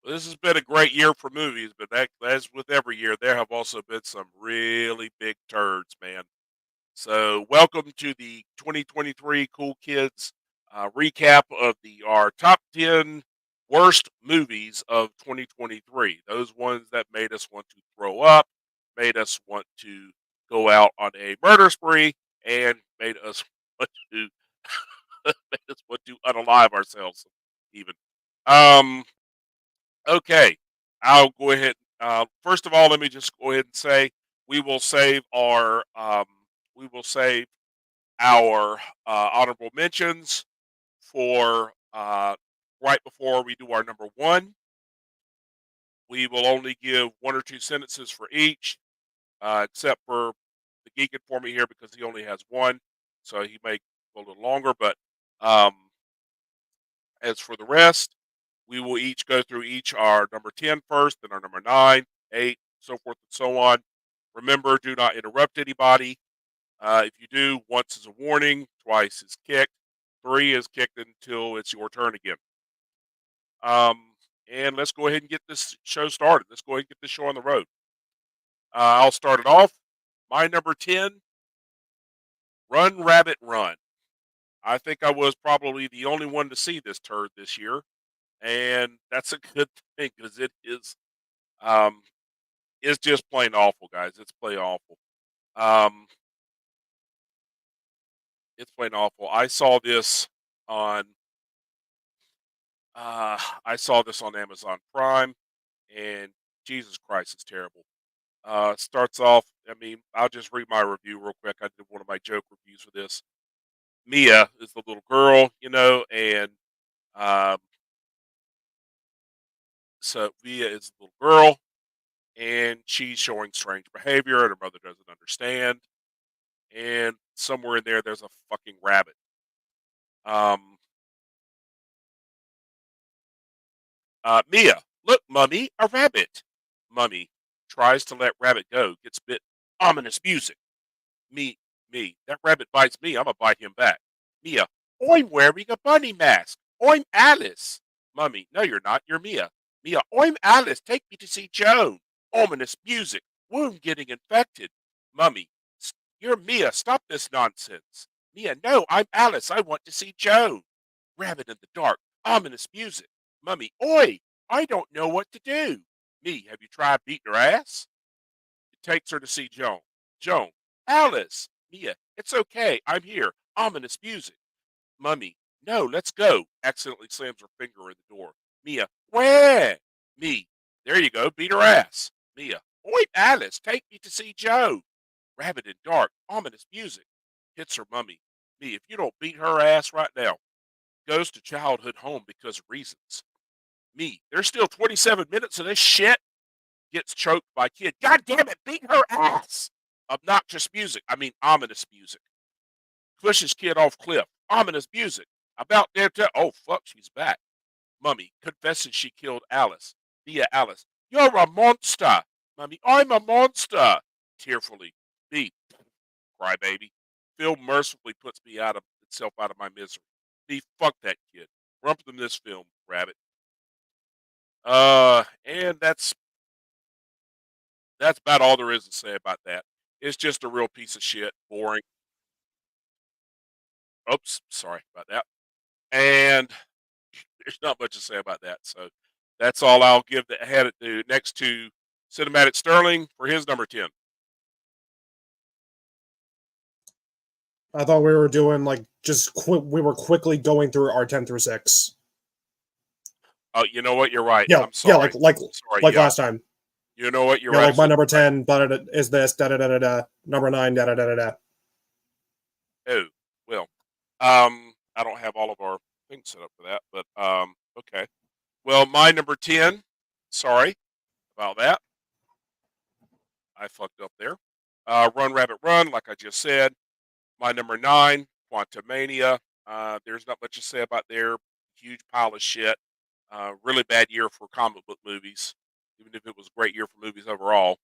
This has been a great year for movies, but as with every year, there have also been some really big turds, man. So, welcome to the 2023 Cool Kids recap of our top 10 worst movies of 2023. Those ones that made us want to throw up, made us want to go out on a murder spree, and made us want to made us want to unalive ourselves. Even. Um, Okay, I'll go ahead. First of all, let me just go ahead and say we will save our we will save our honorable mentions for right before we do our number one. We will only give one or two sentences for each, except for the geek for me here because he only has one, so he may go a little longer. But um, as for the rest, we will each go through each our number 10 first, then our number 9, 8, so forth and so on. Remember, do not interrupt anybody. If you do, once is a warning, twice is kicked, three is kicked until it's your turn again. And let's go ahead and get this show started. Let's go ahead and get this show on the road. I'll start it off. My number 10, Run Rabbit Run. I think I was probably the only one to see this turd this year, and that's a good thing because um, it's just plain awful, guys. It's plain awful. Um, it's plain awful. On I saw this on Amazon Prime, and Jesus Christ, it's terrible. Starts off. I mean, I'll just read my review real quick. I did one of my joke reviews for this. Mia is the little girl, and um, so Mia is the little girl, and she's showing strange behavior, and her mother doesn't understand. And somewhere in there, there's a fucking rabbit. Um, Mia, look, Mummy, a rabbit. Mummy tries to let rabbit go, gets bit. Ominous music. Me, that rabbit bites me, I'm gonna bite him back. Mia, I'm wearing a bunny mask. I'm Alice. Mummy, no, you're not. You're Mia. Mia, I'm Alice. Take me to see Joan. Ominous music. Wound getting infected. Mummy, you're Mia. Stop this nonsense. Mia, no, I'm Alice. I want to see Joan. Rabbit in the dark. Ominous music. Mummy, oi, I don't know what to do. Me, have you tried beating her ass? It takes her to see Joan. Joan, Alice. Mia, it's okay. I'm here. Ominous music. Mummy, no, let's go. Accidentally slams her finger in the door. Mia, where? Me, there you go. Beat her ass. Mia, oi, Alice, take me to see Joe. Rabbit in dark. Ominous music. Hits her mummy. Me, if you don't beat her ass right now, goes to childhood home because of reasons. Me, there's still 27 minutes of this shit. Gets choked by kid. God damn it, beat her ass. Obnoxious music. I mean, ominous music. Pushes kid off cliff. Ominous music. About there to. Oh, fuck, she's back. Mummy confesses she killed Alice. Via Alice. You're a monster. Mummy, I'm a monster. Tearfully. B. Crybaby. Phil mercifully puts me out of itself out of my misery. B. Fuck that kid. Rump them this film, rabbit. And that's about all there is to say about that. It's just a real piece of shit, boring. Oops, sorry about that. And there's not much to say about that. So that's all I'll give the head it to next to Cinematic Sterling for his number 10. I thought we were doing like we were quickly going through our 10 through 6. Oh, you know what? You're right. Yeah, I'm sorry. Sorry. like Yeah. last time. You know what? You're Yeah, like my number right. 10 is this da da da da da. Number 9 da da da da da. Oh, well. I don't have all of our things set up for that, but okay. Well, my number 10. Sorry about that. I fucked up there. Run Rabbit Run, like I just said. My number 9, Quantumania. There's not much to say about there. Huge pile of shit. Really bad year for comic book movies, even if it was a great year for movies overall.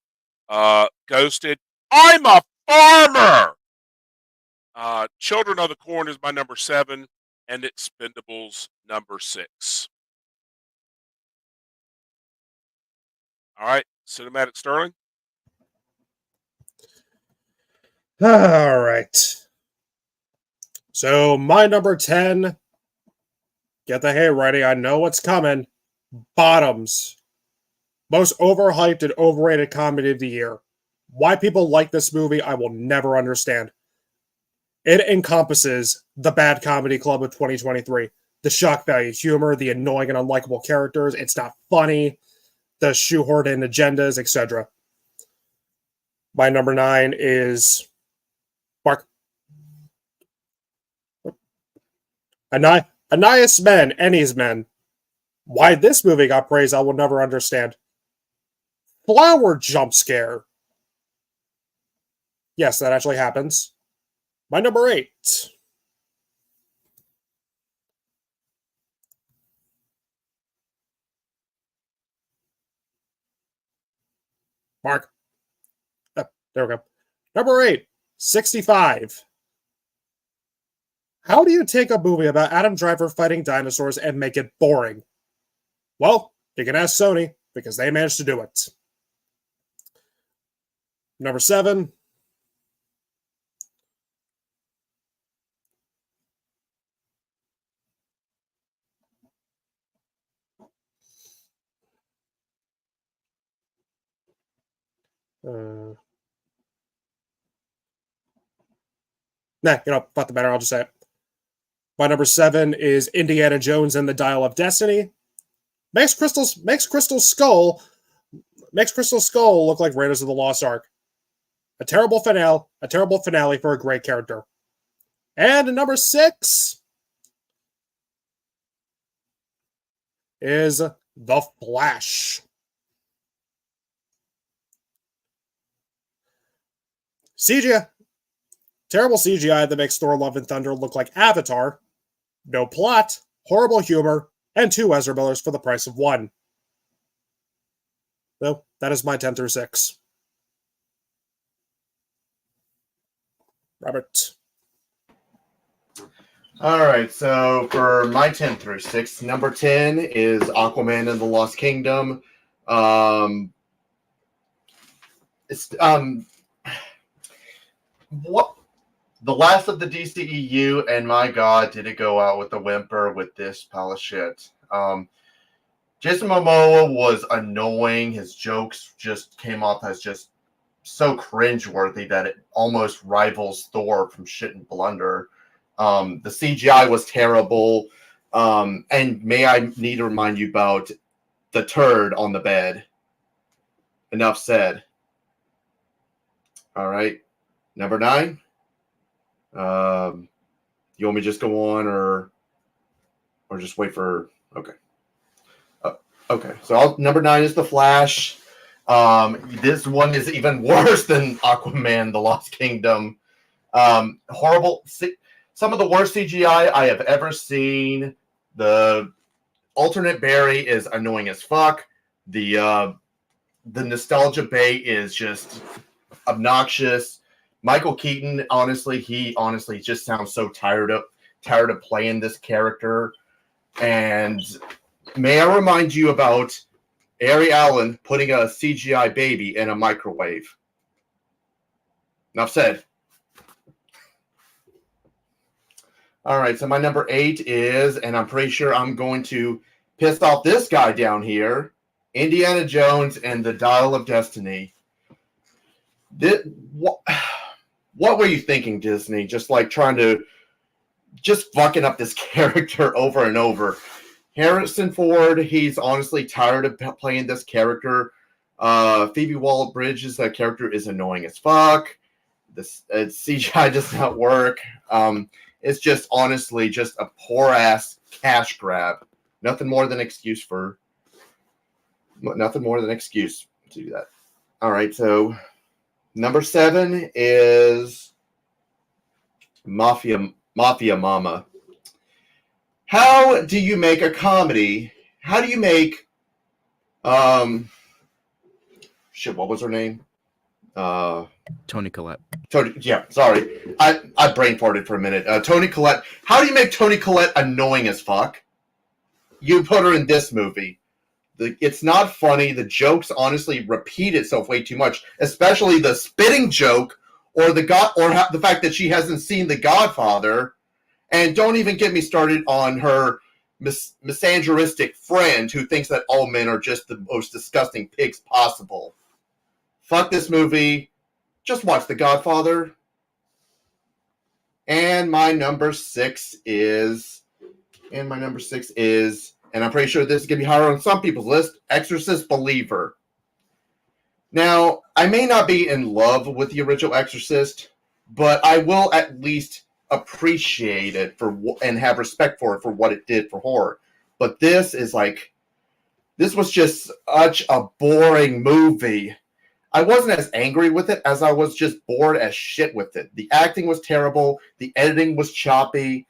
Ghosted. I'm a farmer. Children of the Corn is my number 7, and Expendables number 6. All right, Cinematic Sterling. All right. So my number 10, get the hay ready. I know what's coming. Bottoms. Most overhyped and overrated comedy of the year. Why people like this movie, I will never understand. It encompasses the bad comedy club of 2023. The shock value humor, the annoying and unlikable characters. It's not funny. The shoehorned in agendas, etc. My number 9 is Mark. Anais Men, Annie's Men. Why this movie got praised, I will never understand. Flower jump scare. Yes, that actually happens. My number 8. Mark. Oh, there we go. Number 8. 65. How do you take a movie about Adam Driver fighting dinosaurs and make it boring? Well, you can ask Sony, because they managed to do it. Number 7. Fuck the matter, I'll just say it. My number 7 is Indiana Jones and the Dial of Destiny. Makes Crystal Skull look like Raiders of the Lost Ark. A terrible finale for a great character. And number 6 is The Flash. CGI. Terrible CGI that makes Thor Love and Thunder look like Avatar. No plot, horrible humor, and 2 Ezra Millers for the price of 1. So, that is my 10 through 6. Robert. All right, so for my 10 through 6, number 10 is Aquaman and the Lost Kingdom. What the last of the DCEU, and my God, did it go out with a whimper with this pile of shit. Jason Momoa was annoying. His jokes just came off as just so cringeworthy that it almost rivals Thor from Shit and Blunder. The CGI was terrible. And may I need to remind you about the turd on the bed. Enough said. All right. Number 9. You want me to just go on or just wait for... Okay. Okay. So number 9 is The Flash. This one is even worse than Aquaman, The Lost Kingdom. Horrible... Some of the worst CGI I have ever seen. The alternate Barry is annoying as fuck. The nostalgia bait is just obnoxious. Michael Keaton, he just sounds so tired of playing this character. And may I remind you about Ari Allen putting a CGI baby in a microwave. Enough said. All right, so my number 8 is, and I'm pretty sure I'm going to piss off this guy down here, Indiana Jones and the Dial of Destiny. What were you thinking, Disney? Just like trying to just fucking up this character over and over. Harrison Ford, he's honestly tired of playing this character. Phoebe Waller-Bridge's character is annoying as fuck. This CGI does not work. It's just honestly just a poor ass cash grab. Nothing more than excuse to do that. All right, so number 7 is Mafia Mama. How do you make a comedy? How do you make what was her name? Toni Collette. Sorry. I brain farted for a minute. Toni Collette. How do you make Toni Collette annoying as fuck? You put her in this movie. It's not funny. The jokes honestly repeat itself way too much, especially the spitting joke or the fact that she hasn't seen The Godfather. And don't even get me started on her misogynistic friend who thinks that all men are just the most disgusting pigs possible. Fuck this movie. Just watch The Godfather. And my number six is, and I'm pretty sure this is going to be higher on some people's list, Exorcist Believer. Now, I may not be in love with the original Exorcist, but I will at least appreciate it and have respect for it for what it did for horror. But this was just such a boring movie. I wasn't as angry with it as I was just bored as shit with it. The acting was terrible, the editing was choppy,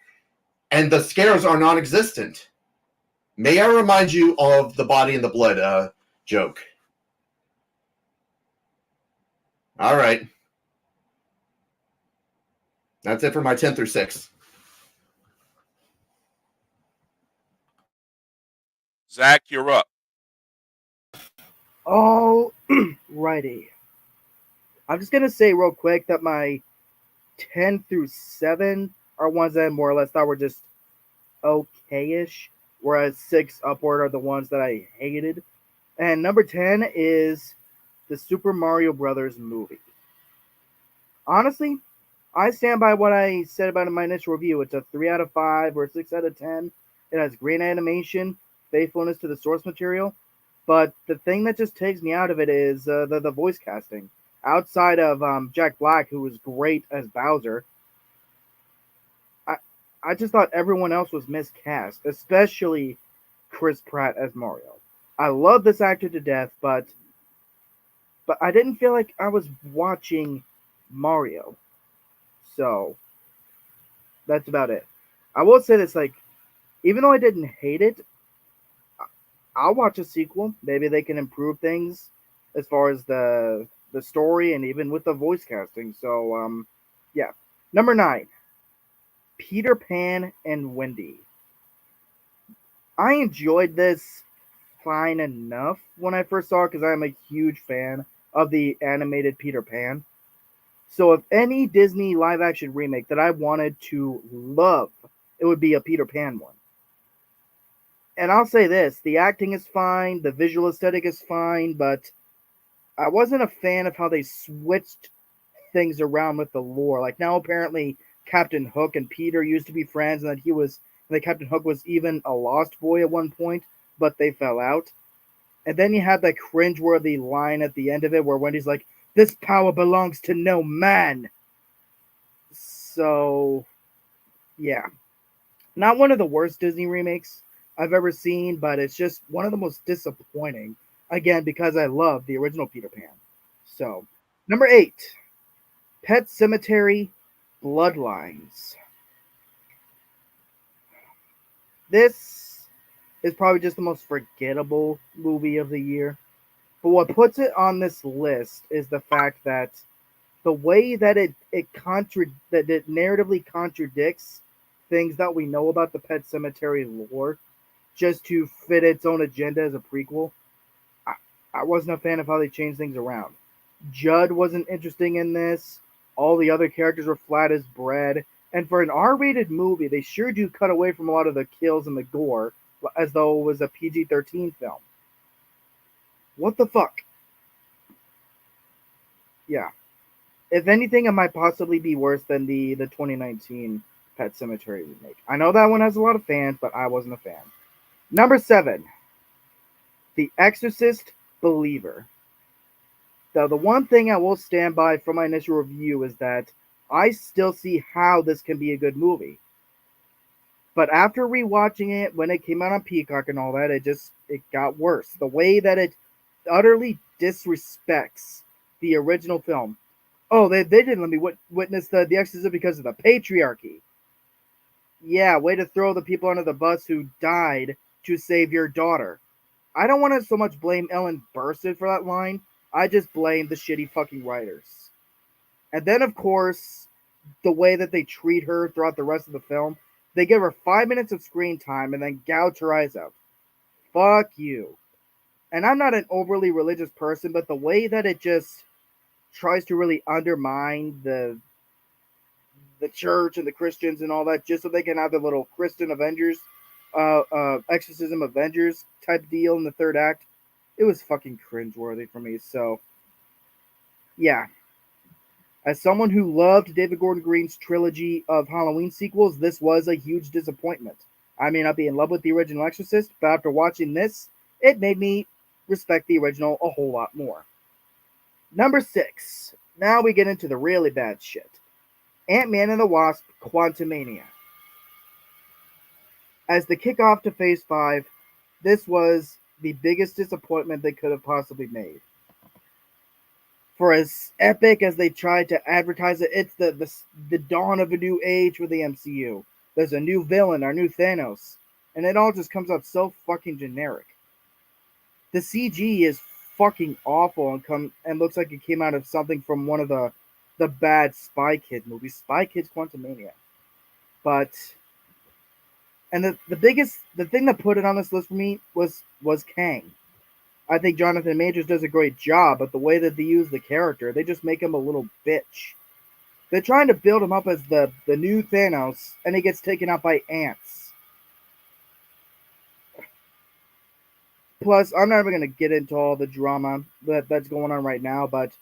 and the scares are non-existent. May I remind you of the body and the blood joke? All right. That's it for my 10 through 6. Zach, you're up. All righty. I'm just going to say real quick that my 10 through 7 are ones that I more or less thought were just okay-ish, whereas 6 upward are the ones that I hated. And number 10 is the Super Mario Brothers movie. Honestly, I stand by what I said about it in my initial review. It's a 3 out of 5 or 6 out of 10. It has great animation, faithfulness to the source material, but the thing that just takes me out of it is the voice casting. Outside of Jack Black, who was great as Bowser, I just thought everyone else was miscast, especially Chris Pratt as Mario. I love this actor to death, but I didn't feel like I was watching Mario. So that's about it. I will say this, like, even though I didn't hate it, I'll watch a sequel. Maybe they can improve things as far as the story and even with the voice casting. So yeah. Number 9, Peter Pan and Wendy. I enjoyed this fine enough when I first saw it because I'm a huge fan of the animated Peter Pan. So if any Disney live action remake that I wanted to love, it would be a Peter Pan one. And I'll say this, the acting is fine, the visual aesthetic is fine, but I wasn't a fan of how they switched things around with the lore. Like now apparently Captain Hook and Peter used to be friends, and that Captain Hook was even a lost boy at one point, but they fell out. And then you had that cringeworthy line at the end of it where Wendy's like, "This power belongs to no man." So, yeah. Not one of the worst Disney remakes I've ever seen, but it's just one of the most disappointing. Again, because I love the original Peter Pan. So, number 8, Pet Sematary Bloodlines. This is probably just the most forgettable movie of the year. But what puts it on this list is the fact that the way that it narratively contradicts things that we know about the Pet Cemetery lore, just to fit its own agenda as a prequel. I wasn't a fan of how they changed things around. Judd wasn't interesting in this. All the other characters were flat as bread. And for an R-rated movie, they sure do cut away from a lot of the kills and the gore, as though it was a PG-13 film. What the fuck? Yeah. If anything, it might possibly be worse than the 2019 Pet Sematary remake. I know that one has a lot of fans, but I wasn't a fan. Number 7, The Exorcist Believer. Now, the one thing I will stand by from my initial review is that I still see how this can be a good movie. But after rewatching it when it came out on Peacock and all that, it got worse. The way that it utterly disrespects the original film. Oh, they didn't let me witness the Exorcist because of the patriarchy. Yeah, way to throw the people under the bus who died to save your daughter. I don't want to so much blame Ellen Burstyn for that line. I just blame the shitty fucking writers. And then, of course, the way that they treat her throughout the rest of the film. They give her 5 minutes of screen time and then gouge her eyes out. Fuck you. And I'm not an overly religious person, but the way that it just tries to really undermine the church and the Christians and all that, just so they can have their little Christian Avengers, exorcism Avengers type deal in the third act. It was fucking cringeworthy for me. So, yeah. As someone who loved David Gordon Green's trilogy of Halloween sequels, this was a huge disappointment. I may not be in love with the original Exorcist, but after watching this, it made me respect the original a whole lot more. Number 6. Now we get into the really bad shit. Ant-Man and the Wasp: Quantumania. As the kickoff to Phase 5, this was the biggest disappointment they could have possibly made. For as epic as they tried to advertise it, it's the dawn of a new age for the MCU. There's a new villain, our new Thanos, and it all just comes out so fucking generic. The CG is fucking awful and looks like it came out of something from one of the bad Spy Kid movies, Spy Kids Quantumania. But the thing that put it on this list for me was Kang. I think Jonathan Majors does a great job, but the way that they use the character, they just make him a little bitch. They're trying to build him up as the new Thanos, and he gets taken out by ants. Plus, I'm not even going to get into all the drama that's going on right now, but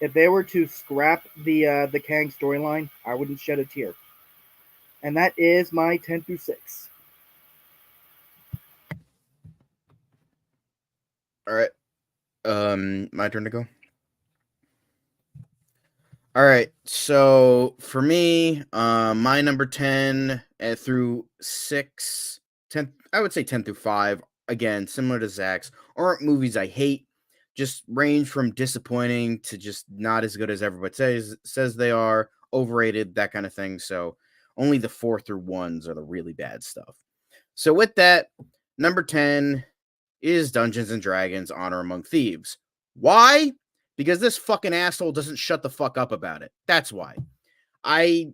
if they were to scrap the Kang storyline, I wouldn't shed a tear. And that is my 10 through 6. All right. My turn to go. All right. So for me, my number 10 through 6, 10, I would say 10 through 5, again, similar to Zach's, aren't movies I hate, just range from disappointing to just not as good as everybody says they are, overrated, that kind of thing. So only the 4 through 1s are the really bad stuff. So with that, number 10 is Dungeons and Dragons: Honor Among Thieves. Why? Because this fucking asshole doesn't shut the fuck up about it. That's why. I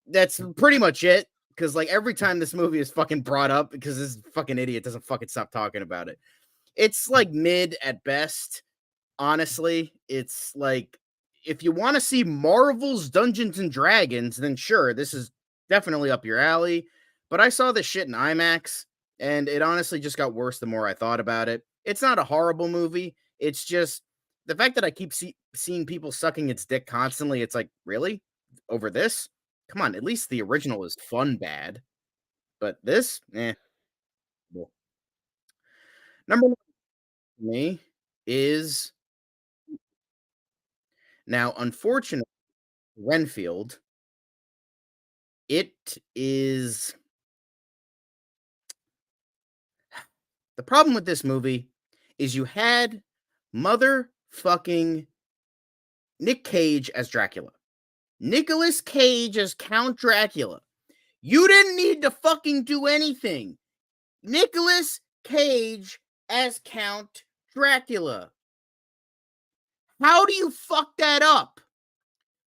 that's pretty much it. Because like every time this movie is fucking brought up, because this fucking idiot doesn't fucking stop talking about it. It's like mid at best. Honestly, it's like if you want to see Marvel's Dungeons and Dragons, then sure, this is definitely up your alley. But I saw this shit in IMAX, and it honestly just got worse the more I thought about it. It's not a horrible movie. It's just the fact that I keep seeing people sucking its dick constantly. It's like, really? Over this? Come on, at least the original is fun bad. But this? Well. Number 1 for me is now, unfortunately, Renfield. It is the problem with this movie is you had motherfucking Nick Cage as Dracula. Nicolas Cage as Count Dracula. You didn't need to fucking do anything. Nicolas Cage as Count Dracula. How do you fuck that up?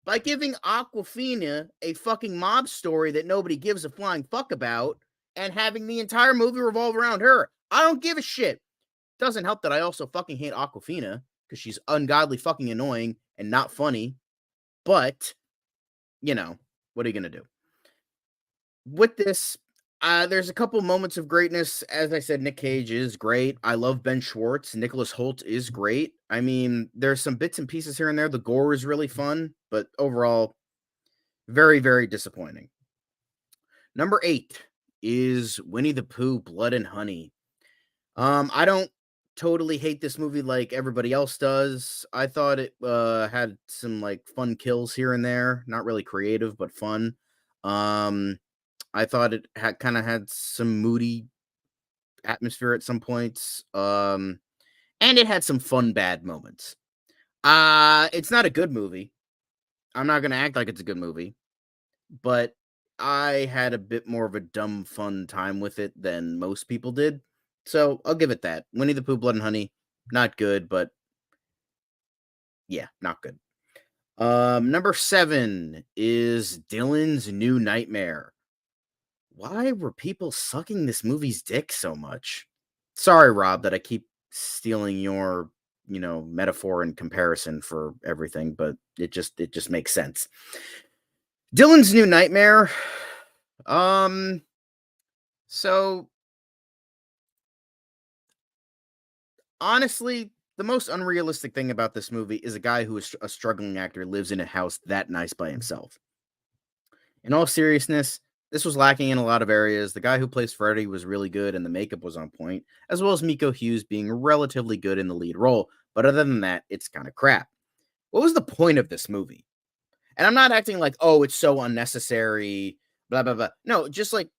By giving Awkwafina a fucking mob story that nobody gives a flying fuck about and having the entire movie revolve around her. I don't give a shit. Doesn't help that I also fucking hate Awkwafina because she's ungodly fucking annoying and not funny. But, you know, what are you going to do? With this, there's a couple moments of greatness. As I said, Nick Cage is great. I love Ben Schwartz. Nicholas Hoult is great. I mean, there's some bits and pieces here and there. The gore is really fun, but overall, very, very disappointing. Number 8 is Winnie the Pooh: Blood and Honey. I don't totally hate this movie like everybody else does. I thought it had some like fun kills here and there. Not really creative, but fun. I thought it kind of had some moody atmosphere at some points. And it had some fun bad moments. It's not a good movie. I'm not going to act like it's a good movie, but I had a bit more of a dumb fun time with it than most people did. So I'll give it that. Winnie the Pooh: Blood and Honey, not good, but yeah, not good. Number 7 is Dylan's New Nightmare. Why were people sucking this movie's dick so much? Sorry, Rob, that I keep stealing your, metaphor and comparison for everything, but it just makes sense. Dylan's New Nightmare. So honestly, the most unrealistic thing about this movie is a guy who is a struggling actor lives in a house that nice by himself. In all seriousness, this was lacking in a lot of areas. The guy who plays Freddy was really good and the makeup was on point, as well as Miko Hughes being relatively good in the lead role. But other than that, it's kind of crap. What was the point of this movie? And I'm not acting like, oh, it's so unnecessary, blah, blah, blah. No, just like,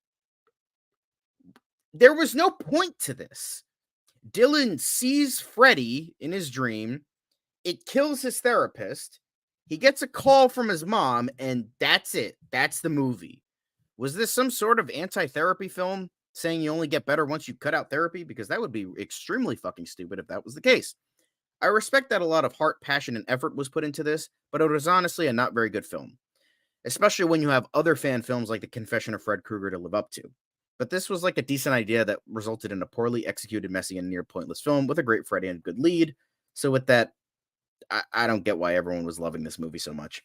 there was no point to this. Dylan sees Freddy in his dream. It kills his therapist. He gets a call from his mom, and that's it. That's the movie. Was this some sort of anti-therapy film saying you only get better once you cut out therapy? Because that would be extremely fucking stupid if that was the case. I respect that a lot of heart, passion, and effort was put into this, but it was honestly a not very good film. Especially when you have other fan films like The Confession of Fred Krueger to live up to. But this was like a decent idea that resulted in a poorly executed, messy, and near pointless film with a great Freddy and a good lead. So with that, I don't get why everyone was loving this movie so much.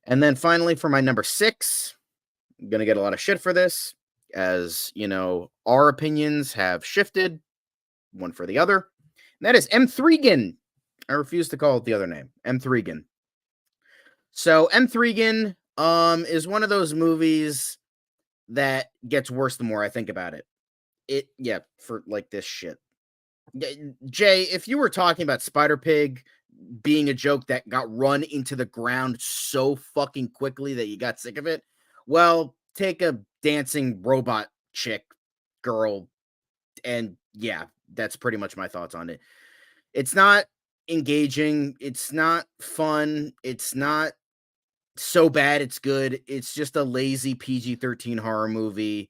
And then finally, for my number 6, I'm going to get a lot of shit for this, as, our opinions have shifted one for the other. And that is M3gan. I refuse to call it the other name. M3gan. So M3gan is one of those movies that gets worse the more I think about it. For like this shit. Jay, if you were talking about Spider-Pig being a joke that got run into the ground so fucking quickly that you got sick of it, well, take a dancing robot chick girl, and yeah, that's pretty much my thoughts on it. It's not engaging. It's not fun. It's not so bad it's good. It's just a lazy PG-13 horror movie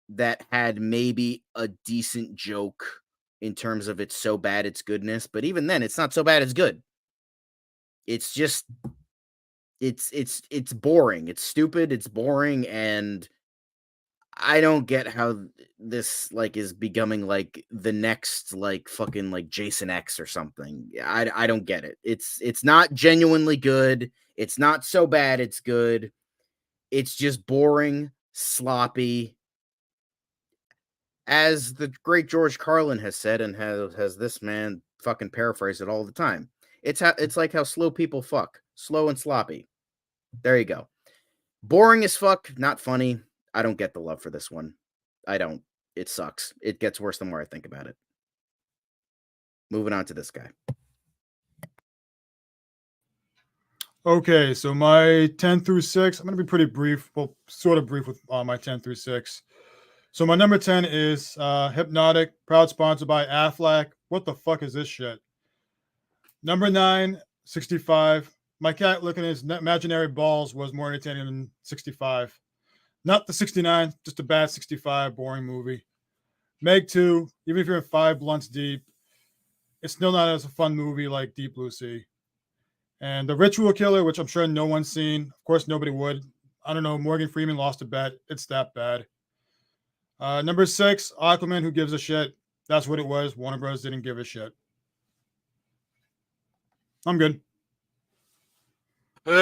that had maybe a decent joke in terms of it's so bad it's goodness, but even then, it's not so bad it's good. It's just, it's boring. It's stupid. It's boring, and I don't get how this like is becoming like the next like fucking like Jason X or something. I don't get it. It's not genuinely good. It's not so bad it's good. It's just boring, sloppy. As the great George Carlin has said, and has this man fucking paraphrased it all the time. It's like how slow people fuck. Slow and sloppy. There you go. Boring as fuck, not funny. I don't get the love for this one. I don't. It sucks. It gets worse the more I think about it. Moving on to this guy. Okay, so my 10 through 6, I'm going to be pretty brief. Well, sort of brief with my 10 through 6. So my number 10 is Hypnotic, proud sponsored by Aflac. What the fuck is this shit? Number 9, 65. My cat looking at his imaginary balls was more entertaining than 65. Not the 69, just a bad 65, boring movie. Meg 2, even if you're in 5 blunts deep, it's still not as a fun movie like Deep Blue Sea. And The Ritual Killer, which I'm sure no one's seen. Of course, nobody would. I don't know. Morgan Freeman lost a bet. It's that bad. Number 6, Aquaman, Who Gives a Shit? That's what it was. Warner Bros. Didn't give a shit. I'm good. I'm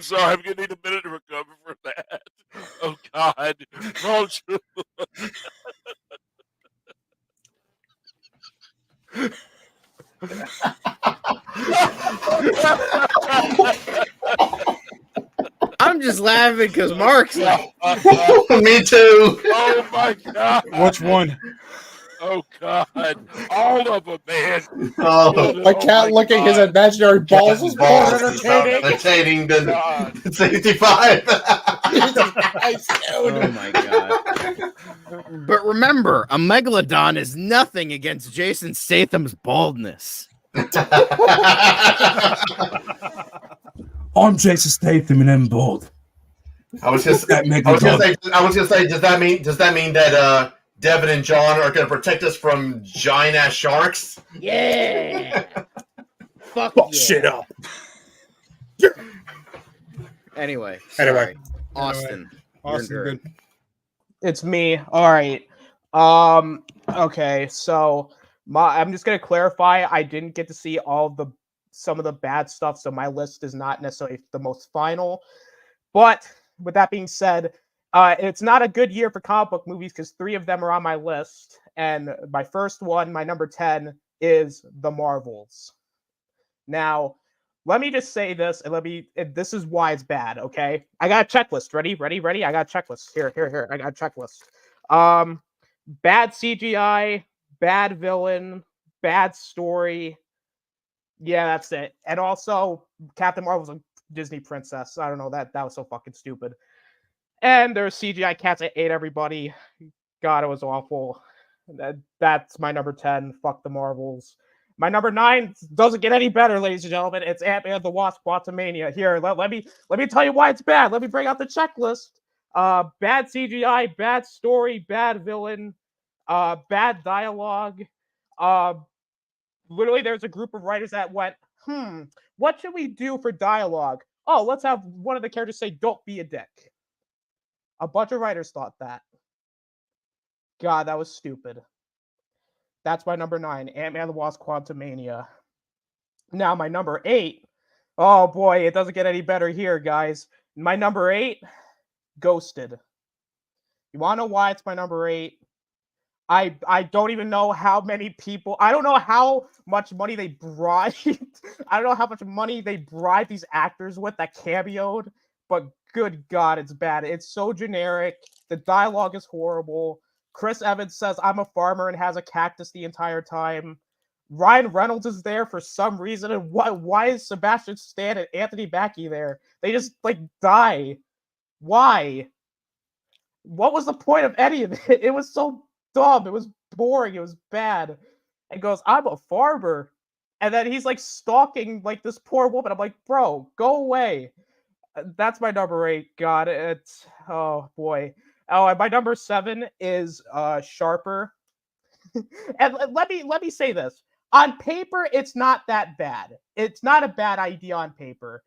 sorry. I'm gonna need a minute to recover from that. Oh God, wrong shoe. I'm just laughing because Mark's like, Me too. Oh my God. Which one? Oh God, all of them, man. Oh, A cat licking his imaginary balls is more balls is more entertaining. entertaining than 65. oh my God. But remember, a megalodon is nothing against Jason Statham's baldness. I'm Jason Statham and I'm bald. I was gonna say, does that mean that Devin and John are gonna protect us from giant ass sharks? Yeah. Fuck Fuck yeah. shit up. Anyway. Anyway. Sorry. Austin. Austin, You're good. It's me. All right. Okay, so I'm just gonna clarify. I didn't get to see some of the bad stuff, so my list is not necessarily the most final. But with that being said, it's not a good year for comic book movies because 3 of them are on my list, and my first one, my number 10, is The Marvels. Now, let me just say this, and this is why it's bad. Okay, I got a checklist. Ready. I got a checklist. Here. I got a checklist. Bad CGI, bad villain, bad story. Yeah, that's it. And also, Captain Marvel's a Disney princess. I don't know, that was so fucking stupid. And there's CGI cats that ate everybody. God, it was awful. That's my number 10. Fuck the Marvels. My number 9 doesn't get any better, ladies and gentlemen. It's Ant-Man the Wasp: Quantumania. Here, let me tell you why it's bad. Let me bring out the checklist. Bad CGI, bad story, bad villain, bad dialogue. Literally, there's a group of writers that went, what should we do for dialogue? Oh, let's have one of the characters say, "Don't be a dick." A bunch of writers thought that. God, that was stupid. That's my number 9, Ant-Man the Wasp: Quantumania. Now, my number 8. Oh boy, it doesn't get any better here, guys. My number 8, Ghosted. You want to know why it's my number 8? I don't even know how many people. I don't know how much money they bribed. I don't know how much money they bribed these actors with that cameoed. But good God, it's bad. It's so generic. The dialogue is horrible. Chris Evans says, "I'm a farmer," and has a cactus the entire time. Ryan Reynolds is there for some reason, and why is Sebastian Stan and Anthony Mackie there? They just die. Why? What was the point of any of it? It was so dumb. It was boring. It was bad. And goes, "I'm a farmer," and then he's stalking this poor woman. I'm like, bro, go away. That's my number 8. God, it's oh boy. Oh, and my number 7 is Sharper. And let me say this. On paper, it's not that bad. It's not a bad idea on paper.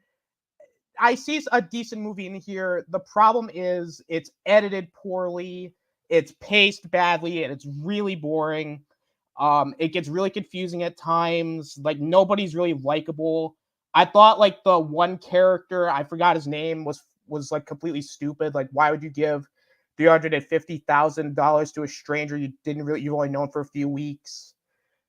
I see a decent movie in here. The problem is it's edited poorly, it's paced badly, and it's really boring. It gets really confusing at times. Nobody's really likable. I thought the one character, I forgot his name, was completely stupid. Why would you give $350,000 to a stranger you've only known for a few weeks?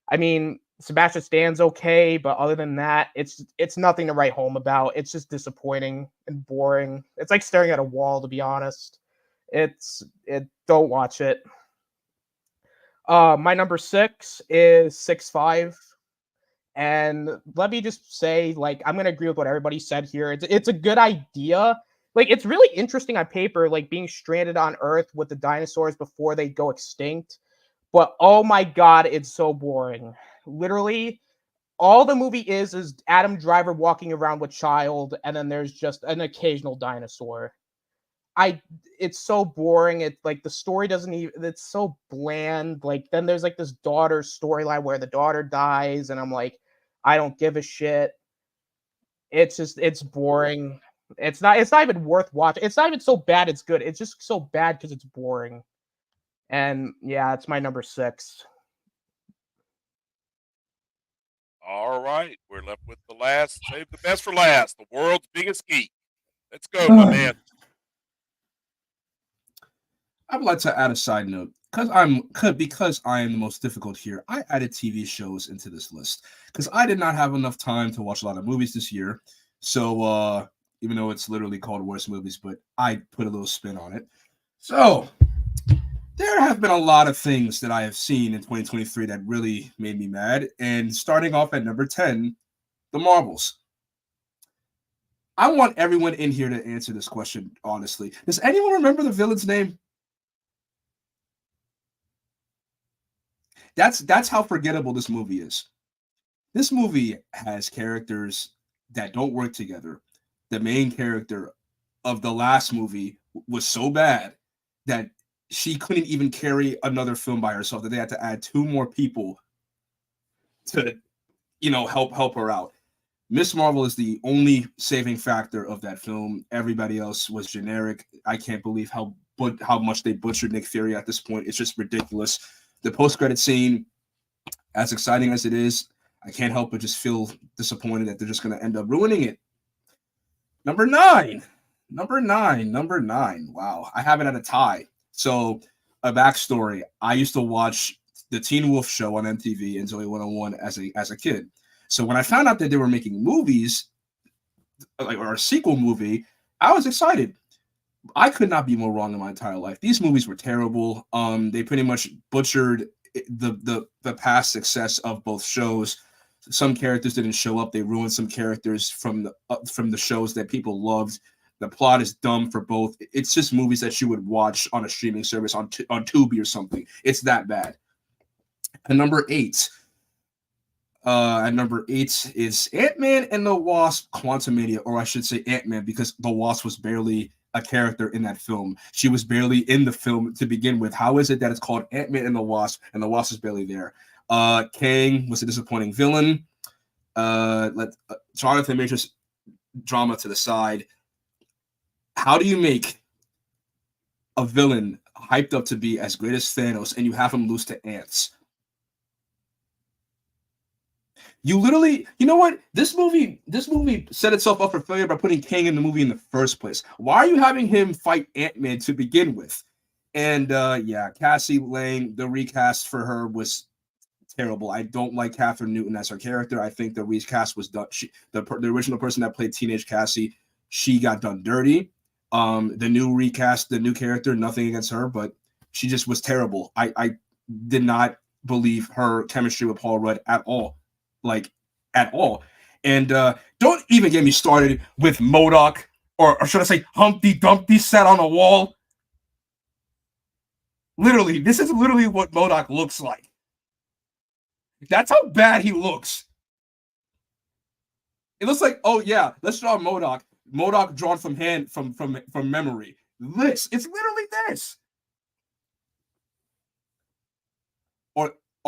I mean, Sebastian Stan's okay, but other than that, it's nothing to write home about. It's just disappointing and boring. It's like staring at a wall, to be honest. Don't watch it. My number 6 is 6'5". And let me just say, I'm gonna agree with what everybody said here. It's a good idea. It's really interesting on paper, being stranded on Earth with the dinosaurs before they go extinct. But oh my God, it's so boring. Literally, all the movie is Adam Driver walking around with child, and then there's just an occasional dinosaur. It's so boring. It's the story doesn't even. It's so bland. Then there's this daughter storyline where the daughter dies, and I'm like, I don't give a shit. It's boring. It's not even worth watching. It's not even so bad it's good. It's just so bad because it's boring. And yeah, it's my number 6. All right, we're left with the last. Save the best for last. The world's biggest geek. Let's go, my man. I would like to add a side note because I am the most difficult here. I added TV shows into this list because I did not have enough time to watch a lot of movies this year. So even though it's literally called Worst Movies, but I put a little spin on it. So there have been a lot of things that I have seen in 2023 that really made me mad. And starting off at number 10, The Marvels. I want everyone in here to answer this question honestly. Does anyone remember the villain's name? That's how forgettable this movie is. This movie has characters that don't work together. The main character of the last movie was so bad that she couldn't even carry another film by herself, that they had to add 2 more people to, help her out. Miss Marvel is the only saving factor of that film. Everybody else was generic. I can't believe how how much they butchered Nick Fury at this point. It's just ridiculous. The post-credit scene, as exciting as it is, I can't help but just feel disappointed that they're just going to end up ruining it. Number nine. Wow, I have it at a tie. So, a backstory: I used to watch the Teen Wolf show on MTV and Zoe 101 as a kid. So when I found out that they were making movies, like or a sequel movie, I was excited. I could not be more wrong in my entire life. These movies were terrible. They pretty much butchered the past success of both shows. Some characters didn't show up. They ruined some characters from the shows that people loved. The plot is dumb for both. It's just movies that you would watch on a streaming service on Tubi or something. It's that bad. And number 8. And number 8 is Ant-Man and the Wasp: Quantumania, or I should say Ant-Man, because the Wasp was barely a character in that film. She was barely in the film to begin with. How is it that it's called Ant-Man and the Wasp is barely there? Kang was a disappointing villain. Let Jonathan Majors drama to the side. How do you make a villain hyped up to be as great as Thanos and you have him lose to ants? You literally, you know what? This movie set itself up for failure by putting Kang in the movie in the first place. Why are you having him fight Ant-Man to begin with? And yeah, Cassie Lang, the recast for her was terrible. I don't like Catherine Newton as her character. I think the recast was done. The original person that played teenage Cassie, she got done dirty. The new recast, the new character, nothing against her, but she just was terrible. I did not believe her chemistry with Paul Rudd at all. Like, at all. And don't even get me started with MODOK, or should I say Humpty Dumpty sat on a wall. Literally, this is literally what MODOK looks like. That's how bad he looks. It looks like, oh yeah, let's draw MODOK. MODOK drawn from memory. It's literally this.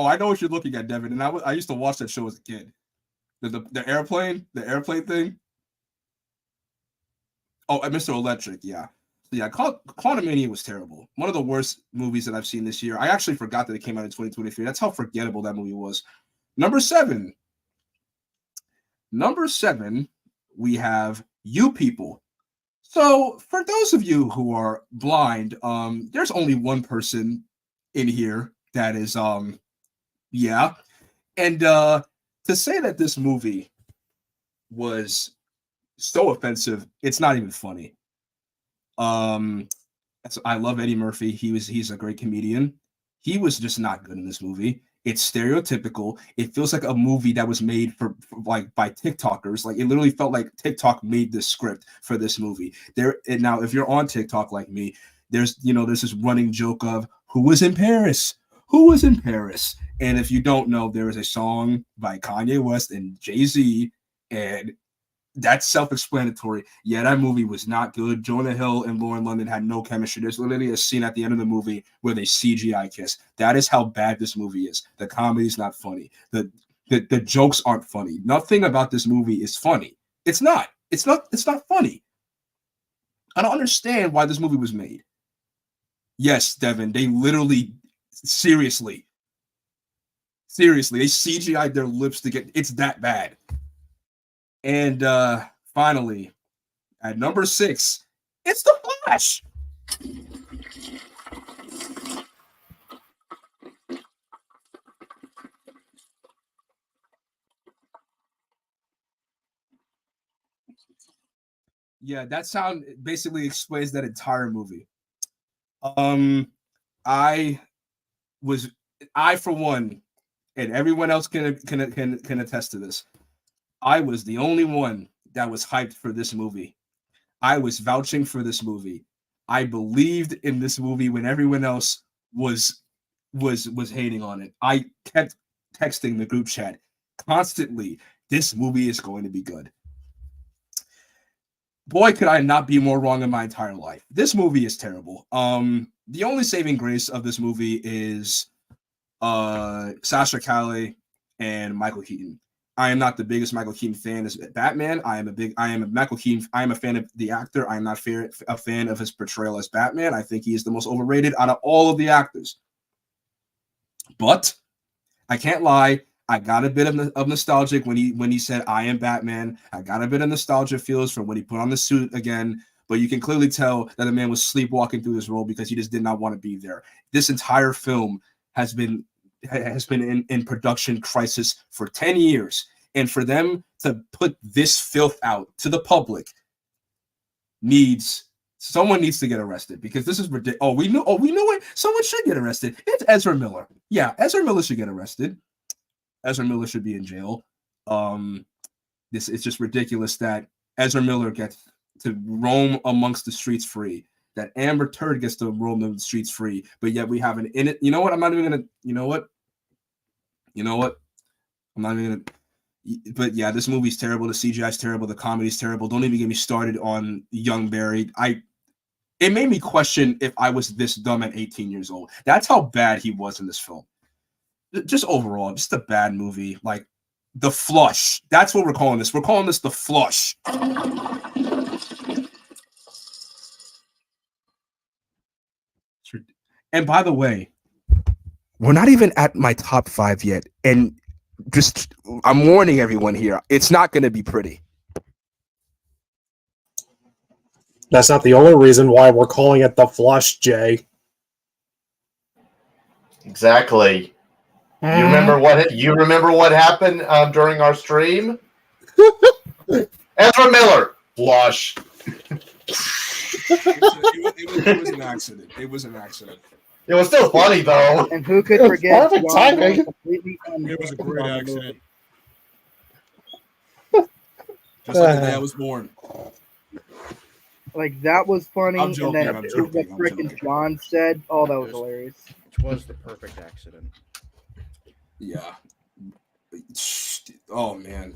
Oh, I know what you're looking at, Devin. And I used to watch that show as a kid. The airplane thing. Oh, and Mr. Electric, yeah. So yeah, Quantumania was terrible. One of the worst movies that I've seen this year. I actually forgot that it came out in 2023. That's how forgettable that movie was. Number 7, we have You People. So for those of you who are blind, there's only one person in here that is yeah. And to say that this movie was so offensive, it's not even funny. I love Eddie Murphy. He's a great comedian. He was just not good in this movie. It's stereotypical. It feels like a movie that was made for like by TikTokers. Like, it literally felt like TikTok made this script for this movie. Now, if you're on TikTok like me, there's this running joke of who was in Paris. And if you don't know, there is a song by Kanye West and Jay-Z, and that's self-explanatory. Yeah, that movie was not good. Jonah Hill and Lauren London had no chemistry. There's literally a scene at the end of the movie where they CGI kiss. That is how bad this movie is. The comedy's not funny. The jokes aren't funny. Nothing about this movie is funny. It's not funny. I don't understand why this movie was made. Yes, Devin, they literally seriously, they CGI'd their lips to get it's that bad. And finally, at number 6, it's The Flash. Yeah, that sound basically explains that entire movie. I for one, and everyone else can attest to this, I was the only one that was hyped for this movie. I was vouching for this movie. I believed in this movie when everyone else was hating on it. I kept texting the group chat constantly, this movie is going to be good. Boy, could I not be more wrong in my entire life. This movie is terrible. The only saving grace of this movie is Sasha Calle and Michael Keaton. I am not the biggest Michael Keaton fan as Batman. I am a Michael Keaton. I am a fan of the actor. I am not a fan of his portrayal as Batman. I think he is the most overrated out of all of the actors. But I can't lie. I got a bit of nostalgic when he said I am Batman. I got a bit of nostalgia feels from when he put on the suit again. But you can clearly tell that the man was sleepwalking through this role because he just did not want to be there. This entire film has been in production crisis for 10 years. And for them to put this filth out to the public someone needs to get arrested because this is ridiculous. Oh, we know it. Someone should get arrested. It's Ezra Miller. Yeah, Ezra Miller should get arrested. Ezra Miller should be in jail. It's just ridiculous that Ezra Miller gets to roam amongst the streets free. That Amber Turd gets to roam the streets free, but yet we have an in it. You know what? I'm not even gonna. You know what? I'm not even gonna. But yeah, this movie's terrible. The CGI's terrible. The comedy's terrible. Don't even get me started on Young Barry. It made me question if I was this dumb at 18 years old. That's how bad he was in this film. Just overall, just a bad movie. Like The Flush. That's what we're calling this. We're calling this The Flush. And by the way, we're not even at my top 5 yet. And just, I'm warning everyone here, it's not going to be pretty. That's not the only reason why we're calling it The Flush, Jay. Exactly. You remember what happened during our stream? Ezra Miller, Flush. It was an accident. It was an accident. It was still funny though. And who could forget? Perfect timing. It was a great accident. Just like the day I was born. Like that was funny, I'm joking, and then I'm joking, what I'm freaking joking. John said. Oh, that was hilarious. Which was the perfect accident. Yeah. Oh man.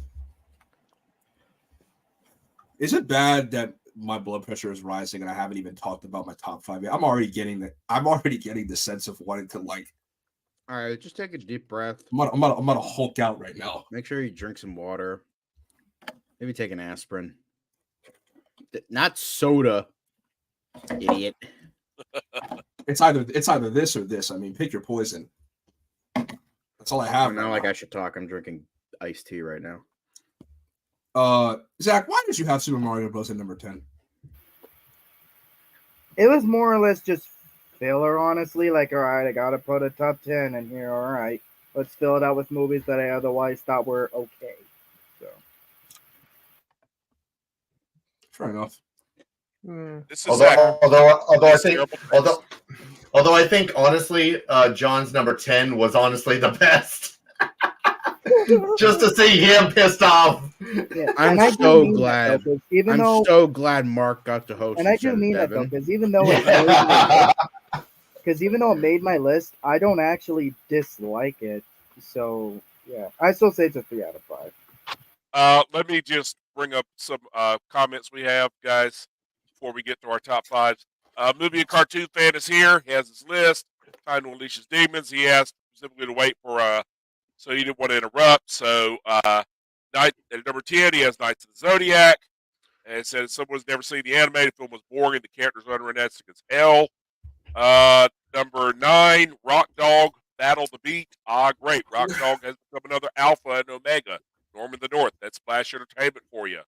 Is it bad that my blood pressure is rising and I haven't even talked about my top 5 yet? I'm already getting the sense of wanting to like. All right, just take a deep breath. I'm gonna Hulk out right now. Make sure you drink some water. Maybe take an aspirin. Not soda, idiot. It's either this or this. I mean, pick your poison. That's all I have. Not like I should talk. I'm drinking iced tea right now. Zach, why did you have Super Mario Bros. At number 10? It was more or less just filler, honestly. Like, all right, I gotta put a top 10 in here. All right, let's fill it out with movies that I otherwise thought were okay. So, Fair enough. This is Zach. Although I think honestly, John's number 10 was honestly the best. Just to see him pissed off. yeah. I'm And I do so mean that, glad. though, 'cause even I'm though, so glad Mark got to host. and I instead do of mean that though, Devin. because even though it made my list, I don't actually dislike it. So yeah, I still say it's a 3 out of 5. Let me just bring up some comments we have, guys, before we get to our top 5s. Movie and cartoon fan is here. He has his list. Time to unleash his demons. He asked specifically to wait for so he didn't want to interrupt. So at number 10, he has Knights of the Zodiac. And it says someone's never seen the animated film, was boring and the characters are unrealistic as hell. Number 9, Rock Dog, Battle the Beat. Great. Rock Dog has become another Alpha and Omega. Norman the North. That's Splash Entertainment for you.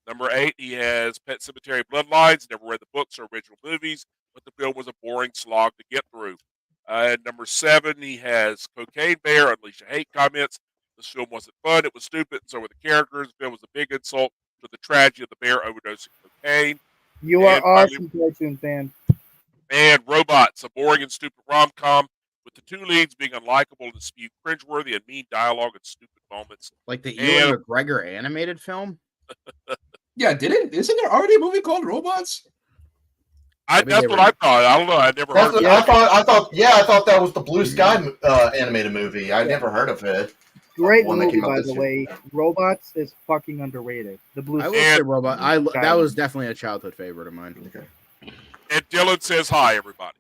Number 8, he has Pet Sematary Bloodlines. Never read the books or original movies, but the film was a boring slog to get through. At number 7, he has Cocaine Bear, Unleash a Hate comments. This film wasn't fun. It was stupid, and so were the characters. The film was a big insult to the tragedy of the bear overdosing cocaine. You And are finally- awesome, cartoon fan. And Robots, a boring and stupid rom-com with the two leads being unlikable and spew cringeworthy and mean dialogue and stupid moments. Like the And- Ewan McGregor animated film. Yeah, isn't there already a movie called Robots? Maybe That's they what were- I thought. I don't know. I never heard of it. I thought that was the Blue Sky animated movie. I never heard of it. Great One that movie, came out by this the year. way. Robots is fucking underrated. The Blue I will Sky. say Robot. That was definitely a childhood favorite of mine. Okay. And Dylan says hi, everybody.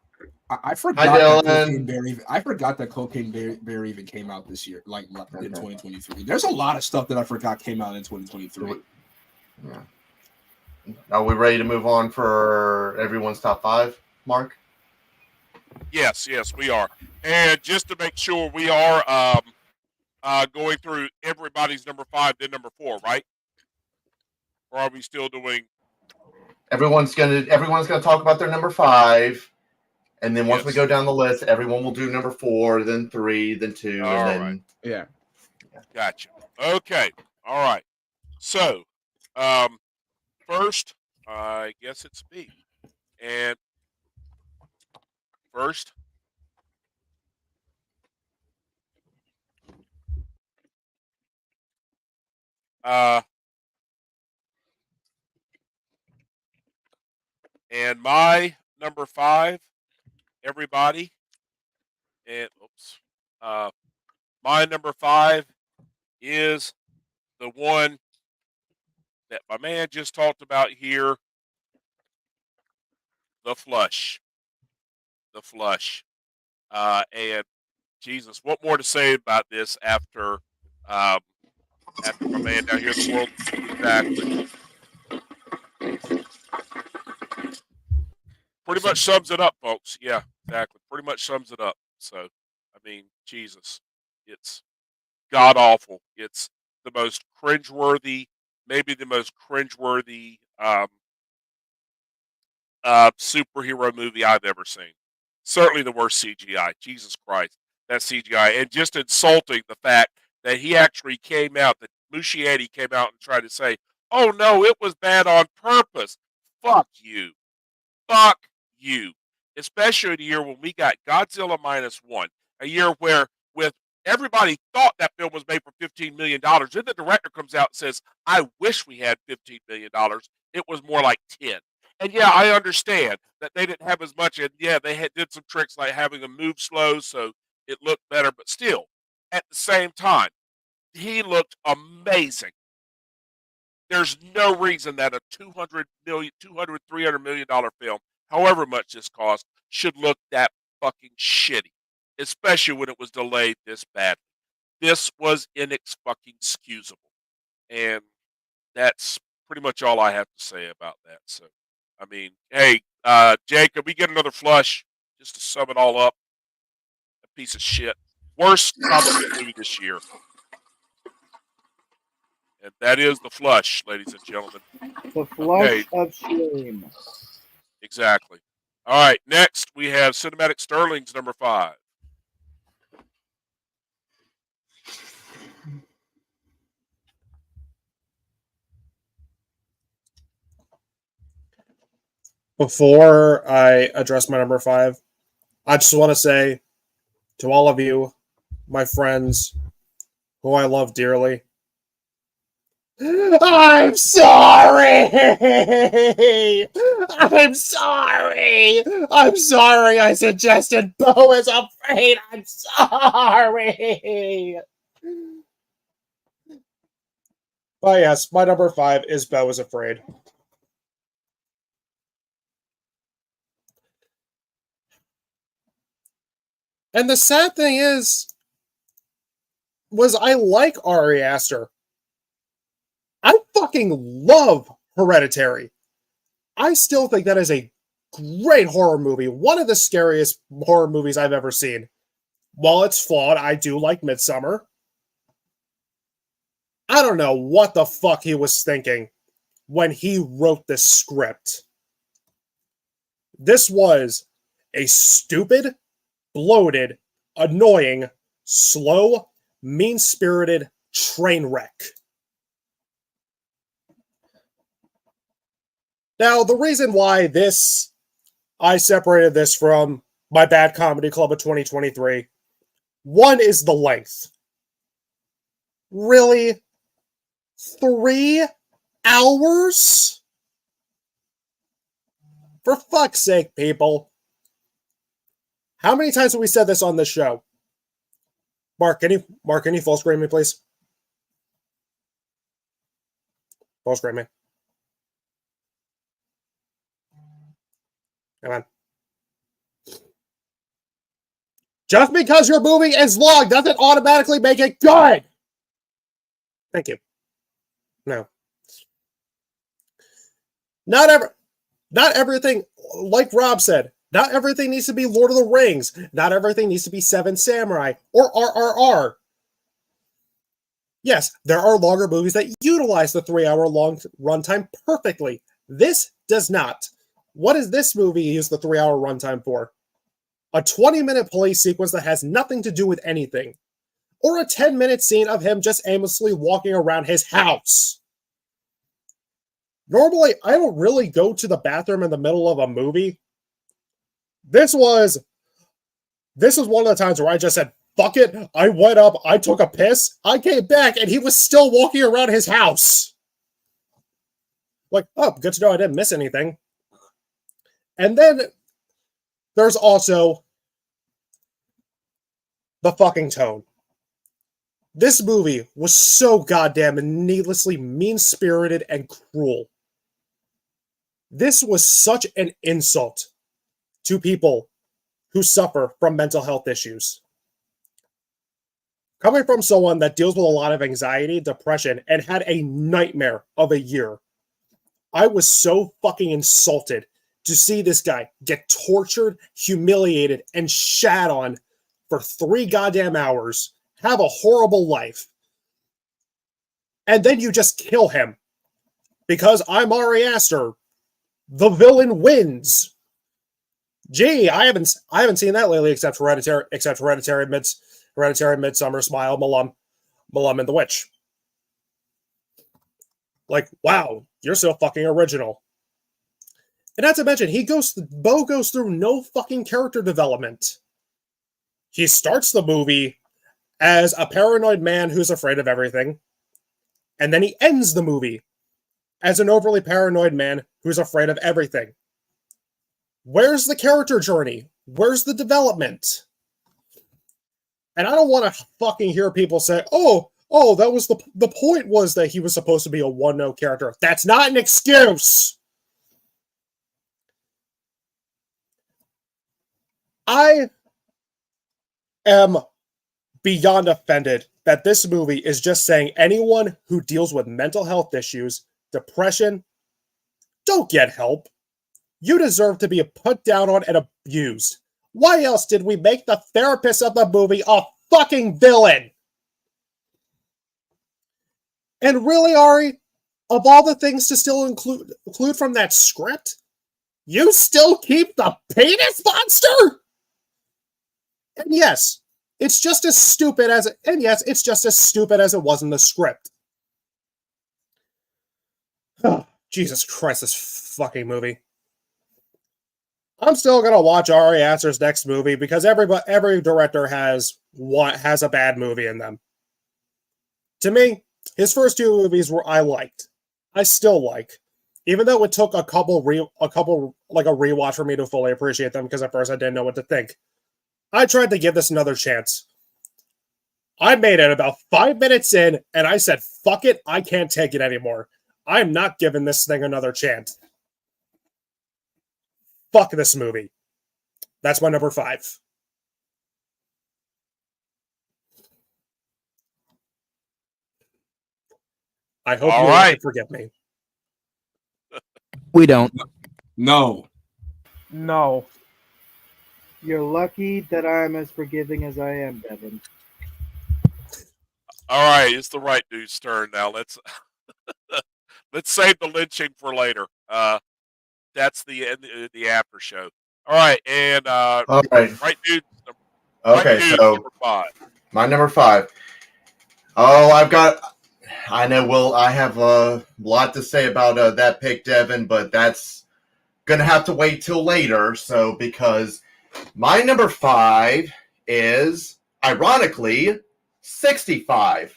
I forgot that Cocaine Dylan. Bear. I forgot that Cocaine Bear even came out this year, like in Okay. 2023. There's a lot of stuff that I forgot came out in 2023. Yeah. Are we ready to move on for everyone's top 5, Mark? Yes, we are. And just to make sure we are going through everybody's number 5, then number 4, right? Or are we still doing? Everyone's gonna talk about their number 5, and then once we Yes. go down the list, everyone will do number 4, then 3, then 2, All and then right. Yeah. Gotcha. Okay. All right. So, first, I guess it's me. And first, uh, and my number 5, everybody, and oops, my number 5 is the one that my man just talked about here, the flush. The flush. And Jesus, what more to say about this after my man down here, the world exactly. Pretty much sums it up, folks. Yeah, exactly. Pretty much sums it up. So, I mean, Jesus, it's god awful. It's the most cringeworthy, maybe the most cringeworthy superhero movie I've ever seen. Certainly the worst CGI. Jesus Christ, that CGI, and just insulting the fact that he actually came out, that Muschietti came out and tried to say, "Oh no, it was bad on purpose." Fuck you. Fuck you. Especially the year when we got Godzilla -1, a year where with everybody thought that film was made for $15 million. Then the director comes out and says, "I wish we had $15 million. It was more like 10." And yeah, I understand that they didn't have as much, and yeah, they did some tricks like having them move slow so it looked better, but still, at the same time, he looked amazing. There's no reason that a $300 million film, however much this cost, should look that fucking shitty, especially when it was delayed this badly. This was inexcusable, and that's pretty much all I have to say about that. So, I mean, hey, Jake, can we get another flush just to sum it all up? A piece of shit. Worst comic book movie this year. And that is the flush, ladies and gentlemen. The Okay, flush of shame. exactly. All right, next we have Cinematic Sterling's number 5. Before I address my number 5, I just want to say to all of you, my friends, who I love dearly, I'm sorry. I'm sorry. I'm sorry. I suggested Bo is afraid. I'm sorry. But yes, my number 5 is Bo is afraid. And the sad thing was I like Ari Aster. I fucking love Hereditary. I still think that is a great horror movie. One of the scariest horror movies I've ever seen. While it's flawed, I do like Midsommar. I don't know what the fuck he was thinking when he wrote this script. This was a stupid, bloated, annoying, slow, mean-spirited train wreck. Now, the reason why I separated this from my Bad Comedy Club of 2023, one is the length. Really? 3 hours? For fuck's sake, people. How many times have we said this on this show? Mark, can you full screen me, please? Full screen me. Come on. Just because your movie is long doesn't automatically make it good. Thank you. No. Not everything, like Rob said, not everything needs to be Lord of the Rings. Not everything needs to be Seven Samurai or RRR. Yes, there are longer movies that utilize the 3-hour long runtime perfectly. This does not. What does this movie use the 3-hour runtime for? A 20-minute police sequence that has nothing to do with anything. Or a 10-minute scene of him just aimlessly walking around his house. Normally, I don't really go to the bathroom in the middle of a movie. This was one of the times where I just said, fuck it. I went up, I took a piss, I came back, and he was still walking around his house. Like, oh, good to know I didn't miss anything. And then there's also the fucking tone. This movie was so goddamn needlessly mean-spirited and cruel. This was such an insult to people who suffer from mental health issues. Coming from someone that deals with a lot of anxiety, depression, and had a nightmare of a year, I was so fucking insulted to see this guy get tortured, humiliated, and shat on for 3 goddamn hours, have a horrible life, and then you just kill him because I'm Ari Aster. The villain wins. Gee, I haven't seen that lately except Hereditary, Midsummer, Smile, Malum, and the Witch. Like, wow, you're so fucking original. And not to mention, Bo goes through no fucking character development. He starts the movie as a paranoid man who's afraid of everything, and then he ends the movie as an overly paranoid man who's afraid of everything. Where's the character journey? Where's the development? And I don't want to fucking hear people say, oh, that was the point was that he was supposed to be a one-note character. That's not an excuse! I am beyond offended that this movie is just saying anyone who deals with mental health issues, depression, don't get help. You deserve to be put down on and abused. Why else did we make the therapist of the movie a fucking villain? And really, Ari, of all the things to still include from that script, you still keep the penis monster? And yes, it's just as stupid as it was in the script. Oh, Jesus Christ, this fucking movie. I'm still gonna watch Ari Aster's next movie because every director has a bad movie in them. To me, his first 2 movies I liked. I still like. Even though it took a rewatch for me to fully appreciate them because at first I didn't know what to think. I tried to give this another chance. I made it about 5 minutes in, and I said, fuck it, I can't take it anymore. I'm not giving this thing another chance. Fuck this movie. That's my number 5. I hope you all can forgive me. We don't. No. No. You're lucky that I'm as forgiving as I am, Devin. All right, it's the right dude's turn now. Let's save the lynching for later. That's the end, the after show. All right, and All right. right dude. Okay, right dude, so number 5. my number 5. Oh, I have a lot to say about that pick, Devin, but that's gonna have to wait till later. So because my number 5 is ironically 65,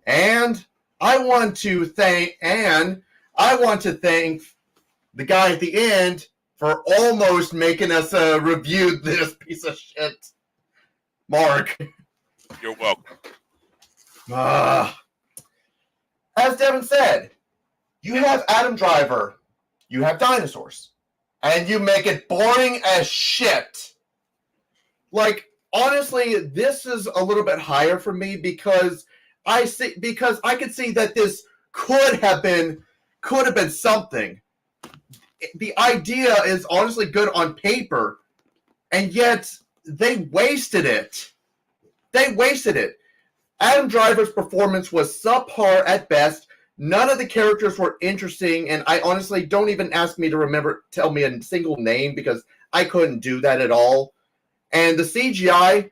and I want to thank the guy at the end for almost making us review this piece of shit. Mark. You're welcome. As Devin said, you have Adam Driver, you have dinosaurs, and you make it boring as shit. Like, honestly, this is a little bit higher for me because I could see that this could have been something. The idea is honestly good on paper, and yet they wasted it. They wasted it. Adam Driver's performance was subpar at best. None of the characters were interesting, and I honestly don't even ask me to tell me a single name because I couldn't do that at all. And the CGI,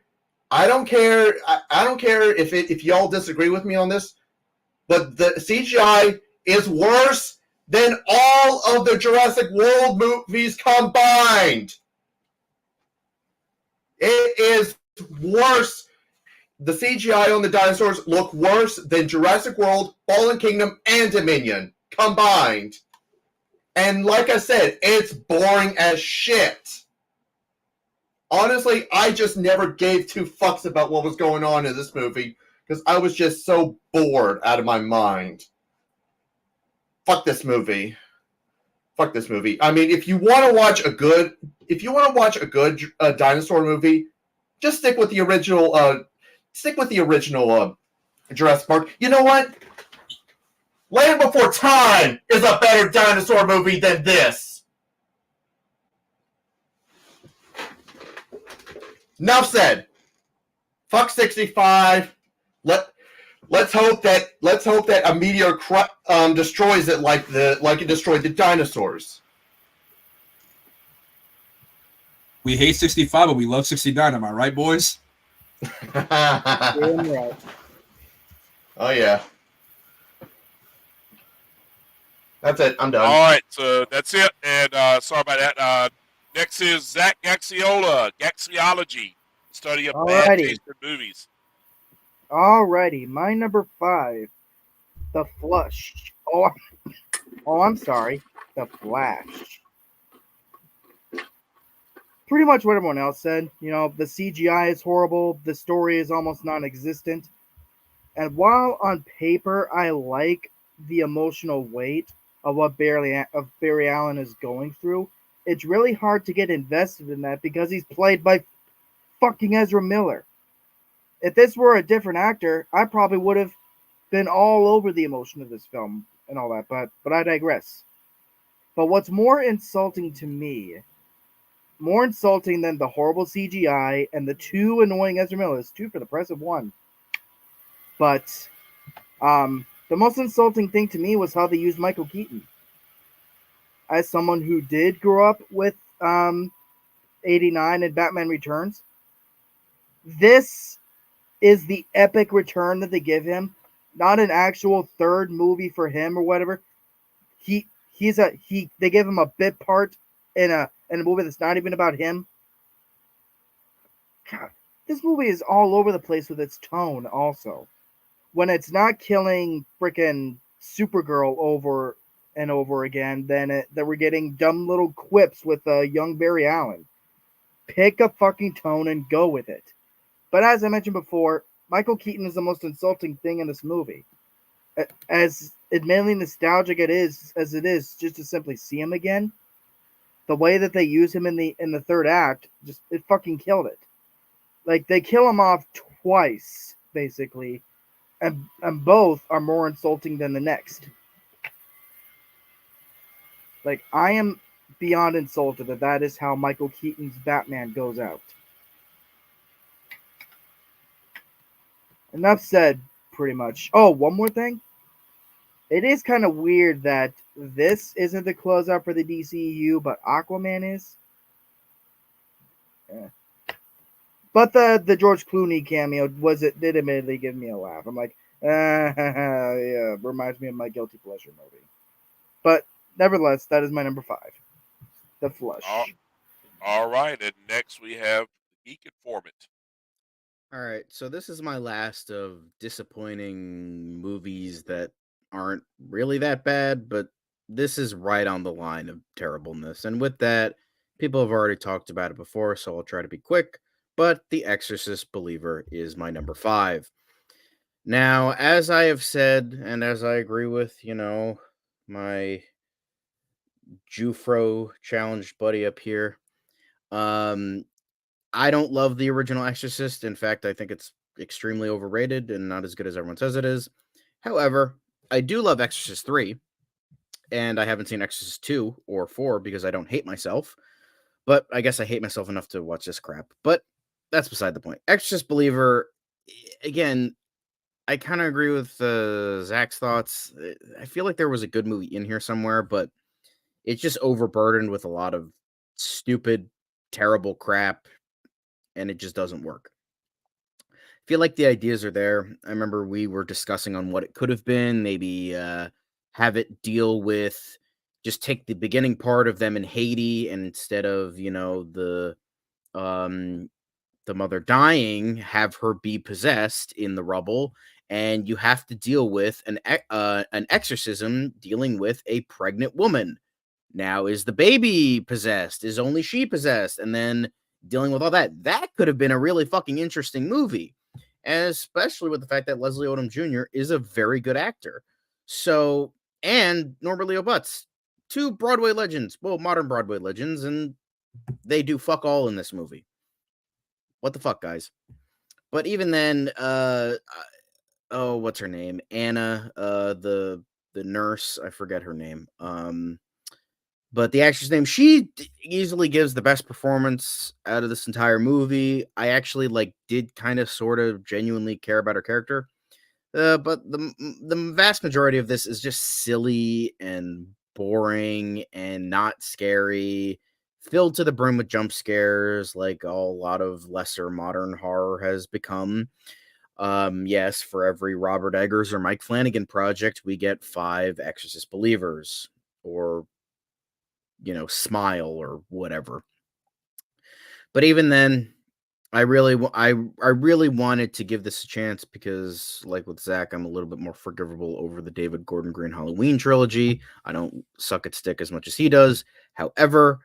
I don't care. I don't care if y'all disagree with me on this, but the CGI is worse than all of the Jurassic World movies combined. It is worse. The CGI on the dinosaurs look worse than Jurassic World, Fallen Kingdom, and Dominion combined. And like I said, it's boring as shit. Honestly, I just never gave two fucks about what was going on in this movie because I was just so bored out of my mind. Fuck this movie. Fuck this movie. I mean, if you want to watch a good dinosaur movie, just stick with the original. Jurassic Park. You know what? Land Before Time is a better dinosaur movie than this. Enough said. Fuck 65. Let's hope that a meteor destroys it like it destroyed the dinosaurs. We hate 65, but we love 69. Am I right, boys? Damn right. Oh yeah. That's it. I'm done. All right, so that's it. And sorry about that. Next is Zach Gaxiology, study of bad Alrighty. taste in movies. Alrighty, my number 5, The Flush. I'm sorry, The Flash. Pretty much what everyone else said. You know, the CGI is horrible. The story is almost non-existent. And while on paper I like the emotional weight of what Barry Allen is going through, it's really hard to get invested in that because he's played by fucking Ezra Miller. If this were a different actor, I probably would have been all over the emotion of this film and all that, but I digress. But what's more insulting to me, more insulting than the horrible CGI and the two annoying Ezra Millers, 2 for the price of 1. But the most insulting thing to me was how they used Michael Keaton. As someone who did grow up with 89 and Batman Returns, this is the epic return that they give him. Not an actual third movie for him or whatever. They give him a bit part in a movie that's not even about him. God, this movie is all over the place with its tone also. When it's not killing freaking Supergirl over and over again, then we're getting dumb little quips with young Barry Allen. Pick a fucking tone and go with it. But as I mentioned before, Michael Keaton is the most insulting thing in this movie. As admittedly nostalgic as it is, just to simply see him again, the way that they use him in the third act, it fucking killed it. Like, they kill him off twice, basically, and both are more insulting than the next. Like, I am beyond insulted that is how Michael Keaton's Batman goes out. Enough said, pretty much. Oh, one more thing. It is kind of weird that this isn't the closeout for the DCEU, but Aquaman is. Yeah. But the George Clooney cameo did admittedly give me a laugh. I'm like, yeah, reminds me of my guilty pleasure movie. But nevertheless, that is my number 5, The Flush. All right, and next we have Geek Informant. All right, so this is my last of disappointing movies that aren't really that bad, but this is right on the line of terribleness. And with that, people have already talked about it before, so I'll try to be quick. But The Exorcist Believer is my number 5. Now, as I have said, and as I agree with, my Jufro challenged buddy up here, I don't love the original Exorcist. In fact, I think it's extremely overrated and not as good as everyone says it is. However, I do love Exorcist 3, and I haven't seen Exorcist 2 or 4 because I don't hate myself. But I guess I hate myself enough to watch this crap. But that's beside the point. Exorcist Believer, again, I kind of agree with Zach's thoughts. I feel like there was a good movie in here somewhere, but it's just overburdened with a lot of stupid, terrible crap, and it just doesn't work. I feel like the ideas are there. I remember we were discussing on what it could have been. Maybe have it deal with just take the beginning part of them in Haiti, and instead of the mother dying, have her be possessed in the rubble, and you have to deal with an exorcism dealing with a pregnant woman. Now, is the baby possessed? Is only she possessed? And then dealing with all that. That could have been a really fucking interesting movie, and especially with the fact that Leslie Odom Jr. is a very good actor. So, and Norbert Leo Butz, two Broadway legends, well, modern Broadway legends, and they do fuck all in this movie. What the fuck, guys? But even then, what's her name? Anna, the nurse, I forget her name. But the actress name, she easily gives the best performance out of this entire movie. I actually did kind of sort of genuinely care about her character. But the vast majority of this is just silly and boring and not scary, filled to the brim with jump scares, like a lot of lesser modern horror has become. Yes, for every Robert Eggers or Mike Flanagan project, we get 5 Exorcist Believers, or Smile, or whatever. But even then, I really wanted to give this a chance because, like with Zach, I'm a little bit more forgivable over the David Gordon Green Halloween trilogy. I don't suck at stick as much as he does. However,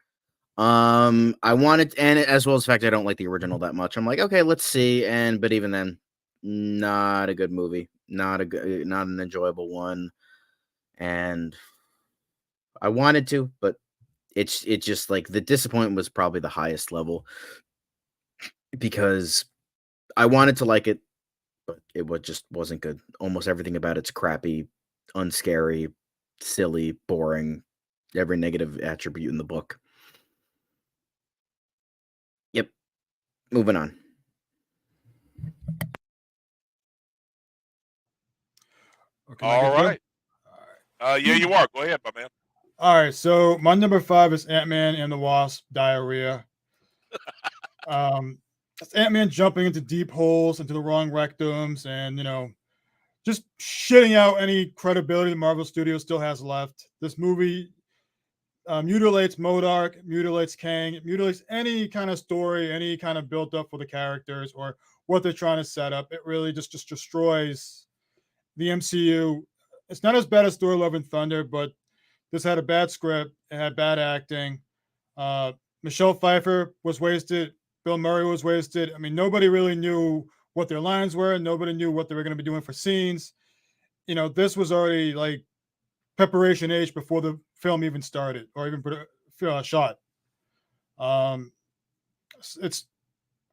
I wanted, and as well as the fact I don't like the original that much, I'm like, okay, let's see. But even then, not a good movie, not an enjoyable one. And I wanted to, but it's just like the disappointment was probably the highest level, because I wanted to like it, but it just wasn't good. Almost everything about it's crappy, unscary, silly, boring, every negative attribute in the book. Yep. Moving on. Okay, am I All good to go? right. Yeah, you are. Go ahead, my man. All right, so my number 5 is Ant-Man and the Wasp: Diarrhea. It's Ant-Man jumping into deep holes, into the wrong rectums, and just shitting out any credibility the Marvel Studios still has left. This movie mutilates MODOK, mutilates Kang, it mutilates any kind of story, any kind of build up for the characters or what they're trying to set up. It really just destroys the MCU. It's not as bad as Thor: Love and Thunder, but this had a bad script. It had bad acting. Michelle Pfeiffer was wasted. Bill Murray was wasted. I mean, nobody really knew what their lines were. Nobody knew what they were going to be doing for scenes. This was already like preparation age before the film even started or even shot. It's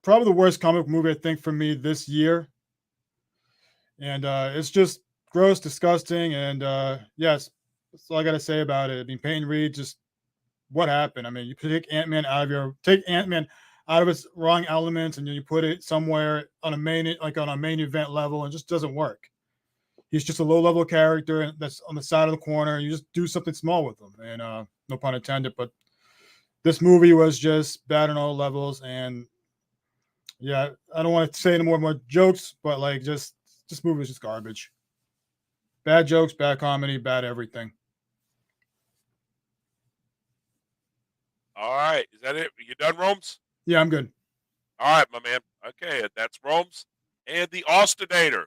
probably the worst comic movie, I think, for me this year. And it's just gross, disgusting. And yes, that's all I got to say about it. I mean, Peyton Reed, just what happened? I mean, you take Ant-Man out of its wrong elements, and you put it somewhere on a main event level, and it just doesn't work. He's just a low-level character that's on the side of the corner, and you just do something small with him. And no pun intended, but this movie was just bad on all levels. And yeah, I don't want to say any more jokes, but this movie was just garbage. Bad jokes, bad comedy, bad everything. All right. Is that it? You done, Romes? Yeah, I'm good. All right, my man. Okay, that's Romes and the Austinator.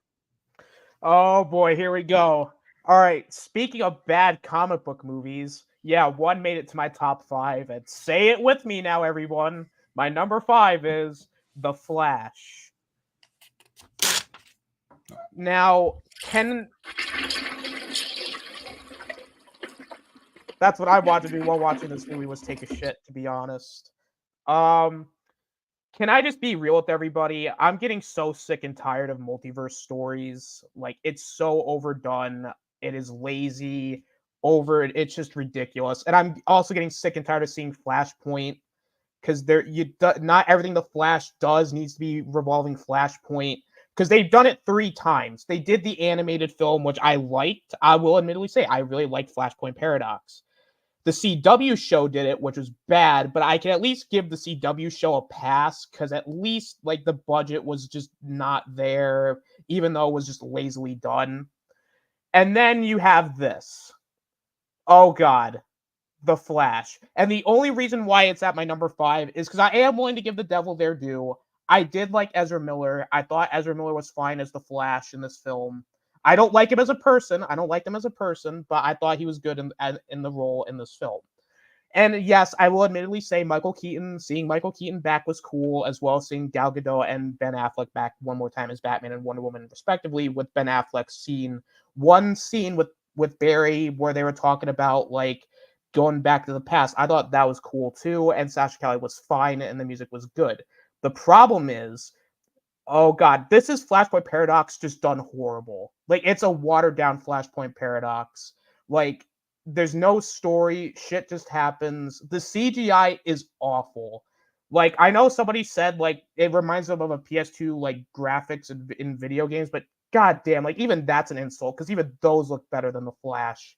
Oh boy, here we go. All right, speaking of bad comic book movies, yeah, one made it to my top 5. And say it with me now, everyone. My number 5 is The Flash. Now, that's what I wanted to do while watching this movie, was take a shit, to be honest. Can I just be real with everybody? I'm getting so sick and tired of multiverse stories. Like, it's so overdone. It is lazy, it's just ridiculous. And I'm also getting sick and tired of seeing Flashpoint, because not everything the Flash does needs to be revolving Flashpoint, because they've done it 3 times. They did the animated film, which I liked. I will admittedly say I really liked Flashpoint Paradox. The CW show did it, which was bad, but I can at least give the CW show a pass, because at least like the budget was just not there, even though it was just lazily done. And then you have this. Oh God, The Flash. And the only reason why it's at my number 5 is because I am willing to give the devil their due. I did like Ezra Miller. I thought Ezra Miller was fine as the Flash in this film. I don't like him as a person. But I thought he was good in the role in this film. And yes, I will admittedly say seeing Michael Keaton back was cool, as well as seeing Gal Gadot and Ben Affleck back one more time as Batman and Wonder Woman, respectively, with Ben Affleck's one scene with Barry where they were talking about, like, going back to the past. I thought that was cool too, and Sasha Kelly was fine, and the music was good. The problem is, oh God, this is Flashpoint Paradox just done horrible. Like, it's a watered down Flashpoint Paradox. Like, there's no story. Shit just happens. The CGI is awful. Like, I know somebody said, like, it reminds them of a PS2, like, graphics in video games, but goddamn, like, even that's an insult, because even those look better than the Flash.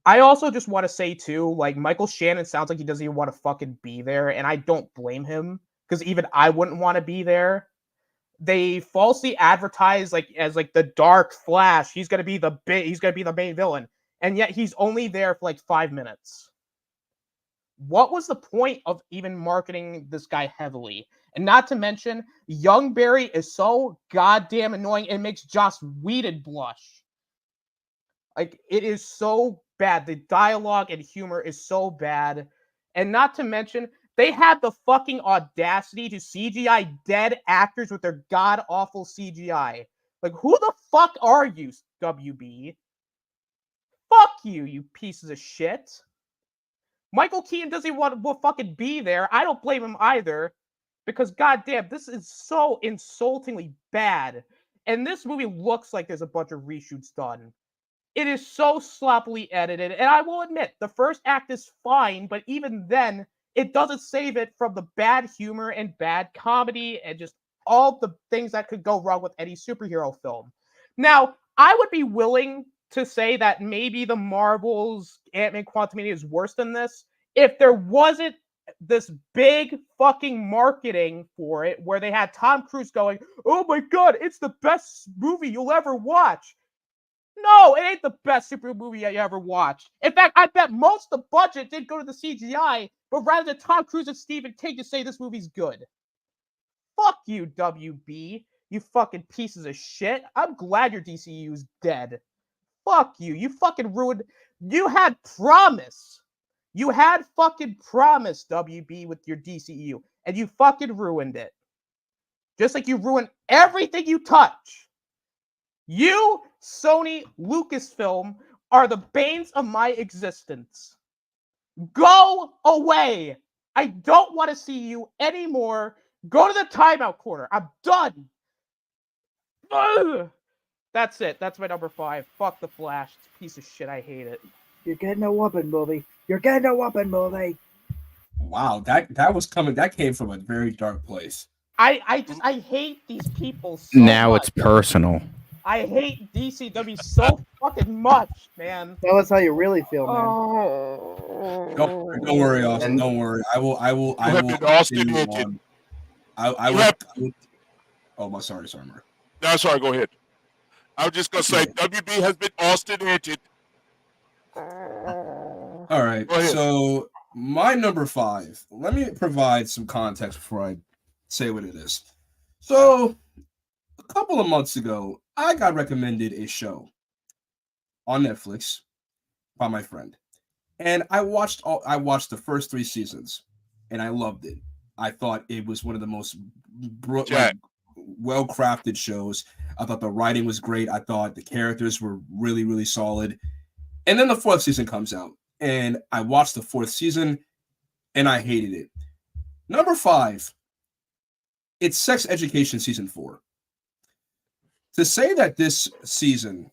I also just want to say, too, like, Michael Shannon sounds like he doesn't even want to fucking be there, and I don't blame him, because even I wouldn't want to be there. They falsely advertise, like, as, like, the Dark Flash. He's gonna be the main villain, and yet he's only there for, like, 5 minutes. What was the point of even marketing this guy heavily? And not to mention, young Barry is so goddamn annoying, it makes Joss Whedon blush. Like, it is so bad. The dialogue and humor is so bad. And not to mention, they had the fucking audacity to CGI dead actors with their god-awful CGI. Like, who the fuck are you, WB? Fuck you, you pieces of shit. Michael Keaton doesn't even want to fucking be there. I don't blame him either. Because, goddamn, this is so insultingly bad. And this movie looks like there's a bunch of reshoots done. It is so sloppily edited, and I will admit, the first act is fine, but even then, it doesn't save it from the bad humor and bad comedy and just all the things that could go wrong with any superhero film. Now, I would be willing to say that maybe the Marvel's Ant-Man Quantumania is worse than this if there wasn't this big fucking marketing for it where they had Tom Cruise going, "Oh my God, it's the best movie you'll ever watch." No, it ain't the best superhero movie I ever watched. In fact, I bet most of the budget did go to the CGI, but rather than Tom Cruise and Stephen King to say this movie's good. Fuck you, WB. You fucking pieces of shit. I'm glad your DCU's dead. Fuck you. You fucking ruined. You had promise. You had fucking promise, WB, with your DCU, and you fucking ruined it. Just like you ruined everything you touch. You, Sony, Lucasfilm, are the banes of my existence. Go away. I don't want to see you anymore. Go to the timeout corner. I'm done. Ugh. That's it. That's my number 5. Fuck the Flash. It's a piece of shit. I hate it. You're getting a whooping, movie. You're getting a whooping, movie. Wow, that was coming. That came from a very dark place. I hate these people so Now much. it's personal. I hate DCW so fucking much, man. Tell us how you really feel, man. Oh. Don't worry, Austin. Don't worry. I will. Austin, continue on. I will. Oh, my sorry, Mark. No, sorry. Go ahead. I was just gonna say WB has been Austin-hinted. All right. So my number 5. Let me provide some context before I say what it is. So a couple of months ago, I got recommended a show on Netflix by my friend, and I watched the first 3 seasons, and I loved it. I thought it was one of the most well-crafted shows. I thought the writing was great. I thought the characters were really, really solid. And then the 4th season comes out, and I watched the 4th season, and I hated it. Number 5, it's Sex Education Season 4. To say that this season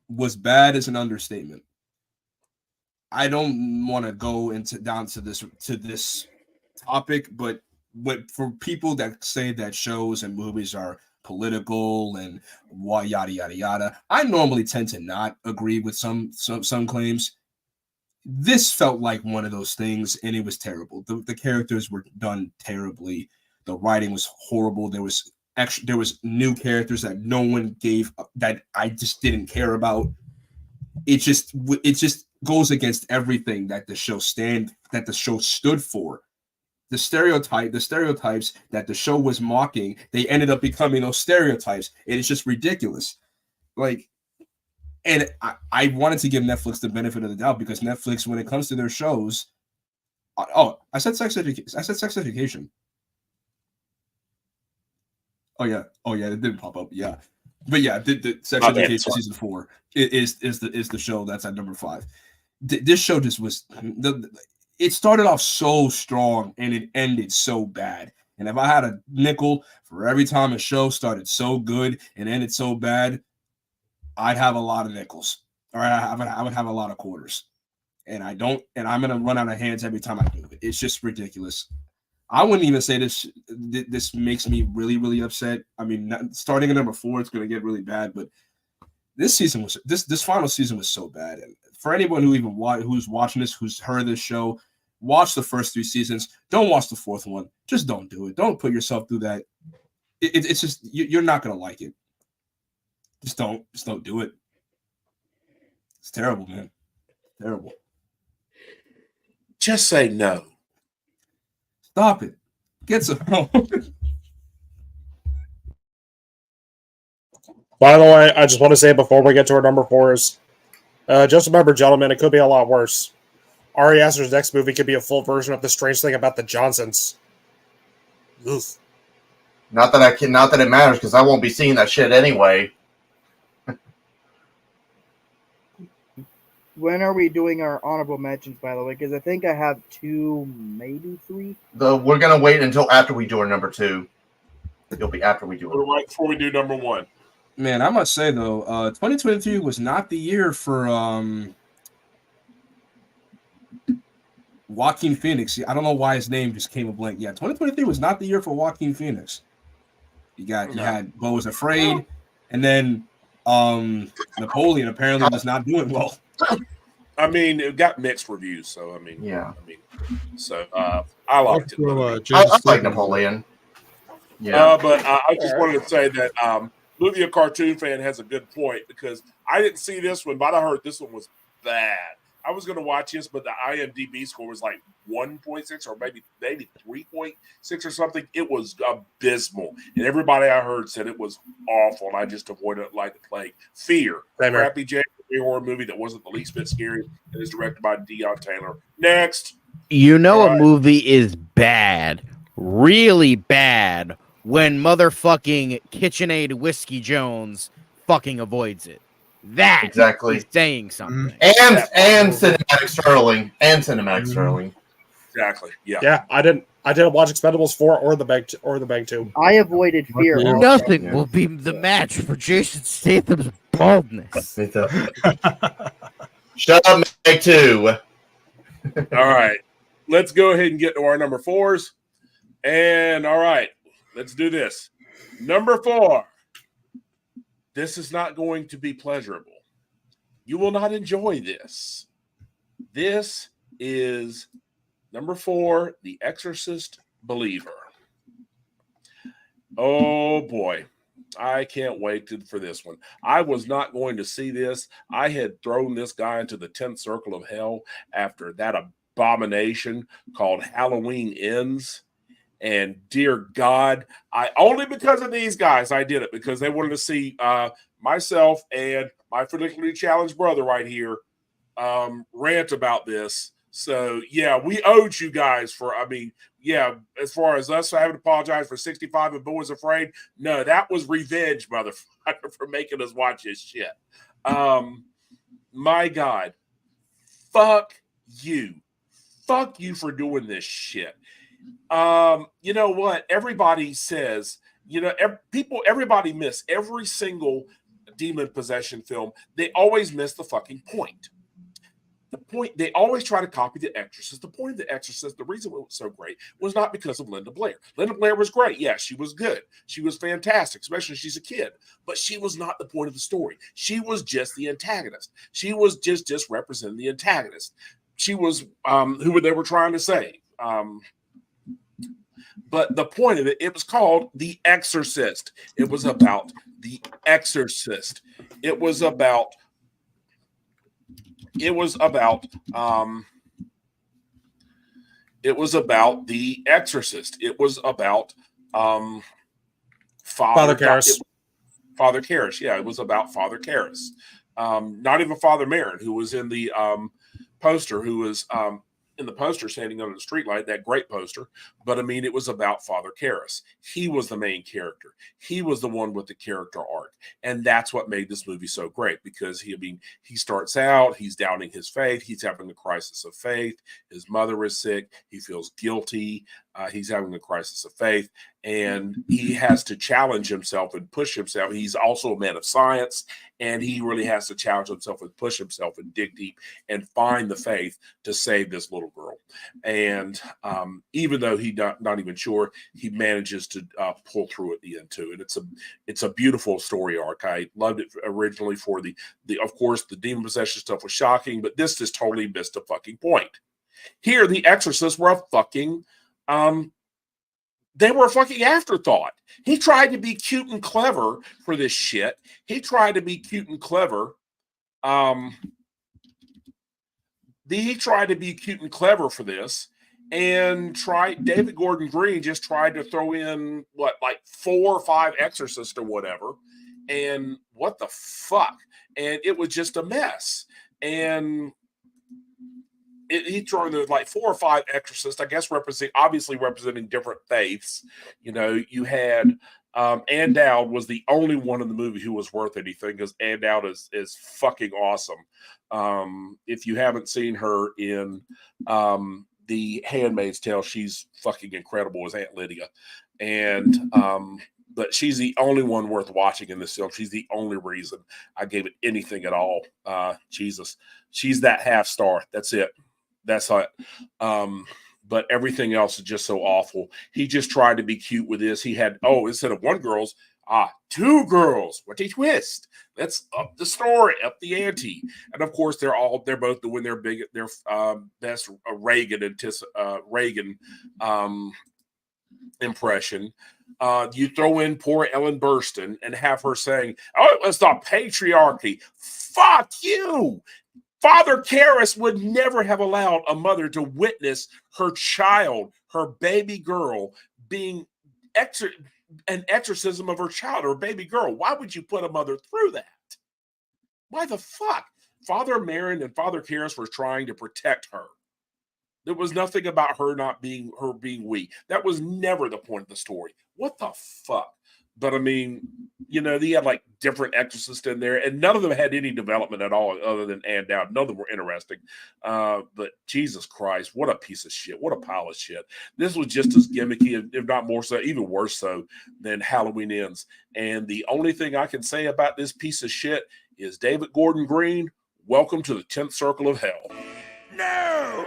was bad is an understatement. I don't want to go down to this topic, but for people that say that shows and movies are political and yada yada yada, I normally tend to not agree with some claims. This felt like one of those things, and it was terrible. The characters were done terribly. The writing was horrible. There was new characters that no one gave, that I just didn't care about. It just goes against everything that the show stood for. The stereotypes that the show was mocking, they ended up becoming those stereotypes. And it's just ridiculous. Like, and I wanted to give Netflix the benefit of the doubt, because Netflix, when it comes to their shows, I said sex education. Oh yeah, it didn't pop up. Yeah, but yeah, the Sex Education Season 4 is the show that's at number 5. This show just was it started off so strong and it ended so bad. And if I had a nickel for every time a show started so good and ended so bad, I'd have a lot of nickels, or I would have a lot of quarters. And I don't, and I'm gonna run out of hands every time I do it. It's just ridiculous. I wouldn't even say this makes me really, really upset. I mean, starting at number 4, it's gonna get really bad. But this final season was so bad. And for anyone who's watching this, who's heard this show, watch the first 3 seasons. Don't watch the 4th one. Just don't do it. Don't put yourself through that. It's just, you're not gonna like it. Just don't do it. It's terrible, man. Terrible. Just say no. Stop it. Get some help. By the way, I just want to say before we get to our number 4s, just remember, gentlemen, it could be a lot worse. Ari Aster's next movie could be a full version of The Strange Thing About the Johnsons. Oof. Not that it matters, because I won't be seeing that shit anyway. When are we doing our honorable mentions, by the way? Because I think I have 2, maybe 3. We're gonna wait until after we do our number 2. It'll be after we do it. Right before we do number 1. Man, I must say though, 2023 was not the year for Joaquin Phoenix. I don't know why his name just came a blank. Yeah, 2023 was not the year for Joaquin Phoenix. You had Beau is Afraid, and then Napoleon apparently was not doing well. I mean, it got mixed reviews, so I mean, I liked it. I like Napoleon. Yeah, but I just wanted to say that Movie a Cartoon Fan has a good point, because I didn't see this one, but I heard this one was bad. I was going to watch this, but the IMDb score was like 1.6 or maybe 3.6 or something. It was abysmal. And everybody I heard said it was awful, and I just avoided it like the plague. Fear. Crappy January horror movie that wasn't the least bit scary, and is directed by Deion Taylor. Next. You know a movie is bad, really bad, when motherfucking KitchenAid Whiskey Jones fucking avoids it. That exactly is saying something. And Cinematic Sterling. Exactly. Yeah. Yeah, I didn't watch Expendables 4 or the Big 2. I avoided Fear. Nothing will be the match for Jason Statham's baldness. Shut up, Meg 2. All right. Let's go ahead and get to our number 4s. And all right, let's do this. Number 4. This is not going to be pleasurable. You will not enjoy this. This is number 4, The Exorcist Believer. Oh boy, I can't wait for this one. I was not going to see this. I had thrown this guy into the 10th circle of hell after that abomination called Halloween Ends. And dear God, I only because of these guys I did it, because they wanted to see myself and my politically challenged brother right here rant about this. So yeah, we owed you guys for. I mean, yeah, as far as us having to apologize for 65 and Beau is Afraid, no, that was revenge, motherfucker, for making us watch this shit. My God, fuck you for doing this shit. You know what? Everybody says, everybody miss every single demon possession film. They always miss the fucking point. The point, they always try to copy The Exorcist. The point of The Exorcist, the reason it was so great was not because of Linda Blair. Linda Blair was great. Yeah, she was good. She was fantastic, especially she's a kid. But she was not the point of the story. She was just the antagonist. She was just representing the antagonist. She was who they were trying to say. But the point of it, it was called The Exorcist. It was about The Exorcist. It was about The Exorcist. It was about Father Karras. Father Karras. Yeah, it was about Father Karras. Not even Father Marin, who was in the poster, who was in the poster standing under the streetlight, that great poster. But I mean, it was about Father Karras. He was the main character. He was the one with the character arc. And that's what made this movie so great, because he starts out, he's doubting his faith. He's having a crisis of faith. His mother is sick. He feels guilty. He's having a crisis of faith, and he has to challenge himself and push himself. He's also a man of science, and he really has to challenge himself and push himself and dig deep and find the faith to save this little girl. And even though he's not even sure, he manages to pull through at the end too. And it's a beautiful story arc. I loved it originally for the of course the demon possession stuff was shocking, but this just totally missed a fucking point. Here, the Exorcists were a fucking they were a fucking afterthought. He tried to be cute and clever for this shit. He tried to be cute and clever. He tried to be cute and clever for this, and David Gordon Green just tried to throw in like 4 or 5 exorcists or whatever. And what the fuck? And it was just a mess. And he threw in like 4 or 5 exorcists, I guess, obviously representing different faiths. You know, you had Ann Dowd was the only one in the movie who was worth anything, because Ann Dowd is fucking awesome. If you haven't seen her in The Handmaid's Tale, she's fucking incredible as Aunt Lydia. And but she's the only one worth watching in this film. She's the only reason I gave it anything at all. Jesus, she's that half star. That's it. That's it. But everything else is just so awful. He just tried to be cute with this. He had, instead of 1 girl's, 2 girls. What a twist. Let's up the story, up the ante. And of course, they're both doing their best Reagan impression. You throw in poor Ellen Burstyn and have her saying, "Oh, it's the patriarchy." Fuck you. Father Karras would never have allowed a mother to witness her child, her baby girl, being an exorcism of her child or baby girl. Why would you put a mother through that? Why the fuck? Father Marin and Father Karras were trying to protect her. There was nothing about her being weak. That was never the point of the story. What the fuck? But I mean, you know, they had like different exorcists in there, and none of them had any development at all other than Ann Dowd. None of them were interesting. But Jesus Christ, what a piece of shit. What a pile of shit. This was just as gimmicky, if not more so, even worse so, than Halloween Ends. And the only thing I can say about this piece of shit is David Gordon Green, welcome to the 10th circle of hell. No!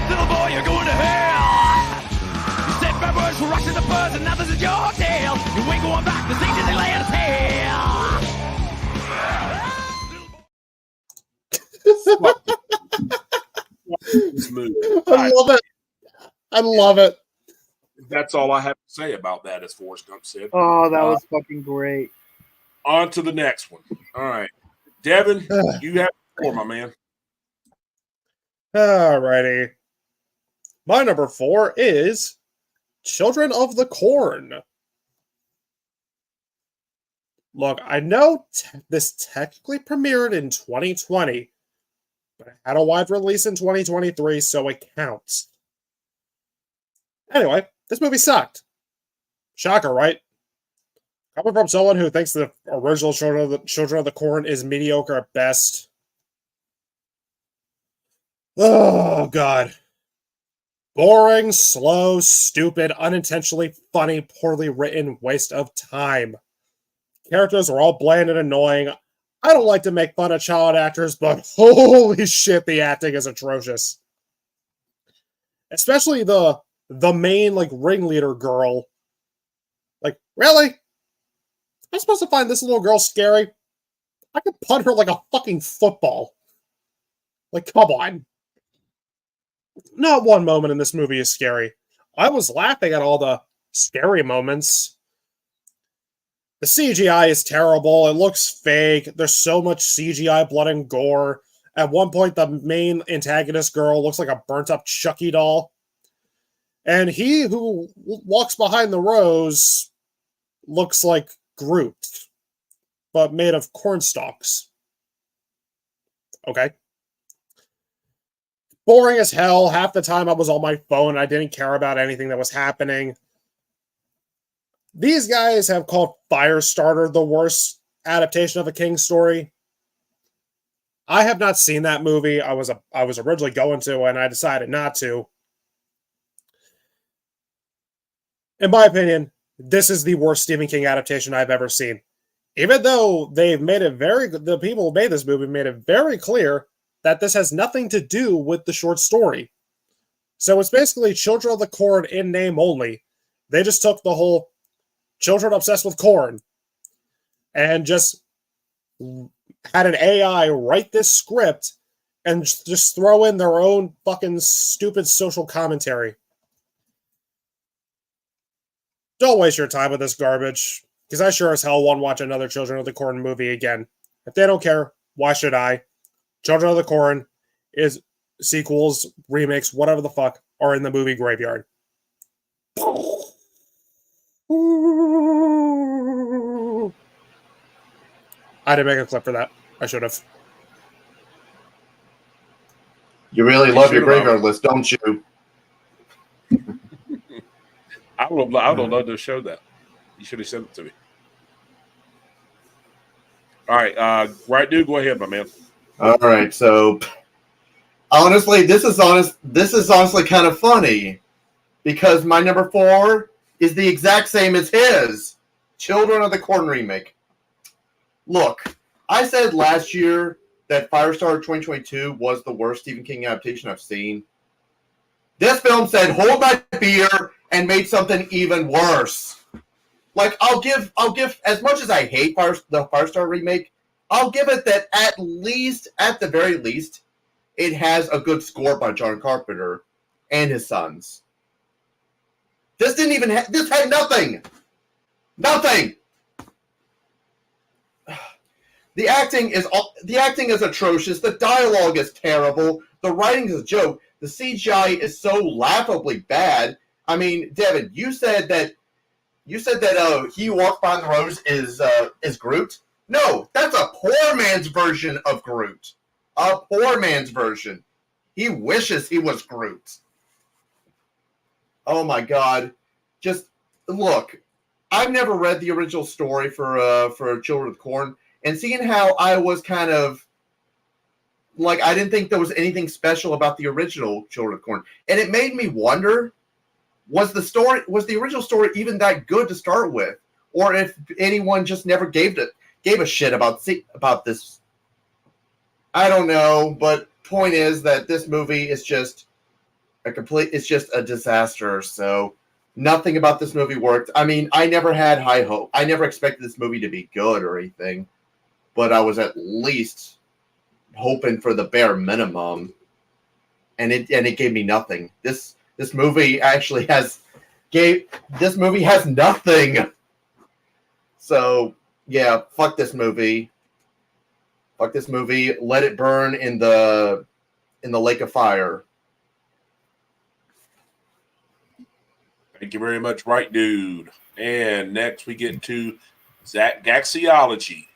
Little boy, you're going to hell. You said bad words for rocks in the buzz, and now this is your tale. You ain't going back to see Disney land I love it. I love it. That's all I have to say about that, as Forrest Gump said. Oh, that was fucking great. On to the next one. All right. Devin, you have the floor, my man. All righty. My number 4 is Children of the Corn. Look, I know this technically premiered in 2020, but it had a wide release in 2023, so it counts. Anyway, this movie sucked. Shocker, right? Coming from someone who thinks the original Children of the Corn is mediocre at best, Oh, God. Boring, slow, stupid, unintentionally funny, poorly written waste of time. Characters are all bland and annoying. I don't like to make fun of child actors, but holy shit, the acting is atrocious. Especially the main like ringleader girl. Like, really? I'm supposed to find this little girl scary? I could punt her like a fucking football. Like, come on. Not one moment in this movie is scary. I was laughing at all the scary moments. The CGI is terrible. It looks fake. There's so much CGI blood and gore. At one point, the main antagonist girl looks like a burnt up Chucky doll. And he who walks behind the rose looks like Groot, but made of corn stalks. Okay. Boring as hell. Half the time I was on my phone. I didn't care about anything that was happening. These guys have called Firestarter the worst adaptation of a King story. I have not seen that movie. I was originally going to, and I decided not to. In my opinion, this is the worst Stephen King adaptation I've ever seen. Even though the people who made this movie made it very clear that this has nothing to do with the short story. So it's basically Children of the Corn in name only. They just took the whole children obsessed with corn and just had an AI write this script and just throw in their own fucking stupid social commentary. Don't waste your time with this garbage, because I sure as hell won't watch another Children of the Corn movie again. If they don't care, why should I? Children of the Corn is sequels, remakes, whatever the fuck, are in the movie graveyard. I didn't make a clip for that. I should have. You really love your graveyard list, don't you? I would love to show that. You should have sent it to me. All right, right, dude, go ahead, my man. All right, so honestly, this is honestly kind of funny because my number 4 is the exact same as his. Children of the Corn remake. Look, I said last year that Firestarter 2022 was the worst Stephen King adaptation I've seen. This film said, "Hold my beer," and made something even worse. Like, I'll give as much as I hate the Firestarter remake, I'll give it that at the very least, it has a good score by John Carpenter and his sons. This didn't even this had nothing. Nothing. The acting is atrocious. The dialogue is terrible. The writing is a joke. The CGI is so laughably bad. I mean, Devin, you said that He Who Walks Behind the Rose is Groot. No, that's a poor man's version of Groot. A poor man's version. He wishes he was Groot. Oh my God! Just look. I've never read the original story for Children of the Corn, and seeing how I was kind of like, I didn't think there was anything special about the original Children of the Corn, and it made me wonder: was the original story even that good to start with, or if anyone just never gave a shit about this? I don't know, but point is that this movie is just it's just a disaster. So nothing about this movie worked. I mean, I never had high hope. I never expected this movie to be good or anything, but I was at least hoping for the bare minimum, and it gave me nothing. This movie actually has nothing. So yeah, fuck this movie. Fuck this movie. Let it burn in the lake of fire. Thank you very much, right, dude. And next we get to Zach Gaxiology.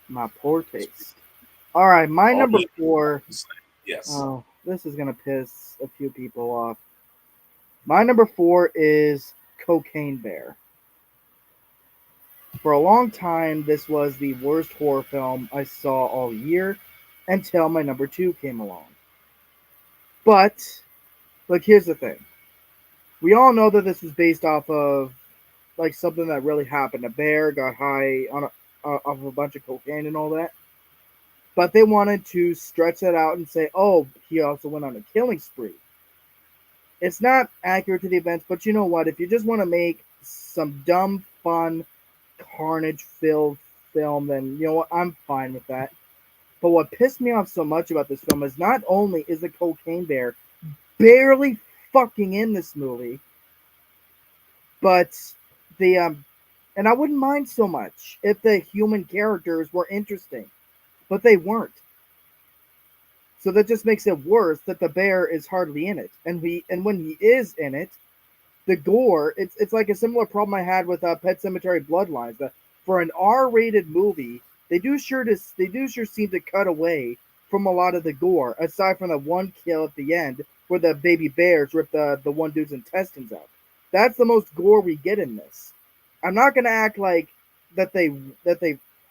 My poor taste. All right, my number 4. Yes. Oh, this is gonna piss a few people off. My number 4 is Cocaine Bear. For a long time, this was the worst horror film I saw all year until my number 2 came along. But, like, here's the thing. We all know that this was based off of, like, something that really happened. A bear got high on off of a bunch of cocaine and all that. But they wanted to stretch that out and say, oh, he also went on a killing spree. It's not accurate to the events, but you know what? If you just want to make some dumb, fun, carnage-filled film, then you know what? I'm fine with that. But what pissed me off so much about this film is not only is the cocaine bear barely fucking in this movie, but the and I wouldn't mind so much if the human characters were interesting, but they weren't. So that just makes it worse that the bear is hardly in it, and when he is in it, the gore it's like a similar problem I had with Pet Sematary Bloodlines. For an R-rated movie, they do sure seem to cut away from a lot of the gore, aside from the one kill at the end where the baby bears rip the one dude's intestines out. That's the most gore we get in this. I'm not gonna act like that they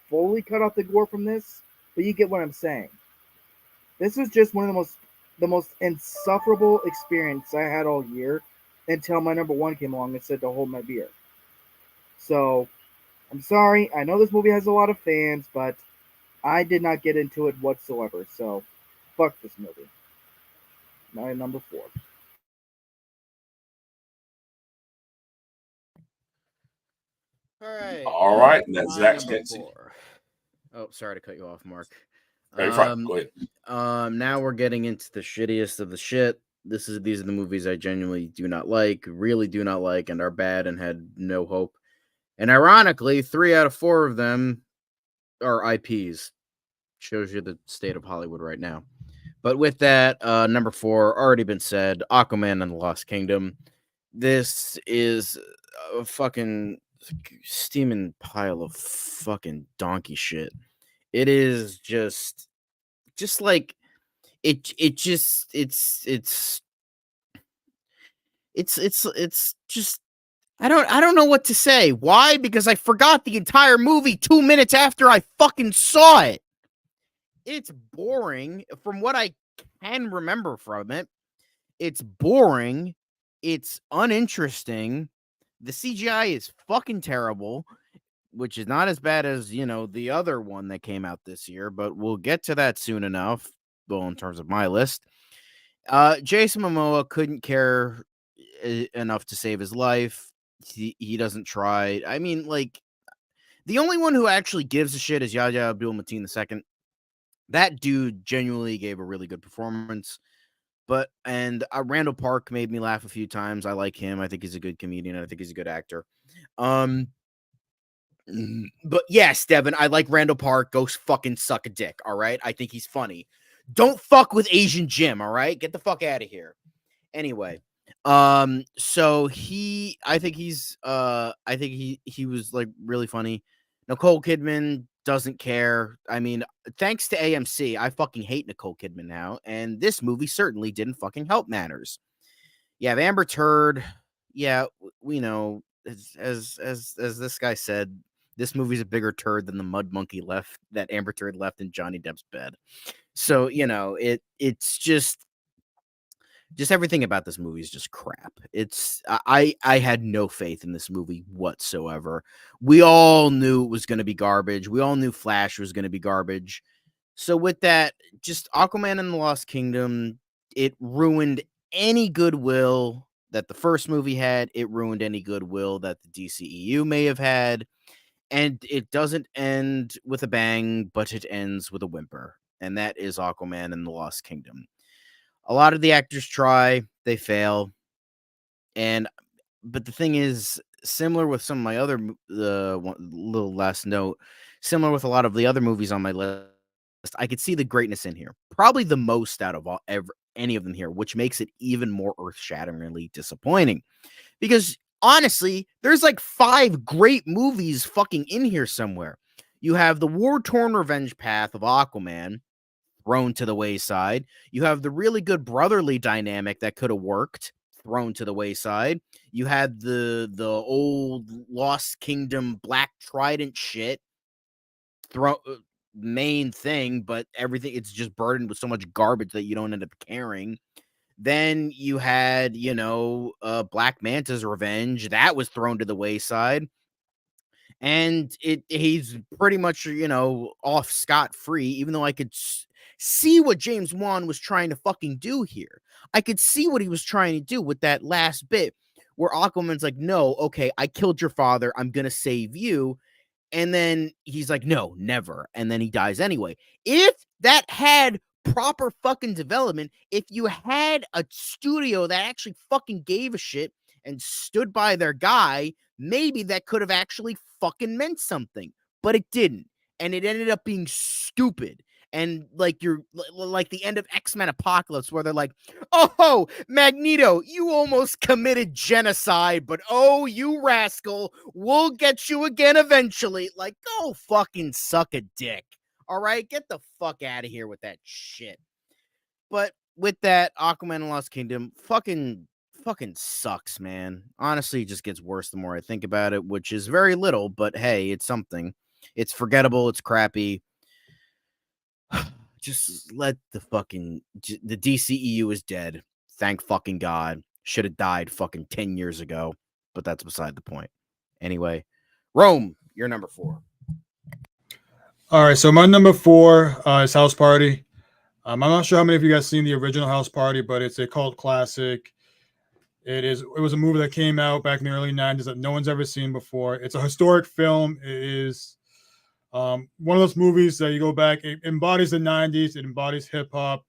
fully cut off the gore from this, but you get what I'm saying. This was just one of the most insufferable experience I had all year until my number one came along and said to hold my beer. So I'm sorry. I know this movie has a lot of fans, but I did not get into it whatsoever. So fuck this movie. My number 4. All right. And that's My Zach's number Sketchy. 4. Oh, sorry to cut you off, Mark. No, you're fine. Go ahead. Now we're getting into the shittiest of the shit. These are the movies I genuinely do not like, really do not like, and are bad and had no hope. And ironically, 3 out of 4 of them are IPs. Shows you the state of Hollywood right now. But with that, number 4 already been said, Aquaman and the Lost Kingdom. This is a fucking steaming pile of fucking donkey shit. It is just like it's just I don't know what to say. Why? Because I forgot the entire movie 2 minutes after I fucking saw it. It's boring from what I can remember from it. It's boring. It's uninteresting. The CGI is fucking terrible, which is not as bad as, the other one that came out this year, but we'll get to that soon enough, though, in terms of my list. Jason Momoa couldn't care enough to save his life. He doesn't try. I mean, like, the only one who actually gives a shit is Yahya Abdul-Mateen II. That dude genuinely gave a really good performance. And Randall Park made me laugh a few times. I like him. I think he's a good comedian. I think he's a good actor. But yes, Devin, I like Randall Park. Go fucking suck a dick, all right? I think he's funny. Don't fuck with Asian Jim, all right? Get the fuck out of here. Anyway, so I think he was like really funny. Nicole Kidman doesn't care. I mean, thanks to AMC, I fucking hate Nicole Kidman now, and this movie certainly didn't fucking help matters. You have Amber Turd. Yeah, we know, as this guy said, this movie's a bigger turd than the mud monkey that Amber Turd left in Johnny Depp's bed. So, it's just everything about this movie is just crap. I had no faith in this movie whatsoever. We all knew it was going to be garbage. We all knew Flash was going to be garbage. So with that, just Aquaman and the Lost Kingdom, it ruined any goodwill that the first movie had. It ruined any goodwill that the DCEU may have had. And it doesn't end with a bang, but it ends with a whimper. And that is Aquaman and the Lost Kingdom. A lot of the actors try, they fail. But the thing is, similar with some of my other little last note, similar with a lot of the other movies on my list, I could see the greatness in here. Probably the most out of any of them here, which makes it even more earth-shatteringly disappointing. Because honestly, there's like 5 great movies fucking in here somewhere. You have the war-torn revenge path of Aquaman, thrown to the wayside. You have the really good brotherly dynamic that could have worked, thrown to the wayside. You had the old Lost Kingdom Black Trident shit, main thing, but everything, it's just burdened with so much garbage that you don't end up caring. Then you had, Black Manta's Revenge. That was thrown to the wayside. And he's pretty much, off scot-free, even though I could see what James Wan was trying to fucking do here. I could see what he was trying to do with that last bit where Aquaman's like, no, okay, I killed your father. I'm going to save you. And then he's like, no, never. And then he dies anyway. If that had proper fucking development, if you had a studio that actually fucking gave a shit and stood by their guy, maybe that could have actually fucking meant something. But it didn't. And it ended up being stupid. And like the end of X-Men Apocalypse, where they're like, oh, Magneto, you almost committed genocide, but oh, you rascal, we'll get you again eventually. Like, go fucking suck a dick. All right, get the fuck out of here with that shit. But with that, Aquaman and Lost Kingdom fucking sucks, man. Honestly, it just gets worse the more I think about it, which is very little, but hey, it's something. It's forgettable, it's crappy. Just let the DCEU is dead. Thank fucking God. Should have died fucking 10 years ago, but that's beside the point. Anyway, Rome, you're number 4. All right, so my number 4 is House Party. I'm not sure how many of you guys seen the original House Party, but it's a cult classic. It was a movie that came out back in the early 90s that no one's ever seen before. It's a historic film. It is one of those movies that you go back, it embodies the 90s, it embodies hip-hop.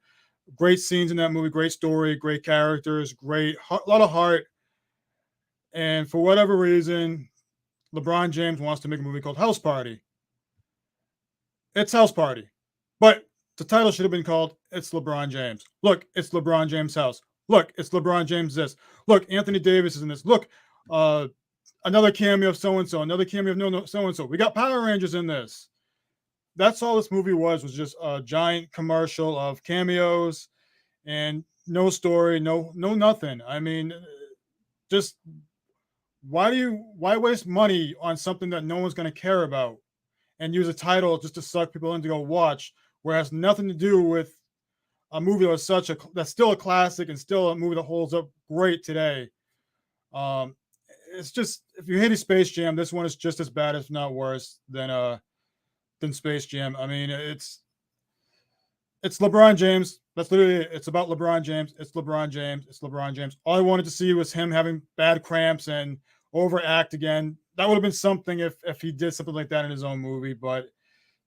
Great scenes in that movie, great story, great characters, a lot of heart. And for whatever reason, LeBron James wants to make a movie called House Party. It's House Party. But the title should have been called It's LeBron James. Look, it's LeBron James' house. Look, it's LeBron James this. Look, Anthony Davis is in this. Look, another cameo of so-and-so, another cameo of no so-and-so. We got Power Rangers in this. That's all this movie was just a giant commercial of cameos and no story, no nothing. I mean, just why waste money on something that no one's going to care about and use a title just to suck people in to go watch, where it has nothing to do with a movie that was that's still a classic and still a movie that holds up great today. It's just, if you hated Space Jam, this one is just as bad, if not worse, than Space Jam. I mean, it's LeBron James. That's literally it. It's about LeBron James. It's LeBron James. It's LeBron James. All I wanted to see was him having bad cramps and overact again. That would have been something if he did something like that in his own movie, but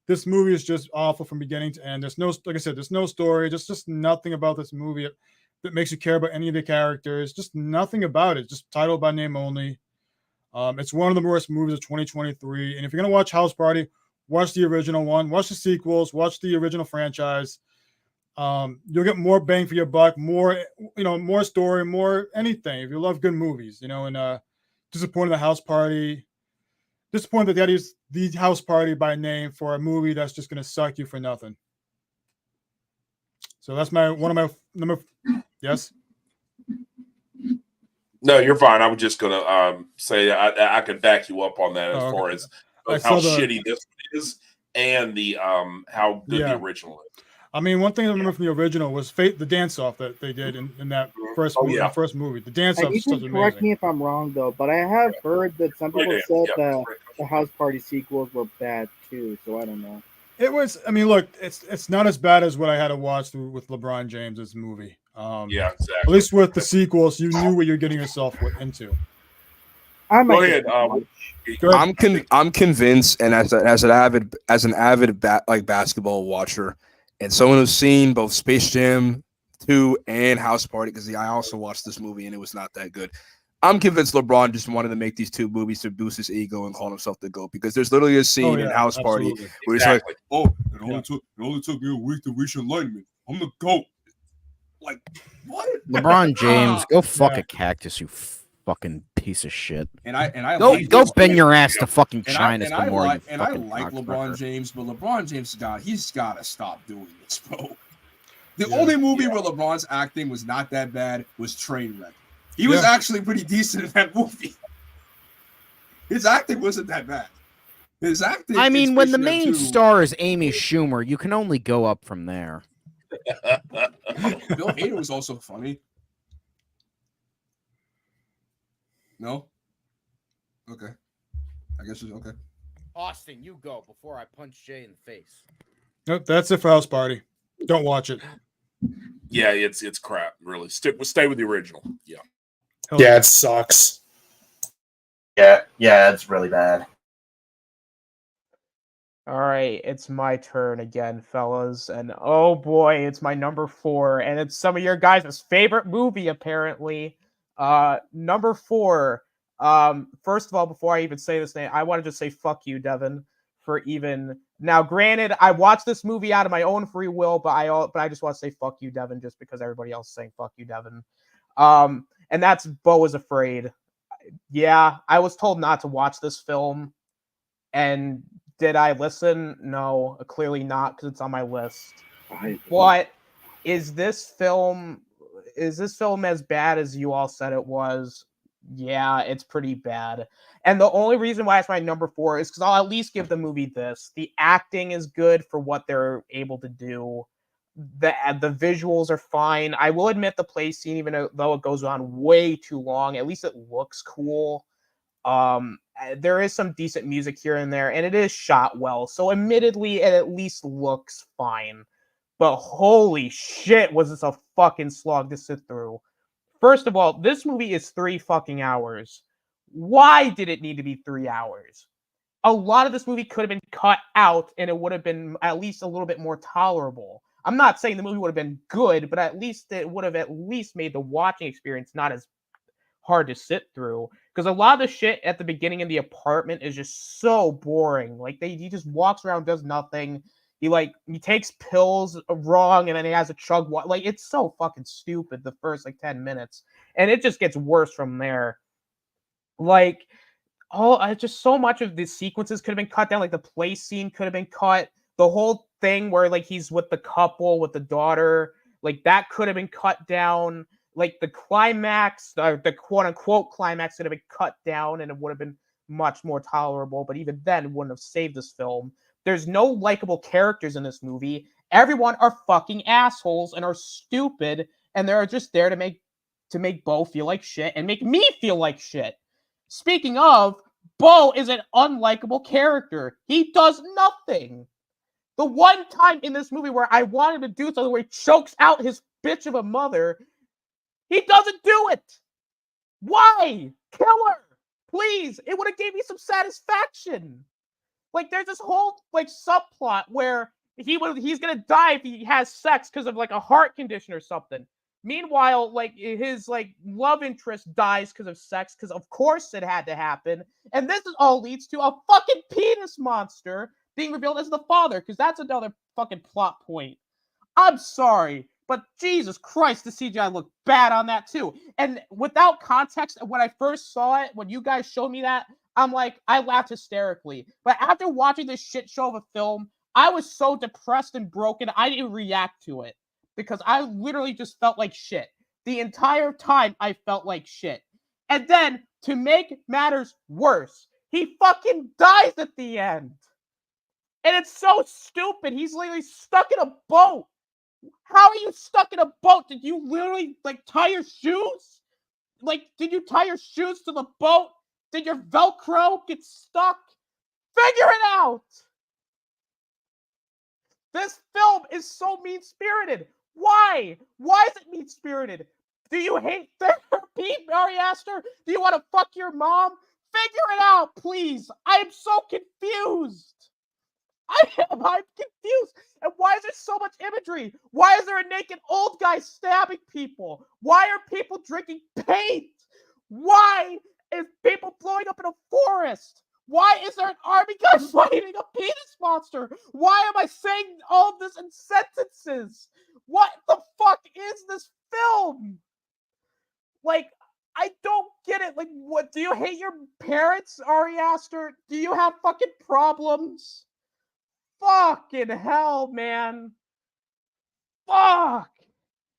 this movie is just awful from beginning to end. There's no, like I said, there's no story. There's just nothing about this movie that makes you care about any of the characters. Just nothing about it. Just title by name only. It's one of the worst movies of 2023. And if you're gonna watch House Party, watch the original one. Watch the sequels. Watch the original franchise. You'll get more bang for your buck. More story. More anything. If you love good movies, and disappointed the House Party. Disappointed that that is the House Party by name for a movie that's just going to suck you for nothing. So that's one of my number. Yes. No, you're fine. I was just gonna say I could back you up on that as far as how shitty this is and the how good the original is. I mean, one thing I remember from the original was the dance-off that they did in that first movie. The dance-off is just amazing. Correct me if I'm wrong, though, but I have heard that some people said the House Party sequels were bad, too, so I don't know. It was, I mean, look, it's not as bad as what I had to watch with LeBron James's movie. Yeah, exactly. At least with the sequels, you knew what you're getting yourself into. Go ahead. I'm convinced, and as an avid basketball watcher, and someone who's seen both Space Jam 2 and House Party, because I also watched this movie and it was not that good. I'm convinced LeBron just wanted to make these two movies to boost his ego and call himself the GOAT, because there's literally a scene in House Party where he's like, "Oh, it only took me a week to reach enlightenment. I'm the GOAT." Like, what? LeBron James, go fuck a cactus, you fucking piece of shit. And I go bend your ass to fucking China. I like LeBron James, but LeBron James he's got to stop doing this, bro. The only movie where LeBron's acting was not that bad was Trainwreck. He was actually pretty decent in that movie. His acting wasn't that bad. His acting. I mean, when the main star is Amy Schumer, you can only go up from there. Bill Hader was also funny. No. Okay. I guess it's okay. Austin, you go before I punch Jay in the face. Nope, that's it for House Party. Don't watch it. Yeah, it's crap. Really, stay with the original. Yeah. Hell Yeah, it sucks. Yeah, it's really bad. All right, it's my turn again, fellas. And oh boy, it's my number 4. And it's some of your guys' favorite movie, apparently. Number 4. First of all, before I even say this name, I want to just say fuck you, Devin, for even now. Granted, I watched this movie out of my own free will, but I just want to say fuck you, Devin, just because everybody else is saying fuck you, Devin. And that's Beau is Afraid. Yeah, I was told not to watch this film, and did I listen? No, clearly not, because it's on my list. But is this film as bad as you all said it was? Yeah, it's pretty bad. And the only reason why it's my number 4 is because I'll at least give the movie this. The acting is good for what they're able to do. The visuals are fine. I will admit the play scene, even though it goes on way too long, at least it looks cool. There is some decent music here and there, and it is shot well. So admittedly, it at least looks fine. But holy shit, was this a fucking slog to sit through. First of all, this movie is 3 fucking hours. Why did it need to be 3 hours? A lot of this movie could have been cut out, and it would have been at least a little bit more tolerable. I'm not saying the movie would have been good, but at least it would have at least made the watching experience not as hard to sit through, because a lot of the shit at the beginning in the apartment is just so boring. Like he just walks around, does nothing. He takes pills wrong, and then he has a chug. Like, it's so fucking stupid the first 10 minutes, and it just gets worse from there. Like, just so much of the sequences could have been cut down. Like the play scene could have been cut. The whole thing where he's with the couple with the daughter, that could have been cut down. Like the climax, the quote unquote climax could have been cut down, and it would have been much more tolerable. But even then, it wouldn't have saved this film. There's no likable characters in this movie. Everyone are fucking assholes and are stupid, and they're just there to make Beau feel like shit and make me feel like shit. Speaking of, Beau is an unlikable character. He does nothing. The one time in this movie where I wanted to do something where he chokes out his bitch of a mother, he doesn't do it. Why? Kill her. Please. It would have gave me some satisfaction. There's this whole subplot where he's gonna die if he has sex because of a heart condition or something. Meanwhile, his love interest dies because of sex, because of course it had to happen. And this all leads to a fucking penis monster being revealed as the father, because that's another fucking plot point. I'm sorry, but Jesus Christ, the CGI looked bad on that too. And without context, when I first saw it, when you guys showed me that, I laughed hysterically. But after watching this shit show of a film, I was so depressed and broken, I didn't react to it. Because I literally just felt like shit. The entire time, I felt like shit. And then, to make matters worse, he fucking dies at the end. And it's so stupid. He's literally stuck in a boat. How are you stuck in a boat? Did you literally, tie your shoes? Did you tie your shoes to the boat? Did your Velcro get stuck? Figure it out! This film is so mean-spirited. Why? Why is it mean-spirited? Do you hate therapy, Ari Aster? Do you want to fuck your mom? Figure it out, please. I am so confused. I'm confused. And why is there so much imagery? Why is there a naked old guy stabbing people? Why are people drinking paint? Why is people blowing up in a forest? Why is there an army guy fighting a penis monster? Why am I saying all of this in sentences? What the fuck is this film? I don't get it. What? Do you hate your parents, Ari Aster? Do you have fucking problems? Fucking hell, man. Fuck.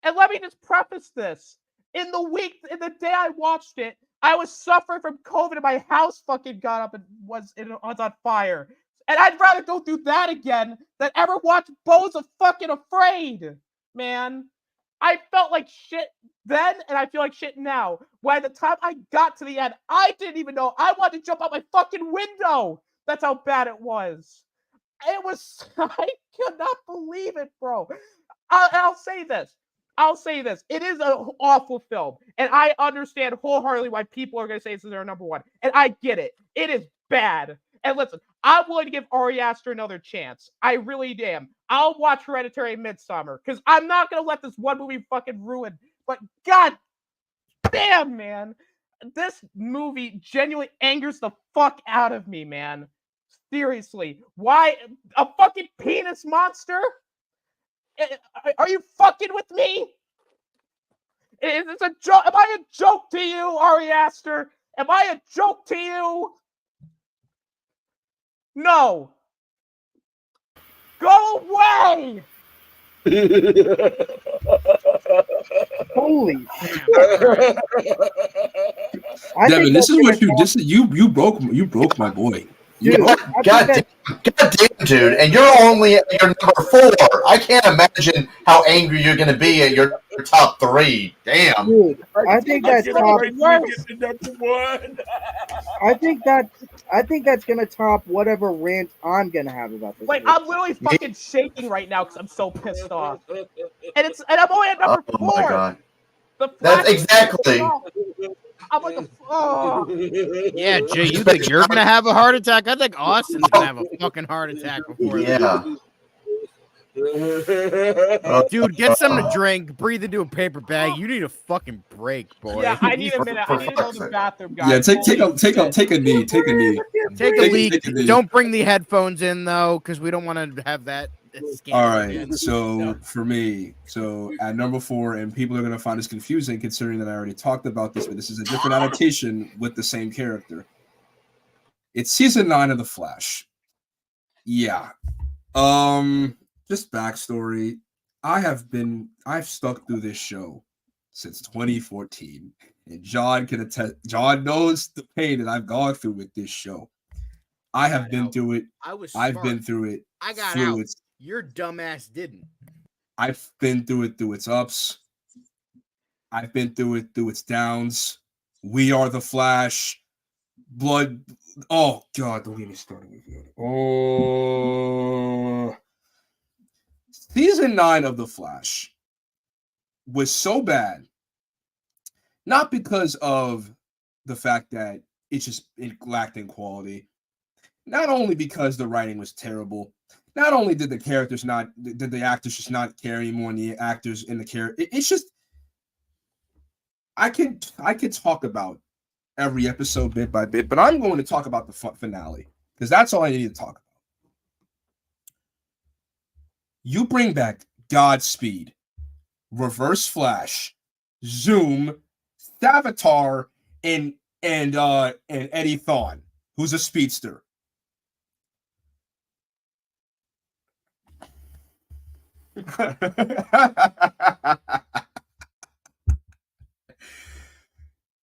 And let me just preface this. In the day I watched it, I was suffering from COVID and my house fucking got up and was on fire. And I'd rather go through that again than ever watch Beau's a fucking Afraid, man. I felt like shit then, and I feel like shit now. By the time I got to the end, I didn't even know. I wanted to jump out my fucking window. That's how bad it was. It was. I could not believe it, bro. I'll say this. I'll say this. It is an awful film, and I understand wholeheartedly why people are going to say this is their number one, and I get it. It is bad. And listen, I'm willing to give Ari Aster another chance. I really am. I'll watch Hereditary and Midsommar because I'm not going to let this one movie fucking ruin. But god damn, man, this movie genuinely angers the fuck out of me, man. Seriously, why a fucking penis monster? Are you fucking with me? Is this a joke? Am I a joke to you, Ari Aster? Am I a joke to you? No. Go away! Holy Devin, this is what you broke my boy. Dude, God damn, dude, and you're only at your number 4. I can't imagine how angry you're going to be at your top 3. Damn. Dude, I think that's top. I think that's gonna top whatever rant I'm gonna have about this. Like, I'm literally fucking shaking right now because I'm so pissed off. And I'm only at number 4. Oh my god. That's exactly. I'm like, oh. Yeah, Jay, you think you're gonna have a heart attack? I think Austin's gonna have a fucking heart attack before Yeah. Dude, get something to drink. Breathe into a paper bag. You need a fucking break, boy. Yeah, I need a minute. I need to go to the bathroom, guys. Yeah, take a knee. Take a knee. Take a leak. Don't bring the headphones in though, because we don't want to have that. All right. So for me, at number 4, and people are gonna find this confusing considering that I already talked about this, but this is a different adaptation with the same character. It's season 9 of The Flash. Yeah. Just backstory. I've stuck through this show since 2014, and John can attest. John knows the pain that I've gone through with this show. I have been through it. I've been through it. I got out. Your dumbass didn't. I've been through it through its ups. I've been through it through its downs. We Are the Flash. Blood. Oh God! Don't get me started with it. Oh. Season 9 of The Flash was so bad, not because of the fact that it lacked in quality, not only because the writing was terrible, not only did the actors just not care anymore, and the actors in the character, it's just, I could talk about every episode bit by bit, but I'm going to talk about the finale because that's all I need to talk about. You bring back Godspeed, Reverse Flash, Zoom, Savitar, and Eddie Thawne, who's a speedster.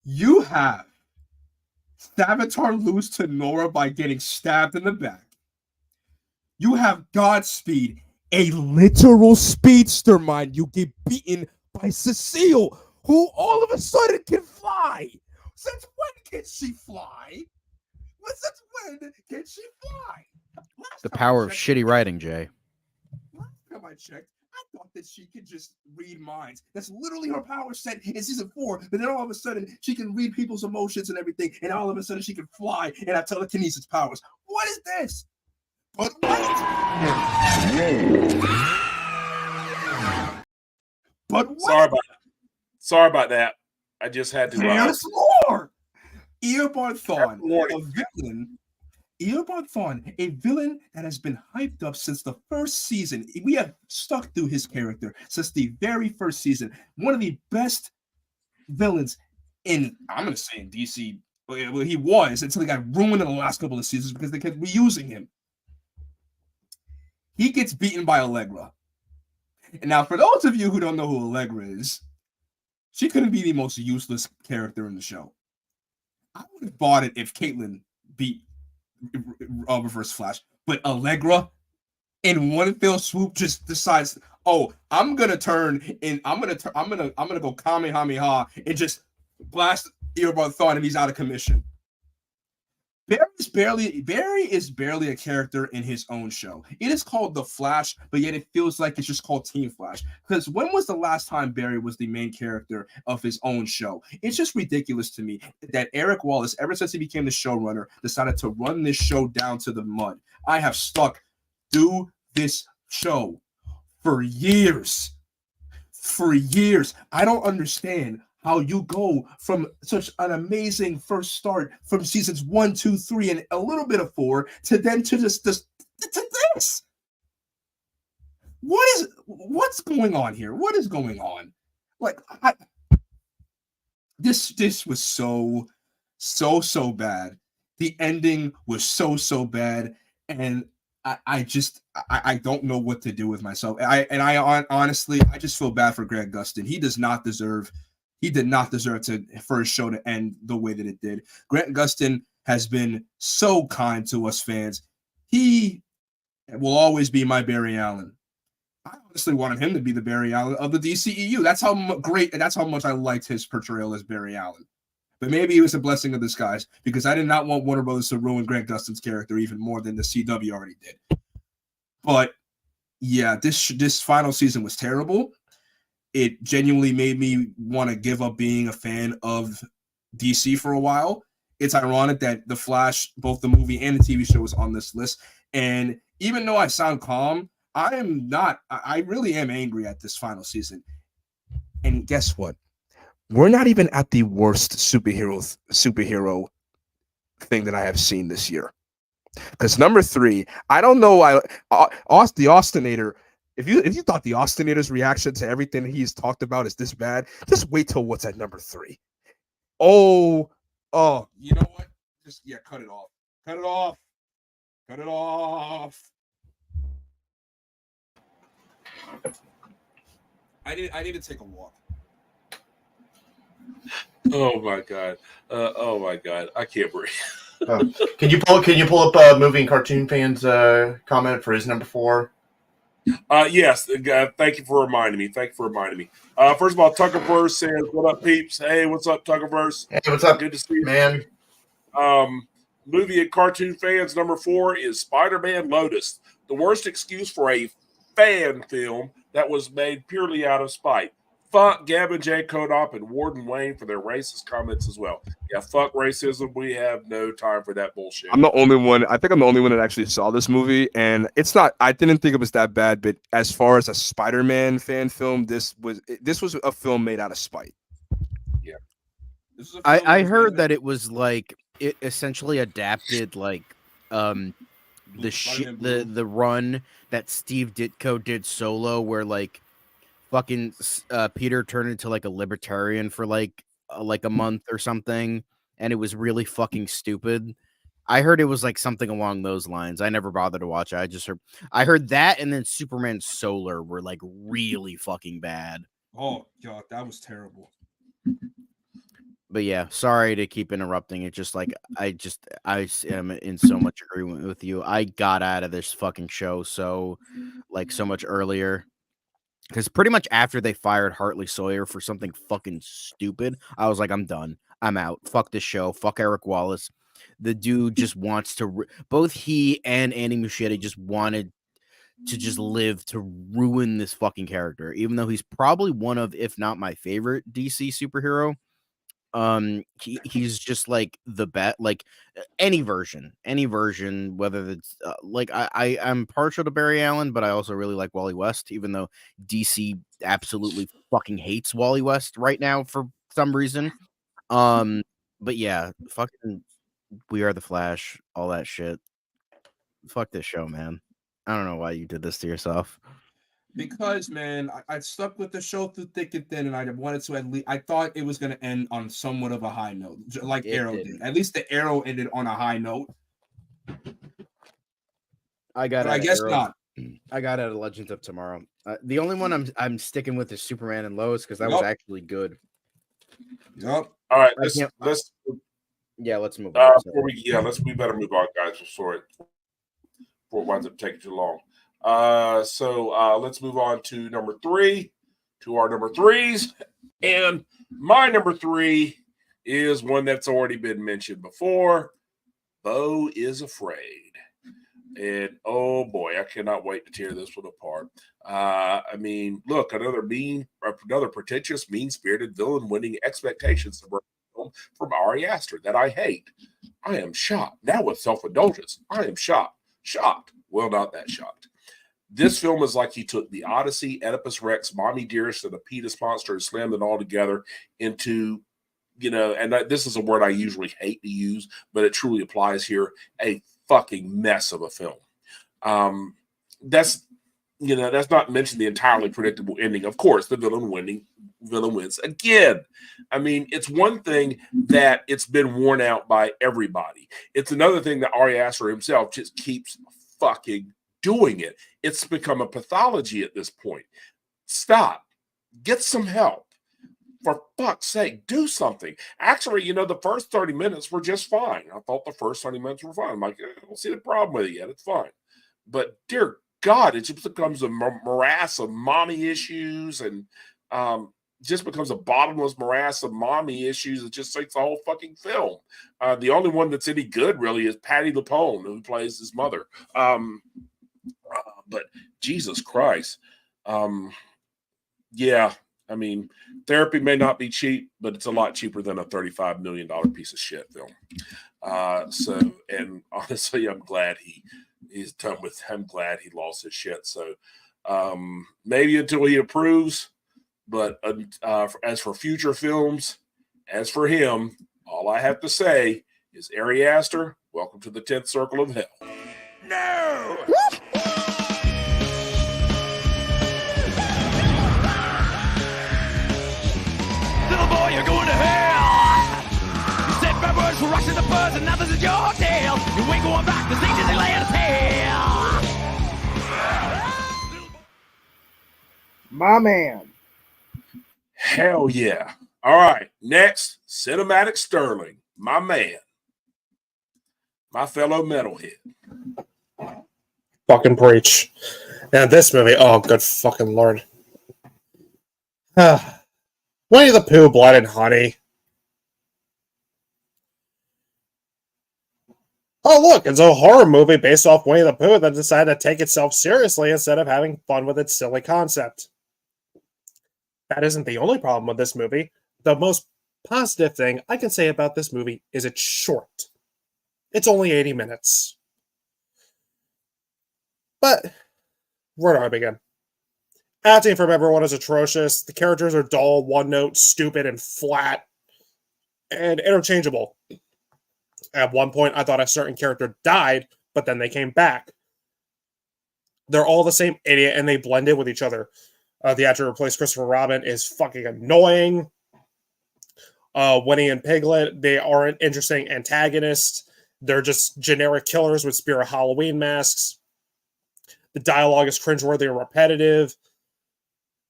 You have Savitar lose to Nora by getting stabbed in the back. You have Godspeed, a literal speedster, mind you, get beaten by Cecile, who all of a sudden can fly. Since when can she fly? Since when can she fly? The power of shitty writing, Jay. Last time I checked, I thought that she could just read minds. That's literally her power set in season 4. But then all of a sudden, she can read people's emotions and everything. And all of a sudden, she can fly and have telekinesis powers. What is this? But what? But what? Sorry about that. I just had to. There's more. Eobard Thawne, a villain that has been hyped up since the first season. We have stuck through his character since the very first season. One of the best villains in DC. Well, he was until he got ruined in the last couple of seasons because they kept reusing him. He gets beaten by Allegra. And now, for those of you who don't know who Allegra is, she couldn't be the most useless character in the show. I would have bought it if Caitlyn beat Reverse Flash, but Allegra, in one fell swoop just decides, oh, I'm gonna turn and I'm gonna go Kamehameha and just blast earbud thought and he's out of commission. Barry is barely a character in his own show. It is called The Flash, but yet it feels like it's just called Team Flash. Because when was the last time Barry was the main character of his own show? It's just ridiculous to me that Eric Wallace, ever since he became the showrunner, decided to run this show down to the mud. I have stuck through this show for years. For years. I don't understand how you go from such an amazing first start from seasons 1, 2, 3, and a little bit of 4 to then to this. What's going on here? What is going on? Like this was so bad. The ending was so bad, and I don't know what to do with myself. Honestly, I just feel bad for Greg Gustin. He did not deserve for his show to end the way that it did. Grant Gustin has been so kind to us fans. He will always be my Barry Allen. I honestly wanted him to be the Barry Allen of the DCEU. That's how great and that's how much I liked his portrayal as Barry Allen. But maybe it was a blessing of disguise because I did not want Warner Brothers to ruin Grant Gustin's character even more than the CW already did. But yeah, this final season was terrible. It genuinely made me want to give up being a fan of DC for a while. It's ironic that The Flash, both the movie and the TV show, is on this list. And even though I sound calm, I am not. I really am angry at this final season. And guess what? We're not even at the worst superhero thing that I have seen this year. Because number 3, I don't know why the Austinator. If you thought the Austinator's reaction to everything he's talked about is this bad, just wait till what's at number 3. Oh, you know what? Just cut it off. Cut it off. Cut it off. I need to take a walk. Oh my god! I can't breathe. Can you pull up movie and cartoon fans comment for his number 4? Yes, thank you for reminding me. First of all, Tuckerverse says, "What up, peeps? Hey, what's up, Tuckerverse? Hey, what's up? Good to see you, man." Movie and cartoon fans number 4 is Spider-Man Lotus, the worst excuse for a fan film that was made purely out of spite. Fuck Gavin J. Kodop and Warden Wayne for their racist comments as well. Yeah, fuck racism. We have no time for that bullshit. I'm the only one. I think I'm the only one that actually saw this movie, and it's not. I didn't think it was that bad, but as far as a Spider-Man fan film, this was a film made out of spite. Yeah, I heard that it was like it essentially adapted like the run that Steve Ditko did solo, where like fucking Peter turned into like a libertarian for like a month or something, and it was really fucking stupid. I heard it was like something along those lines. I never bothered to watch it. I heard that, and then Superman Solar were like really fucking bad. Oh god, that was terrible. But yeah, sorry to keep interrupting. It just like I am in so much agreement with you. I got out of this fucking show so much earlier. Because pretty much after they fired Hartley Sawyer for something fucking stupid, I was like, I'm done. I'm out. Fuck this show. Fuck Eric Wallace. The dude just wants to. Both he and Andy Muschietti just wanted to just live to ruin this fucking character, even though he's probably one of, if not my favorite DC superhero. He's just like the best, like any version, whether it's like I'm partial to Barry Allen, but I also really like Wally West, even though DC absolutely fucking hates Wally West right now for some reason. But yeah, fucking We Are the Flash, all that shit. Fuck this show, man. I don't know why you did this to yourself. Because, man, I stuck with the show through thick and thin, and I wanted to at least. I thought it was going to end on somewhat of a high note, like Arrow did. At least the Arrow ended on a high note. I guess not. I got it at Legends of Tomorrow. The only one I'm sticking with is Superman and Lois because that was actually good. Yep. All right, let's let's move on. we better move on, guys. Before it winds up taking too long. So let's move on to number 3, to our number 3s. And my number 3 is one that's already been mentioned before. Beau is Afraid. And oh boy, I cannot wait to tear this one apart. I mean, look, another pretentious, mean-spirited villain winning expectations from Ari Aster that I hate. I am shocked. Now with self-indulgence, I am shocked. Shocked. Well, not that shocked. This film is like he took the Odyssey, Oedipus Rex, Mommy Dearest, and the Penis Monster and slammed it all together into, and this is a word I usually hate to use, but it truly applies here, a fucking mess of a film. That's not mention the entirely predictable ending. Of course, the villain wins again. I mean, it's one thing that it's been worn out by everybody. It's another thing that Ari Aster himself just keeps fucking doing it. It's become a pathology at this point. Stop. Get some help. For fuck's sake, do something. Actually, the first 30 minutes were just fine. I thought the first 30 minutes were fine. I'm like, I don't see the problem with it yet. It's fine. But dear God, it just becomes a morass of mommy issues and just becomes a bottomless morass of mommy issues. It just takes the whole fucking film. The only one that's any good, really, is Patti LuPone, who plays his mother. But Jesus Christ. Yeah. I mean, therapy may not be cheap, but it's a lot cheaper than a $35 million piece of shit film. And honestly, I'm glad he's done with. I'm glad he lost his shit. So maybe until he approves. But as for future films, as for him, all I have to say is Ari Aster, welcome to the 10th circle of hell. No! You're going to hell. You said bad words for rushing the buzz, and now this is your tale. You ain't going back to see Disneyland hell. My man. Hell yeah. All right. Next, Cinematic Sterling. My man. My fellow metalhead. Fucking preach. Now this movie, oh good fucking lord. Winnie the Pooh, Blood and Honey. Oh look, it's a horror movie based off Winnie the Pooh that decided to take itself seriously instead of having fun with its silly concept. That isn't the only problem with this movie. The most positive thing I can say about this movie is it's short. It's only 80 minutes. But where do I begin? Acting from everyone is atrocious. The characters are dull, one-note, stupid, and flat, and interchangeable. At one point, I thought a certain character died, but then they came back. They're all the same idiot, and they blend in with each other. The actor who replaced Christopher Robin is fucking annoying. Winnie and Piglet, they aren't interesting antagonists. They're just generic killers with Spirit Halloween masks. The dialogue is cringeworthy and repetitive.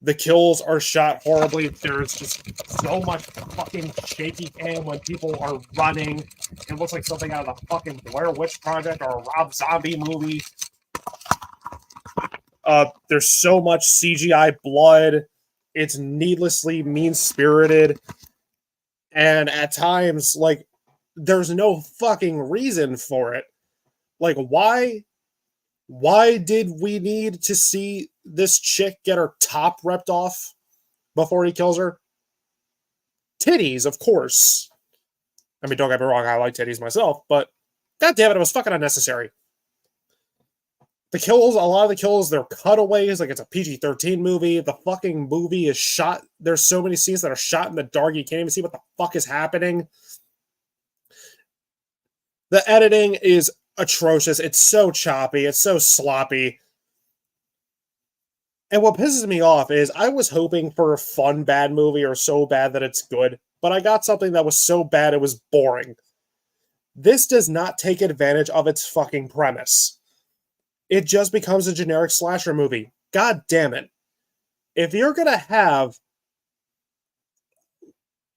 The kills are shot horribly. There's just so much fucking shaky cam when people are running. It looks like something out of the fucking Blair Witch Project or a Rob Zombie movie. There's so much CGI blood. It's needlessly mean-spirited. And at times, there's no fucking reason for it. Why did we need to see this chick get her top ripped off before he kills her? Titties, of course. I mean, don't get me wrong, I like titties myself, but god damn it was fucking unnecessary. The kills, a lot of the kills, they're cutaways, like it's a PG-13 movie. The fucking movie is shot. There's so many scenes that are shot in the dark, you can't even see what the fuck is happening. The editing is atrocious. It's so choppy. It's so sloppy. And what pisses me off is I was hoping for a fun bad movie or so bad that it's good, but I got something that was so bad it was boring. This does not take advantage of its fucking premise. It just becomes a generic slasher movie. God damn it. If you're going to have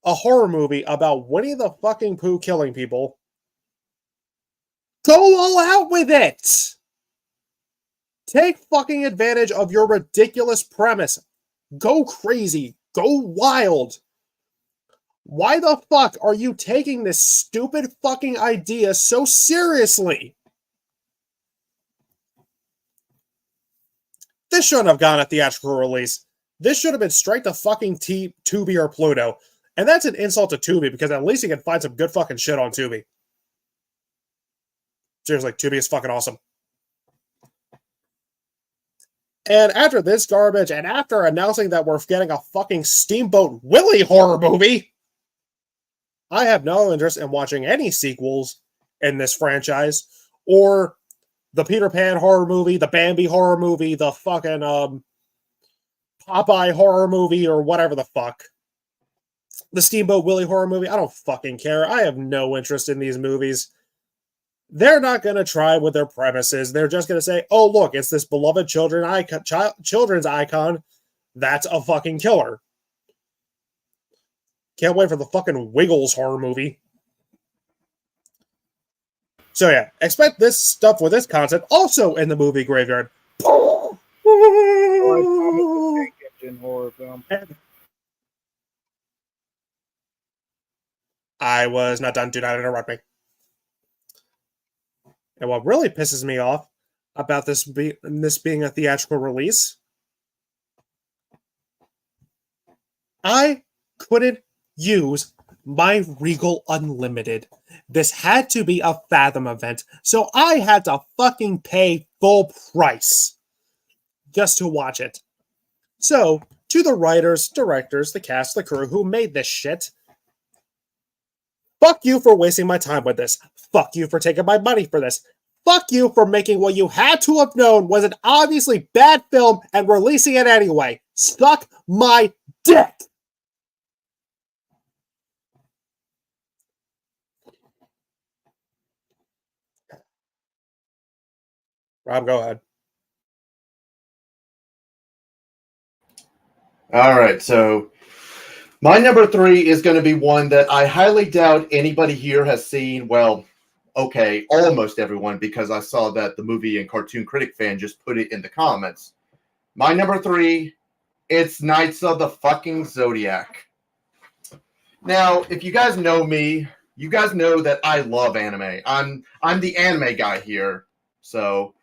a horror movie about Winnie the fucking Pooh killing people, go all out with it. Take fucking advantage of your ridiculous premise. Go crazy. Go wild. Why the fuck are you taking this stupid fucking idea so seriously? This shouldn't have gotten a theatrical release. This should have been straight to fucking Tubi or Pluto. And that's an insult to Tubi, because at least you can find some good fucking shit on Tubi. Seriously, Tubi is fucking awesome. And after this garbage, and after announcing that we're getting a fucking Steamboat Willie horror movie, I have no interest in watching any sequels in this franchise, or the Peter Pan horror movie, the Bambi horror movie, the fucking Popeye horror movie, or whatever the fuck. The Steamboat Willie horror movie, I don't fucking care. I have no interest in these movies. They're not going to try with their premises. They're just going to say, oh, look, it's this beloved children's icon. That's a fucking killer. Can't wait for the fucking Wiggles horror movie. So yeah, expect this stuff with this concept also in the movie graveyard. Horror film. I was not done. Do not interrupt me. And what really pisses me off about this being a theatrical release, I couldn't use my Regal Unlimited. This had to be a Fathom event, so I had to fucking pay full price just to watch it. So, to the writers, directors, the cast, the crew who made this shit, fuck you for wasting my time with this. Fuck you for taking my money for this. Fuck you for making what you had to have known was an obviously bad film and releasing it anyway. Suck my dick! Rob, go ahead. All right, so my number 3 is going to be one that I highly doubt anybody here has seen. Well, okay, almost everyone, because I saw that the movie and cartoon critic fan just put it in the comments. My number 3, it's Knights of the fucking Zodiac. Now, if you guys know me, you guys know that I love anime. I'm the anime guy here. So,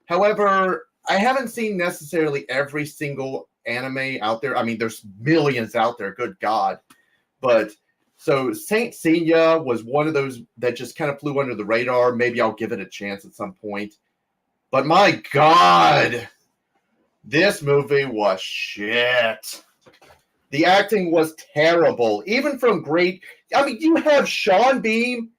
however, I haven't seen necessarily every single anime out there. I mean, there's millions out there, good God. But so Saint Seiya was one of those that just kind of flew under the radar. Maybe I'll give it a chance at some point. But my God, this movie was shit. The acting was terrible. Even from great, I mean, you have Sean Bean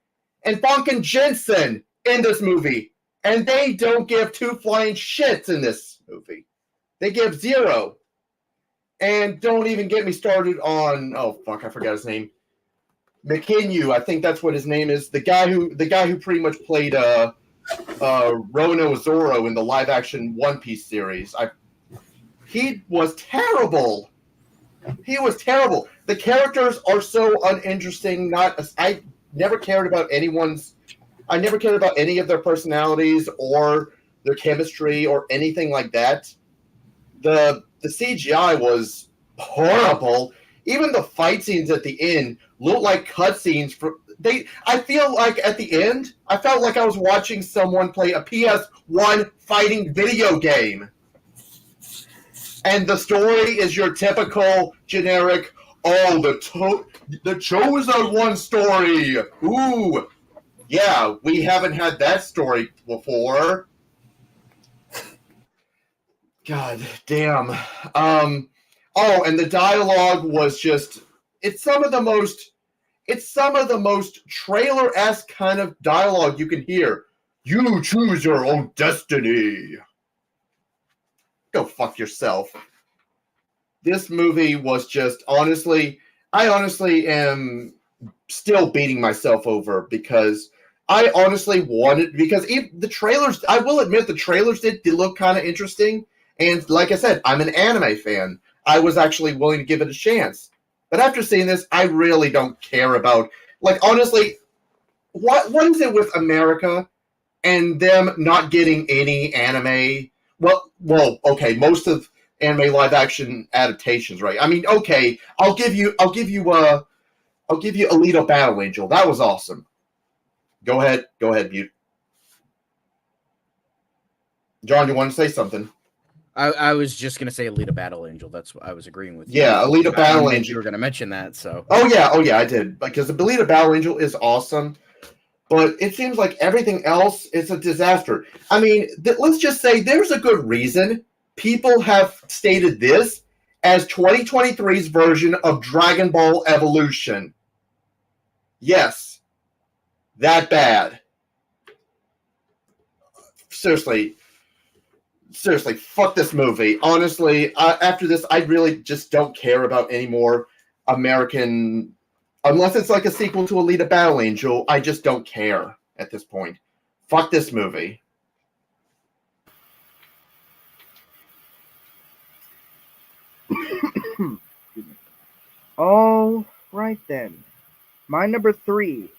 and Funkin' Jensen in this movie, and they don't give two flying shits in this movie. They give 0. And don't even get me started on, oh fuck, I forgot his name. McKinyu, I think that's what his name is. The guy who pretty much played Rono Zoro in the live action One Piece series. He was terrible. He was terrible. The characters are so uninteresting. I never cared about any of their personalities or their chemistry or anything like that. The CGI was horrible. Even the fight scenes at the end looked like cutscenes. I feel like at the end, I felt like I was watching someone play a PS1 fighting video game. And the story is your typical generic, oh, the chosen one story. Ooh, yeah, we haven't had that story before. God damn. Oh, and the dialogue was just, it's some of the most trailer-esque kind of dialogue you can hear. You choose your own destiny. Go fuck yourself. This movie was just, I honestly am still beating myself over because I honestly wanted, because the trailers, I will admit the trailers did look kind of interesting. And like I said, I'm an anime fan. I was actually willing to give it a chance. But after seeing this, I really don't care about, like, honestly, what is it with America and them not getting any anime Well, okay. Most of anime live action adaptations, right? I mean, okay. I'll give you Alita Battle Angel. That was awesome. Go ahead, Mute. John, you want to say something? I was just gonna say Alita Battle Angel. That's what I was agreeing with. Yeah, you. Alita I Battle didn't know Angel. you were gonna mention that. So. Oh yeah, I did, because the Alita Battle Angel is awesome, but it seems like everything else is a disaster. I mean, let's just say there's a good reason people have stated this as 2023's version of Dragon Ball Evolution. Yes, that bad. Seriously, fuck this movie. Honestly, after this, I really just don't care about any more American. Unless it's like a sequel to Alita Battle Angel, I just don't care at this point. Fuck this movie. All right then. My number 3.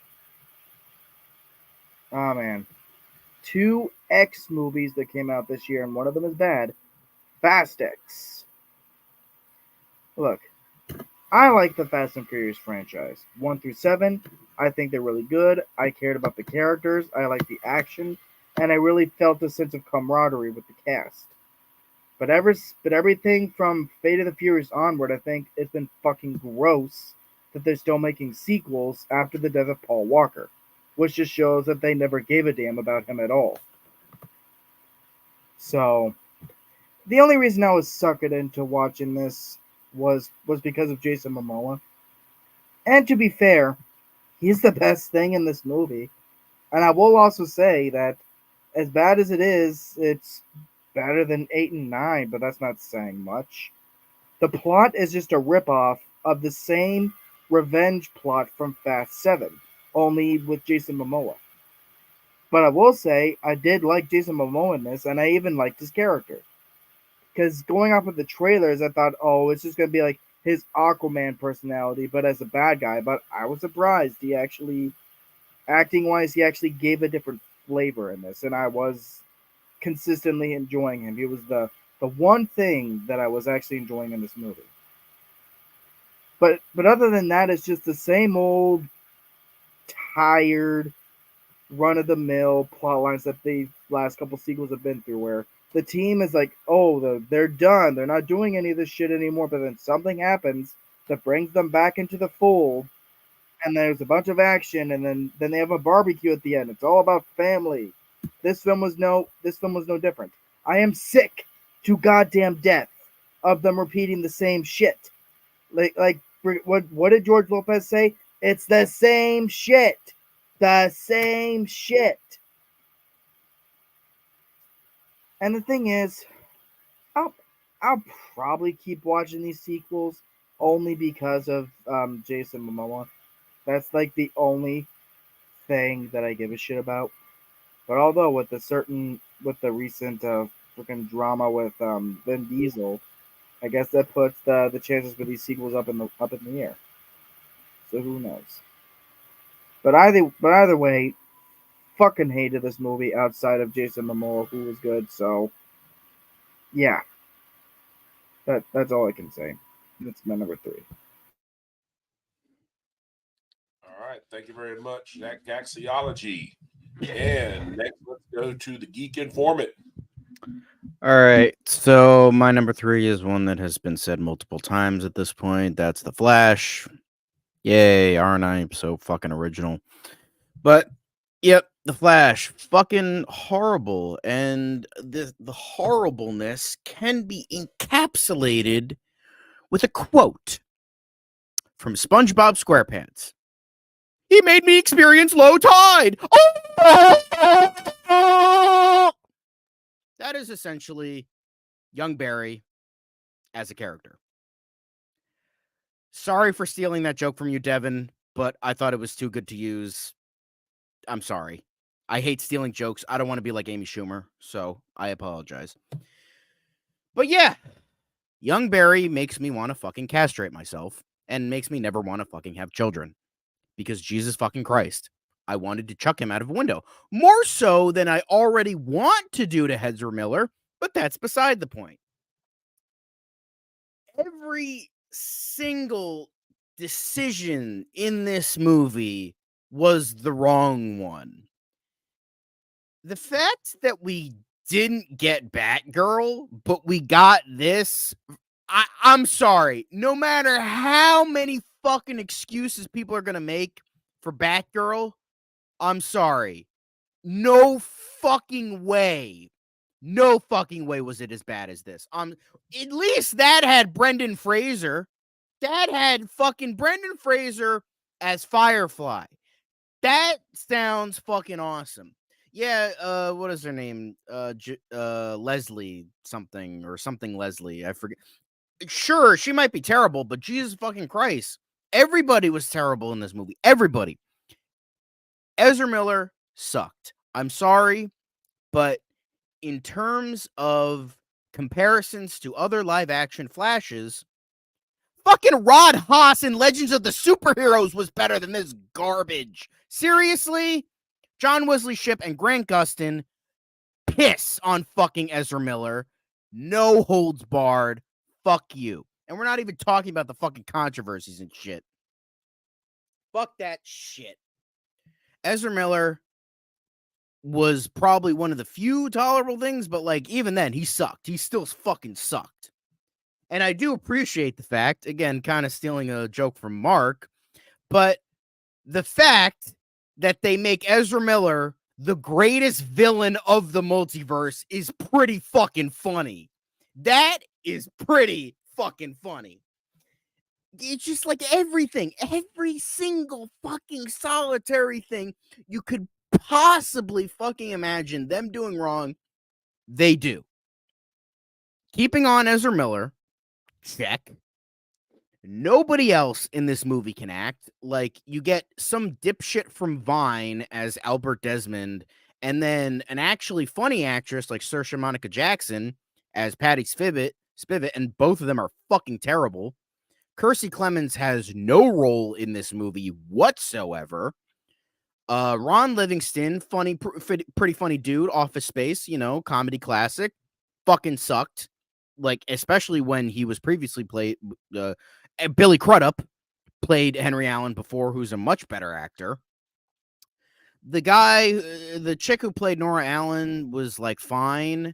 Oh man. 2 X movies that came out this year, and one of them is bad. Fast X. Look, I like the Fast and Furious franchise. 1 through 7, I think they're really good. I cared about the characters, I liked the action, and I really felt a sense of camaraderie with the cast. But everything from Fate of the Furious onward, I think it's been fucking gross that they're still making sequels after the death of Paul Walker, which just shows that they never gave a damn about him at all. So, the only reason I was suckered into watching this was because of Jason Momoa. And to be fair, he's the best thing in this movie. And I will also say that as bad as it is, it's better than 8 and 9, but that's not saying much. The plot is just a ripoff of the same revenge plot from Fast 7, only with Jason Momoa. But I will say, I did like Jason Momoa in this, and I even liked his character. Because going off of the trailers, I thought, oh, it's just going to be like his Aquaman personality, but as a bad guy. But I was surprised. He actually, acting-wise, he actually gave a different flavor in this, and I was consistently enjoying him. He was the one thing that I was actually enjoying in this movie. But other than that, it's just the same old tired run-of-the-mill plot lines that the last couple sequels have been through, where the team is like, oh, they're done, they're not doing any of this shit anymore, but then something happens that brings them back into the fold, and there's a bunch of action, and then they have a barbecue at the end. It's all about family. This film was no different. I am sick to goddamn death of them repeating the same shit. Like what did George Lopez say? It's the same shit. The same shit. And the thing is, I'll probably keep watching these sequels only because of Jason Momoa. That's like the only thing that I give a shit about. But although with the recent freaking drama with Vin Diesel, I guess that puts the chances for these sequels up in the air. So who knows? But either way, fucking hated this movie outside of Jason Momoa, who was good. So yeah, that's all I can say. That's my number 3. All right. Thank you very much, that Gaxiology. And next, let's go to the Geek Informant. All right, so my number 3 is one that has been said multiple times at this point. That's The Flash. Yay, aren't I so fucking original? But, yep, The Flash, fucking horrible. And the horribleness can be encapsulated with a quote from SpongeBob SquarePants. He made me experience low tide. Oh! That is essentially young Barry as a character. Sorry for stealing that joke from you, Devin, but I thought it was too good to use. I'm sorry. I hate stealing jokes. I don't want to be like Amy Schumer, so I apologize. But yeah, young Barry makes me want to fucking castrate myself and makes me never want to fucking have children. Because Jesus fucking Christ, I wanted to chuck him out of a window. More so than I already want to do to Ezra Miller, But that's beside the point. Every single decision in this movie was the wrong one. The fact that we didn't get Batgirl, but we got this, I'm sorry. No matter how many fucking excuses people are going to make for Batgirl, I'm sorry. No fucking way. No fucking way was it as bad as this. At least that had Brendan Fraser. That had fucking Brendan Fraser as Firefly. That sounds fucking awesome. Yeah, what is her name? Leslie something or something Leslie. I forget. Sure, she might be terrible, but Jesus fucking Christ. Everybody was terrible in this movie. Everybody. Ezra Miller sucked. I'm sorry, but in terms of comparisons to other live action Flashes, fucking Rod Haas in Legends of the Superheroes was better than this garbage. Seriously? John Wesley Shipp and Grant Gustin piss on fucking Ezra Miller. No holds barred. Fuck you. And we're not even talking about the fucking controversies and shit. Fuck that shit. Ezra Miller was probably one of the few tolerable things, but like even then, he sucked. He still fucking sucked. And I do appreciate the fact, again, kind of stealing a joke from Mark, but the fact that they make Ezra Miller the greatest villain of the multiverse is pretty fucking funny. That is pretty fucking funny. It's just like everything, every single fucking solitary thing you could possibly fucking imagine them doing wrong, they do. Keeping on Ezra Miller, check. Nobody else in this movie can act. Like, you get some dipshit from Vine as Albert Desmond, and then an actually funny actress like Saoirse Monica Jackson as Patty Spivot, and both of them are fucking terrible. Kiersey Clemens has no role in this movie whatsoever. Ron Livingston, pretty funny dude, Office Space, comedy classic, fucking sucked. Like, especially when he was previously played, Billy Crudup played Henry Allen before, who's a much better actor. The chick who played Nora Allen was like fine.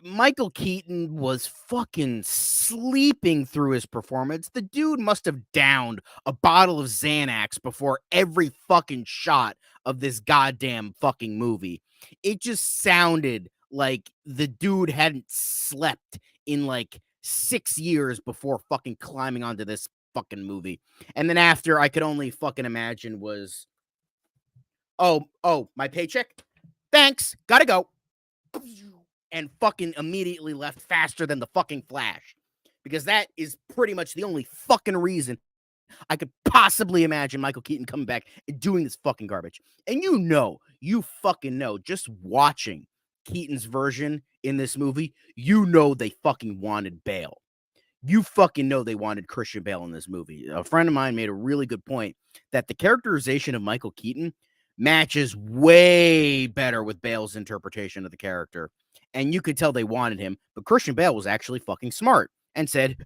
Michael Keaton was fucking sleeping through his performance. The dude must have downed a bottle of Xanax before every fucking shot of this goddamn fucking movie. It just sounded like the dude hadn't slept in like 6 years before fucking climbing onto this fucking movie. And then after, I could only fucking imagine was, oh, my paycheck? Thanks, gotta go. And fucking immediately left faster than the fucking Flash. Because that is pretty much the only fucking reason I could possibly imagine Michael Keaton coming back and doing this fucking garbage. And you fucking know, just watching Keaton's version in this movie, they fucking wanted Bale. You fucking know they wanted Christian Bale in this movie. A friend of mine made a really good point that the characterization of Michael Keaton matches way better with Bale's interpretation of the character. And you could tell they wanted him, but Christian Bale was actually fucking smart and said,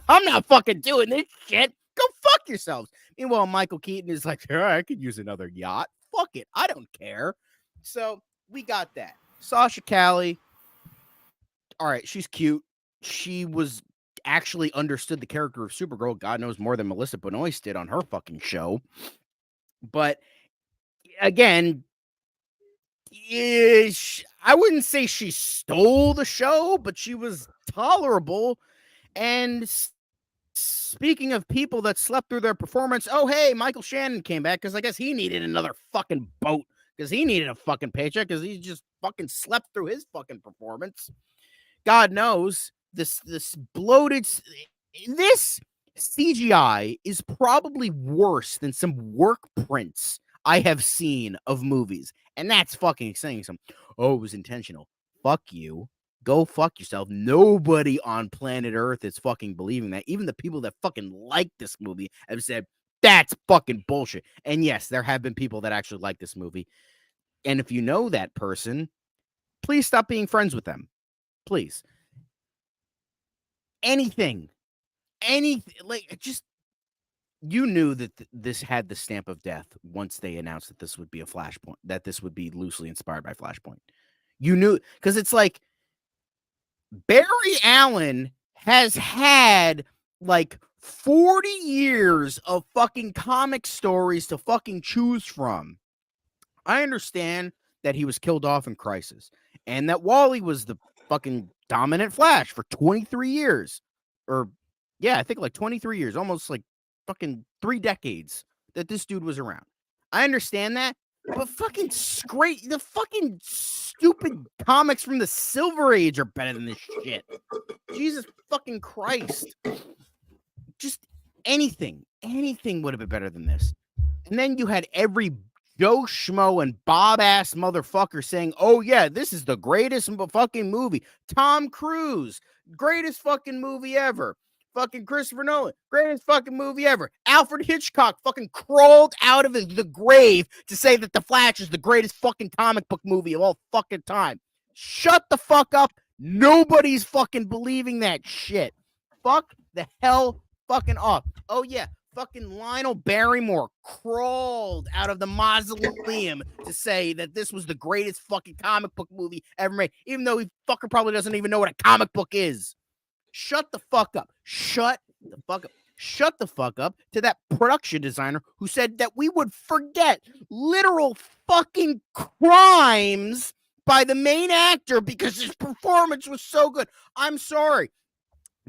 I'm not fucking doing this shit. Go fuck yourselves. Meanwhile, Michael Keaton is like, I could use another yacht. Fuck it. I don't care. So we got that. Sasha Calle. All right. She's cute. She was actually understood the character of Supergirl. God knows more than Melissa Benoist did on her fucking show. But again, I wouldn't say she stole the show, but she was tolerable. And speaking of people that slept through their performance, oh, hey, Michael Shannon came back because I guess he needed another fucking boat because he needed a fucking paycheck because he just fucking slept through his fucking performance. God knows this bloated, this CGI is probably worse than some work prints I have seen of movies. And that's fucking saying something. Oh, it was intentional. Fuck you. Go fuck yourself. Nobody on planet Earth is fucking believing that. Even the people that fucking like this movie have said, that's fucking bullshit. And yes, there have been people that actually like this movie. And if you know that person, please stop being friends with them. Please. Anything, like, just, you knew that this had the stamp of death once they announced that this would be a Flashpoint, that this would be loosely inspired by Flashpoint. You knew, because it's like Barry Allen has had like 40 years of fucking comic stories to fucking choose from. I understand that he was killed off in Crisis and that Wally was the fucking dominant Flash for 23 years. Or, yeah, I think like 23 years, almost like fucking 3 decades that this dude was around. I understand that, but fucking the fucking stupid comics from the Silver Age are better than this shit. Jesus fucking Christ. Just anything would have been better than this. And then you had every Joe Schmo and Bob ass motherfucker saying, oh yeah, this is the greatest fucking movie. Tom Cruise, greatest fucking movie ever. Fucking Christopher Nolan, greatest fucking movie ever. Alfred Hitchcock fucking crawled out of the grave to say that The Flash is the greatest fucking comic book movie of all fucking time. Shut the fuck up. Nobody's fucking believing that shit. Fuck the hell fucking off. Oh yeah, fucking Lionel Barrymore crawled out of the mausoleum to say that this was the greatest fucking comic book movie ever made, even though he fucker probably doesn't even know what a comic book is. Shut the fuck up. Shut the fuck up. Shut the fuck up to that production designer who said that we would forget literal fucking crimes by the main actor because his performance was so good. I'm sorry,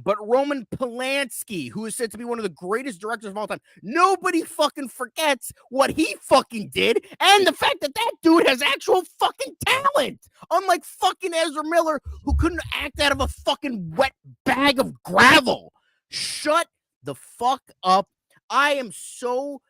but Roman Polanski, who is said to be one of the greatest directors of all time, nobody fucking forgets what he fucking did and the fact that that dude has actual fucking talent. Unlike fucking Ezra Miller, who couldn't act out of a fucking wet bag of gravel. Shut the fuck up. I am so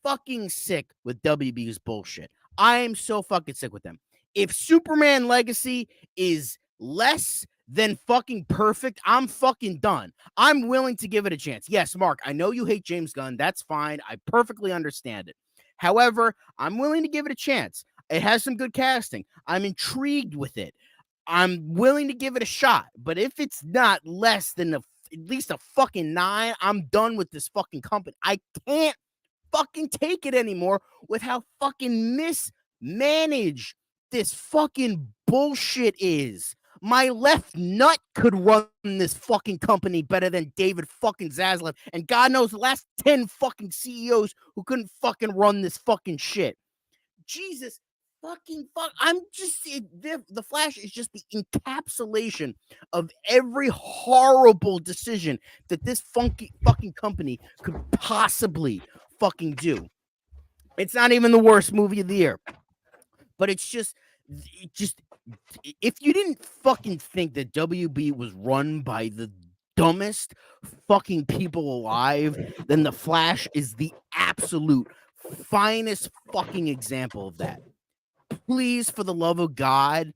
fucking sick with WB's bullshit. I am so fucking sick with them. If Superman Legacy is less than fucking perfect, I'm fucking done. I'm willing to give it a chance. Yes, Mark, I know you hate James Gunn. That's fine. I perfectly understand it. However, I'm willing to give it a chance. It has some good casting. I'm intrigued with it. I'm willing to give it a shot. But if it's not less than at least a fucking 9, I'm done with this fucking company. I can't fucking take it anymore with how fucking mismanaged this fucking bullshit is. My left nut could run this fucking company better than David fucking Zaslav. And God knows the last 10 fucking CEOs who couldn't fucking run this fucking shit. Jesus fucking fuck. The Flash is just the encapsulation of every horrible decision that this funky fucking company could possibly fucking do. It's not even the worst movie of the year. But it's just, if you didn't fucking think that WB was run by the dumbest fucking people alive, then The Flash is the absolute finest fucking example of that. Please, for the love of God,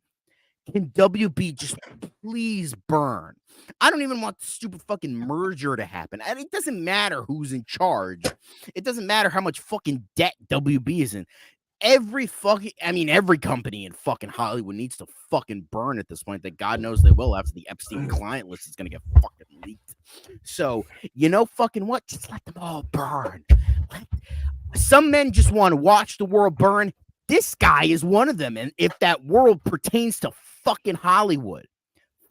can WB just please burn? I don't even want the stupid fucking merger to happen. It doesn't matter who's in charge. It doesn't matter how much fucking debt WB is in. Every company in fucking Hollywood needs to fucking burn at this point. That God knows they will after the Epstein client list is gonna get fucking leaked. So, you know fucking what? Just let them all burn. Some men just want to watch the world burn. This guy is one of them. And if that world pertains to fucking Hollywood,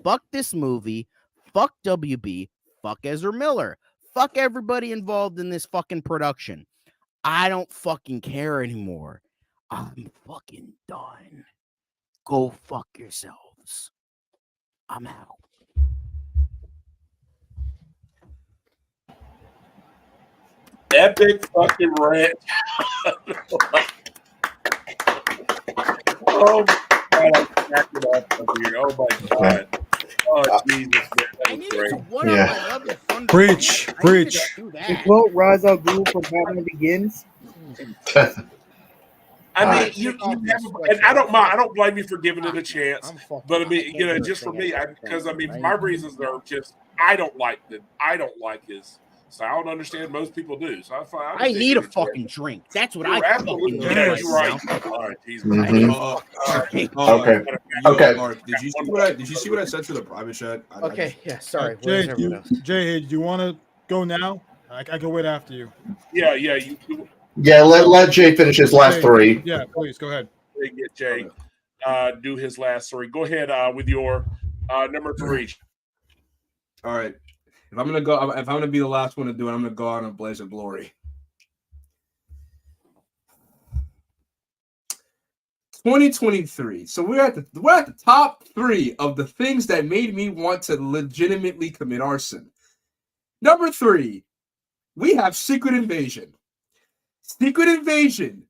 fuck this movie, fuck WB, fuck Ezra Miller, fuck everybody involved in this fucking production. I don't fucking care anymore. I'm fucking done. Go fuck yourselves. I'm out. Epic fucking rant. Oh my God, I'm cracking up here. Oh my God. Oh Jesus, man, that was great. Yeah. Preach. To quote Ra's al Ghul from Batman Begins. I mean, you have, and I don't mind. I don't blame you for giving it a chance. But I mean, just for me, because my reasons are just I don't like his So I don't understand most people do. So I I understand need a you. fucking drink. That's what You're I absolutely fucking need yeah, right you're right. now. All right, Jesus. Mhm. I need All right. a drink. Okay. Yo, Okay. Mark, did you see what I said to the private chat? Okay, yeah, sorry. Jay, Where's everyone else? Jay, do you want to go now? I can wait after you. Yeah, yeah. You Yeah, let Jay finish his last Jay, three. Yeah, please go ahead. get Jay do his last three. Go ahead with your number 3. All right. If I'm gonna be the last one to do it, I'm gonna go out in a blaze of glory. 2023. So we're at the top 3 of the things that made me want to legitimately commit arson. Number 3, we have Secret Invasion. Secret Invasion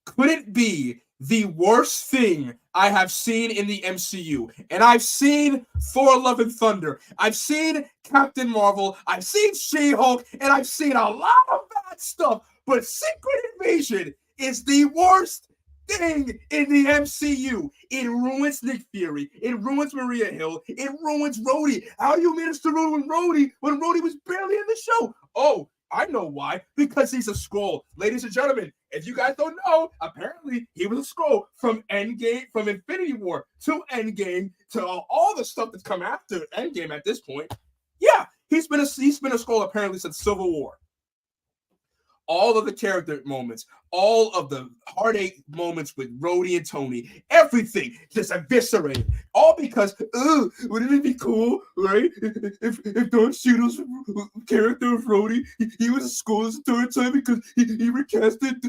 couldn't be the worst thing I have seen in the MCU. And I've seen Thor Love and Thunder. I've seen Captain Marvel. I've seen She-Hulk. And I've seen a lot of bad stuff. But Secret Invasion is the worst thing in the MCU. It ruins Nick Fury. It ruins Maria Hill. It ruins Rhodey. How do you manage to ruin Rhodey when Rhodey was barely in the show? Oh, I know why. Because he's a Skrull. Ladies and gentlemen, if you guys don't know, apparently he was a Skrull from Endgame, from Infinity War to Endgame to all the stuff that's come after Endgame at this point. Yeah, he's been a Skrull apparently since Civil War. All of the character moments, all of the heartache moments with Rhodey and Tony, everything just eviscerated. All because, wouldn't it be cool, right? If Don Cheadle's character of Rhodey, he was a Skrull this entire time because he recasted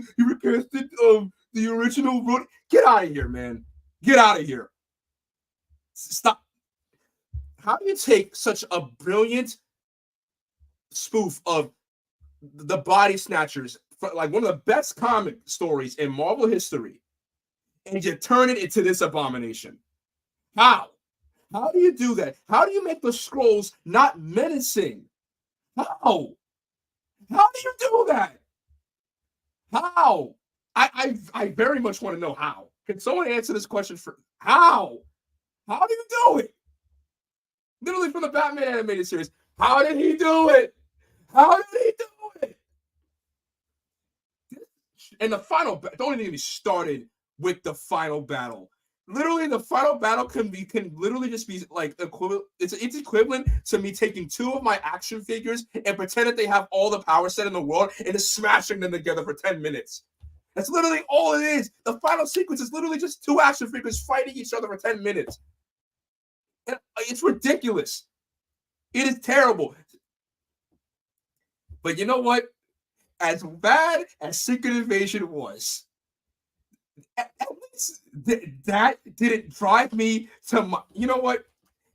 the original Rhodey. Get out of here, man. Get out of here. Stop. How do you take such a brilliant spoof of the Body Snatchers, like one of the best comic stories in Marvel history, and you turn it into this abomination? How? How do you do that? How do you make the Skrulls not menacing? How? How do you do that? How? I very much want to know how. Can someone answer this question for how? How do you do it? Literally from the Batman animated series. How did he do it? How did he do it? And the final don't even get me started with the final battle. Literally, the final battle can literally just be like equivalent. It's equivalent to me taking 2 of my action figures and pretend that they have all the power set in the world and just smashing them together for 10 minutes. That's literally all it is. The final sequence is literally just 2 action figures fighting each other for 10 minutes. And it's ridiculous. It is terrible. But you know what? As bad as Secret Invasion was, at least that didn't drive me to my, you know what?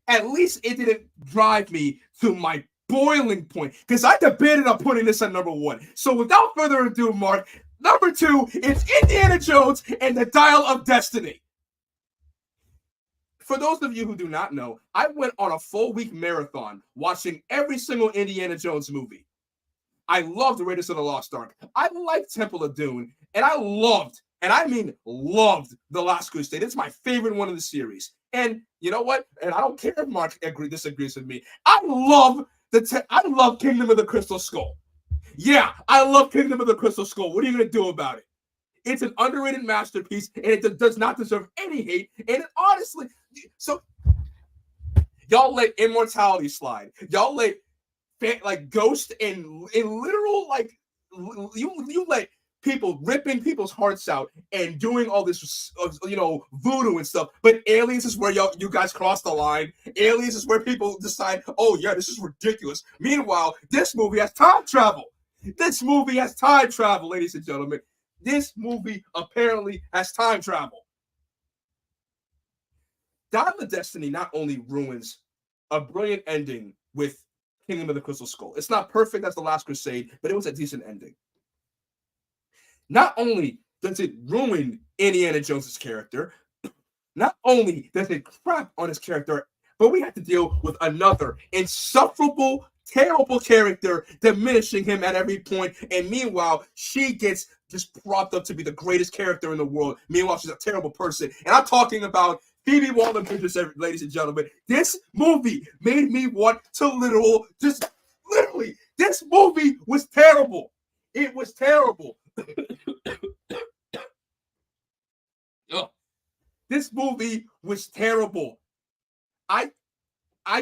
At least it didn't drive me to my boiling point, because I debated on putting this at number 1. So without further ado, Mark, number 2 is Indiana Jones and the Dial of Destiny. For those of you who do not know, I went on a full week marathon watching every single Indiana Jones movie. I loved Raiders of the Lost Ark. I liked Temple of Doom. And I loved, and I mean loved, The Last Crusade. It's my favorite one of the series. And you know what? And I don't care if Mark disagrees with me. I love Kingdom of the Crystal Skull. Yeah, I love Kingdom of the Crystal Skull. What are you going to do about it? It's an underrated masterpiece, and it does not deserve any hate. And it honestly, so y'all let immortality slide. Y'all let like Ghost and literal, like you let people ripping people's hearts out and doing all this voodoo and stuff, but Aliens is where you guys cross the line. Aliens is where people decide, oh yeah, this is ridiculous. Meanwhile, this movie has time travel. Ladies and gentlemen. This movie apparently has time travel. Dial of Destiny not only ruins a brilliant ending with Kingdom of the Crystal Skull. It's not perfect as The Last Crusade, but it was a decent ending. Not only does it ruin Indiana Jones's character, not only does it crap on his character, but we have to deal with another insufferable, terrible character diminishing him at every point. And meanwhile, she gets just propped up to be the greatest character in the world. Meanwhile, she's a terrible person. And I'm talking about Phoebe Waller-Bridges, ladies and gentlemen. This movie made me want to literally This movie was terrible. It was terrible. Ugh. This movie was terrible. I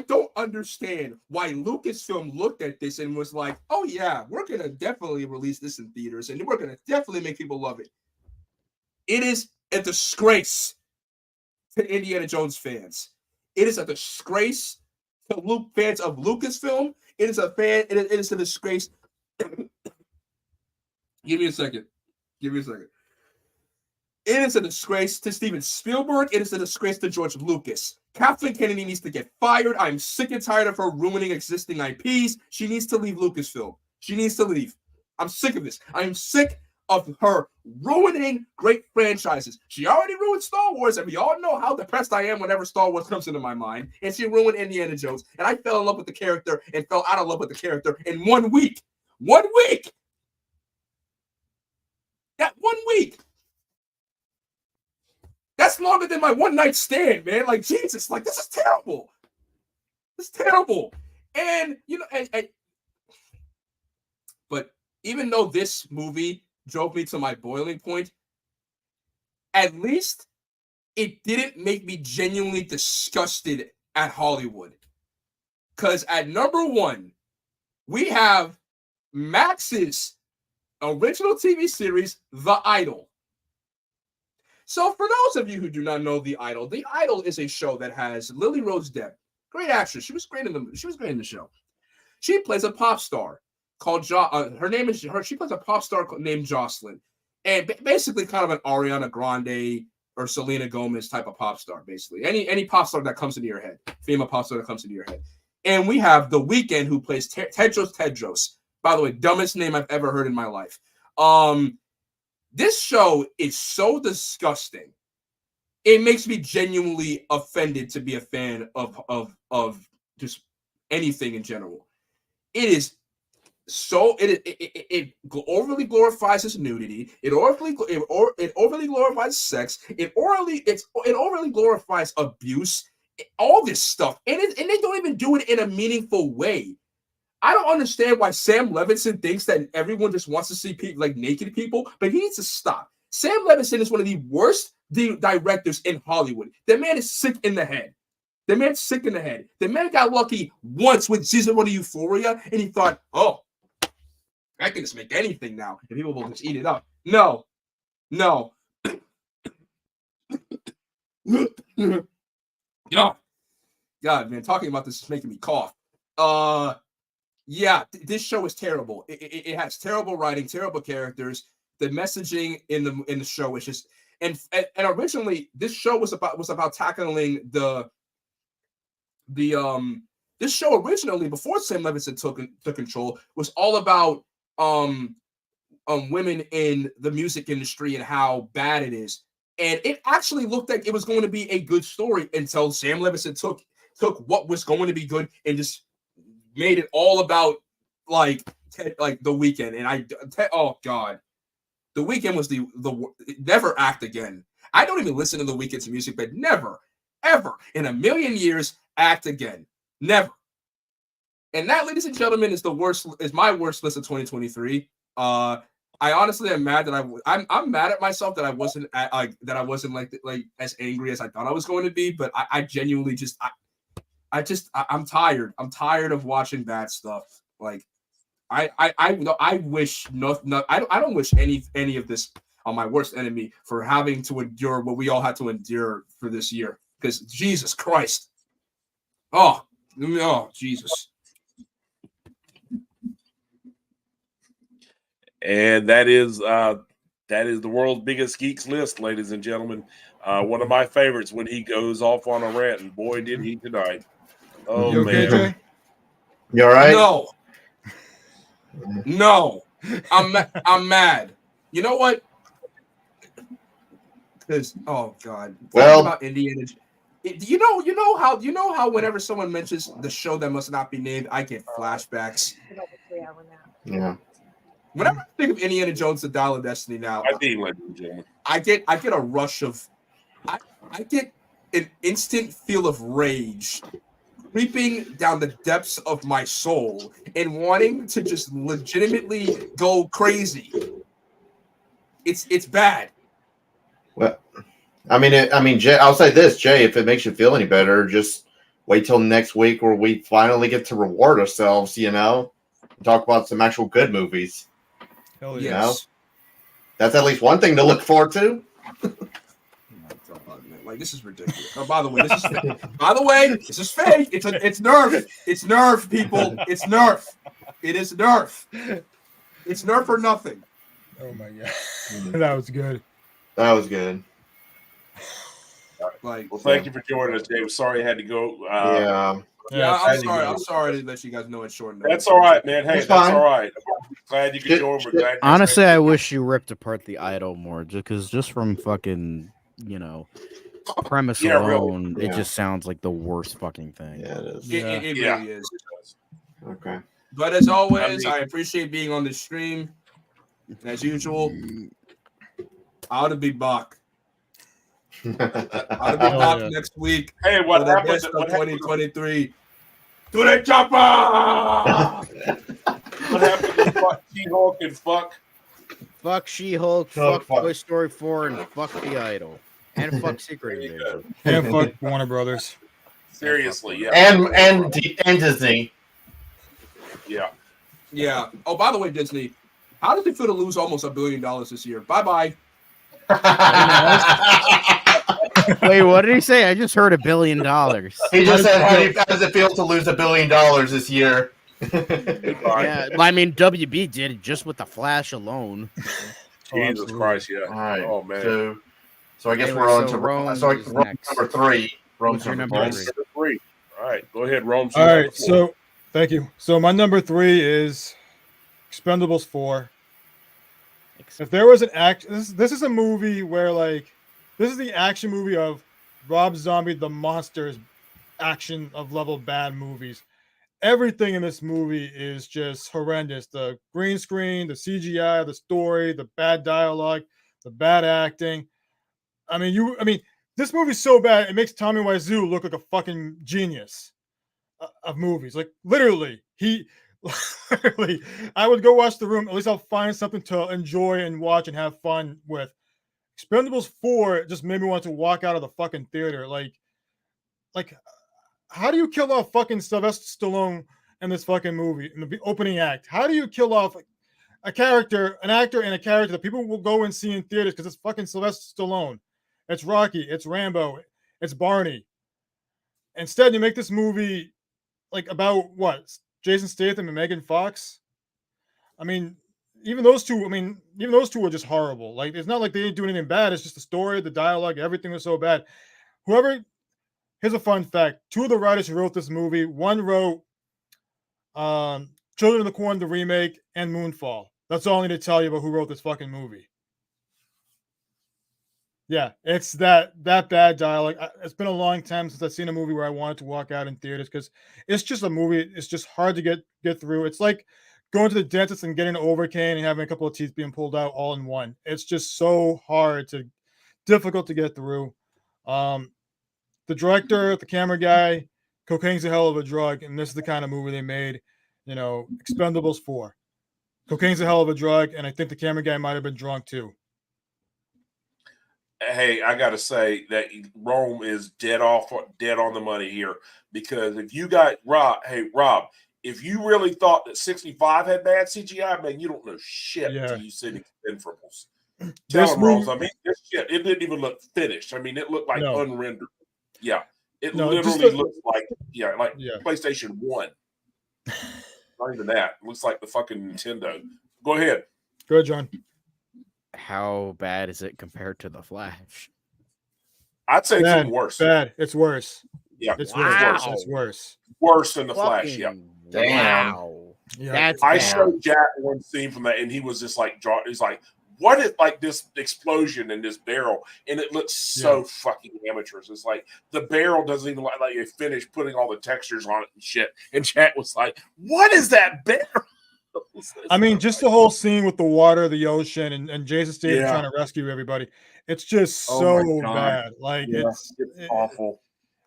don't understand why Lucasfilm looked at this and was like, oh yeah, we're gonna definitely release this in theaters and we're gonna definitely make people love it. It is a disgrace to Indiana Jones fans. It is a disgrace to fans of Lucasfilm. It is a disgrace. Give me a second. It is a disgrace to Steven Spielberg. It is a disgrace to George Lucas. Kathleen Kennedy needs to get fired. I'm sick and tired of her ruining existing IPs. She needs to leave Lucasfilm. She needs to leave. I'm sick of this. I'm sick of her ruining great franchises. She already ruined Star Wars, and we all know how depressed I am whenever Star Wars comes into my mind. And she ruined Indiana Jones, and I fell in love with the character and fell out of love with the character in 1 week. 1 week! That 1 week! That's longer than my one night stand, man. Like, Jesus, like, this is terrible. It's terrible. And, you know, but even though this movie drove me to my boiling point, at least it didn't make me genuinely disgusted at Hollywood. Because at number 1, we have Max's original TV series, The Idol. So for those of you who do not know The Idol is a show that has Lily Rose Depp, great actress. She was great in the show. She plays a pop star called she plays a pop star named Jocelyn, and basically kind of an Ariana Grande or Selena Gomez type of pop star. Basically, any pop star that comes into your head, female pop star that comes into your head. And we have The Weeknd, who plays Tedros. By the way, dumbest name I've ever heard in my life. This show is so disgusting. It makes me genuinely offended to be a fan of just anything in general. It is so it overly glorifies his nudity. It overly glorifies sex. It overly glorifies abuse. All this stuff, and they don't even do it in a meaningful way. I don't understand why Sam Levinson thinks that everyone just wants to see people like naked people, but he needs to stop. Sam Levinson is one of the worst directors in Hollywood. The man is sick in the head. The man got lucky once with season 1 of Euphoria, and he thought, oh, I can just make anything now, and people will just eat it up. No. God, man, talking about this is making me cough. Yeah, this show is terrible. It has terrible writing, terrible characters. The messaging in the show is just and originally this show was about tackling this show originally before Sam Levinson took control was all about women in the music industry and how bad it is. And it actually looked like it was going to be a good story until Sam Levinson took what was going to be good and just made it all about like The Weeknd. And oh God, The Weeknd was the never act again. I don't even listen to The Weeknd's music, but never, ever in a million years act again. Never. And that, ladies and gentlemen, is my worst list of 2023. I honestly am mad that I'm mad at myself that I wasn't like as angry as I thought I was going to be, but I genuinely just I'm tired. I'm tired of watching bad stuff. Like I wish I don't wish any of this on my worst enemy for having to endure what we all had to endure for this year. Because Jesus Christ. Oh Jesus. And that is the world's biggest geeks list, ladies and gentlemen. One of my favorites when he goes off on a rant, and boy did he tonight. Oh You man. okay, Jay? You all right? No. I'm mad. You know what? Because oh God. Well, about Indiana. You know how whenever someone mentions the show that must not be named, I get flashbacks. Yeah. Whenever I think of Indiana Jones: The Dial of Destiny now, I get a rush of I get an instant feel of rage creeping down the depths of my soul and wanting to just legitimately go crazy. It's bad. Well, Jay, I'll say this, Jay, if it makes you feel any better, just wait till next week where we finally get to reward ourselves, and talk about some actual good movies. Hell You yeah. know? That's at least one thing to look forward to. Like, this is ridiculous. Oh, by the way, this is fake. This is fake. It's Nerf. It's Nerf, people. It's Nerf. It is Nerf. It's Nerf or nothing. Oh my god, that was good. That was good. Like, Well, thank you for joining us, Dave. Sorry I had to go. Yeah, I'm sorry to let you guys know it's short notice. That's all right, man. Hey, That's that's fine. all right. Glad you could join. We're glad. Honestly, I wish you ripped apart the idol more, just from fucking, premise Yeah, really. alone, Yeah. it just sounds like the worst fucking thing. Yeah, it is. It Yeah. really is. Okay. But as always, I appreciate being on the stream. As usual, I'll be back. I'll be back next week. Hey, what for the happened? best of What happened? 2023. To the chopper! What happened to fuck She-Hulk and fuck? Fuck She-Hulk, Oh, fuck fuck. Toy Story 4, and fuck the idol. And fuck Secret Invasion. And fuck Warner Brothers. Seriously, yeah. And Disney. Yeah. Yeah. Oh, by the way, Disney, how does it feel to lose almost $1 billion this year? Bye-bye. Wait, what did he say? I just heard $1 billion. He just said, how does it feel to lose $1 billion this year? Yeah, I mean, WB did it just with the Flash alone. Jesus Christ, yeah. All right. Oh, man. So I guess Anyway, we're on so to Rome Rome is next. number 3. What's your number Rome three? number 3. All right, go ahead, Rome. All right, so thank you. So my number 3 is Expendables 4. If there was an this is a movie where this is the action movie of Rob Zombie, the monsters action of level bad movies. Everything in this movie is just horrendous. The green screen, the CGI, the story, the bad dialogue, the bad acting. I mean, this movie's so bad it makes Tommy Wiseau look like a fucking genius of movies. Like literally, literally, I would go watch The Room. At least I'll find something to enjoy and watch and have fun with. Expendables 4 just made me want to walk out of the fucking theater. Like, how do you kill off fucking Sylvester Stallone in this fucking movie in the opening act? How do you kill off an actor, and a character that people will go and see in theaters because it's fucking Sylvester Stallone? It's Rocky, it's Rambo, it's Barney. Instead, you make this movie about what? Jason Statham and Megan Fox. I mean, even those two were just horrible. Like, it's not like they didn't do anything bad. It's just the story, the dialogue, everything was so bad. Here's a fun fact. 2 of the writers who wrote this movie, one wrote Children of the Corn, the remake, and Moonfall. That's all I need to tell you about who wrote this fucking movie. Yeah, it's that bad dialogue. It's been a long time since I've seen a movie where I wanted to walk out in theaters because it's just a movie. It's just hard to get through. It's like going to the dentist and getting an Overcane and having a couple of teeth being pulled out all in one. It's just so difficult to get through. The director, the camera guy, cocaine's a hell of a drug, and this is the kind of movie they made. Expendables 4. Cocaine's a hell of a drug, and I think the camera guy might have been drunk too. Hey, I got to say that Rome is dead on the money here, because if you got Rob, if you really thought that 65 had bad CGI, man, you don't know shit until you see Expendables. Tell them, Rose. I mean, this shit, it didn't even look finished. I mean, it looked like unrendered. Yeah, it literally looks like PlayStation 1. Not even that. It looks like the fucking Nintendo. Go ahead. Go ahead, John. How bad is it compared to The Flash? I'd say it's even worse. Bad. It's worse. Yeah, it's worse. It's worse. Worse than The Flash. Yeah. Damn. Yeah. I showed Jack one scene from that, and he was just like, he's like, what is like this explosion in this barrel? And it looks so fucking amateurish. It's like the barrel doesn't even like you finish putting all the textures on it and shit. And Jack was like, what is that barrel? I mean, just the whole scene with the water, the ocean, and Jason Statham trying to rescue everybody. It's just so bad. Like it's awful.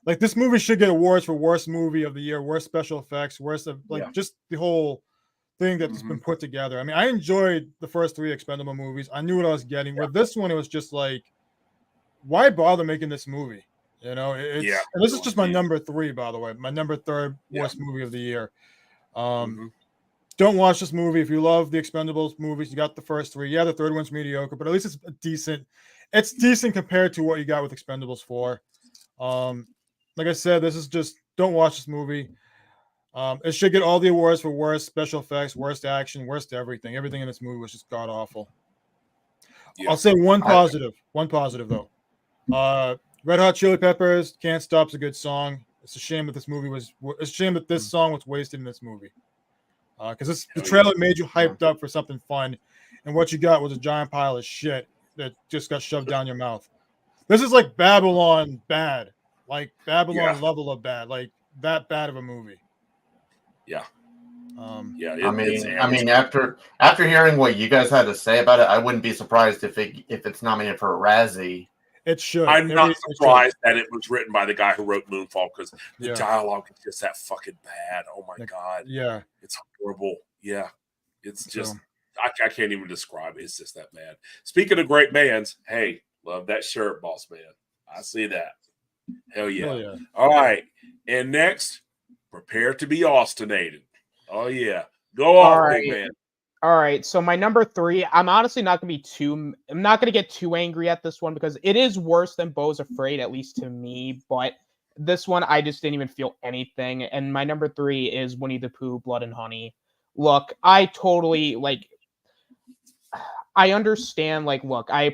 Like this movie should get awards for worst movie of the year, worst special effects, worst of like Yeah. just the whole thing that's been put together. I mean, I enjoyed the first 3 Expendable movies. I knew what I was getting. With this one, it was just like, why bother making this movie? You know, it's Yeah. and this is just my number 3, by the way, my number 3rd worst movie of the year. Mhm. Don't watch this movie if you love the Expendables movies. You got the first 3. Yeah, the third one's mediocre, but at least it's decent. It's decent compared to what you got with Expendables 4. Like I said, this is just don't watch this movie. It should get all the awards for worst special effects, worst action, worst everything. Everything in this movie was just god awful. Yeah. I'll say one positive though. Red Hot Chili Peppers, "Can't Stop's" a good song. It's a shame that this movie was. It's a shame that this song was wasted in this movie. Because the trailer made you hyped up for something fun, and what you got was a giant pile of shit that just got shoved down your mouth. This is like Babylon bad, like Babylon level of bad, like that bad of a movie. Yeah. Yeah. I mean, after hearing what you guys had to say about it, I wouldn't be surprised if it's nominated for a Razzie. It should. I'm not surprised that it was written by the guy who wrote Moonfall because the dialogue is just that fucking bad. Oh my god. Yeah. It's horrible. Yeah. It's just I can't even describe it. It's just that bad. Speaking of great bands, hey, love that shirt, boss man. I see that. Hell yeah. Hell yeah. All right. And next, prepare to be Austinated. Oh yeah. Go off, big man. All right, so my number 3, I'm honestly not going to get too angry at this one because it is worse than Beau's Afraid, at least to me, but this one, I just didn't even feel anything, and my number 3 is Winnie the Pooh, Blood and Honey. Look, I totally, I understand, look, I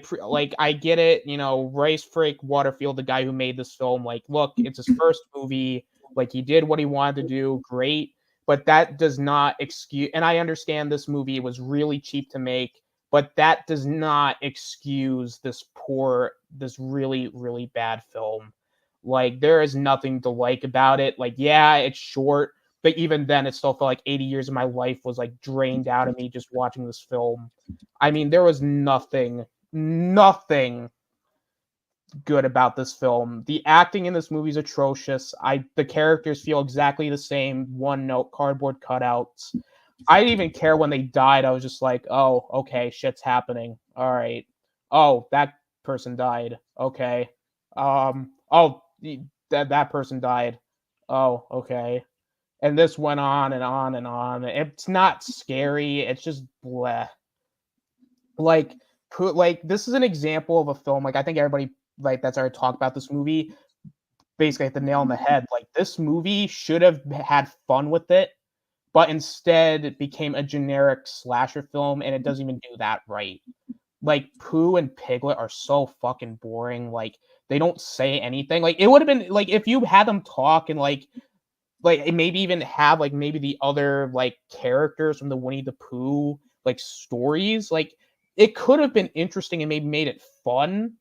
get it, you know, Rice Frick Waterfield, the guy who made this film, look, it's his first movie, he did what he wanted to do, great, but that does not excuse, and I understand this movie was really cheap to make, but that does not excuse this really, really bad film. There is nothing to like about it. Yeah, it's short, but even then, it still felt like 80 years of my life was drained out of me just watching this film. I mean, there was nothing good about this film. The acting in this movie is atrocious. The characters feel exactly the same, one note cardboard cutouts. I didn't even care when they died. I was just like, oh, okay, shit's happening. All right. Oh, that person died. Okay. That person died. Oh, okay. And this went on and on and on. It's not scary. It's just bleh. This is an example of a film. I think everybody that's already talked about this movie basically hit the nail on the head. This movie should have had fun with it, but instead it became a generic slasher film, and it doesn't even do that right. Pooh and Piglet are so fucking boring. They don't say anything. It would have been if you had them talk and maybe even have maybe the other characters from the Winnie the Pooh stories. It could have been interesting and maybe made it fun.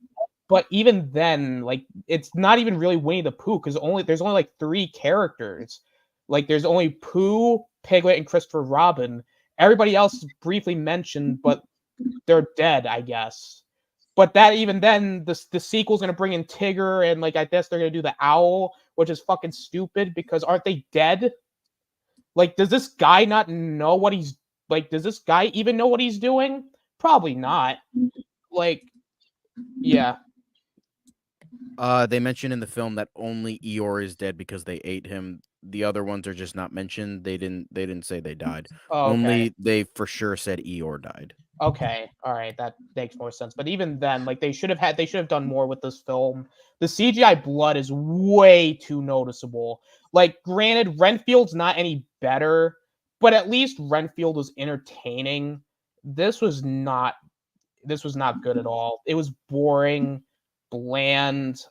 But even then, it's not even really Winnie the Pooh because there's only 3 characters. There's only Pooh, Piglet, and Christopher Robin. Everybody else is briefly mentioned, but they're dead, I guess. But that even then, the sequel's gonna bring in Tigger, and I guess they're gonna do the owl, which is fucking stupid because aren't they dead? Does this guy not know what he's does this guy even know what he's doing? Probably not. Yeah. They mentioned in the film that only Eeyore is dead because they ate him. The other ones are just not mentioned. They didn't say they died. Oh, okay. Only they for sure said Eeyore died. Okay, all right, that makes more sense. But even then, they should have done more with this film. The CGI blood is way too noticeable. Granted, Renfield's not any better, but at least Renfield was entertaining. This was not good at all. It was boring, bland.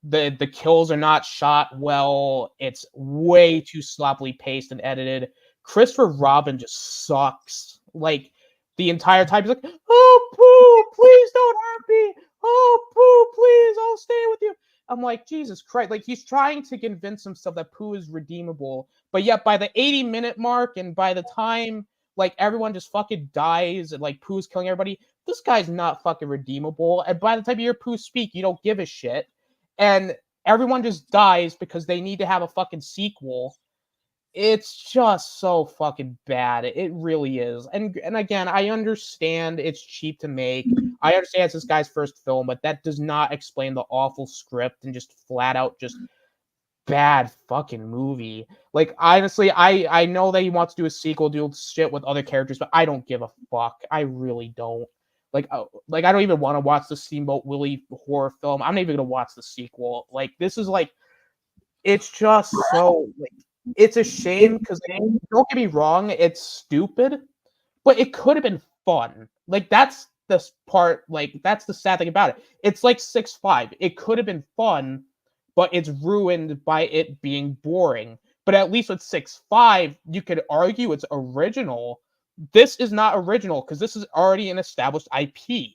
The kills are not shot well. It's way too sloppily paced and edited. Christopher Robin just sucks. The entire time he's like, "Oh, Pooh, please don't hurt me. Oh, Pooh, please, I'll stay with you." I'm like, Jesus Christ. He's trying to convince himself that Pooh is redeemable. But yet by the 80-minute mark and by the time everyone just fucking dies and Pooh's killing everybody, this guy's not fucking redeemable. And by the time you hear Pooh speak, you don't give a shit. And everyone just dies because they need to have a fucking sequel. It's just so fucking bad. It really is. And again, I understand it's cheap to make. I understand it's this guy's first film, but that does not explain the awful script and just flat out just bad fucking movie. Like, honestly, I know that he wants to do a sequel, do shit with other characters, but I don't give a fuck. I really don't. Like I don't even want to watch the Steamboat Willie horror film. I'm not even gonna watch the sequel. Like, this is like, it's just so like, it's a shame because don't get me wrong, it's stupid, but it could have been fun. Like, that's the part. Like, that's the sad thing about it. It's like 6'5". It could have been fun, but it's ruined by it being boring. But at least with 6'5", you could argue it's original. This is not original because this is already an established IP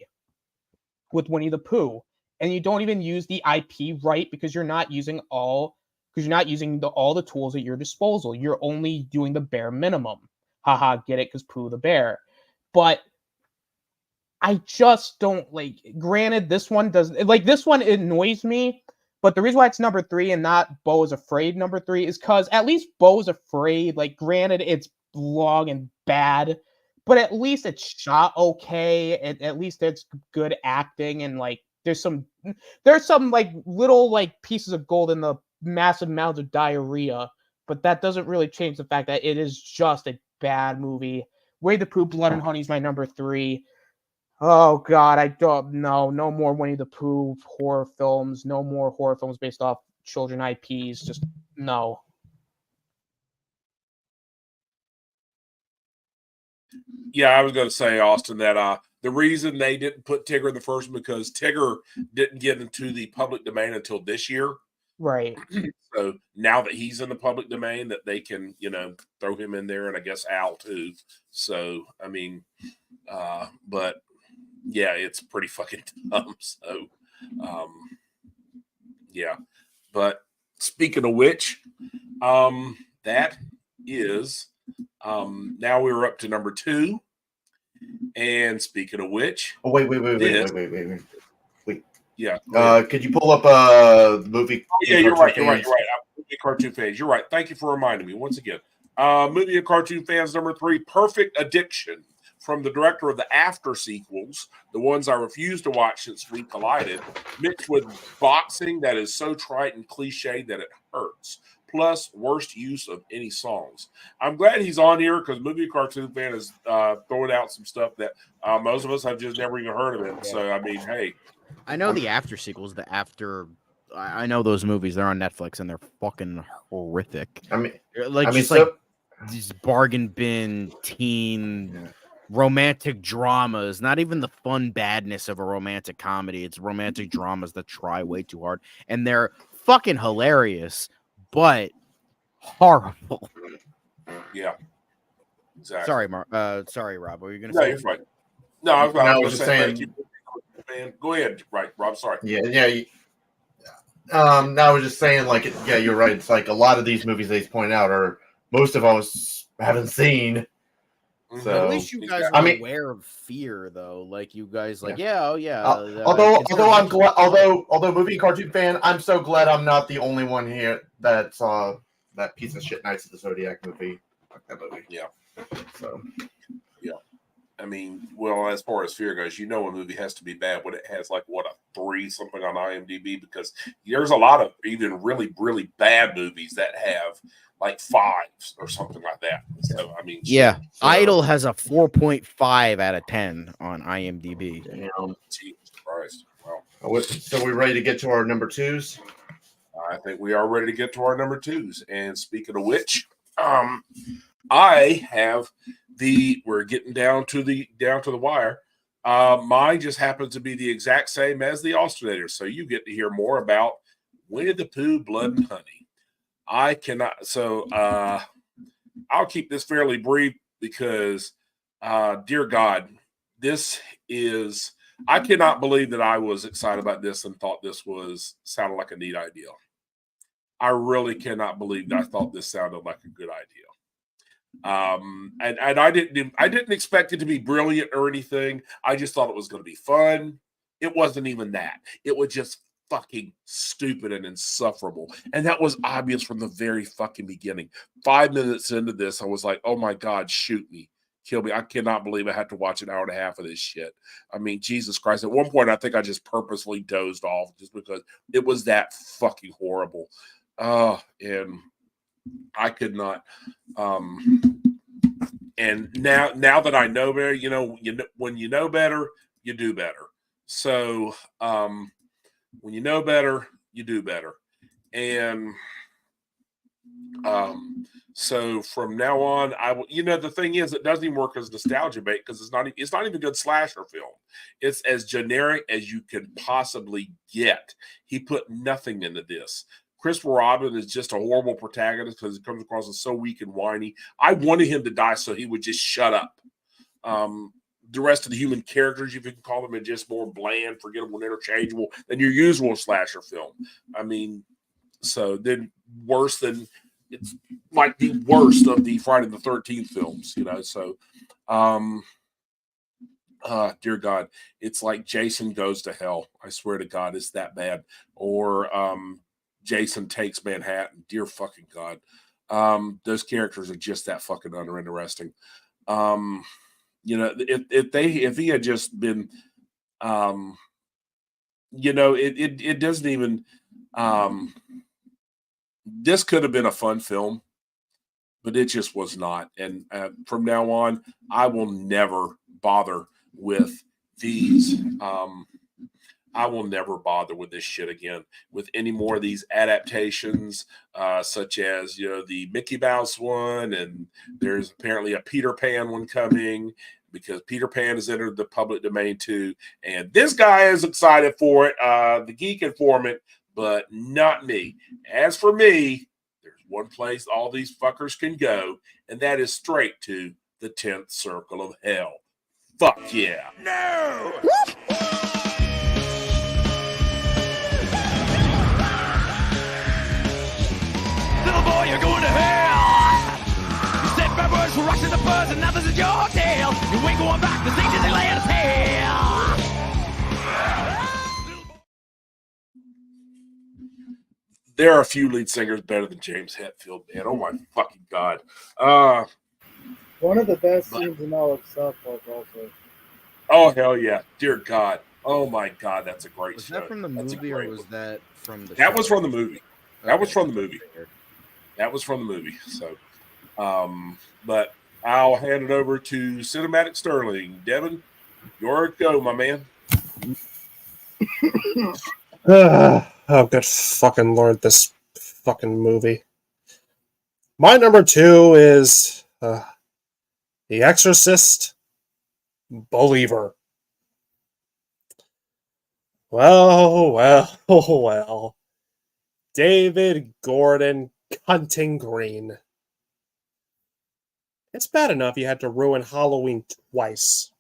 with Winnie the Pooh, and you don't even use the IP right because you're not using all the tools at your disposal. You're only doing the bare minimum. Haha, get it? Because Pooh the bear. But I just don't like. Granted, this one annoys me. But the reason why it's number 3 and not Beau is Afraid number 3 is because at least Beau is Afraid, like, granted, it's long and bad, but at least it's shot okay. At least it's good acting, and like there's some like little like pieces of gold in the massive amounts of diarrhea, but that doesn't really change the fact that it is just a bad movie. Winnie the Pooh, Blood and Honey is my number 3. Oh God, I don't know. No more Winnie the Pooh horror films. No more horror films based off children IPs. Just no. Yeah, I was going to say, Austin, that the reason they didn't put Tigger in the first one because Tigger didn't get into the public domain until this year. Right. So now that he's in the public domain, that they can, throw him in there, and I guess Al too. So I mean, but yeah, it's pretty fucking dumb. So, yeah. But speaking of which, that is now we're up to number 2. And speaking of which, Oh, wait. Yeah. Could you pull up the movie? Oh, yeah, you're right. Movie cartoon fans. You're right. Thank you for reminding me once again. Movie and cartoon fans number 3, Perfect Addiction, from the director of the After sequels, the ones I refuse to watch since we collided, mixed with boxing that is so trite and cliched that it hurts. Plus, worst use of any songs. I'm glad he's on here because Movie Cartoon Fan is throwing out some stuff that most of us have just never even heard of it. Yeah. So, I mean, hey. I know the After sequels, I know those movies. They're on Netflix and they're fucking horrific. These bargain bin teen romantic dramas, not even the fun badness of a romantic comedy. It's romantic dramas that try way too hard, and they're fucking hilarious, but horrible. Yeah, exactly. Sorry, Rob. What were you gonna say? No, you're fine. No, I was just saying. Thank you. Man, go ahead, right, Rob. Sorry. Yeah. No, I was just saying, like, yeah, you're right. It's like a lot of these movies they point out are most of us haven't seen. So at least you guys are aware of Fear, though. Like, you guys, like, although movie and cartoon fan, I'm so glad I'm not the only one here that saw that piece of shit Knights of the Zodiac movie. That movie. Yeah. So. Yeah. I mean, well, as far as Fear goes, a movie has to be bad when it has like a 3 something on IMDb, because there's a lot of even really, really bad movies that have like 5s or something like that. So I mean, yeah, Idol has a 4.5 out of 10 on IMDb. Damn. Jesus Christ! Well, so we're ready to get to our number 2s. I think we are ready to get to our number 2s. And speaking of which, I have we're getting down to the wire. Mine just happens to be the exact same as the Austinator, so you get to hear more about Winnie the Pooh, Blood and Honey. I cannot, so I'll keep this fairly brief because, dear God, I cannot believe that I was excited about this and thought this sounded like a neat idea. I really cannot believe that I thought this sounded like a good idea. And I didn't expect it to be brilliant or anything. I just thought it was going to be fun. It wasn't even that. It was just fucking stupid and insufferable. And that was obvious from the very fucking beginning. 5 minutes into this, I was like, oh my God, shoot me. Kill me. I cannot believe I had to watch an hour and a half of this shit. I mean, Jesus Christ. At one point, I think I just purposely dozed off just because it was that fucking horrible. And I could not. And now that I know better, when you know better, you do better. So when you know better, you do better. And so from now on, I will. The thing is, it doesn't even work as nostalgia bait because it's not even a good slasher film. It's as generic as you could possibly get. He put nothing into this. Christopher Robin is just a horrible protagonist because he comes across as so weak and whiny. I wanted him to die so he would just shut up. The rest of the human characters, if you can call them, are just more bland, forgettable, and interchangeable than your usual slasher film. I mean, so then worse than it's like the worst of the Friday the 13th films, So, dear God, it's like Jason Goes to Hell. I swear to God, it's that bad. Or Jason Takes Manhattan. Dear fucking God, those characters are just that fucking uninteresting. If he had just been, it doesn't even. This could have been a fun film, but it just was not. And from now on, I will never bother with these. I will never bother with this shit again, with any more of these adaptations, such as, the Mickey Mouse one, and there's apparently a Peter Pan one coming because Peter Pan has entered the public domain too. And this guy is excited for it, the Geek Informant, but not me. As for me, there's one place all these fuckers can go, and that is straight to the 10th circle of hell. Fuck yeah. No! Little boy, you're going to hell. You said bubbles were rushing the buzz, and now this is your tale. You ain't going back to St. Disneyland hell. There are a few lead singers better than James Hetfield, man. Oh my fucking God. One of the best scenes in all of South Park, also. Oh, hell yeah. Dear God. Oh my God, that's a great Was show. that from the movie or was that from the That show? was from the movie. That was from the movie. Figured. That was from the movie. So, but I'll hand it over to Cinematic Sterling. Devin, your go, my man. Oh, good fucking Lord, this fucking movie. My number 2 is The Exorcist Believer. Well. David Gordon Cunting Green. It's bad enough you had to ruin Halloween twice.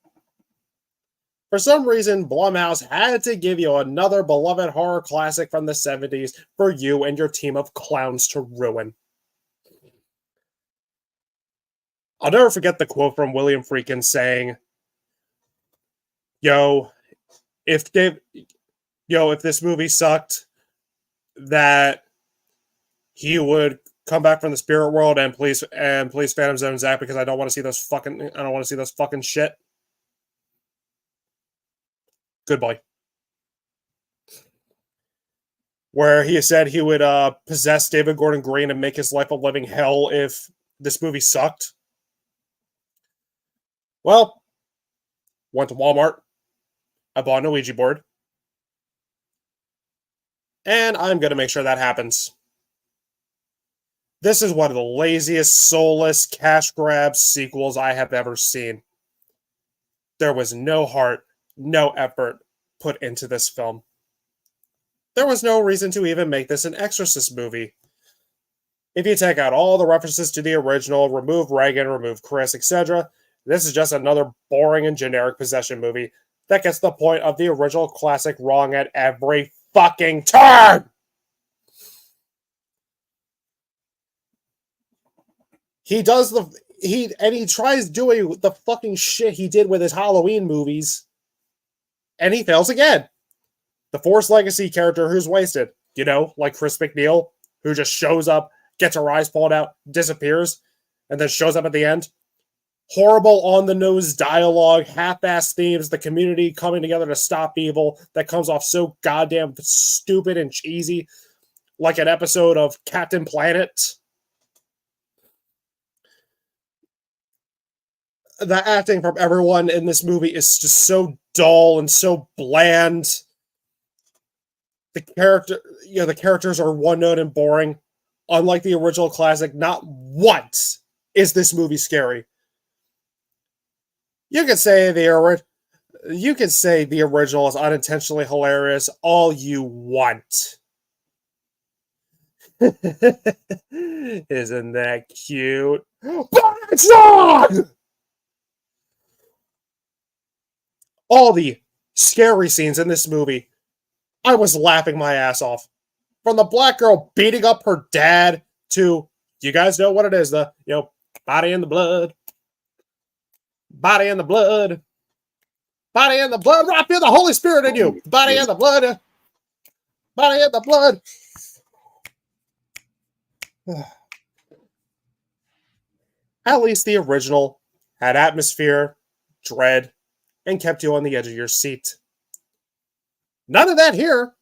For some reason, Blumhouse had to give you another beloved horror classic from the 70s for you and your team of clowns to ruin. I'll never forget the quote from William Friedkin saying, if this movie sucked, that he would come back from the spirit world and please Phantom Zone Zach because I don't want to see those fucking shit. Goodbye. Where he said he would possess David Gordon Green and make his life a living hell if this movie sucked. Well, went to Walmart. I bought an Ouija board. And I'm going to make sure that happens. This is one of the laziest, soulless, cash grab sequels I have ever seen. There was no heart, no effort put into this film. There was no reason to even make this an Exorcist movie. If you take out all the references to the original, remove Reagan, remove Chris, etc., this is just another boring and generic possession movie that gets the point of the original classic wrong at every fucking turn! He tries doing the fucking shit he did with his Halloween movies, and he fails again. The Force Legacy character who's wasted, like Chris McNeil, who just shows up, gets her eyes pulled out, disappears, and then shows up at the end. Horrible on-the-nose dialogue, half-assed themes, the community coming together to stop evil that comes off so goddamn stupid and cheesy, like an episode of Captain Planet. The acting from everyone in this movie is just so dull and so bland. The characters are one-note and boring. Unlike the original classic, not once is this movie scary. You could say the original is unintentionally hilarious all you want. Isn't that cute? But it's not! All the scary scenes in this movie, I was laughing my ass off. From the black girl beating up her dad to, you guys know what it is, the, body in the blood. Body in the blood. Body in the blood. I feel the Holy Spirit in you. Body in the blood. Body in the blood. At least the original had atmosphere, dread, and kept you on the edge of your seat. None of that here.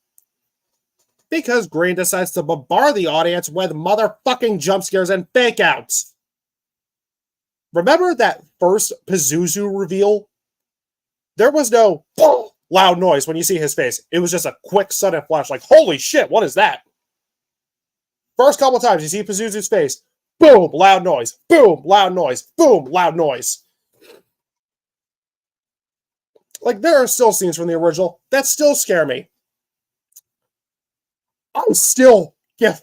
Because Green decides to bombard the audience with motherfucking jump scares and fake outs. Remember that first Pazuzu reveal? There was no loud noise when you see his face. It was just a quick sudden flash like, holy shit, what is that? First couple times you see Pazuzu's face. Boom, loud noise. Boom, loud noise. Boom, loud noise. Like, there are still scenes from the original that still scare me. I'd still get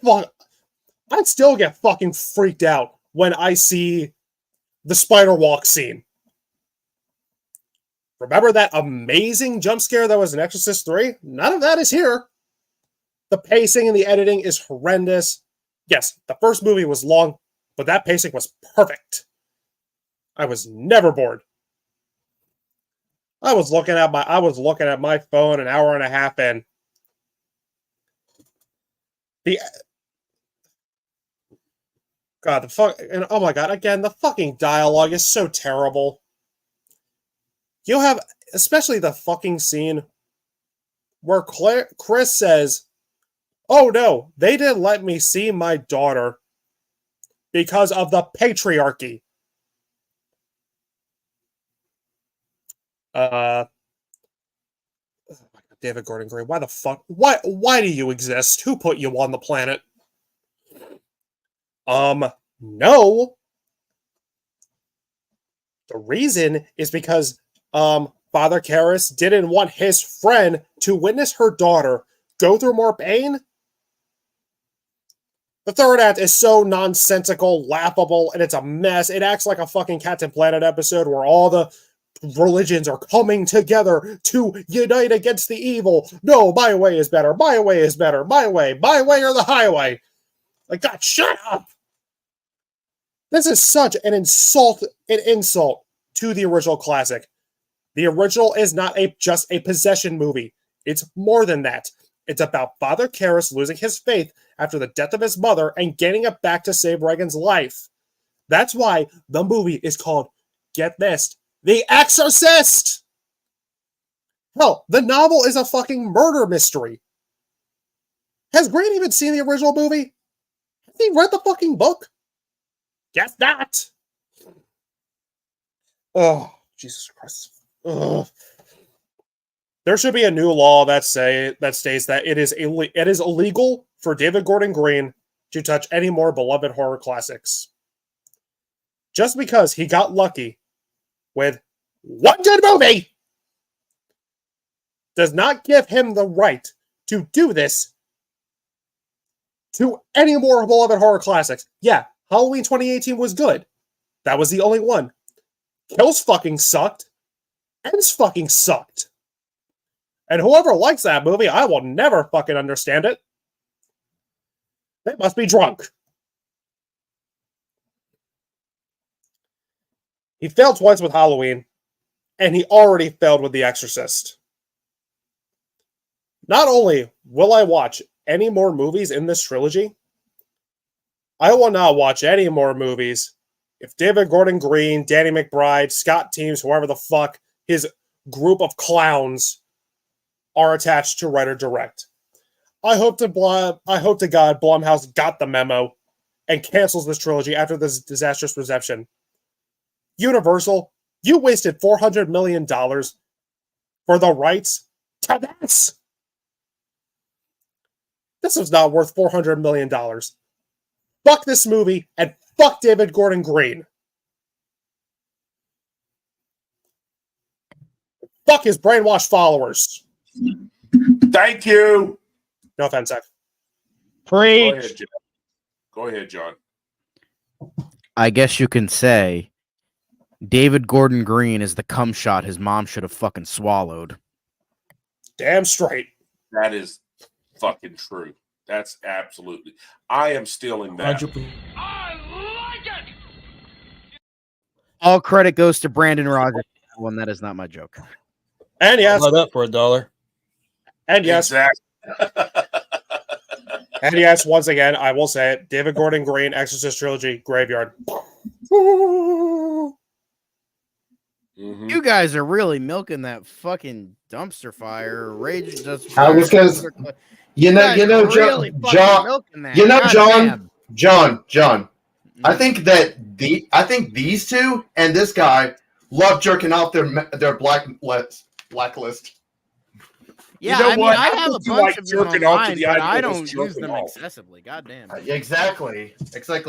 fucking freaked out when I see the spider walk scene. Remember that amazing jump scare that was in Exorcist 3? None of that is here. The pacing and the editing is horrendous. Yes, the first movie was long, but that pacing was perfect. I was never bored. I was looking at my phone an hour and a half in. Oh my god, again, the fucking dialogue is so terrible. You have, especially the fucking scene where Chris says, oh no, they didn't let me see my daughter because of the patriarchy. David Gordon Green, why the fuck? Why do you exist? Who put you on the planet? No. The reason is because, Father Karras didn't want his friend to witness her daughter go through more pain. The third act is so nonsensical, laughable, and it's a mess. It acts like a fucking Captain Planet episode where all the religions are coming together to unite against the evil. No, my way is better. My way is better. My way or the highway. Like, God, shut up. This is such an insult to the original classic. The original is not just a possession movie. It's more than that. It's about Father Karras losing his faith after the death of his mother and getting it back to save Regan's life. That's why the movie is called, get this, The Exorcist! Hell, the novel is a fucking murder mystery. Has Grant even seen the original movie? Has he read the fucking book? Guess not. Oh, Jesus Christ. Ugh. There should be a new law that states that it is illegal for David Gordon Green to touch any more beloved horror classics. Just because he got lucky with one good movie does not give him the right to do this to any more beloved horror classics. Yeah, Halloween 2018 was good. That was the only one. Kills fucking sucked. Ends fucking sucked. And whoever likes that movie, I will never fucking understand it. They must be drunk. He failed twice with Halloween, and he already failed with The Exorcist. Not only will I watch any more movies in this trilogy, I will not watch any more movies if David Gordon Green, Danny McBride, Scott Teems, whoever the fuck his group of clowns are attached to write or direct. I hope to God Blumhouse got the memo and cancels this trilogy after this disastrous reception. Universal, you wasted $400 million for the rights to this. This was not worth $400 million. Fuck this movie and fuck David Gordon Green. Fuck his brainwashed followers. Thank you. No offense, Zach. Go ahead, Preach. John. Go ahead, John. I guess you can say David Gordon Green is the cum shot his mom should have fucking swallowed. Damn straight. That is fucking true. That's absolutely. I am stealing that. 100%. All credit goes to Brandon Rogers. Well, that is not my joke. And yes, Buy that for $1. and yes, Exactly. and yes, once again, I will say it. David Gordon Green, Exorcist Trilogy, Graveyard. Mhm. You guys are really milking that fucking dumpster fire. Rage just. I was gonna- You know, really fucking John, milking that. you know, God John, damn. I think these two and this guy love jerking off their blacklist. Yeah, You know I mean, what? I I have a think you bunch like of them jerking off to online, the but idea I of don't us use jerking them off. excessively. God damn. Exactly.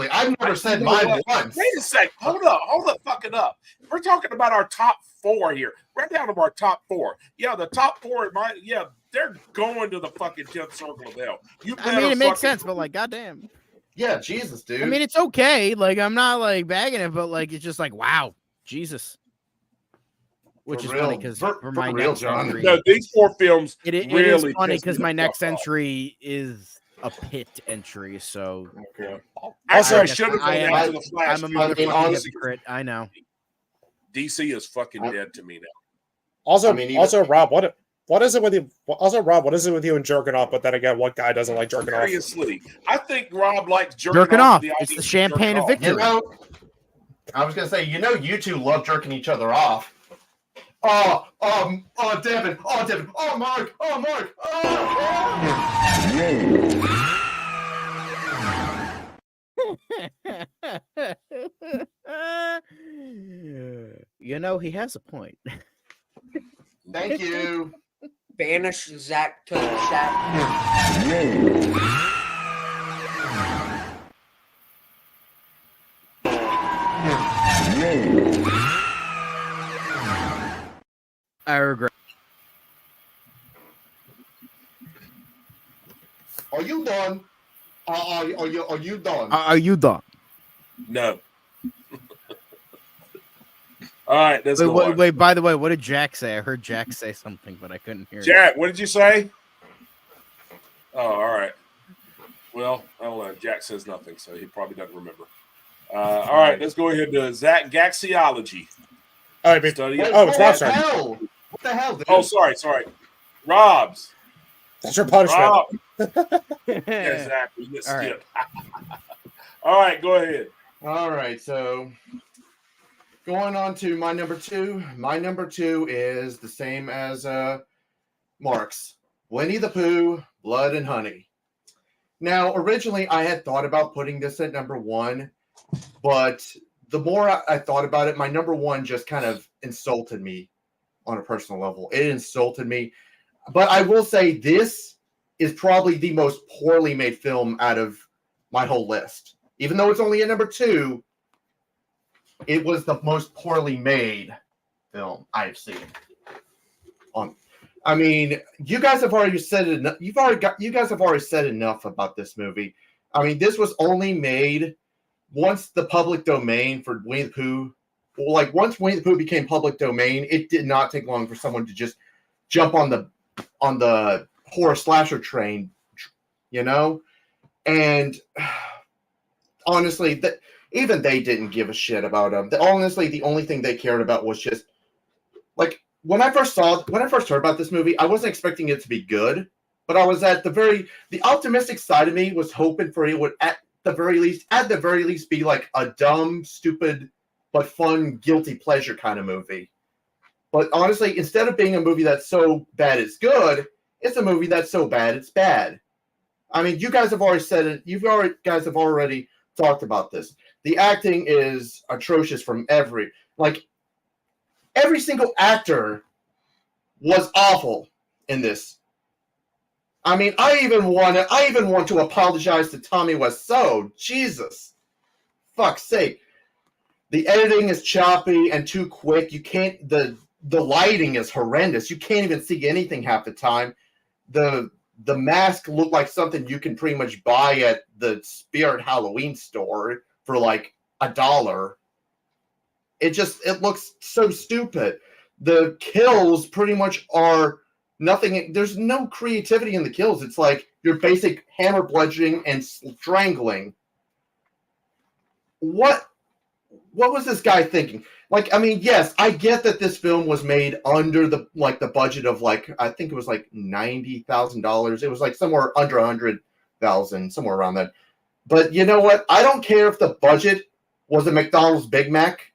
I've never said You know mine what? once. Wait a sec. Hold the fucking up. We're talking about our top 4 here. Right down to our top 4. Yeah, the top 4 they're going to the fucking 10th circle of hell. You I mean, it makes fucking- sense, but like, goddamn. Yeah, Jesus, dude. I mean, it's okay. Like, I'm not like bagging it, but like, it's just like, wow, Jesus. Which For is real. funny because For for my real, next John. entry, No, these 4 films it is really funny pissed because me my the next fuck off. entry is a pit entry. So Okay. Actually, I guess should have I gone am- back to the Flash. I'm a because mean, motherfucking honestly- hypocrite. I know. DC is fucking dead to me now. Also, I mean, even- also, Rob, what is it with you? Also, Rob, what is it with you and jerking off? But then again, what guy doesn't like jerking off? Seriously, I think Rob likes jerking Jerking off. off. to It's idea the of champagne jerking of off. victory. You know, I was gonna say, you two love jerking each other off. Oh, Devin, oh, Mark, You know, he has a point. Thank you. Banish Zach to the chat. I regret. Are you done? Are you done? Are you done? No. All right, let's go on. Wait, by the way, what did Jack say? I heard Jack say something, but I couldn't hear it. Jack, what did you say? Oh, all right. Well, I don't know. Jack says nothing, so he probably doesn't remember. All right, let's go ahead to Zach Gaxiology. Oh, I mean, Study. Wait, oh, it's what Rob's the turn. hell? What the hell, dude? Oh, sorry. Rob's. That's your punishment. Rob. Yeah, Zach, we get All right. skipped. All right, go ahead. All right, so going on to my number 2. My number 2 is the same as Mark's. Winnie the Pooh, Blood and Honey. Now, originally, I had thought about putting this at number 1, but the more I thought about it, my number 1 just kind of insulted me on a personal level. It insulted me. But I will say this is probably the most poorly made film out of my whole list. Even though it's only at number 2, it was the most poorly made film I've seen. I mean, you guys have already said enough. You guys have already said enough about this movie. I mean, this was only made once the public domain for Winnie the Pooh. Like once Winnie the Pooh became public domain, it did not take long for someone to just jump on the horror slasher train, you know. And honestly, even they didn't give a shit about them. Honestly, the only thing they cared about was just like when I first heard about this movie, I wasn't expecting it to be good. but I was the optimistic side of me was hoping for it would at the very least be like a dumb, stupid, but fun, guilty pleasure kind of movie. But honestly, instead of being a movie that's so bad it's good, it's a movie that's so bad it's bad. I mean, you guys have already said it. Guys have already talked about this. The acting is atrocious from every single actor was awful in this. I mean, I even want to apologize to Tommy Wiseau. Jesus, fuck's sake. The editing is choppy and too quick. You can't. The lighting is horrendous. You can't even see anything half the time. The mask looked like something you can pretty much buy at the Spirit Halloween store for like $1. It looks so stupid. The kills pretty much are nothing. There's no creativity in the kills. It's like your basic hammer bludgeoning and strangling. What was this guy thinking? Like, I mean, yes, I get that this film was made under the budget of I think it was like $90,000. It was like somewhere under $100,000, somewhere around that. But you know what? I don't care if the budget was a McDonald's Big Mac.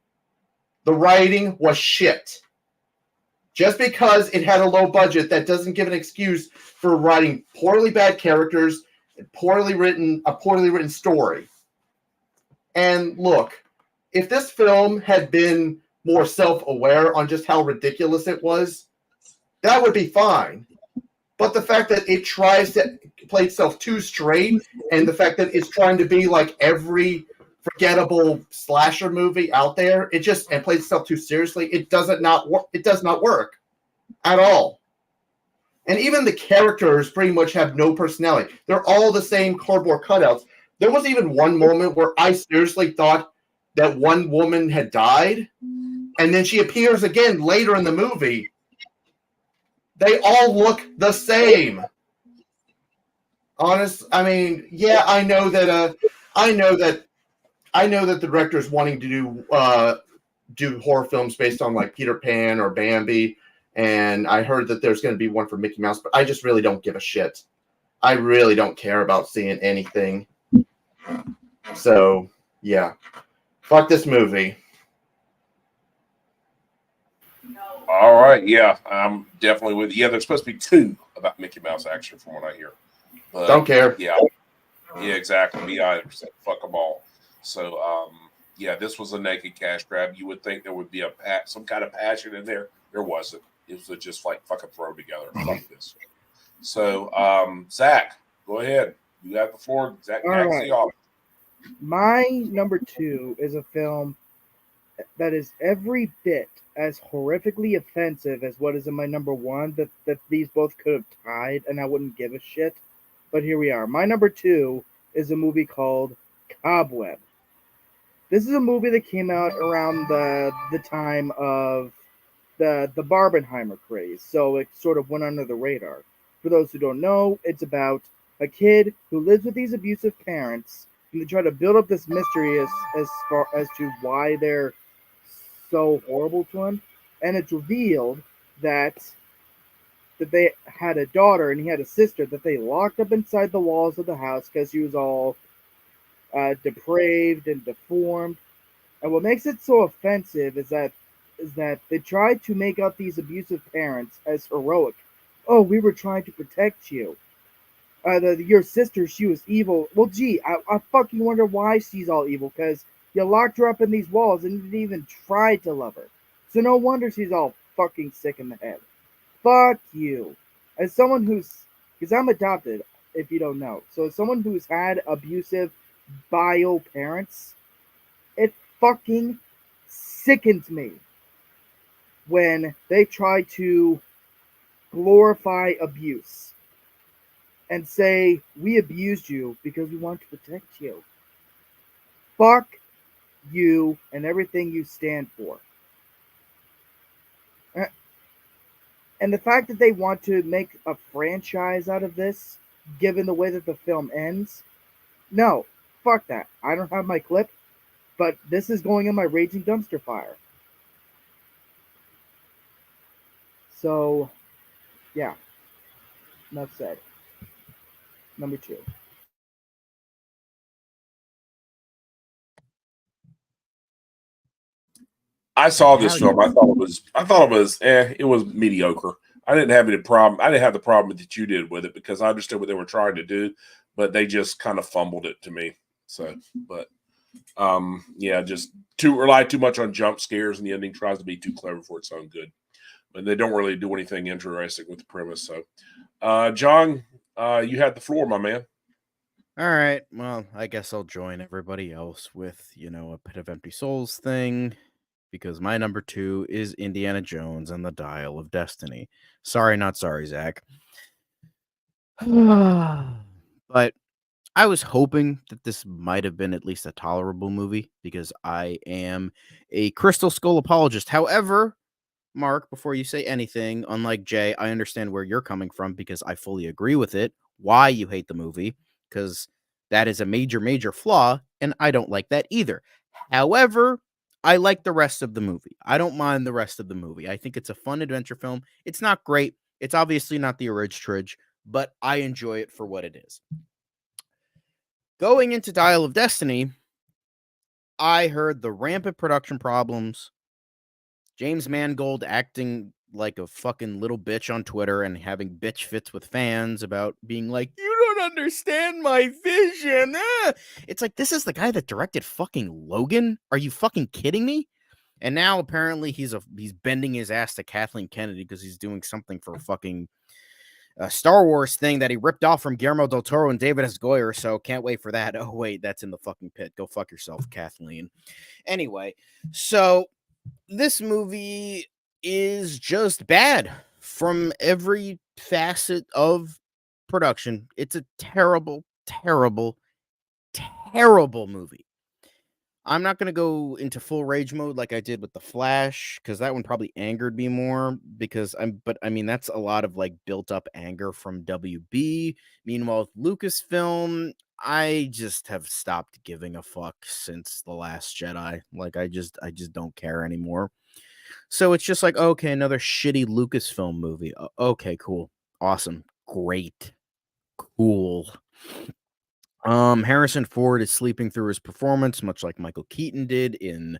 The writing was shit. Just because it had a low budget, that doesn't give an excuse for writing poorly bad characters, a poorly written story. And look, if this film had been more self-aware on just how ridiculous it was, that would be fine. But the fact that it tries to play itself too straight, and the fact that it's trying to be like every forgettable slasher movie out there, and plays itself too seriously, it does not work at all. And even the characters pretty much have no personality. They're all the same cardboard cutouts. There was even one moment where I seriously thought that one woman had died, and then she appears again later in the movie. They all look the same. I mean, yeah, I know that the director is wanting to do horror films based on like Peter Pan or Bambi, and I heard that there's going to be one for Mickey Mouse, but I just really don't give a shit. I really don't care about seeing anything. So, yeah. Fuck this movie. All right, yeah, I'm definitely with you. Yeah, there's supposed to be 2 about Mickey Mouse, actually, from what I hear. But, don't care. Yeah, exactly. Me either. So fuck them all. So, yeah, this was a naked cash grab. You would think there would be some kind of passion in there. There wasn't. It was just like fucking throw together. Fuck this. So, Zach, go ahead. You got the floor. Zach, All right. off. My number 2 is a film that is every bit as horrifically offensive as what is in my number 1, that these both could have tied, and I wouldn't give a shit. But here we are. My number 2 is a movie called Cobweb. This is a movie that came out around the time of the Barbenheimer craze, so it sort of went under the radar. For those who don't know, it's about a kid who lives with these abusive parents, and they try to build up this mystery as far as to why they're so horrible to him. And it's revealed that they had a daughter and he had a sister that they locked up inside the walls of the house because she was all depraved and deformed. And what makes it so offensive is that they tried to make out these abusive parents as heroic. Oh, we were trying to protect you. Your sister, she was evil. Well, gee, I fucking wonder why she's all evil, because you locked her up in these walls and didn't even try to love her. So no wonder she's all fucking sick in the head. Fuck you. As someone because I'm adopted, if you don't know. So as someone who's had abusive bio parents, it fucking sickens me when they try to glorify abuse and say, we abused you because we want to protect you. Fuck you and everything you stand for. And the fact that they want to make a franchise out of this, given the way that the film ends, no, fuck that. I don't have my clip, but this is going in my raging dumpster fire. So, yeah, enough said. Number 2. I saw this How film. I thought it was it was mediocre. I didn't have any problem. I didn't have the problem that you did with it because I understood what they were trying to do, but they just kind of fumbled it to me. So, but yeah, just rely too much on jump scares, and the ending tries to be too clever for its own good. But they don't really do anything interesting with the premise. So, John, you had the floor, my man. All right. Well, I guess I'll join everybody else with, a Pit of Empty Souls thing because my number 2 is Indiana Jones and the Dial of Destiny. Sorry, not sorry, Zach. But I was hoping that this might have been at least a tolerable movie because I am a Crystal Skull apologist. However, Mark, before you say anything, unlike Jay, I understand where you're coming from because I fully agree with it. Why you hate the movie, because that is a major, major flaw, and I don't like that either. However, I like the rest of the movie. I don't mind the rest of the movie. I think it's a fun adventure film. It's not great. It's obviously not the original, but I enjoy it for what it is. Going into Dial of Destiny, I heard the rampant production problems, James Mangold acting like a fucking little bitch on Twitter and having bitch fits with fans about being like, you don't understand my vision. Ah! It's like, this is the guy that directed fucking Logan? Are you fucking kidding me? And now apparently he's bending his ass to Kathleen Kennedy because he's doing something for fucking Star Wars thing that he ripped off from Guillermo del Toro and David S. Goyer. So can't wait for that. Oh, wait, that's in the fucking pit. Go fuck yourself, Kathleen. Anyway, so this movie is just bad from every facet of production. It's a terrible, terrible, terrible movie. I'm not going to go into full rage mode like I did with The Flash because that one probably angered me more but I mean, that's a lot of like built up anger from WB. Meanwhile, with Lucasfilm, I just have stopped giving a fuck since The Last Jedi. Like I just don't care anymore. So it's just like, okay, another shitty Lucasfilm movie. Okay, cool. Awesome. Great. Cool. Harrison Ford is sleeping through his performance, much like Michael Keaton did in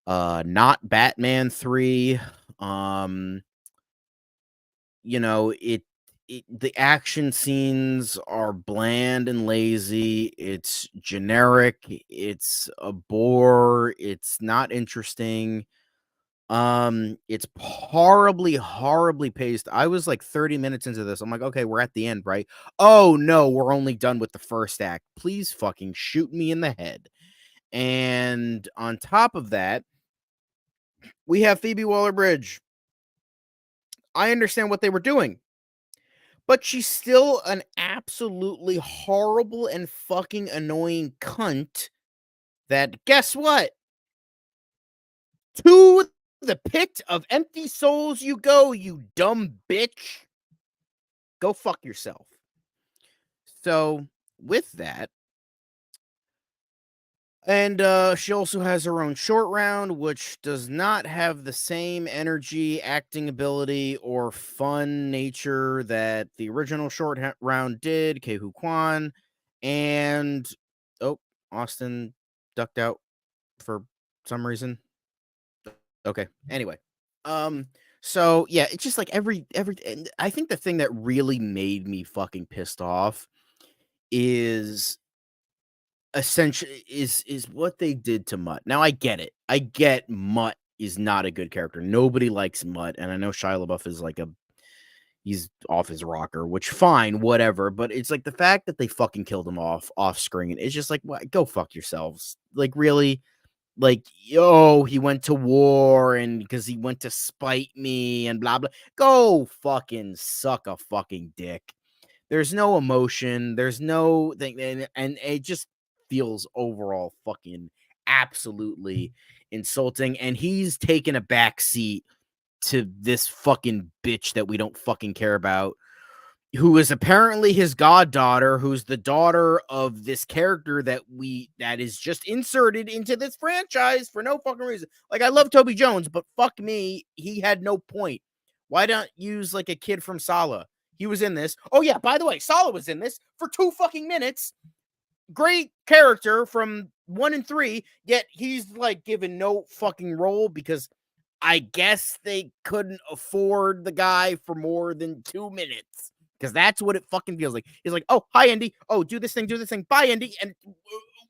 not Batman 3. The action scenes are bland and lazy. It's generic. It's a bore. It's not interesting. It's horribly paced. I was like 30 minutes into this. I'm like, okay, we're at the end, right? Oh no, we're only done with the first act. Please fucking shoot me in the head. And on top of that, we have Phoebe Waller-Bridge. I understand what they were doing, but she's still an absolutely horrible and fucking annoying cunt that, guess what? To the pit of empty souls you go, you dumb bitch. Go fuck yourself. So, with that, and she also has her own short round, which does not have the same energy, acting ability, or fun nature that the original short round did, Kehu Kwan. And, Austin ducked out for some reason. Okay. Anyway, so yeah, it's just like every. And I think the thing that really made me fucking pissed off is essentially is what they did to Mutt. Now I get it. I get Mutt is not a good character. Nobody likes Mutt, and I know Shia LaBeouf is like he's off his rocker, which fine, whatever. But it's like the fact that they fucking killed him off screen. It's just like, what? Go fuck yourselves. Like really. Like, yo, he went to war and because he went to spite me and blah, blah. Go fucking suck a fucking dick. There's no emotion. There's no thing. And it just feels overall fucking absolutely insulting. And he's taken a back seat to this fucking bitch that we don't fucking care about, who is apparently his goddaughter, who's the daughter of this character that is just inserted into this franchise for no fucking reason. Like, I love Toby Jones, but fuck me, he had no point. Why not use like a kid from Sala? He was in this. Oh yeah, by the way, Sala was in this for 2 fucking minutes. Great character from 1 and 3, yet he's like given no fucking role because I guess they couldn't afford the guy for more than 2 minutes. Because that's what it fucking feels like. He's like, oh, hi, Andy. Oh, do this thing. Bye, Andy. And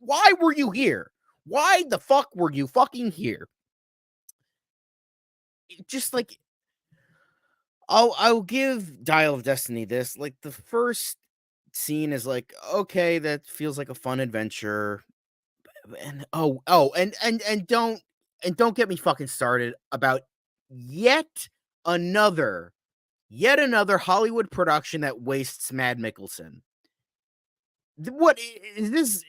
why were you here? Why the fuck were you fucking here? Just like, I'll give Dial of Destiny this. Like, the first scene is like, okay, that feels like a fun adventure. And don't get me fucking started about yet another Hollywood production that wastes Mad Mikkelsen. What is this?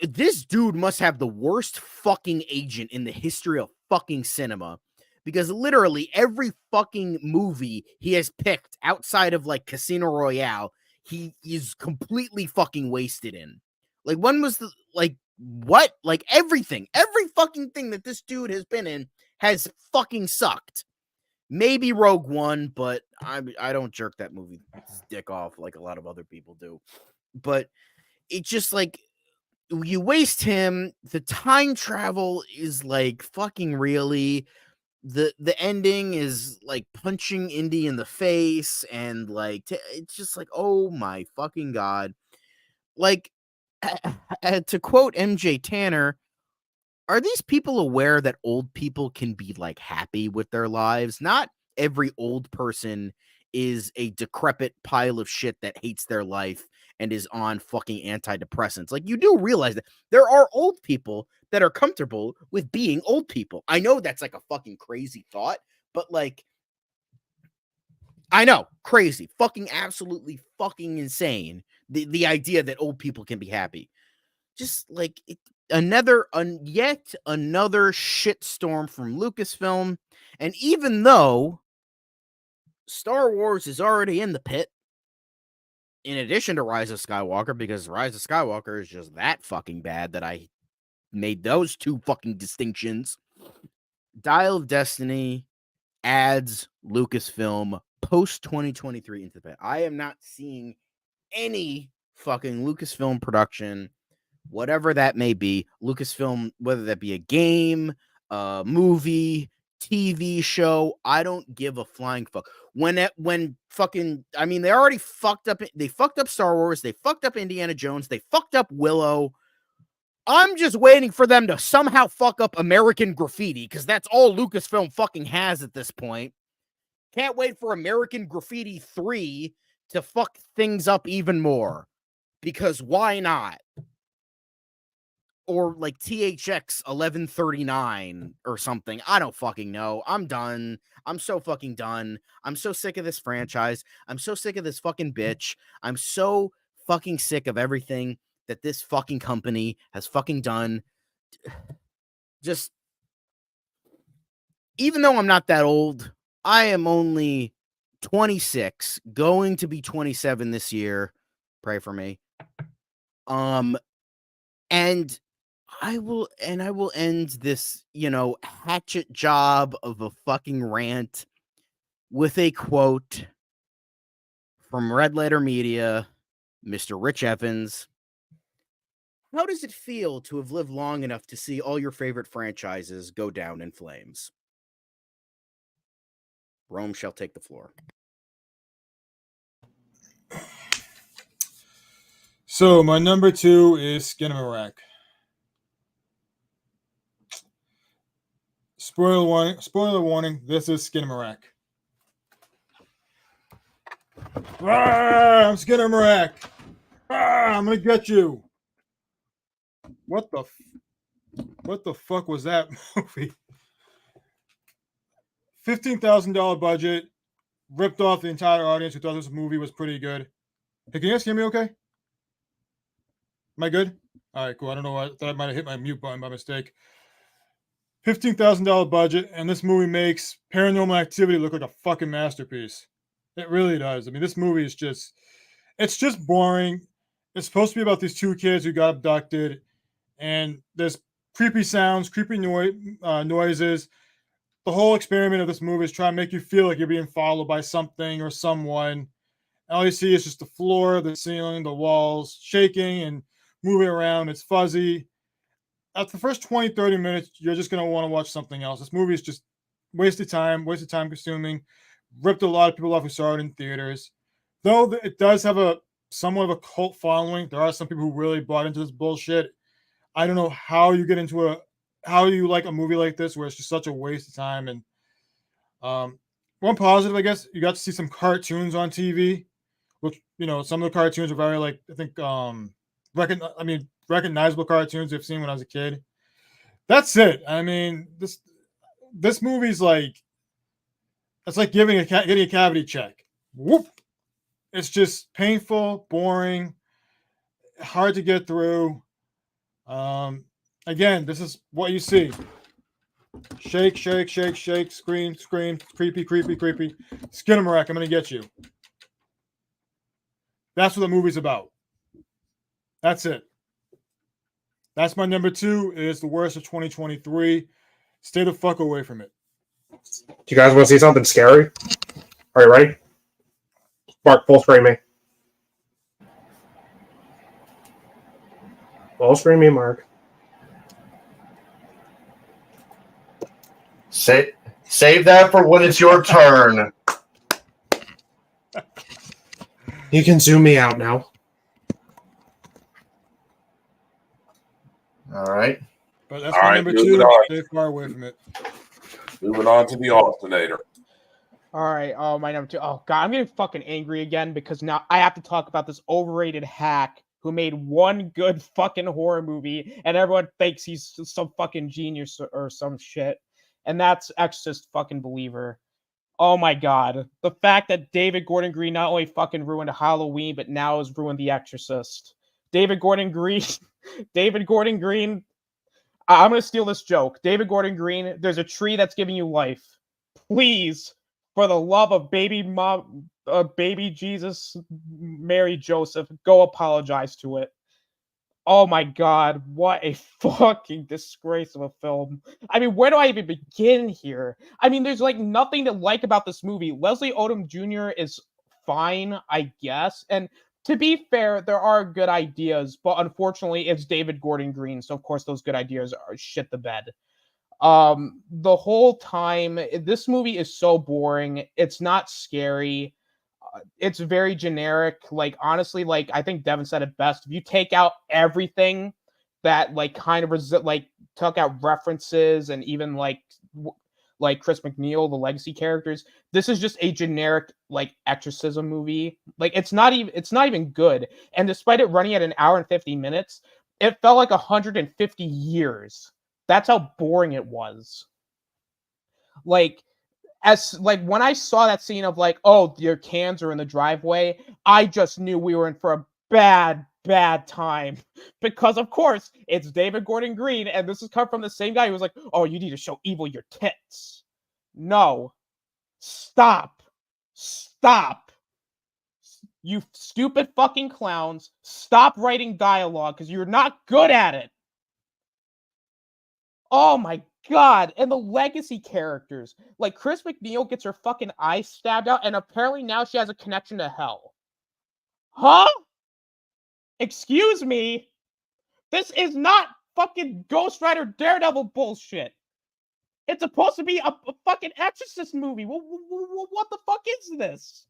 This dude must have the worst fucking agent in the history of fucking cinema, because literally every fucking movie he has picked outside of like Casino Royale, he is completely fucking wasted in. Like, when was the what? Like, every fucking thing that this dude has been in has fucking sucked. Maybe Rogue One, but I don't jerk that movie's dick off like a lot of other people do. But it's just like, you waste him. The time travel is like fucking really. The ending is like punching Indy in the face, and like it's just like, oh my fucking god. Like, to quote MJ Tanner, are these people aware that old people can be like happy with their lives? Not every old person is a decrepit pile of shit that hates their life and is on fucking antidepressants. Like, you do realize that there are old people that are comfortable with being old people. I know that's like a fucking crazy thought, but like, I know, crazy, fucking absolutely fucking insane. The idea that old people can be happy. Just like yet another shitstorm from Lucasfilm. And even though Star Wars is already in the pit, in addition to Rise of Skywalker, because Rise of Skywalker is just that fucking bad that I made those two fucking distinctions, Dial of Destiny adds Lucasfilm post 2023 into the pit. I am not seeing any fucking Lucasfilm production, whatever that may be, Lucasfilm, whether that be a game, a movie, TV show, I don't give a flying fuck. When fucking, I mean, they already fucked up. They fucked up Star Wars. They fucked up Indiana Jones. They fucked up Willow. I'm just waiting for them to somehow fuck up American Graffiti, because that's all Lucasfilm fucking has at this point. Can't wait for American Graffiti 3 to fuck things up even more, because why not? Or like THX 1139 or something. I don't fucking know. I'm done. I'm so fucking done. I'm so sick of this franchise. I'm so sick of this fucking bitch. I'm so fucking sick of everything that this fucking company has fucking done. Just, even though I'm not that old, I am only 26, going to be 27 this year. Pray for me. And I will end this, hatchet job of a fucking rant with a quote from Red Letter Media, Mr. Rich Evans. How does it feel to have lived long enough to see all your favorite franchises go down in flames? Rome shall take the floor. So my number 2 is Skinamarak. Spoiler warning, this is Skinamarak. I'm Skinamarak. I'm gonna get you. What the fuck was that movie? $15,000 budget, ripped off the entire audience who thought this movie was pretty good. Hey, can you guys hear me okay? Am I good? All right, cool. I don't know why I thought I might have hit my mute button by mistake. $15,000 budget, and this movie makes Paranormal Activity look like a fucking masterpiece. It really does. I mean, this movie is it's just boring. It's supposed to be about these 2 kids who got abducted, and there's creepy sounds, creepy noises. The whole experiment of this movie is trying to make you feel like you're being followed by something or someone. All you see is just the floor, the ceiling, the walls shaking and moving around. It's fuzzy. After the first 20, 30 minutes, you're just going to want to watch something else. This movie is just wasted time consuming. Ripped a lot of people off who saw it in theaters. Though it does have a somewhat of a cult following, there are some people who really bought into this bullshit. I don't know how you get into how you like a movie like this where it's just such a waste of time. And one positive, I guess, you got to see some cartoons on TV, which, some of the cartoons are very, like, I think, recognizable cartoons I've seen when I was a kid. That's it. I mean, this movie's like, it's like getting a cavity check. Whoop. It's just painful, boring, hard to get through. Again, this is what you see. Shake, shake, shake, shake, scream, scream, creepy, creepy, creepy. Skinamarink, I'm going to get you. That's what the movie's about. That's it. That's my number 2. It is the worst of 2023. Stay the fuck away from it. Do you guys want to see something scary? Are you ready? Mark, full screen me. Full screen me, Mark. Save that for when it's your turn. You can zoom me out now. All right. But that's All my right, number moving 2. on. Stay far away from it. Moving on to the alternator. All right. Oh, my number 2. Oh god, I'm getting fucking angry again because now I have to talk about this overrated hack who made one good fucking horror movie and everyone thinks he's some fucking genius or some shit. And that's Exorcist fucking Believer. Oh my god. The fact that David Gordon Green not only fucking ruined Halloween, but now has ruined The Exorcist. David Gordon Green, I'm gonna steal this joke. David Gordon Green, there's a tree that's giving you life. Please, for the love of baby Jesus, Mary Joseph, go apologize to it. Oh my god, what a fucking disgrace of a film. I mean, where do I even begin here? I mean, there's like nothing to like about this movie. Leslie Odom Jr. is fine, I guess. And to be fair, there are good ideas, but unfortunately, it's David Gordon Green, so of course those good ideas are shit the bed. The whole time, this movie is so boring. It's not scary. It's very generic. Like, honestly, like, I think Devin said it best. If you take out everything that, like, kind of took out references and even like Chris McNeil, the legacy characters, this is just a generic like exorcism movie. Like, it's not even good. And despite it running at an hour and 50 minutes, it felt like 150 years. That's how boring it was. Like, when I saw that scene of like, oh, your cans are in the driveway, I just knew we were in for a bad time. Because of course it's David Gordon Green, and this has come from the same guy who was like, oh, you need to show evil your tits. No. Stop. You stupid fucking clowns. Stop writing dialogue because you're not good at it. Oh my god, and the legacy characters. Like, Chris McNeil gets her fucking eye stabbed out, and apparently now she has a connection to hell. Huh? Excuse me? This is not fucking Ghost Rider Daredevil bullshit. It's supposed to be a fucking Exorcist movie. What the fuck is this?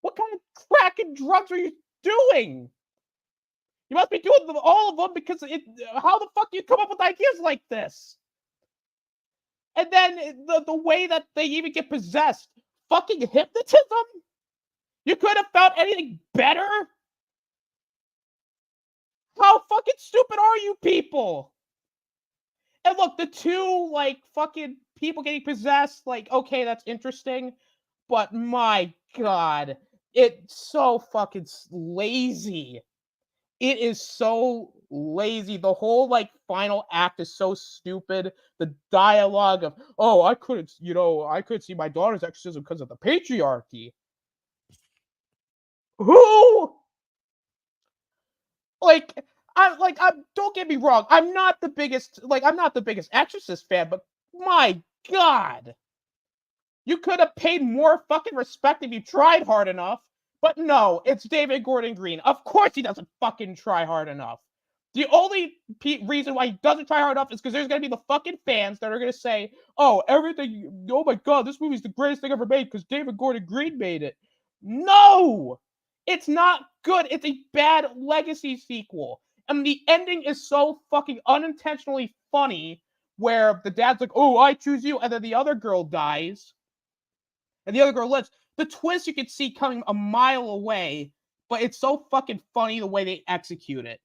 What kind of crack and drugs are you doing? You must be doing all of them because how the fuck do you come up with ideas like this? And then the way that they even get possessed. Fucking hypnotism? You could have found anything better? How fucking stupid are you people? And look, the two, like, fucking people getting possessed, like, okay, that's interesting. But my god, it's so fucking lazy. It is so lazy. The whole, like, final act is so stupid. The dialogue of, oh, I couldn't see my daughter's exorcism because of the patriarchy. Who? Don't get me wrong. I'm not the biggest Exorcist fan, but my god. You could have paid more fucking respect if you tried hard enough. But no, it's David Gordon Green. Of course he doesn't fucking try hard enough. The only reason why he doesn't try hard enough is because there's going to be the fucking fans that are going to say, oh, oh my God, this movie's the greatest thing ever made because David Gordon Green made it. No! It's not good. It's a bad legacy sequel. And the ending is so fucking unintentionally funny where the dad's like, oh, I choose you, and then the other girl dies. And the other girl lives. The twist you could see coming a mile away, but it's so fucking funny the way they execute it.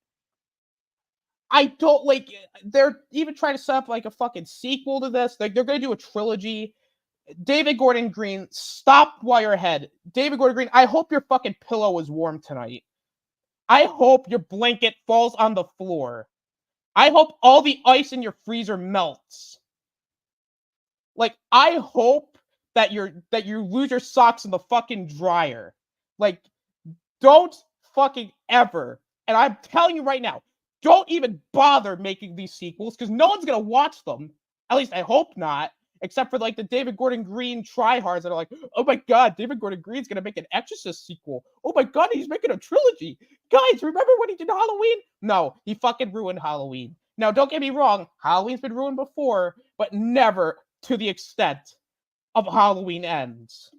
I don't like. They're even trying to set up like a fucking sequel to this. Like they're gonna do a trilogy. David Gordon Green, stop while you're ahead. David Gordon Green, I hope your fucking pillow is warm tonight. I hope your blanket falls on the floor. I hope all the ice in your freezer melts. Like I hope that you lose your socks in the fucking dryer. Like don't fucking ever. And I'm telling you right now, don't even bother making these sequels because no one's gonna watch them. At least I hope not. Except for like the David Gordon Green tryhards that are like, oh my God, David Gordon Green's gonna make an Exorcist sequel. Oh my God, he's making a trilogy. Guys, remember when he did Halloween? No, he fucking ruined Halloween. Now, don't get me wrong, Halloween's been ruined before, but never to the extent of Halloween Ends.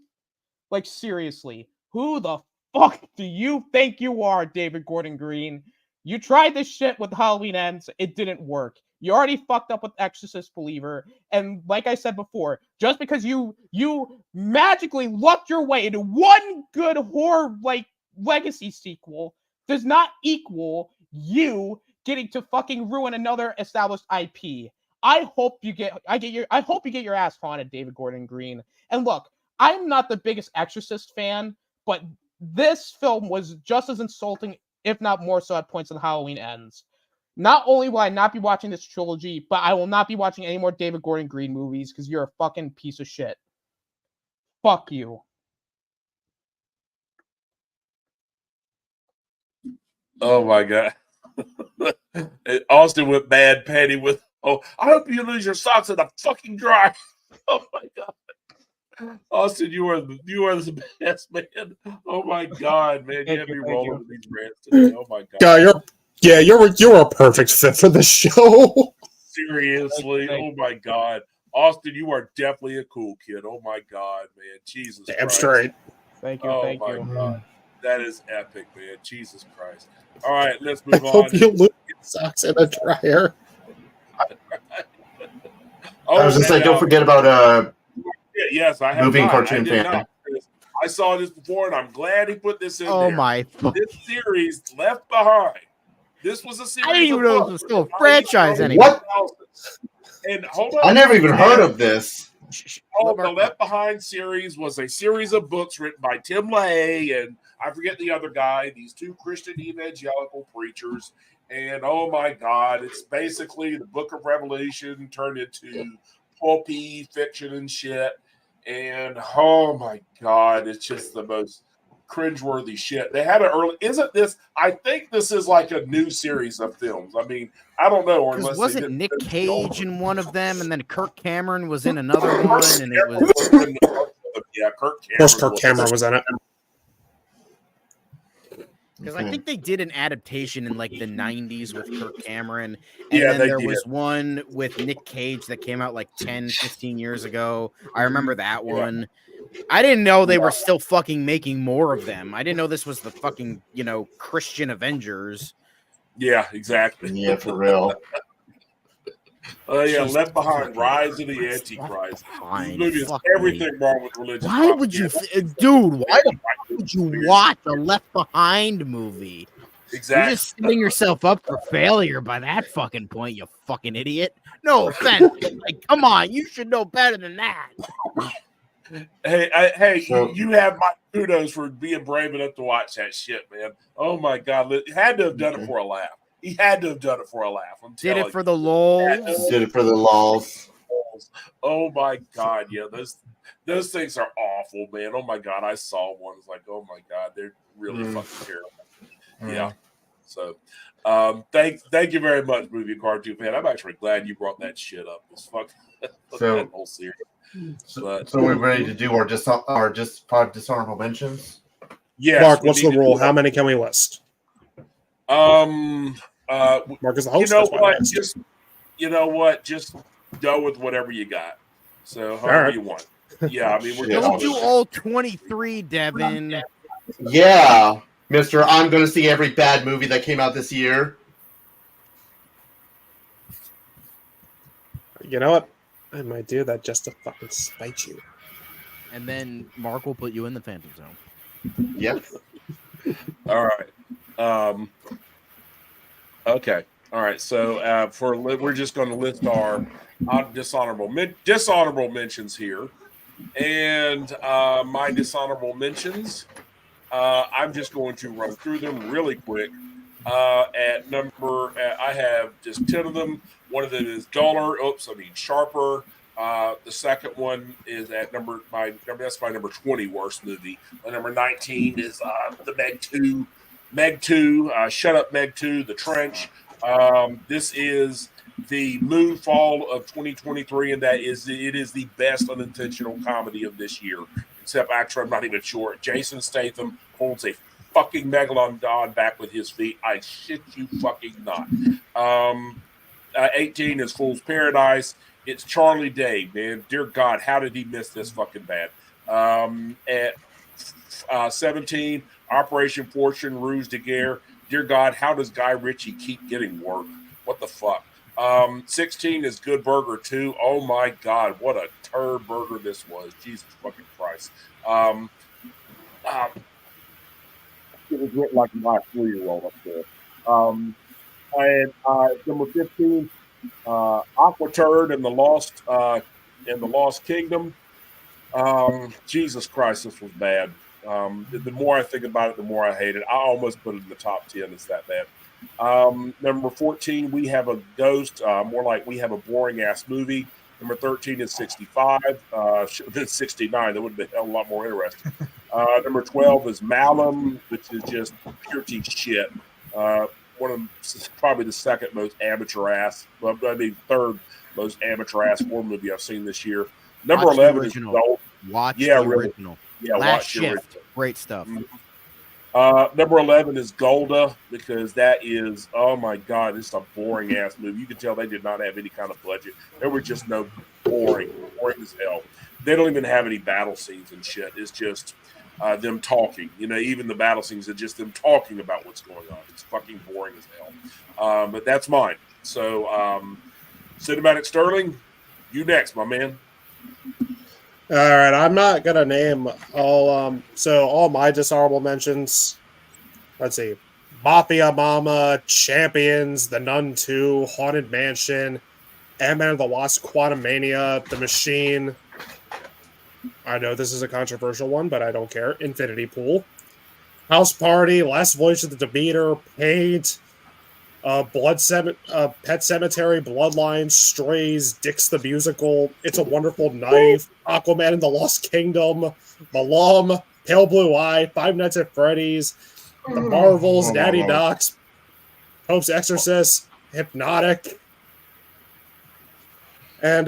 Like seriously, who the fuck do you think you are, David Gordon Green? You tried this shit with Halloween Ends. It didn't work. You already fucked up with Exorcist Believer. And like I said before, just because you magically lucked your way into one good horror like legacy sequel does not equal you getting to fucking ruin another established IP. I hope you get your ass haunted, David Gordon Green. And look, I'm not the biggest Exorcist fan, but this film was just as insulting, if not more so, at points than Halloween Ends. Not only will I not be watching this trilogy, but I will not be watching any more David Gordon Green movies because you're a fucking piece of shit. Fuck you. Oh my God. Austin went bad Patty with, oh, I hope you lose your socks in the fucking dryer. Oh my God. Austin, you are the best, man. Oh my God, man. You have me rolling with these rants today. Oh my God. You're a perfect fit for the show. Seriously. Oh my God. Austin, you are definitely a cool kid. Oh my God, man. Jesus Damn Christ. straight. Thank you. Oh Thank my you. God. That is epic, man. Jesus Christ. All right, let's move I on. hope you lose socks in a dryer. I was just like, don't forget about yes, I have movie and not. cartoon I did fan. not. I saw this before, and I'm glad he put this in Oh there. my! This series, Left Behind. This was a series. I didn't even know this was still a books. franchise anymore. What? And hold on, I never even heard of this. the Left Behind series was a series of books written by Tim LaHaye and I forget the other guy. These two Christian evangelical preachers, and oh my God, it's basically the Book of Revelation turned into pulpy fiction and shit. And oh my God, it's just the most cringeworthy shit. They had an early. Isn't this? I think this is like a new series of films. I mean, I don't know. Or unless Wasn't Nick Cage in one of them, and then Kirk Cameron was in another one, and it was yeah, Kirk Cameron. Of course, Kirk Cameron was in it. because I think they did an adaptation in like the 90s with Kirk Cameron, and Yeah, then they there did. was one with Nick Cage that came out like 10, 15 years ago. I remember that one. I didn't know they were still fucking making more of them. I didn't know this was the fucking, Christian Avengers. Yeah, exactly. Yeah, for real. Yeah, Left Behind, Rise of the Antichrist. This movie is everything wrong with religion. Why would you, dude? Why the fuck would you watch a Left Behind movie? Exactly. You're just setting yourself up for failure by that fucking point, you fucking idiot. No offense, but like, come on, you should know better than that. Hey, you have my kudos for being brave enough to watch that shit, man. Oh my God, he had to have done it for a laugh. He had to have done it for a laugh. Did it for the lols. Did it for the lols. Oh my God, yeah, those things are awful, man. Oh my God, I saw one. It's like, oh my God, they're really fucking terrible. Yeah. So, thank you very much, movie and cartoon fan. I'm actually glad you brought that shit up. It's fucking that whole series. So we're ready to do our just 5 dishonorable mentions. Yes. Mark, we what's need the to rule? do How many can we list? Mark Mark is the you host. know That's why I what? asked. Just go with whatever you got. So however right. you want. Yeah, I mean we're Shit. Don't just do all 23, Devin. Yeah, Mister. I'm going to see every bad movie that came out this year. You know what? I might do that just to fucking spite you. And then Mark will put you in the Phantom Zone. Yep. all right. Okay. All right. So we're just going to list our dishonorable mentions here, and my dishonorable mentions. I'm just going to run through them really quick. I have just 10 of them. One of them is duller. Sharper. The second one is at that's my number 20 worst movie. My number 19 is the Meg 2. Meg 2, Shut Up Meg 2, The Trench. This is the moonfall of 2023, and it is the best unintentional comedy of this year. Except actually, I'm not even sure. Jason Statham holds a fucking megalodon back with his feet. I shit you fucking not. 18 is Fool's Paradise. It's Charlie Day, man. Dear God, how did he miss this fucking bad? At 17, Operation Fortune, Rouge de Guerre. Dear God, how does Guy Ritchie keep getting work? What the fuck? 16 is Good Burger 2. Oh my God, what a turd burger this was. Jesus fucking Christ. It was written like my 3-year-old up there. And number 15, Aqua Turd and the Lost Kingdom. Jesus Christ, this was bad. The more I think about it, the more I hate it. I almost put it in the top 10. It's that bad. Number 14, We Have a Ghost. More like We Have a Boring Ass Movie. Number 13 is 65. Should have been 69. That would have been a lot more interesting. Number 12 is Malum, which is just pure tea shit. Probably the second most amateur ass, third most amateur ass horror movie I've seen this year. Number Watch 11 the is original. Gold. Watch Yeah, the really. original. Yeah, Last watch the Shift. original. Great stuff. Number 11 is Golda, because that is, oh my God, it's a boring ass movie. You can tell they did not have any kind of budget. There were just boring as hell. They don't even have any battle scenes and shit. It's just them talking. Even the battle scenes are just them talking about what's going on. It's fucking boring as hell. But that's mine. So, Cinematic Sterling, you next, my man. All right, I'm not gonna name all. So all my dishonorable mentions. Let's see: Mafia Mama, Champions, The Nun 2, Haunted Mansion, Ant-Man and the Wasp: Quantumania, The Machine. I know this is a controversial one, but I don't care. Infinity Pool, House Party, Last Voyage of the Demeter, Paint, Pet Cemetery, Bloodlines, Strays, Dix the Musical, It's a Wonderful Knife, Aquaman and the Lost Kingdom, Malum, Pale Blue Eye, Five Nights at Freddy's, The Marvels, Natty Docs, Pope's Exorcist, Hypnotic, and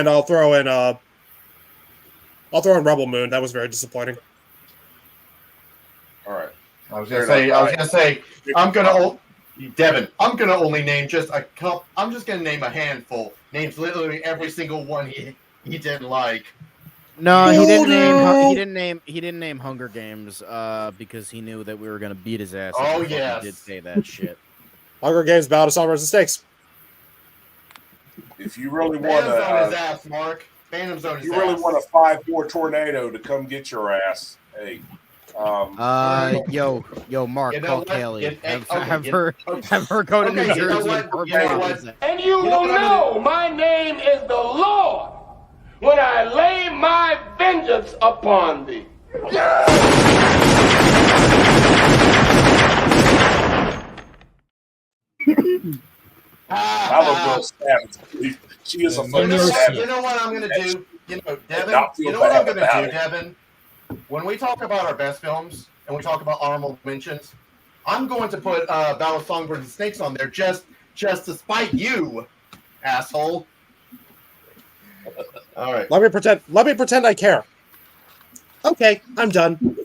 I'll throw in Rebel Moon. That was very disappointing. All right. I was gonna say, Devin, I'm gonna only name just a couple. I'm just gonna name a handful. Names literally every single one he didn't like. No, he didn't name Hunger Games because he knew that we were gonna beat his ass. Oh, if he yes. did say that shit. Hunger Games, Battle of Stars and Stakes. If you really Phantom want Zone his ass, Mark. Phantom Zone his you really ass. want a 5-4 tornado to come get your ass, hey. Yo, Mark, You know call what? Kaylee. Have Okay. her go to Okay, New you know Jersey. what? You know what? And you will know my name is the Lord when I lay my vengeance upon thee. She is a You fucking know savage. what I'm gonna do? Devin. Not feel You know what I'm bad gonna about do, it. Devin? When we talk about our best films and we talk about honorable mentions, I'm going to put Battle of Songbirds and Snakes on there just to spite you, asshole. All right. Let me pretend I care. Okay, I'm done.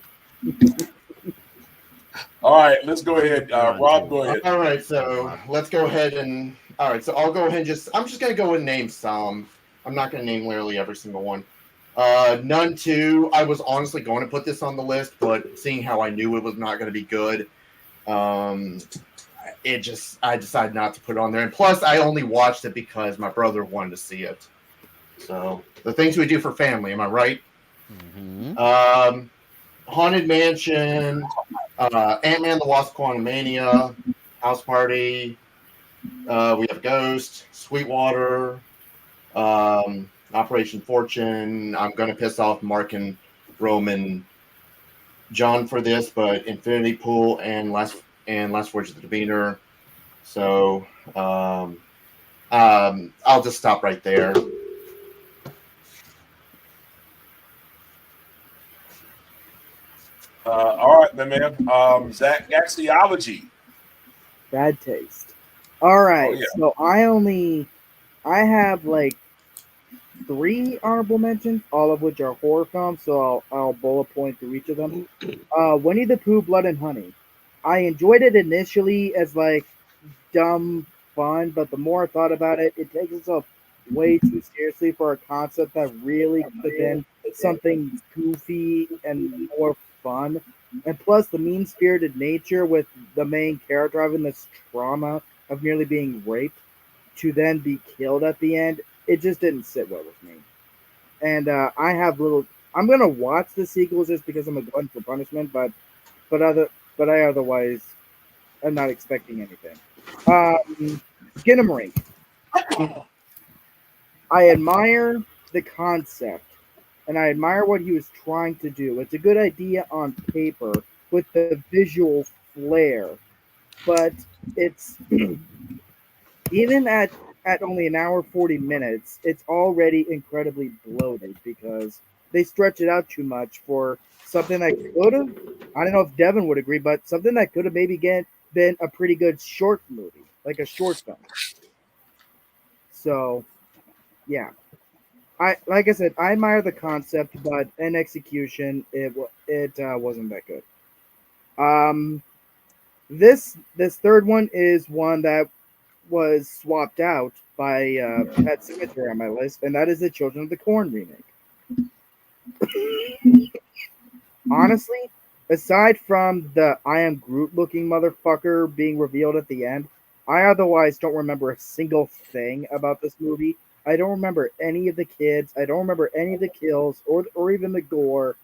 All right, let's go ahead. Rob, go ahead. All right, so let's go ahead and so I'll go ahead and I'm just gonna go and name some. I'm not gonna name literally every single one. None 2. I was honestly going to put this on the list, but seeing how I knew it was not going to be good, I decided not to put it on there. And plus, I only watched it because my brother wanted to see it. So the things we do for family, am I right? Mm-hmm. Haunted Mansion, Ant-Man the Wasp: Quantumania, House Party. We have Ghost, Sweetwater, Operation Fortune. I'm going to piss off Mark and Roman John for this, but Infinity Pool and Last Voyage of the Demeanor. So I'll just stop right there. All right, then, man. Zach, Axiology. Bad taste. All right, yeah. so I have like 3 honorable mentions, all of which are horror films. So I'll bullet point through each of them. Winnie the Pooh, Blood and Honey. I enjoyed it initially as like dumb fun, but the more I thought about it, it takes itself way too seriously for a concept that really could have been something goofy and more fun. And plus, the mean spirited nature with the main character having this trauma of nearly being raped to then be killed at the end, it just didn't sit well with me. And I have little. I'm gonna watch the sequels just because I'm a glutton for punishment, but I otherwise am not expecting anything. Skinamarink. I admire the concept, and I admire what he was trying to do. It's a good idea on paper with the visual flair, but it's even at only an hour 40 minutes, it's already incredibly bloated because they stretch it out too much for something that could have. I don't know if Devin would agree, but something that could have maybe been a pretty good short movie, like a short film. So, yeah. Like I said, I admire the concept, but in execution, it wasn't that good. Um, this third one is one that was swapped out by Pet Sematary on my list, and that is the Children of the Corn remake. Honestly, aside from the I am Groot looking motherfucker being revealed at the end, I otherwise don't remember a single thing about this movie. I don't remember any of the kids. I don't remember any of the kills or even the gore.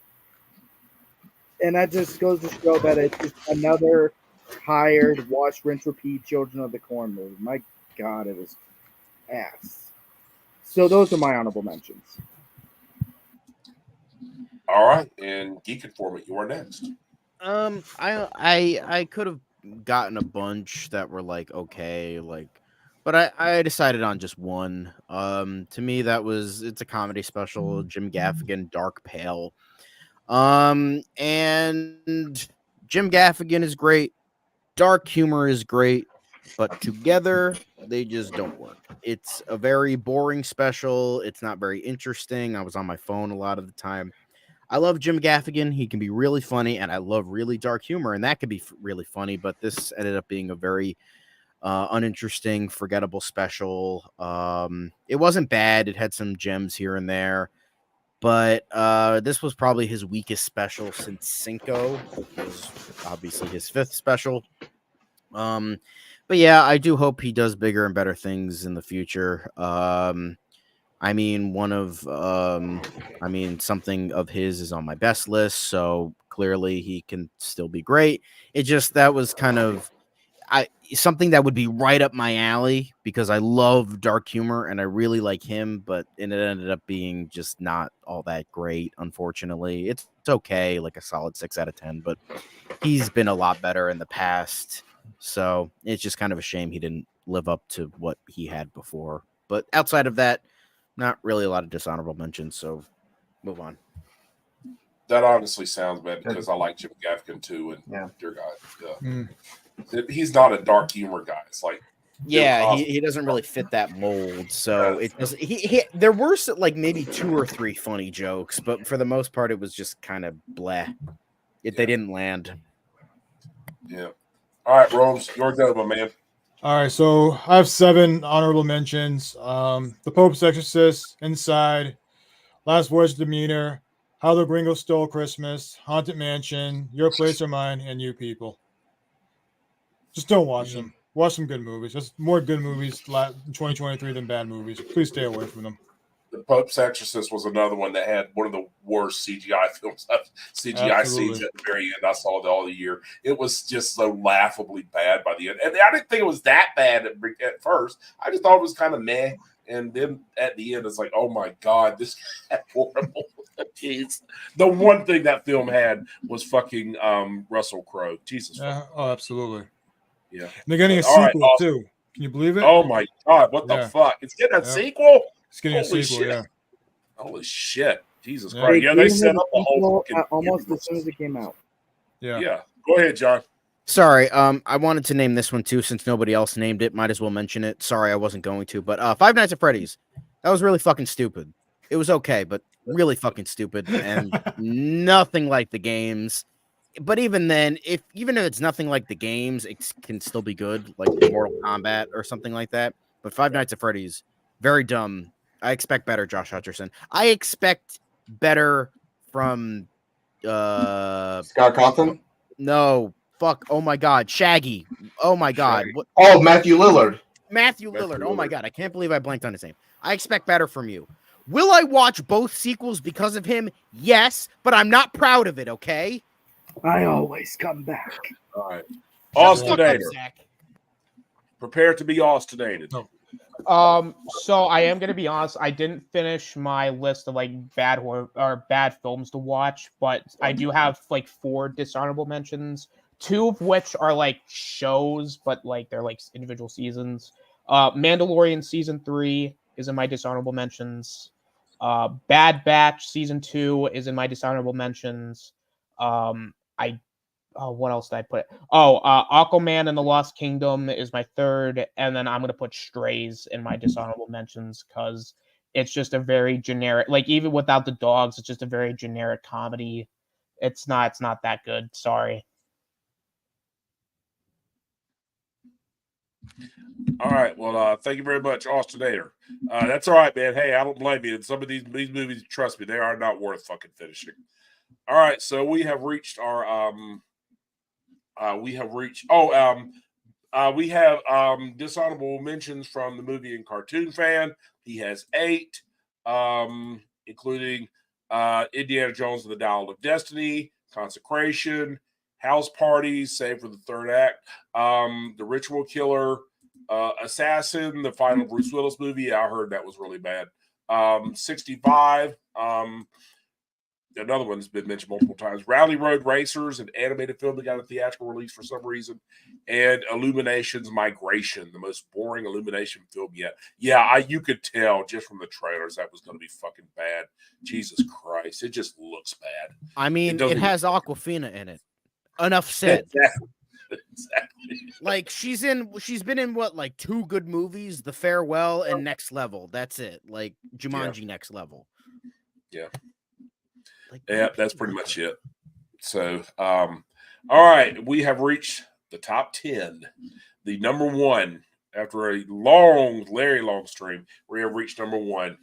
And that just goes to show that it's just another tired, wash, rinse, repeat Children of the Corn movie. My God, it was ass. So those are my honorable mentions. All right, and Geek Informant, you are next. I could have gotten a bunch that were like okay, but I decided on just one. To me that was it's a comedy special, Jim Gaffigan, Dark Pale. And Jim Gaffigan is great. Dark humor is great, but together they just don't work. It's a very boring special. It's not very interesting. I was on my phone a lot of the time. I love Jim Gaffigan. He can be really funny, and I love really dark humor, and that could be really funny. But this ended up being a very uninteresting, forgettable special. It wasn't bad. It had some gems here and there, but this was probably his weakest special since Cinco, which was obviously his 5th special. But yeah, I do hope he does bigger and better things in the future. I mean, something of his is on my best list, so clearly he can still be great. It just that was kind of something that would be right up my alley because I love dark humor and I really like him, but it ended up being just not all that great, unfortunately. It's okay, like a solid 6 out of 10, but he's been a lot better in the past. So it's just kind of a shame he didn't live up to what he had before. But outside of that, not really a lot of dishonorable mentions, so move on. That honestly sounds bad because I like Jim Gaffigan too, and dear God, he's not a dark humor guy. It's like Yeah, awesome. he doesn't really fit that mold. So it doesn't. There were like maybe 2 or 3 funny jokes, but for the most part, it was just kind of bleh. They didn't land. Yeah. All right, Rome's your go, my man. All right, so I have 7 honorable mentions. The Pope's Exorcist, Inside, Last Voyage Demeanor, How the Gringo Stole Christmas, Haunted Mansion, Your Place or Mine, and You People. Just don't watch them. Watch some good movies. There's more good movies in 2023 than bad movies. Please stay away from them. The Pope's Exorcist was another one that had one of the worst CGI films, CGI scenes at the very end. I saw it all the year. It was just so laughably bad by the end. And I didn't think it was that bad at first. I just thought it was kind of meh. And then at the end, it's like, oh my God, this is horrible. Jeez. The one thing that film had was fucking Russell Crowe. Jesus. Yeah. Oh, absolutely. Yeah. And they're getting a All sequel right, too. Can you believe it? Oh my God, what the fuck? It's getting a sequel? It's getting a Holy sequel, shit. yeah. Holy shit. Jesus Yeah. Christ. Yeah, they gave set me up the whole sequel almost as soon as it came out. Yeah. Yeah. Go ahead, John. Sorry, I wanted to name this one too since nobody else named it. Might as well mention it. Sorry, I wasn't going to, but Five Nights at Freddy's. That was really fucking stupid. It was okay, but really fucking stupid and nothing like the games. But even then, even if it's nothing like the games, it can still be good, like Mortal Kombat or something like that. But Five Nights at Freddy's, very dumb. I expect better, Josh Hutcherson. I expect better from Scott Cawthon? No, fuck. Oh my God, Shaggy. Oh my God. What? Oh, Matthew Lillard. Matthew Lillard. Oh my God, I can't believe I blanked on his name. I expect better from you. Will I watch both sequels because of him? Yes, but I'm not proud of it. Okay. I always come back. All right. Shut the fuck up, Austinator. Zach. Prepare to be austinated. So I am gonna be honest. I didn't finish my list of like bad horror or bad films to watch, but I do have like 4 dishonorable mentions. 2 of which are like shows, but like they're like individual seasons. Mandalorian season 3 is in my dishonorable mentions. Bad Batch season 2 is in my dishonorable mentions. What else did I put? Aquaman and the Lost Kingdom is my 3rd, and then I'm gonna put Strays in my dishonorable mentions because it's just a very generic, like even without the dogs, it's just a very generic comedy. It's not that good. Sorry. All right. Well, thank you very much, Austinator. That's all right, man. Hey, I don't blame you. And some of these movies, trust me, they are not worth fucking finishing. All right, so we have reached our we have dishonorable mentions from the movie and cartoon fan. He has 8, including Indiana Jones and the Dial of Destiny, Consecration, House Parties, save for the 3rd act, The Ritual Killer, Assassin, the final Bruce Willis movie. I heard that was really bad. 65. Another one that's been mentioned multiple times. Rally Road Racers, an animated film that got a theatrical release for some reason. And Illumination's Migration, the most boring Illumination film yet. Yeah, you could tell just from the trailers that was going to be fucking bad. Jesus Christ, it just looks bad. I mean, it has Aquafina in it. Enough said. Exactly. Like she's been in what, like 2 good movies, The Farewell and Next Level. That's it. Like Jumanji Next Level. Yeah. Like, yeah, that's pretty much it. So, all right, we have reached the top 10. The number 1, after a long, very long stream, we have reached number 1.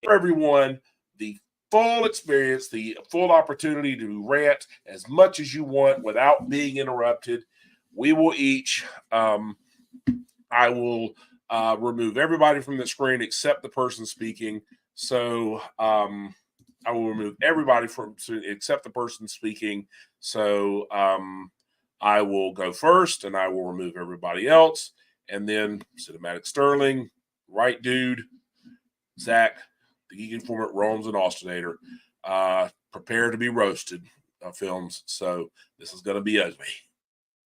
For everyone, the full experience, the full opportunity to rant as much as you want without being interrupted. We will each, I will remove everybody from the screen except the person speaking. So I will remove everybody except the person speaking. So I will go first, and I will remove everybody else. And then Cinematic Sterling, Right Dude, Zach, the Geek Informant, Rome's, and Austinator. Prepare to be roasted films. So this is going to be ugly.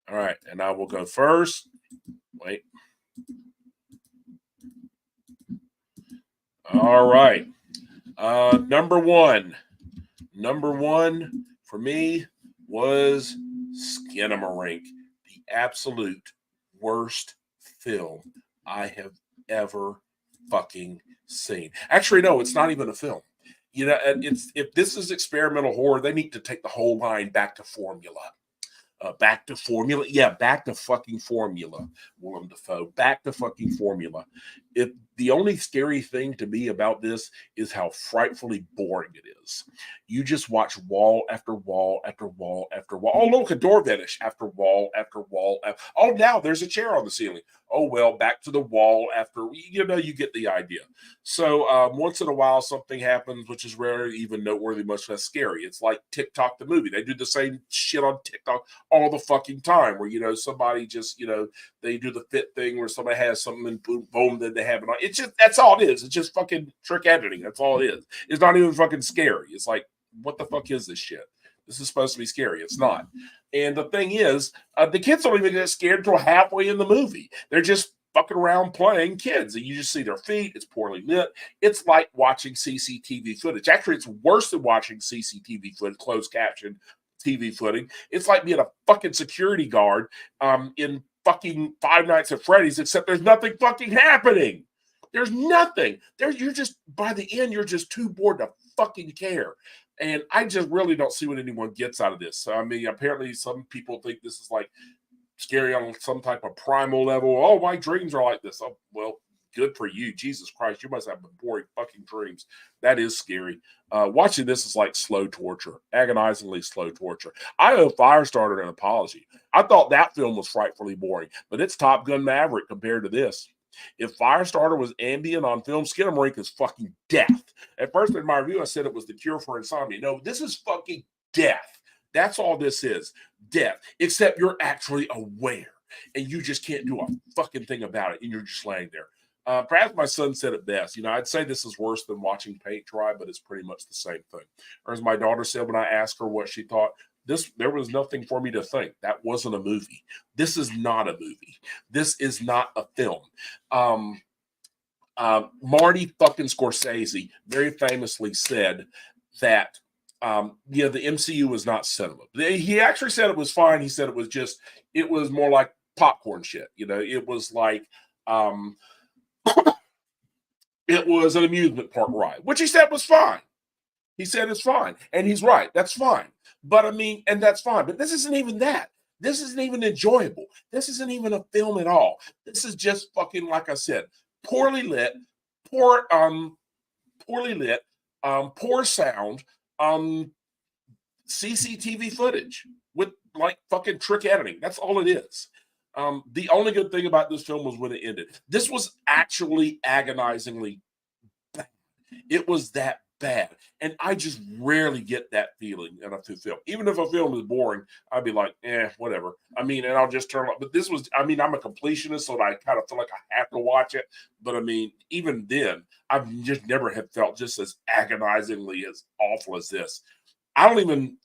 All right, and I will go first. Wait. All right. Number one for me, was Skinamarink, the absolute worst film I have ever fucking seen. Actually, no, it's not even a film. You know, it's if this is experimental horror, they need to take the whole line back to formula. Back to formula. Yeah, back to fucking formula. Willem Dafoe. Back to fucking formula. If the only scary thing to me about this is how frightfully boring it is. You just watch wall after wall after wall after wall. Oh, look, a door vanish after wall after wall. Oh, now there's a chair on the ceiling. Oh, well, back to the wall after, you know, you get the idea. So once in a while, something happens, which is rare, even noteworthy, much less scary. It's like TikTok, the movie. They do the same shit on TikTok all the fucking time where, you know, somebody just, you know, they do the fit thing where somebody has something and boom, boom, then they have it on. It's just, that's all it is. It's just fucking trick editing. That's all it is. It's not even fucking scary. It's like, what the fuck is this shit? This is supposed to be scary. It's not. And the thing is, the kids don't even get scared until halfway in the movie. They're just fucking around playing kids. And you just see their feet. It's poorly lit. It's like watching CCTV footage. Actually, it's worse than watching CCTV footage, closed caption TV footage. It's like being a fucking security guard in fucking Five Nights at Freddy's, except there's nothing fucking happening. There's nothing. You're just, by the end, you're just too bored to fucking care. And I just really don't see what anyone gets out of this. So, I mean, apparently some people think this is like scary on some type of primal level. Oh, my dreams are like this. Oh, well, good for you. Jesus Christ, you must have boring fucking dreams. That is scary. Watching this is like slow torture, agonizingly slow torture. I owe Firestarter an apology. I thought that film was frightfully boring, but it's Top Gun Maverick compared to this. If Firestarter was Ambien on film, Skinamarink is fucking death. At first in my review, I said it was the cure for insomnia. No, this is fucking death. That's all this is. Death. Except you're actually aware. And you just can't do a fucking thing about it. And you're just laying there. Perhaps my son said it best. You know, I'd say this is worse than watching paint dry, but it's pretty much the same thing. Or as my daughter said when I asked her what she thought, there was nothing for me to think. That wasn't a movie. This is not a movie. This is not a film. Marty fucking Scorsese very famously said that, you know, the MCU was not cinema. He actually said it was fine. He said it was more like popcorn shit. You know, it was like, it was an amusement park ride, which he said was fine. He said it's fine. And he's right. That's fine. But I mean, and that's fine. But this isn't even that. This isn't even enjoyable. This isn't even a film at all. This is just fucking, like I said, poorly lit, poor sound, CCTV footage with like fucking trick editing. That's all it is. The only good thing about this film was when it ended. This was actually agonizingly bad. It was that bad. And I just rarely get that feeling in a film. Even if a film is boring, I'd be like, whatever. I mean, and I'll just turn it. But this was, I mean, I'm a completionist, so I kind of feel like I have to watch it. But I mean, even then, I've just never have felt just as agonizingly as awful as this. I don't even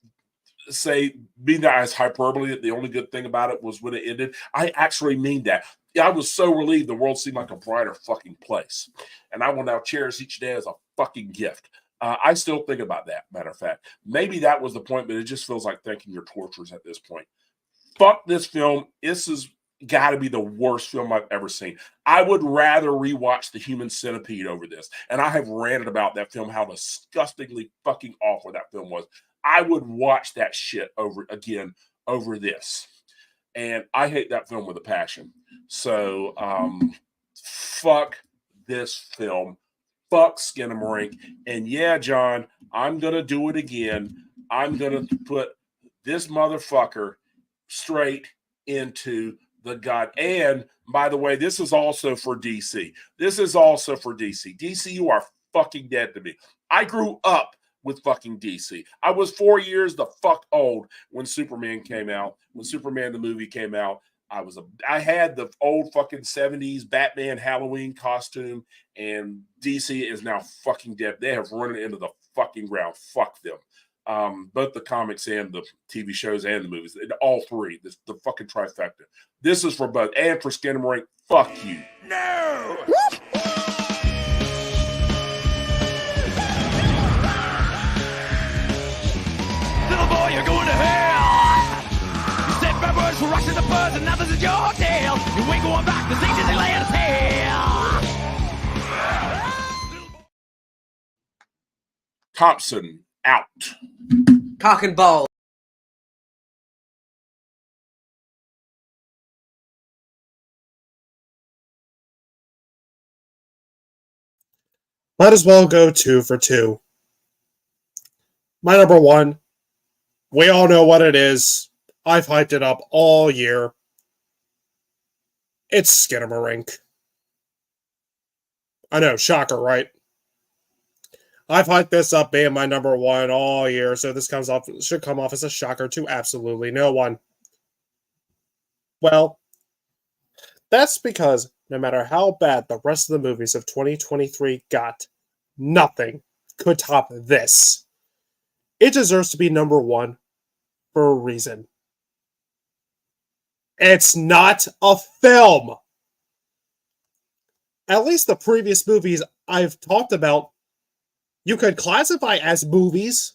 say, being that as hyperbole, that the only good thing about it was when it ended. I actually mean that. I was so relieved the world seemed like a brighter fucking place. And I will now cherish each day as a fucking gift. I still think about that, matter of fact. Maybe that was the point, but it just feels like thanking your torturers at this point. Fuck this film. This has got to be the worst film I've ever seen. I would rather rewatch The Human Centipede over this. And I have ranted about that film, how disgustingly fucking awful that film was. I would watch that shit over this. And I hate that film with a passion. So, fuck this film. Fuck Skinamarink. And yeah, John, I'm going to do it again. I'm going to put this motherfucker straight into the God. And by the way, this is also for DC. DC, you are fucking dead to me. I grew up with fucking DC. I was 4 years the fuck old when Superman came out. When Superman the movie came out, I had the old fucking 70s Batman Halloween costume, and DC is now fucking dead. They have run it into the fucking ground. Fuck them. Both the comics and the TV shows and the movies. All three. The fucking trifecta. This is for both. And for Skinamarink, fuck you. No! Little boy, you're going to hell. were rushing the buzz, and now this is your tale. You ain't going back to see Disney lay a tail. Thompson out. Cock and ball. Might as well go 2 for 2. My number 1, we all know what it is. I've hyped it up all year. It's Skinamarink. I know, shocker, right? I've hyped this up being my number 1 all year, so this should come off as a shocker to absolutely no one. Well, that's because no matter how bad the rest of the movies of 2023 got, nothing could top this. It deserves to be number 1 for a reason. It's not a film. At least the previous movies I've talked about, you could classify as movies.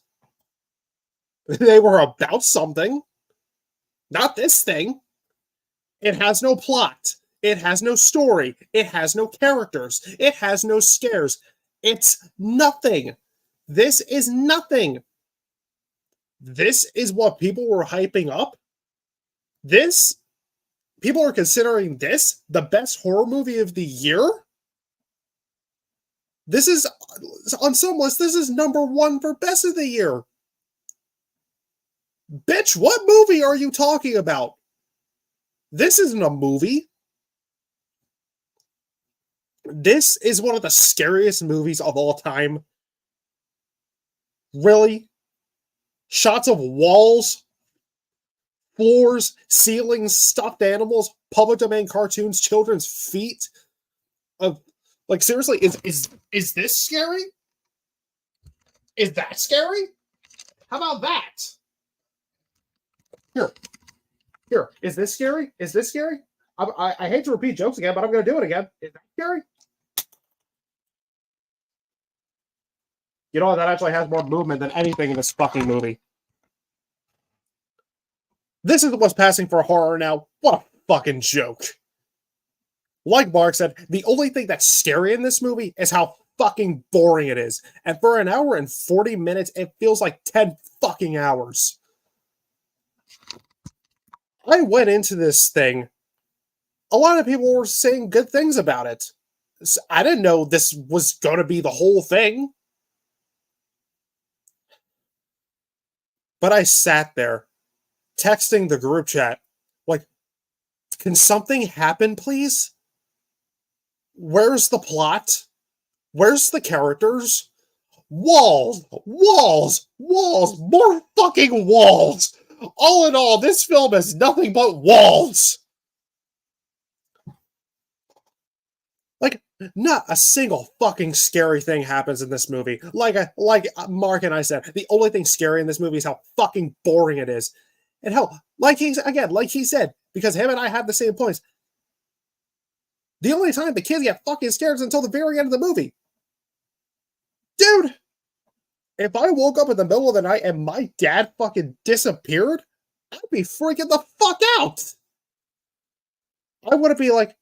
They were about something. Not this thing. It has no plot. It has no story. It has no characters. It has no scares. It's nothing. This is nothing. This is what people were hyping up. People are considering this the best horror movie of the year. This is, on some lists, this is number 1 for best of the year. Bitch, what movie are you talking about? This isn't a movie. This is one of the scariest movies of all time. Really? Shots of walls, floors, ceilings, stuffed animals, public domain cartoons, children's feet. Like, seriously, is this scary? Is that scary? How about that? Here. Is this scary? Is this scary? I hate to repeat jokes again, but I'm going to do it again. Is that scary? You know, that actually has more movement than anything in this fucking movie. This is what's passing for horror now. What a fucking joke. Like Mark said, the only thing that's scary in this movie is how fucking boring it is. And for an hour and 40 minutes, it feels like 10 fucking hours. I went into this thing. A lot of people were saying good things about it. I didn't know this was going to be the whole thing. But I sat there, texting the group chat, like, can something happen, please? Where's the plot? Where's the characters? Walls, more fucking walls. All in all, this film is nothing but walls. Like, not a single fucking scary thing happens in this movie. Like Mark and I said, the only thing scary in this movie is how fucking boring it is. And hell, like he said, because him and I have the same points, the only time the kids get fucking scared is until the very end of the movie. Dude, if I woke up in the middle of the night and my dad fucking disappeared, I'd be freaking the fuck out. I wouldn't be like,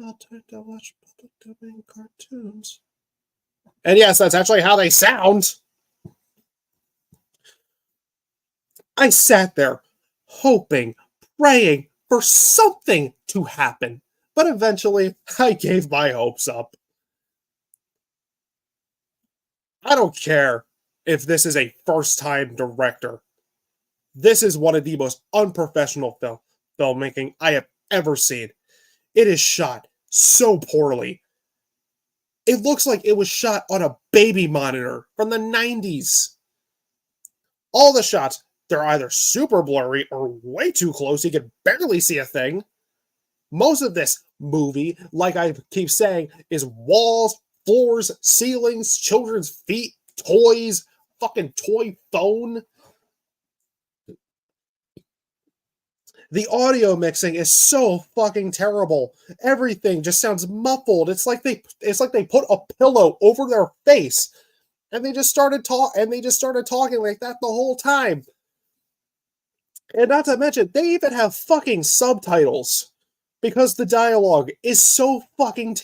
I'll time to watch public domain cartoons. And yes, that's actually how they sound. I sat there hoping, praying for something to happen. But eventually, I gave my hopes up. I don't care if this is a first-time director. This is one of the most unprofessional filmmaking I have ever seen. It is shot so poorly. It looks like it was shot on a baby monitor from the 90s. All the shots, they're either super blurry or way too close. You can barely see a thing. Most of this movie, like I keep saying, is walls, floors, ceilings, children's feet, toys, fucking toy phone. The audio mixing is so fucking terrible. Everything just sounds muffled. It's like they put a pillow over their face and they just started talking like that the whole time. And not to mention, they even have fucking subtitles because the dialogue is so fucking.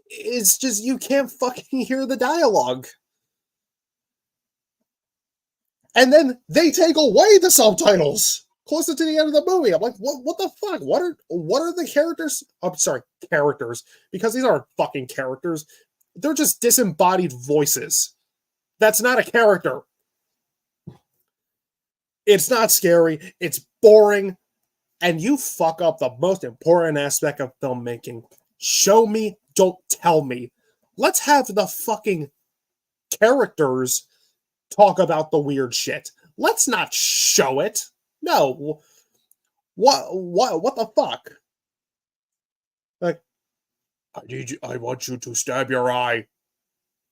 It's just, you can't fucking hear the dialogue. And then they take away the subtitles closer to the end of the movie. I'm like, what the fuck? What are the characters? I'm sorry, characters, because these aren't fucking characters. They're just disembodied voices. That's not a character. It's not scary. It's boring. And you fuck up the most important aspect of filmmaking. Show me, don't tell me. Let's have the fucking characters talk about the weird shit. Let's not show it. No. What the fuck? Like, I want you to stab your eye.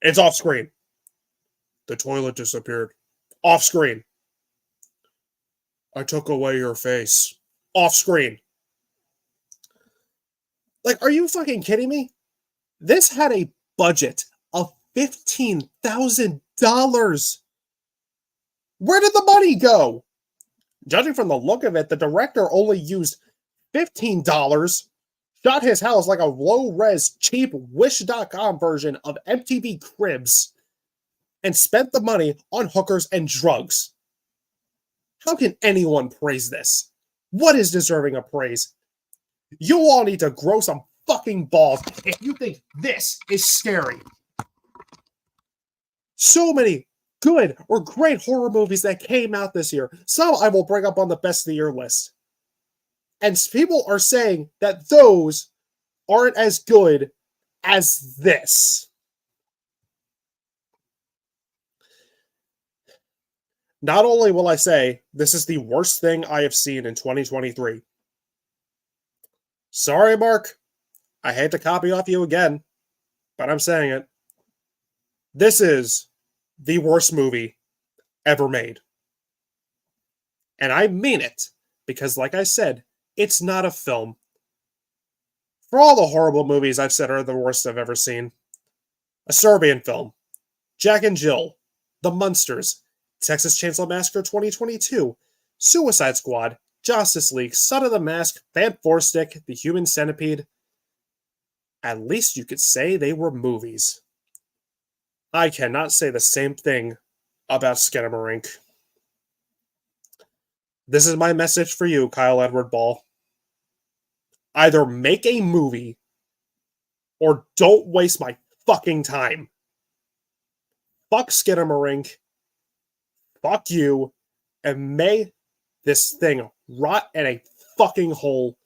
It's off screen. The toilet disappeared. Off screen. I took away your face. Off screen. Like, are you fucking kidding me? This had a budget of $15,000. Where did the money go? Judging from the look of it, the director only used $15, shot his house like a low-res, cheap Wish.com version of MTV Cribs, and spent the money on hookers and drugs. How can anyone praise this? What is deserving of praise? You all need to grow some fucking balls if you think this is scary. So many good or great horror movies that came out this year. Some I will bring up on the best of the year list. And people are saying that those aren't as good as this. Not only will I say this is the worst thing I have seen in 2023. Sorry, Mark. I hate to copy off you again, but I'm saying it. This is the worst movie ever made. And I mean it, because like I said, it's not a film. For all the horrible movies I've said are the worst I've ever seen, a Serbian film, Jack and Jill, The Munsters, Texas Chainsaw Massacre 2022, Suicide Squad, Justice League, Son of the Mask, Fan Four Stick, The Human Centipede. At least you could say they were movies. I cannot say the same thing about Skinamarink. This is my message for you, Kyle Edward Ball. Either make a movie or don't waste my fucking time. Fuck Skinamarink. Fuck you. And may this thing rot in a fucking hole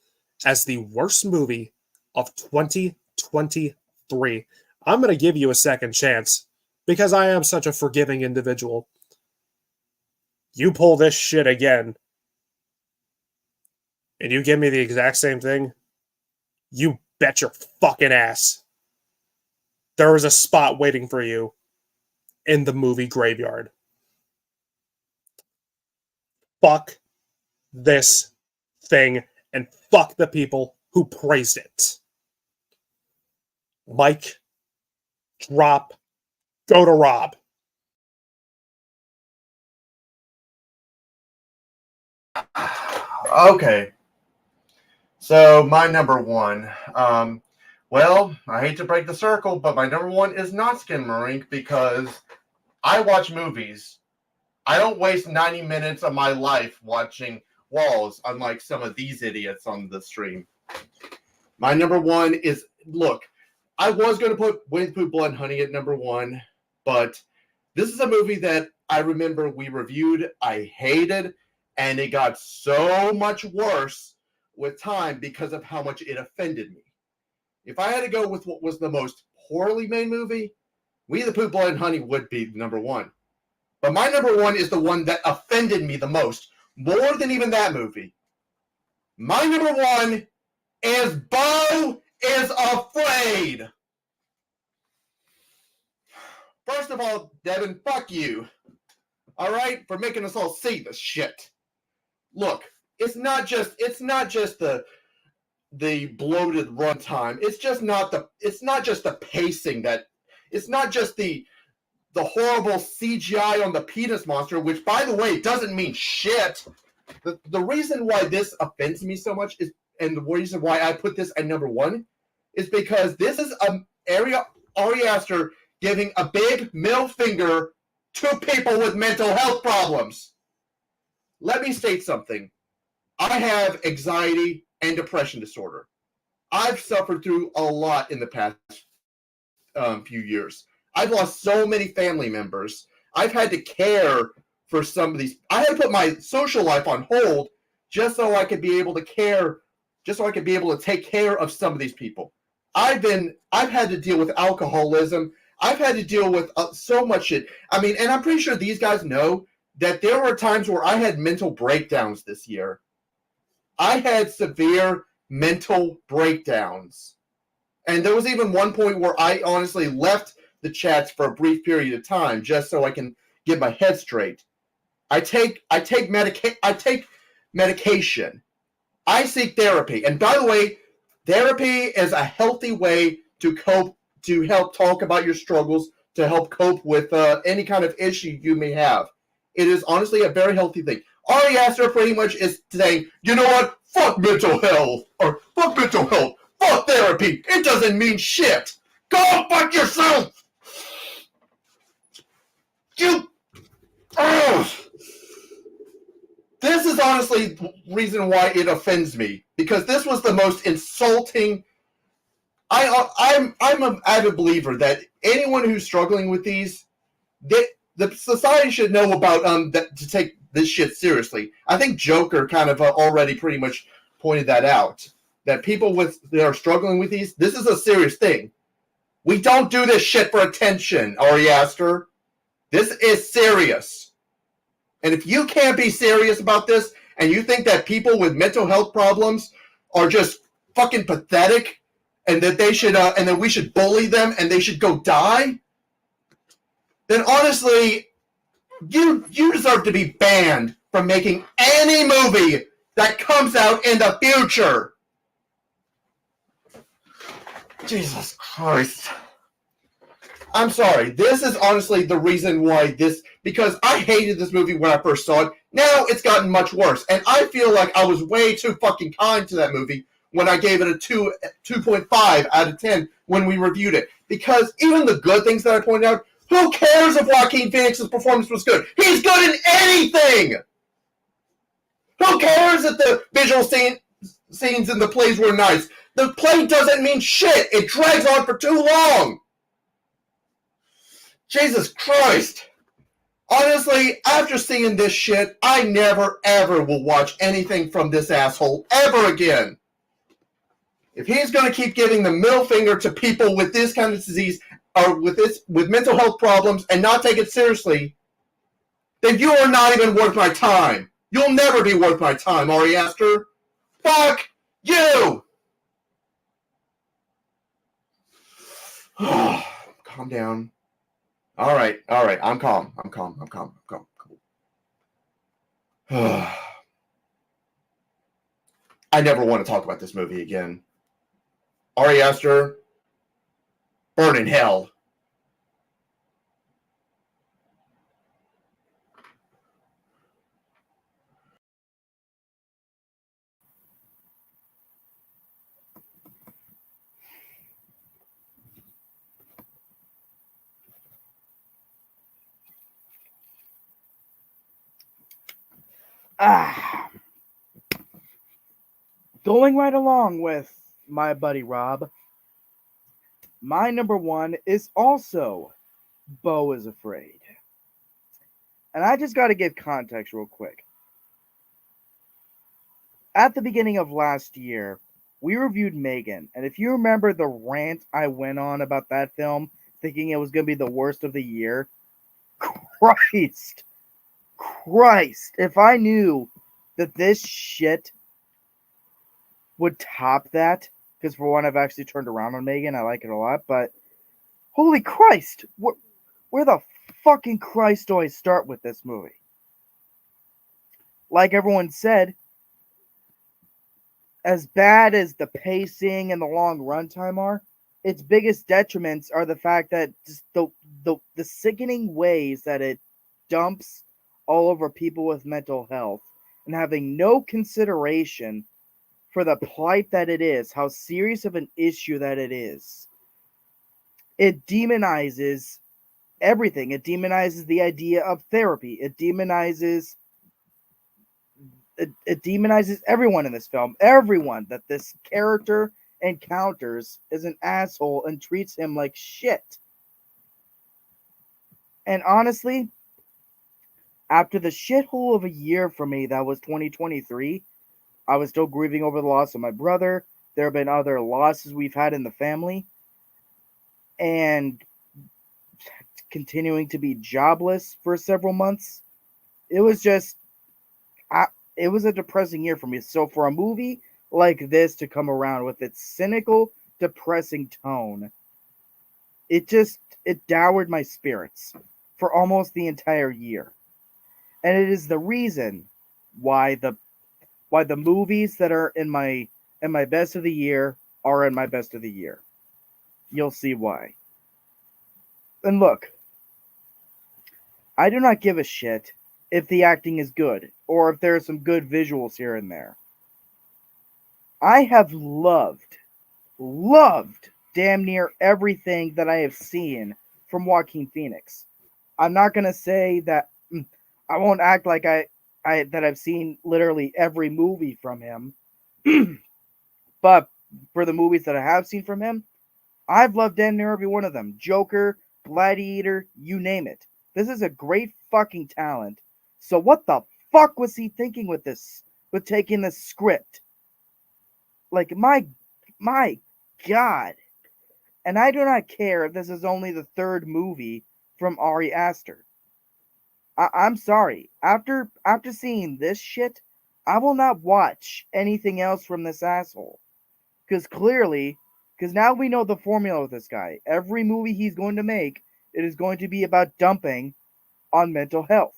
as the worst movie of 2023. I'm going to give you a second chance because I am such a forgiving individual. You pull this shit again and you give me the exact same thing, you bet your fucking ass there is a spot waiting for you in the movie graveyard. Fuck this thing and fuck the people who praised it. Mike, drop, go to Rob. Okay. So my number one. Well, I hate to break the circle, but my number one is not Skinamarink because I watch movies. I don't waste 90 minutes of my life watching Walls, unlike some of these idiots on the stream. My number one is, look, I was going to put Wind, Poop, Blood, and Honey at number one, but this is a movie that I remember we reviewed, I hated, and it got so much worse with time because of how much it offended me. If I had to go with what was the most poorly made movie, We the Poop, Blood, and Honey would be number one. But my number one is the one that offended me the most, more than even that movie. My number one is Beau is Afraid. First of all, Devin, fuck you. All right, for making us all see this shit. Look, it's not just the bloated runtime. It's not just the pacing that. It's not just the horrible CGI on the penis monster, which, by the way, doesn't mean shit. the reason why this offends me so much is, and the reason why I put this at number one, is because this is Ari Aster giving a big middle finger to people with mental health problems. Let me state something. I have anxiety and depression disorder. I've suffered through a lot in the past few years. I've lost so many family members. I've had to care for some of these. I had to put my social life on hold just so I could be able to care, just so I could be able to take care of some of these people. I've had to deal with alcoholism. I've had to deal with so much shit. I mean, and I'm pretty sure these guys know that there were times where I had mental breakdowns this year. I had severe mental breakdowns. And there was even one point where I honestly left the chats for a brief period of time just so I can get my head straight. I take medication. I seek therapy. And by the way, therapy is a healthy way to cope, to help talk about your struggles, to help cope with any kind of issue you may have. It is honestly a very healthy thing. Ari Aster pretty much is saying, you know what? Fuck mental health. Or fuck mental health. Fuck therapy. It doesn't mean shit. Go fuck yourself. You. Oh. This is honestly the reason why it offends me. Because this was the most insulting. I'm an avid believer that anyone who's struggling with these, the society should know about to take this shit seriously. I think Joker kind of already pretty much pointed that out. That people that are struggling with these, this is a serious thing. We don't do this shit for attention, Ari Aster. This is serious. And if you can't be serious about this, and you think that people with mental health problems are just fucking pathetic, and that they should, and that we should bully them, and they should go die, then honestly, you deserve to be banned from making any movie that comes out in the future. Jesus Christ. I'm sorry. This is honestly the reason why because I hated this movie when I first saw it. Now it's gotten much worse. And I feel like I was way too fucking kind to that movie when I gave it a 2.5 out of 10 when we reviewed it. Because even the good things that I pointed out, who cares if Joaquin Phoenix's performance was good? He's good in anything! Who cares if the visual scenes in the plays were nice? The play doesn't mean shit. It drags on for too long. Jesus Christ. Honestly, after seeing this shit, I never ever will watch anything from this asshole ever again. If he's going to keep giving the middle finger to people with this kind of disease or with mental health problems and not take it seriously, then you are not even worth my time. You'll never be worth my time, Ari Aster. Fuck you! Calm down. All right. I'm calm. I never want to talk about this movie again. Ari Aster, burn in hell. Going right along with my buddy Rob, my number one is also Beau is Afraid. And I just got to give context real quick. At the beginning of last year, we reviewed Megan. And if you remember the rant I went on about that film, thinking it was going to be the worst of the year, Christ, if I knew that this shit would top that, because for one, I've actually turned around on Megan. I like it a lot, but holy Christ, where the fucking Christ do I start with this movie? Like everyone said, as bad as the pacing and the long runtime are, its biggest detriments are the fact that just the sickening ways that it dumps all over people with mental health and having no consideration for the plight that it is, how serious of an issue that it is. It demonizes everything. It demonizes the idea of therapy. It demonizes everyone in this film. Everyone that this character encounters is an asshole and treats him like shit. And honestly, after the shithole of a year for me that was 2023, I was still grieving over the loss of my brother. There have been other losses we've had in the family. And continuing to be jobless for several months. It was just, it was a depressing year for me. So for a movie like this to come around with its cynical, depressing tone, it dowered my spirits for almost the entire year. And it is the reason why the movies that are in my best of the year are in my best of the year. You'll see why. And look, I do not give a shit if the acting is good or if there are some good visuals here and there. I have loved damn near everything that I have seen from Joaquin Phoenix. I'm not gonna say that I won't act like that I've seen literally every movie from him. But for the movies that I have seen from him, I've loved damn near every one of them. Joker, Gladiator, you name it. This is a great fucking talent. So what the fuck was he thinking with this? With taking this script? Like my god. And I do not care if this is only the third movie from Ari Aster. I'm sorry. After seeing this shit, I will not watch anything else from this asshole. Because now we know the formula with this guy. Every movie he's going to make, it is going to be about dumping on mental health.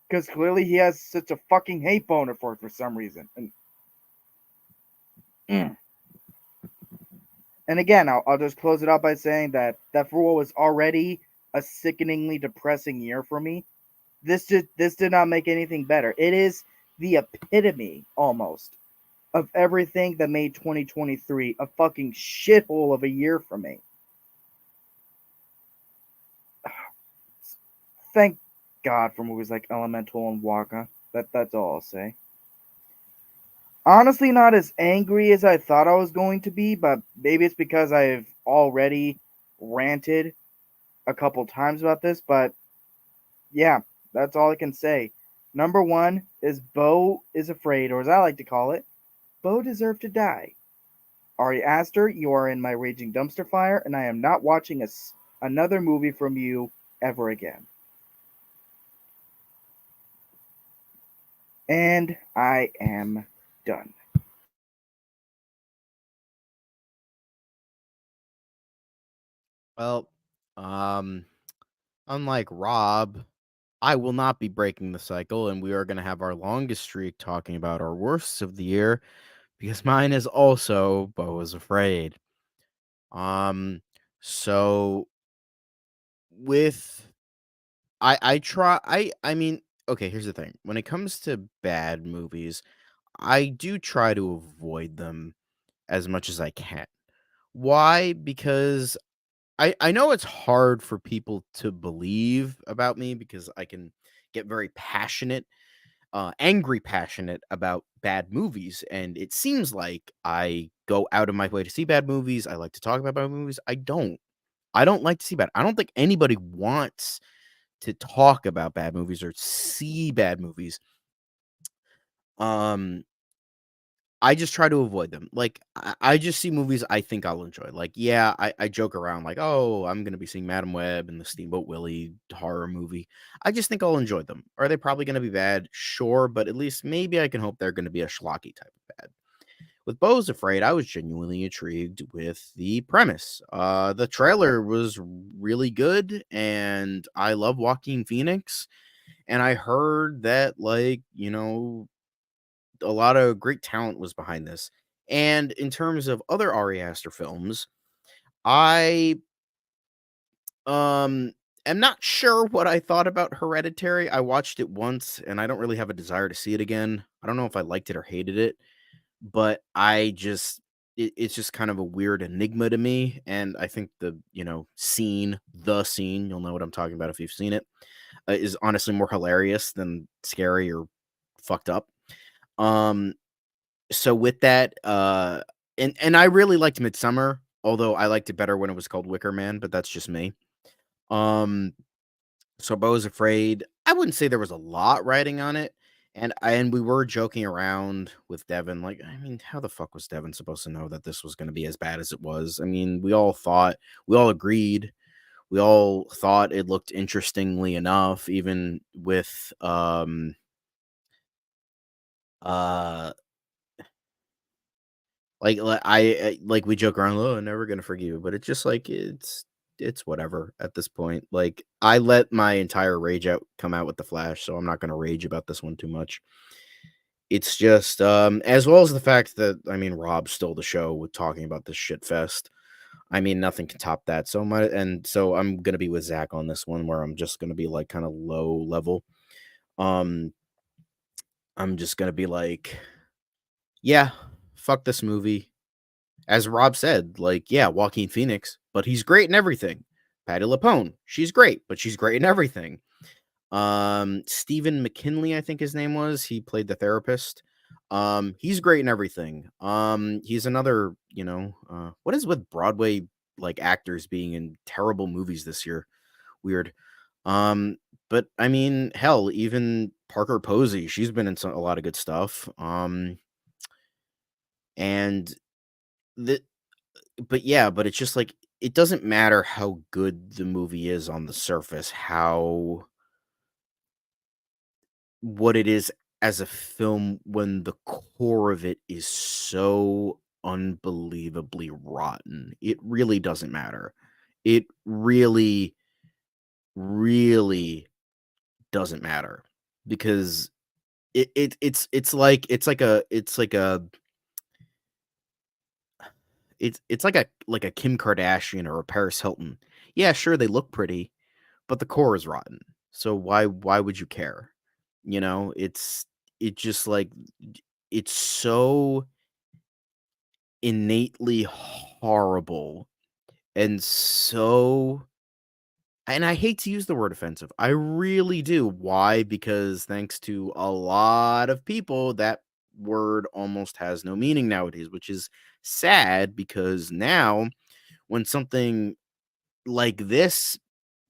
Because clearly he has such a fucking hate boner for it for some reason. And again, I'll just close it out by saying that for what was already a sickeningly depressing year for me, this did not make anything better. It is the epitome, almost, of everything that made 2023 a fucking shithole of a year for me. Thank God for movies like Elemental and Waka. That's all I'll say. Honestly, not as angry as I thought I was going to be, but maybe it's because I've already ranted a couple times about this, but yeah, that's all I can say. Number one is Beau is afraid, or as I like to call it, Beau deserved to die. Ari Aster, you are in my raging dumpster fire, and I am not watching another movie from you ever again. And I am done. Well, unlike Rob, I will not be breaking the cycle, and we are going to have our longest streak talking about our worsts of the year because mine is also Beau is Afraid. So with I mean, okay, here's the thing. When it comes to bad movies, I do try to avoid them as much as I can. Why? Because I know it's hard for people to believe about me because I can get very passionate, angry passionate about bad movies. And it seems like I go out of my way to see bad movies. I like to talk about bad movies. I don't. I don't like to see bad. I don't think anybody wants to talk about bad movies or see bad movies. I just try to avoid them. Like, I just see movies I think I'll enjoy. Like, yeah, I joke around like, oh, I'm gonna be seeing Madam Web and the Steamboat Willie horror movie. I just think I'll enjoy them. Are they probably gonna be bad? Sure, but at least maybe I can hope they're gonna be a schlocky type of bad. With Beau's Afraid, I was genuinely intrigued with the premise. The trailer was really good, and I love Joaquin Phoenix. And I heard that, like, a lot of great talent was behind this. And in terms of other Ari Aster films, I am not sure what I thought about Hereditary. I watched it once, and I don't really have a desire to see it again. I don't know if I liked it or hated it, but it's just kind of a weird enigma to me. And I think the scene, you'll know what I'm talking about if you've seen it, is honestly more hilarious than scary or fucked up. So with that, and I really liked Midsummer, although I liked it better when it was called Wicker Man, but that's just me. So Bo was Afraid, I wouldn't say there was a lot writing on it. And we were joking around with Devin, like, I mean, how the fuck was Devin supposed to know that this was going to be as bad as it was? I mean, we all agreed, we all thought it looked interestingly enough, even with like we joke around, oh, I'm never gonna forgive you, but it's just like it's whatever at this point. Like, I let my entire rage come out with The Flash, so I'm not gonna rage about this one too much. It's just as well as the fact that, I mean, Rob stole the show with talking about this shit fest. I mean, nothing can top that. So I'm gonna be with Zach on this one, where I'm just gonna be like kind of low level. Um, I'm just gonna be like, yeah, fuck this movie. As Rob said, like, yeah, Joaquin Phoenix, but he's great in everything. Patty LuPone, she's great, but she's great in everything. Stephen McKinley, I think his name was. He played the therapist. He's great in everything. He's another, what is with Broadway like actors being in terrible movies this year? Weird. But I mean, hell, even Parker Posey, she's been in a lot of good stuff. And but it's just like, it doesn't matter how good the movie is on the surface, what it is as a film, when the core of it is so unbelievably rotten. It really doesn't matter. It really, really doesn't matter, because it's like a Kim Kardashian or a Paris Hilton. Yeah, sure, they look pretty, but the core is rotten. So why would you care? It's just like, it's so innately horrible, and I hate to use the word offensive. I really do. Why? Because thanks to a lot of people, that word almost has no meaning nowadays, which is sad, because now when something like this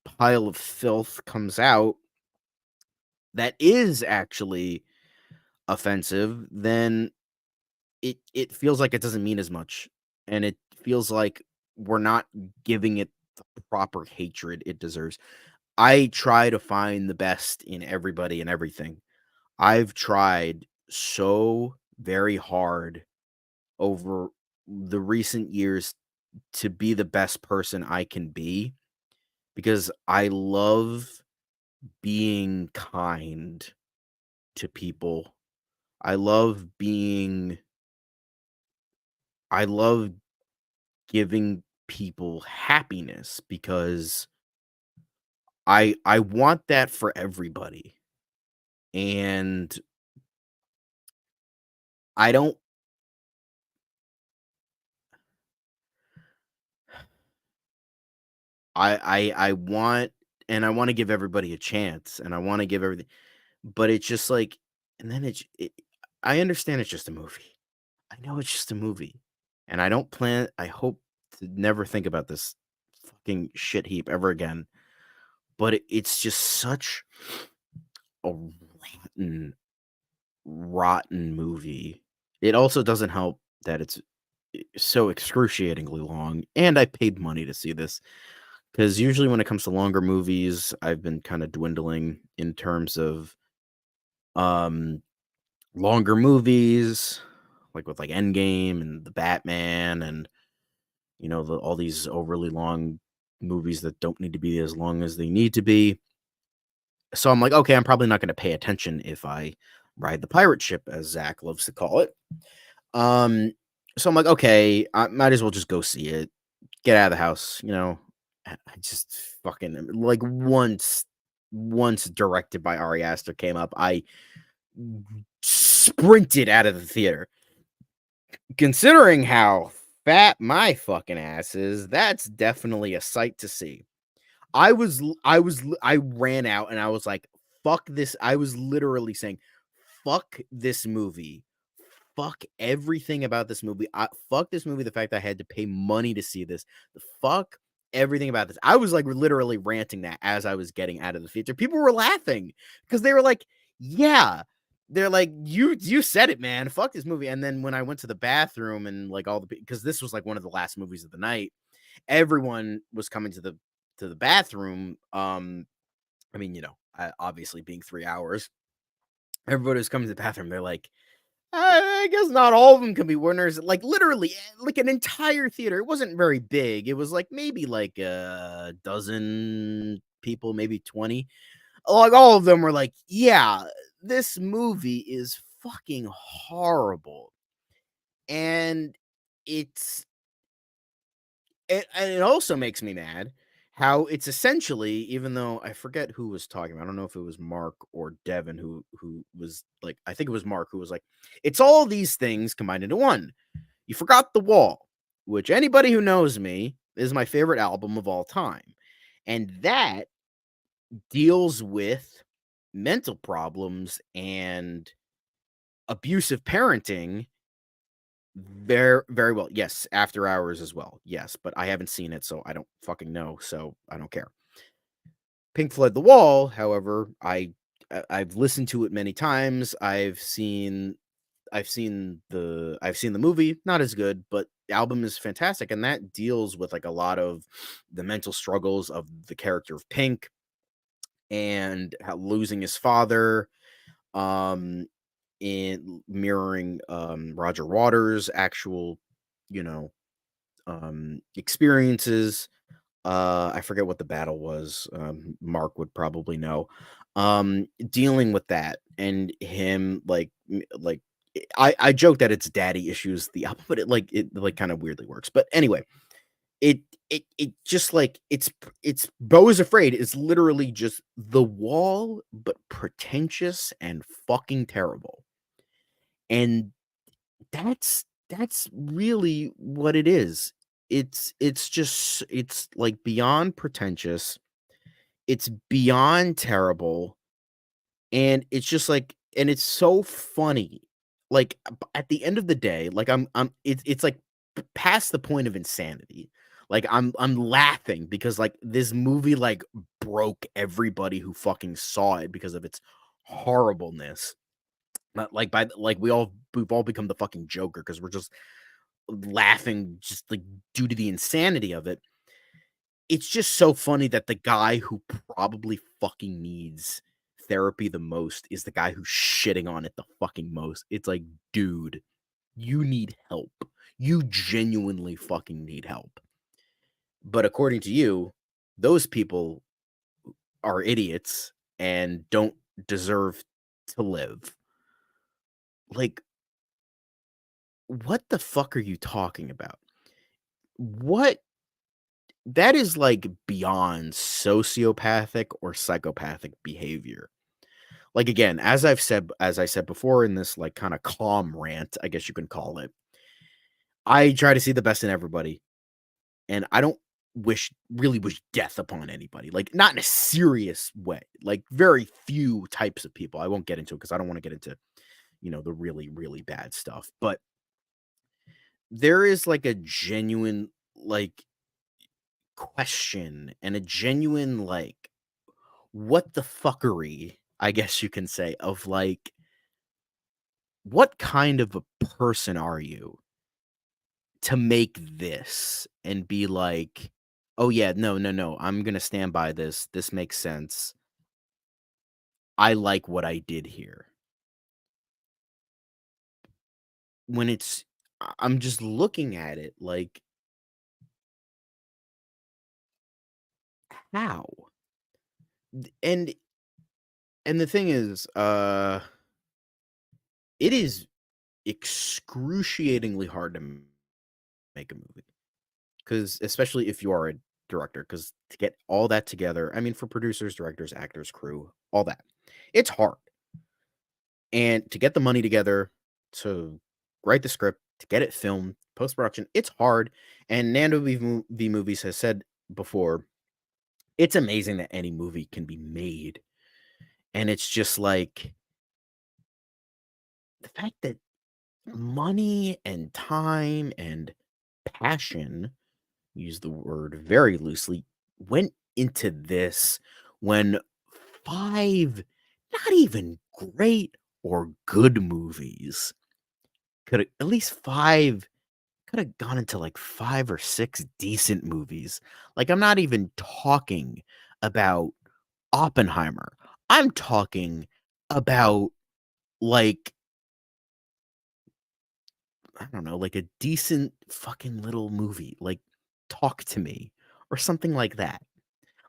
pile of filth comes out that is actually offensive, then it feels like it doesn't mean as much, and it feels like we're not giving it the proper hatred it deserves. I try to find the best in everybody and everything. I've tried so very hard over the recent years to be the best person I can be, because I love being kind to people. I love giving people happiness, because I want that for everybody. And I don't I want and I want to give everybody a chance, and I want to give everything, but it's just like, and then I understand it's just a movie. I know it's just a movie. And I hope to never think about this fucking shit heap ever again. But it's just such a rotten movie. It also doesn't help that it's so excruciatingly long, and I paid money to see this, because usually when it comes to longer movies, I've been kind of dwindling in terms of longer movies, like with like Endgame and the Batman, and all these overly long movies that don't need to be as long as they need to be. So I'm like, okay, I'm probably not going to pay attention if I ride the pirate ship, as Zach loves to call it. So I'm like, okay, I might as well just go see it, get out of the house, I just fucking like once directed by Ari Aster came up, I sprinted out of the theater. Considering how fat my fucking ass is, that's definitely a sight to see. I ran out and I was like, fuck this. I was literally saying, fuck this movie. Fuck everything about this movie. Fuck this movie. The fact that I had to pay money to see this. Fuck everything about this. I was like literally ranting that as I was getting out of the theater. People were laughing because they were like, yeah. They're like, you said it, man. Fuck this movie. And then when I went to the bathroom and like because this was like one of the last movies of the night, everyone was coming to the bathroom. I mean, you know, obviously being 3 hours, everybody was coming to the bathroom. They're like, I guess not all of them can be winners. Like literally, like an entire theater. It wasn't very big. It was like maybe like a dozen people, maybe 20. Like all of them were like, yeah, this movie is fucking horrible. And it also makes me mad how it's essentially, even though I forget who was talking about, I don't know if it was Mark or Devin who was like, I think it was Mark who was like, it's all these things combined into one. You forgot The Wall, which anybody who knows me is my favorite album of all time. And that deals with mental problems and abusive parenting very, very well. Yes, After Hours as well. Yes, but I haven't seen it, so I don't fucking know, so I don't care. Pink Floyd The Wall, however, I've listened to it many times. I've seen the movie, not as good, but the album is fantastic, and that deals with like a lot of the mental struggles of the character of Pink and how losing his father, in mirroring Roger Waters' actual, you know, experiences. I forget what the battle was. Mark would probably know. Dealing with that and him like I joke that it's daddy issues the album, but it kind of weirdly works. But anyway, it just like it's Beau is Afraid is literally just The Wall, but pretentious and fucking terrible. And that's really what it is. It's like beyond pretentious. It's beyond terrible. And it's just like, and it's so funny. Like at the end of the day, like it's like past the point of insanity. Like I'm laughing because like this movie like broke everybody who fucking saw it because of its horribleness. Not like we've all become the fucking Joker because we're just laughing just like due to the insanity of it. It's just so funny that the guy who probably fucking needs therapy the most is the guy who's shitting on it the fucking most. It's like, dude, you need help. You genuinely fucking need help. But according to you, those people are idiots and don't deserve to live. Like, what the fuck are you talking about? What? That is like beyond sociopathic or psychopathic behavior. Like again, as I said before in this like kind of calm rant, I guess you can call it. I try to see the best in everybody, and I don't really wish death upon anybody. Like not in a serious way. Like very few types of people. I won't get into it because I don't want to get into, you know, the really really bad stuff. But there is like a genuine like question and a genuine like what the fuckery, I guess you can say, of like what kind of a person are you to make this and be like, oh yeah, no, I'm gonna stand by this. This makes sense. I like what I did here. When I'm just looking at it like, how? And the thing is, it is excruciatingly hard to make a movie because especially if you are a director, because to get all that together, I mean, for producers, directors, actors, crew, all that, it's hard. And to get the money together, to write the script, to get it filmed, post production, it's hard. And Nando V Movies has said before, it's amazing that any movie can be made. And it's just like the fact that money and time and passion, use the word very loosely, went into this when 5 not even great or good movies could have, at least 5 could have gone into like 5 or 6 decent movies. Like, I'm not even talking about Oppenheimer. I'm talking about, like, I don't know, like a decent fucking little movie, like Talk to Me or something like that.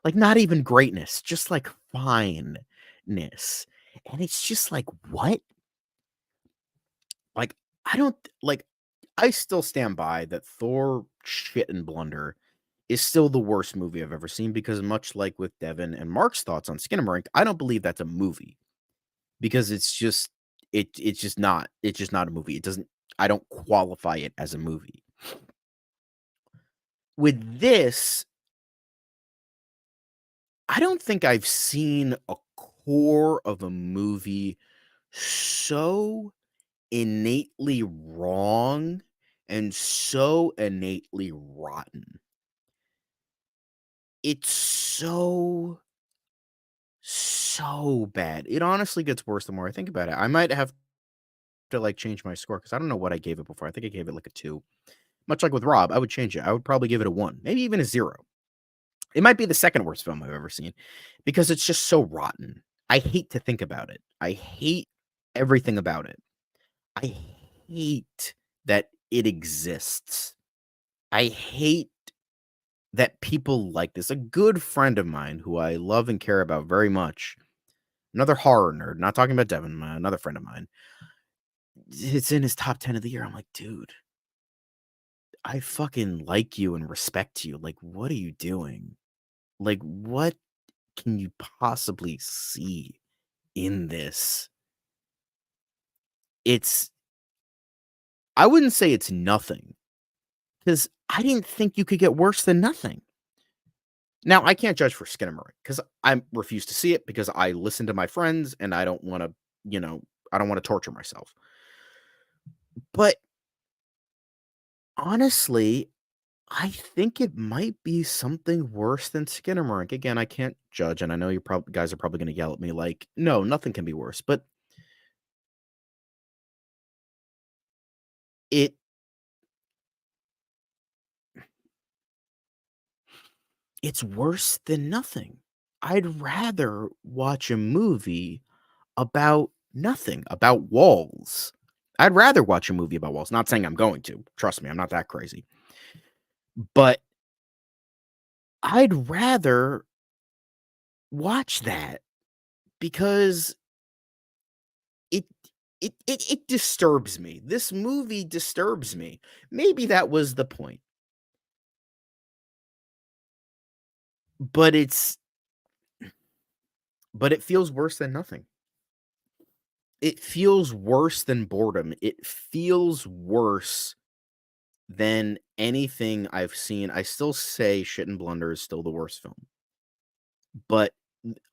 Like, not even greatness, just like fineness. And it's just like, what? Like, I don't like, I still stand by that Thor Shit and Blunder is still the worst movie I've ever seen, because much like with Devin and Mark's thoughts on Skinamarink, I don't believe that's a movie, because it's just it's just not a movie. It doesn't, I don't qualify it as a movie. With this, I don't think I've seen a core of a movie so innately wrong and so innately rotten. It's so bad. It honestly gets worse the more I think about it. I might have to like change my score, because I don't know what I gave it before. I think I gave it like a 2. Much like with Rob, I would change it. I would probably give it a 1, maybe even a 0. It might be the second worst film I've ever seen, because it's just so rotten. I hate to think about it. I hate everything about it. I hate that it exists. I hate that people like this. A good friend of mine who I love and care about very much, another horror nerd, not talking about Devin, another friend of mine, it's in his top 10 of the year. I'm like, dude, I fucking like you and respect you. Like, what are you doing? Like, what can you possibly see in this? I wouldn't say it's nothing, because I didn't think you could get worse than nothing. Now, I can't judge for Skinamarink, because I refuse to see it, because I listen to my friends and I don't want to, I don't want to torture myself. But honestly, I think it might be something worse than Skinamarink. Again, I can't judge, and I know you guys are probably going to yell at me like, no, nothing can be worse. But it's worse than nothing. I'd rather watch a movie about nothing, about walls. I'd rather watch a movie about walls. Not saying I'm going to. Trust me, I'm not that crazy. But I'd rather watch that, because it disturbs me. This movie disturbs me. Maybe that was the point. But it feels worse than nothing. It feels worse than boredom. It feels worse than anything I've seen. I still say Shit and Blunder is still the worst film. But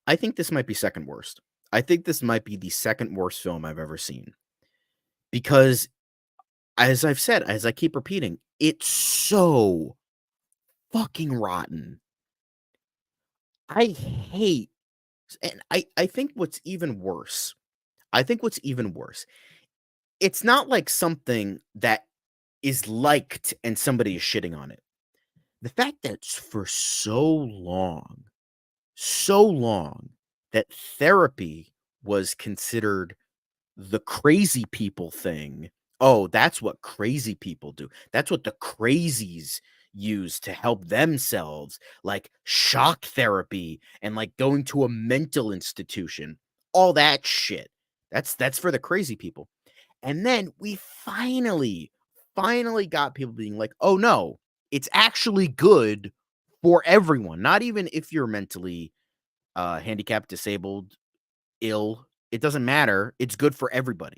I think this might be second worst. I think this might be the second worst film I've ever seen. Because, as I've said, as I keep repeating, it's so fucking rotten. I hate, and I think what's even worse, it's not like something that is liked and somebody is shitting on it. The fact that for so long, that therapy was considered the crazy people thing. Oh, that's what crazy people do. That's what the crazies use to help themselves, like shock therapy and like going to a mental institution. All that shit. That's for the crazy people. And then we finally got people being like, "Oh no, it's actually good for everyone, not even if you're mentally handicapped, disabled, ill. It doesn't matter. It's good for everybody.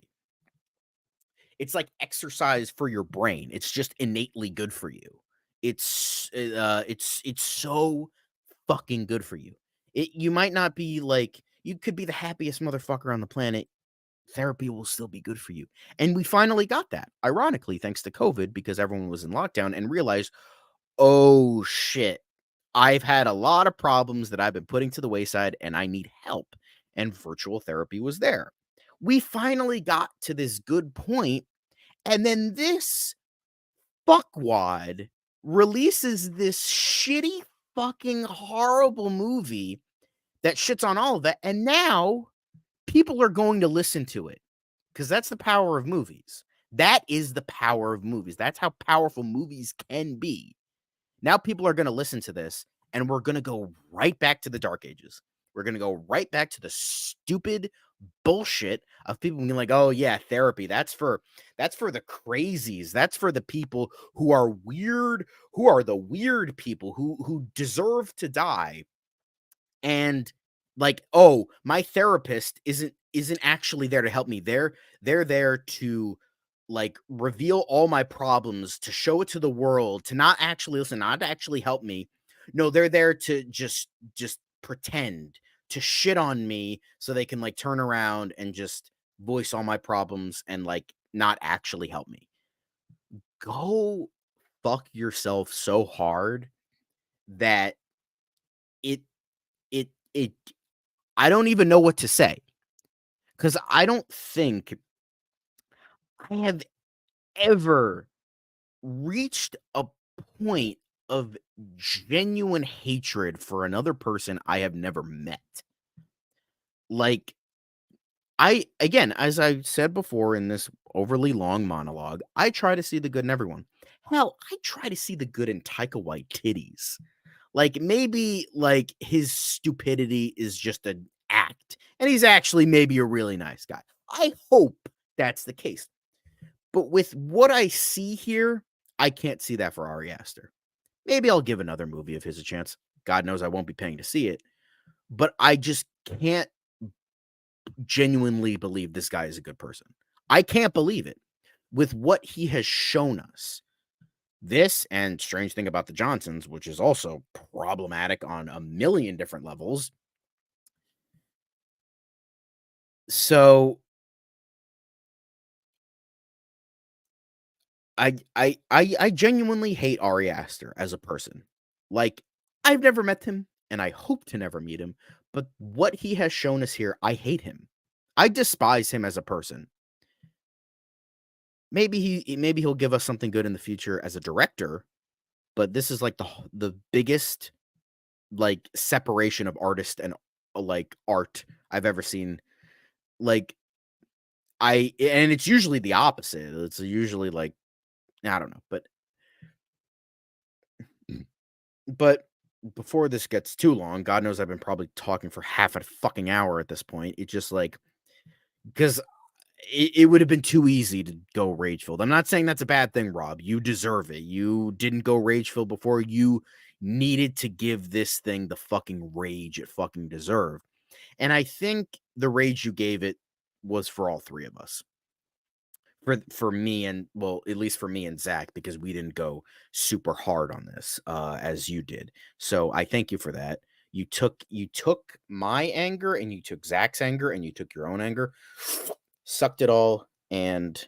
It's like exercise for your brain. It's just innately good for you. It's so fucking good for you. You might not be like, you could be the happiest motherfucker on the planet. Therapy will still be good for you. And we finally got that, ironically, thanks to COVID, because everyone was in lockdown and realized, oh shit, I've had a lot of problems that I've been putting to the wayside and I need help. And virtual therapy was there. We finally got to this good point, and then this fuckwad releases this shitty fucking horrible movie that shits on all of that, and now people are going to listen to it because that's the power of movies. That is the power of movies. That's how powerful movies can be. Now people are going to listen to this, and we're going to go right back to the dark ages. We're going to go right back to the stupid bullshit of people being like, oh yeah, therapy, that's for the crazies, that's for the people who are weird, who are the weird people who deserve to die. And like, oh, my therapist isn't actually there to help me. They're there to like reveal all my problems, to show it to the world, to not actually listen, not to actually help me. No, they're there to just pretend, to shit on me so they can like turn around and just voice all my problems and like not actually help me. Go fuck yourself so hard that it I don't even know what to say, because I don't think I have ever reached a point of genuine hatred for another person I have never met. Like, again, as I said before in this overly long monologue, I try to see the good in everyone. Hell, I try to see the good in Taika Waititi's. Like, maybe like his stupidity is just an act, and he's actually maybe a really nice guy. I hope that's the case. But with what I see here, I can't see that for Ari Aster. Maybe I'll give another movie of his a chance. God knows I won't be paying to see it. But I just can't genuinely believe this guy is a good person. I can't believe it. With what he has shown us. This and Strange Thing About the Johnsons, which is also problematic on a million different levels. So I genuinely hate Ari Aster as a person. Like, I've never met him, and I hope to never meet him, but what he has shown us here, I hate him. I despise him as a person. Maybe he'll give us something good in the future as a director, but this is like the biggest like separation of artist and like art I've ever seen. Like, and it's usually the opposite. It's usually like, I don't know, but before this gets too long, God knows I've been probably talking for half a fucking hour at this point. It's just like, because it would have been too easy to go rage-filled. I'm not saying that's a bad thing, Rob. You deserve it. You didn't go rage-filled before. You needed to give this thing the fucking rage it fucking deserved. And I think the rage you gave it was for all three of us. For me and, well, at least for me and Zach, because we didn't go super hard on this as you did. So I thank you for that. You took my anger, and you took Zach's anger, and you took your own anger, sucked it all, and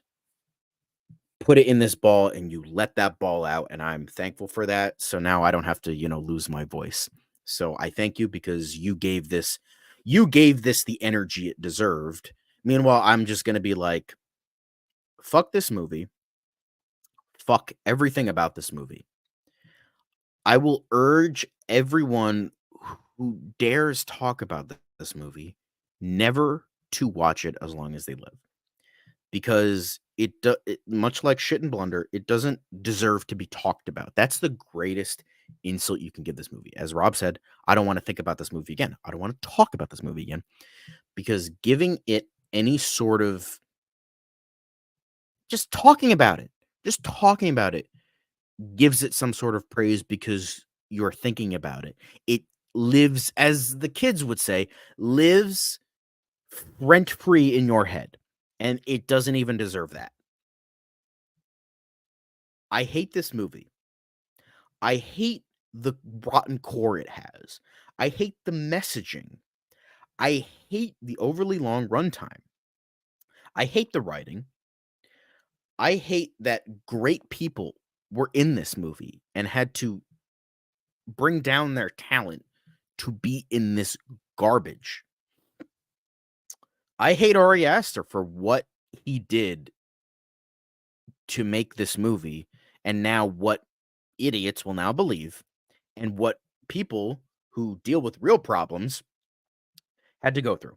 put it in this ball, and you let that ball out, and I'm thankful for that. So now I don't have to, lose my voice. So I thank you, because you gave this the energy it deserved. Meanwhile, I'm just going to be like, fuck this movie. Fuck everything about this movie. I will urge everyone who dares talk about this movie never to watch it as long as they live. Because it much like shit and blunder, it doesn't deserve to be talked about. That's the greatest insult you can give this movie. As Rob said, I don't want to think about this movie again. I don't want to talk about this movie again. Because giving it any sort of just talking about it gives it some sort of praise, because you're thinking about it. It lives, as the kids would say, lives rent-free in your head, and it doesn't even deserve that. I hate this movie. I hate the rotten core it has. I hate the messaging. I hate the overly long runtime. I hate the writing. I hate that great people were in this movie and had to bring down their talent to be in this garbage. I hate Ari Aster for what he did to make this movie, and now what idiots will now believe, and what people who deal with real problems had to go through.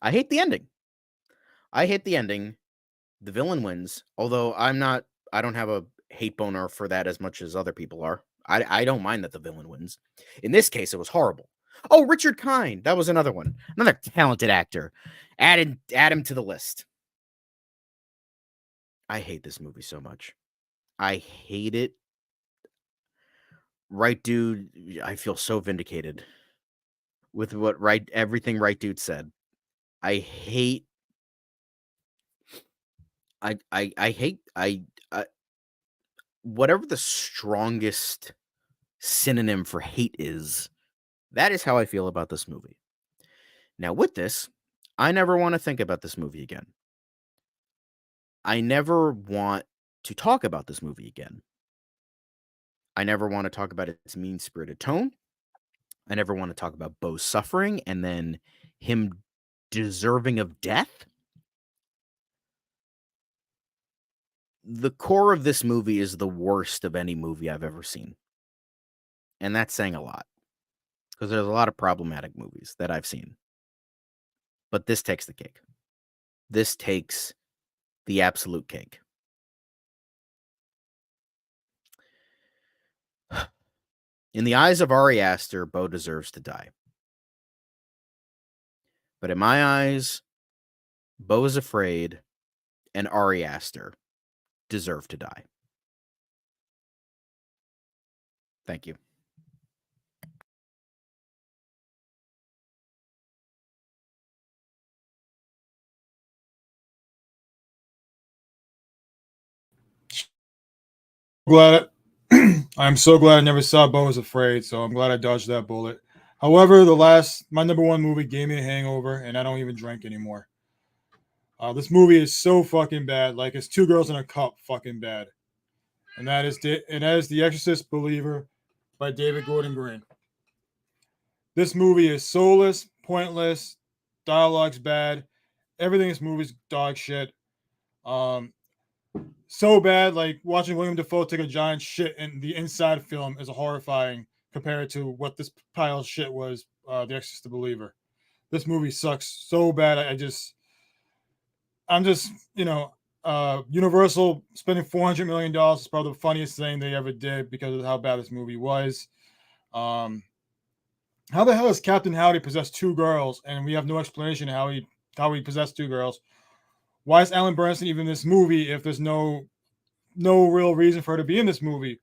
I hate the ending. I hate the ending. The villain wins, although I don't have a hate boner for that as much as other people are. I don't mind that the villain wins. In this case, it was horrible. Oh, Richard Kind. That was another one. Another talented actor. Add him to the list. I hate this movie so much. I hate it. Right Dude, I feel so vindicated with what everything Right Dude said. I hate whatever the strongest synonym for hate is, that is how I feel about this movie. Now, with this, I never want to think about this movie again. I never want to talk about this movie again. I never want to talk about its mean-spirited tone. I never want to talk about Bo's suffering and then him deserving of death. The core of this movie is the worst of any movie I've ever seen. And that's saying a lot, because there's a lot of problematic movies that I've seen. But this takes the cake. This takes the absolute cake. In the eyes of Ari Aster, Bo deserves to die. But in my eyes, Bo is Afraid and Ari Aster deserve to die. Thank you. I'm so glad I never saw Bo is Afraid, so I'm glad I dodged that bullet. However, my number one movie gave me a hangover, and I don't even drink anymore. This movie is so fucking bad, like it's Two Girls in a Cup fucking bad. And that is The Exorcist Believer by David Gordon Green. This movie is soulless, pointless, dialogue's bad, everything in this movie's dog shit. So bad, like watching William Dafoe take a giant shit in the Inside film is horrifying compared to what this pile of shit was, The Exorcist the Believer. This movie sucks so bad. I'm just, Universal spending $400 million is probably the funniest thing they ever did because of how bad this movie was. How the hell does Captain Howdy possess two girls and we have no explanation how he possessed two girls? Why is Alan Bernstein even in this movie if there's no real reason for her to be in this movie?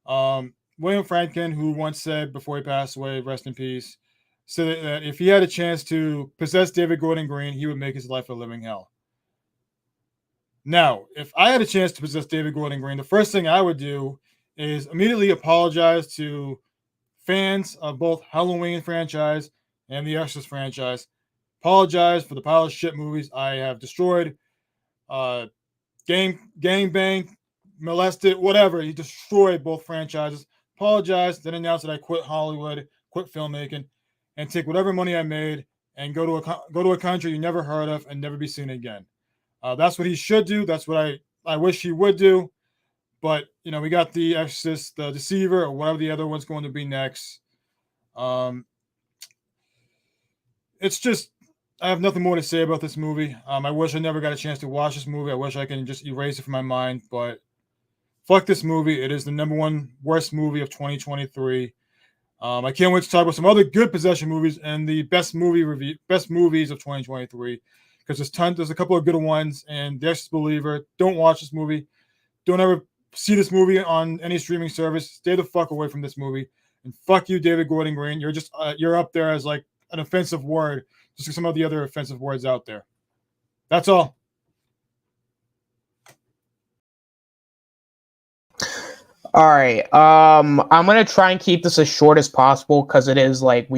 William Friedkin, who once said before he passed away, rest in peace, said that if he had a chance to possess David Gordon Green, he would make his life a living hell. Now, if I had a chance to possess David Gordon Green, the first thing I would do is immediately apologize to fans of both Halloween franchise and the Exorcist franchise. Apologize for the pile of shit movies I have destroyed. Gang bang, molested, whatever. He destroyed both franchises. Apologize, then announce that I quit Hollywood, quit filmmaking, and take whatever money I made and go to a country you never heard of and never be seen again. That's what he should do. That's what I wish he would do. But we got The Exorcist, The Deceiver, or whatever the other one's going to be next. It's just, I have nothing more to say about this movie. I wish I never got a chance to watch this movie. I wish I can just erase it from my mind. But fuck this movie. It is the number one worst movie of 2023. I can't wait to talk about some other good possession movies and the best movies of 2023. Because there's a couple of good ones. And The Exorcist Believer, don't watch this movie. Don't ever see this movie on any streaming service, stay the fuck away from this movie. And fuck you, David Gordon Green. You're just you're up there as like an offensive word, just like some of the other offensive words out there. That's all. All right. I'm gonna try and keep this as short as possible because it is like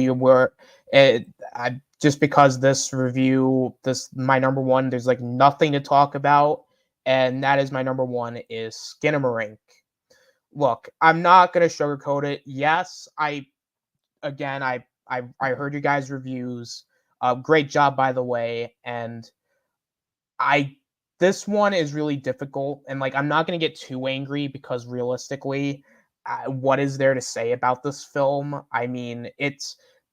just because this review, my number one, there's like nothing to talk about, and that is my number one is Skinamarink. Look, I'm not gonna sugarcoat it. Yes, I heard you guys' reviews. Great job, by the way, and this one is really difficult, and like I'm not going to get too angry because realistically, what is there to say about this film? I mean,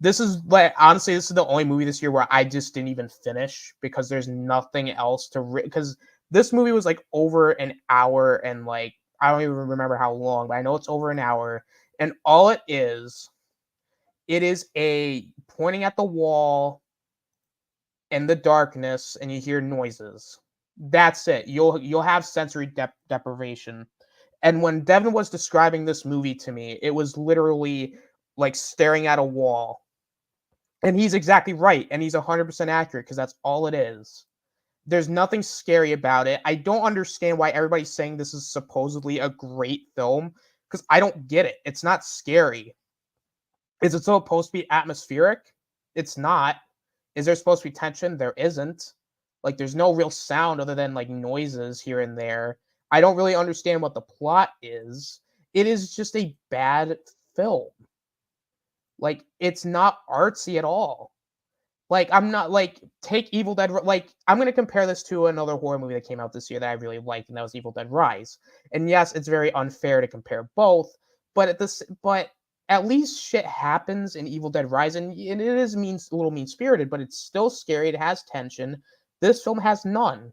this is the only movie this year where I just didn't even finish because there's nothing else because this movie was like over an hour and like I don't even remember how long, but I know it's over an hour, and all it is a pointing at the wall in the darkness and you hear noises. That's it. You'll have sensory deprivation. And when Devin was describing this movie to me, it was literally like staring at a wall. And he's exactly right, and he's 100% accurate because that's all it is. There's nothing scary about it. I don't understand why everybody's saying this is supposedly a great film because I don't get it. It's not scary. Is it supposed to be atmospheric? It's not. Is there supposed to be tension? There isn't. Like, there's no real sound other than, like, noises here and there. I don't really understand what the plot is. It is just a bad film. Like, it's not artsy at all. Like, I'm not, like, take Evil Dead... Like, I'm going to compare this to another horror movie that came out this year that I really liked, and that was Evil Dead Rise. And yes, it's very unfair to compare both, but at least shit happens in Evil Dead Rise, and it is a little mean-spirited, but it's still scary. It has tension. This film has none.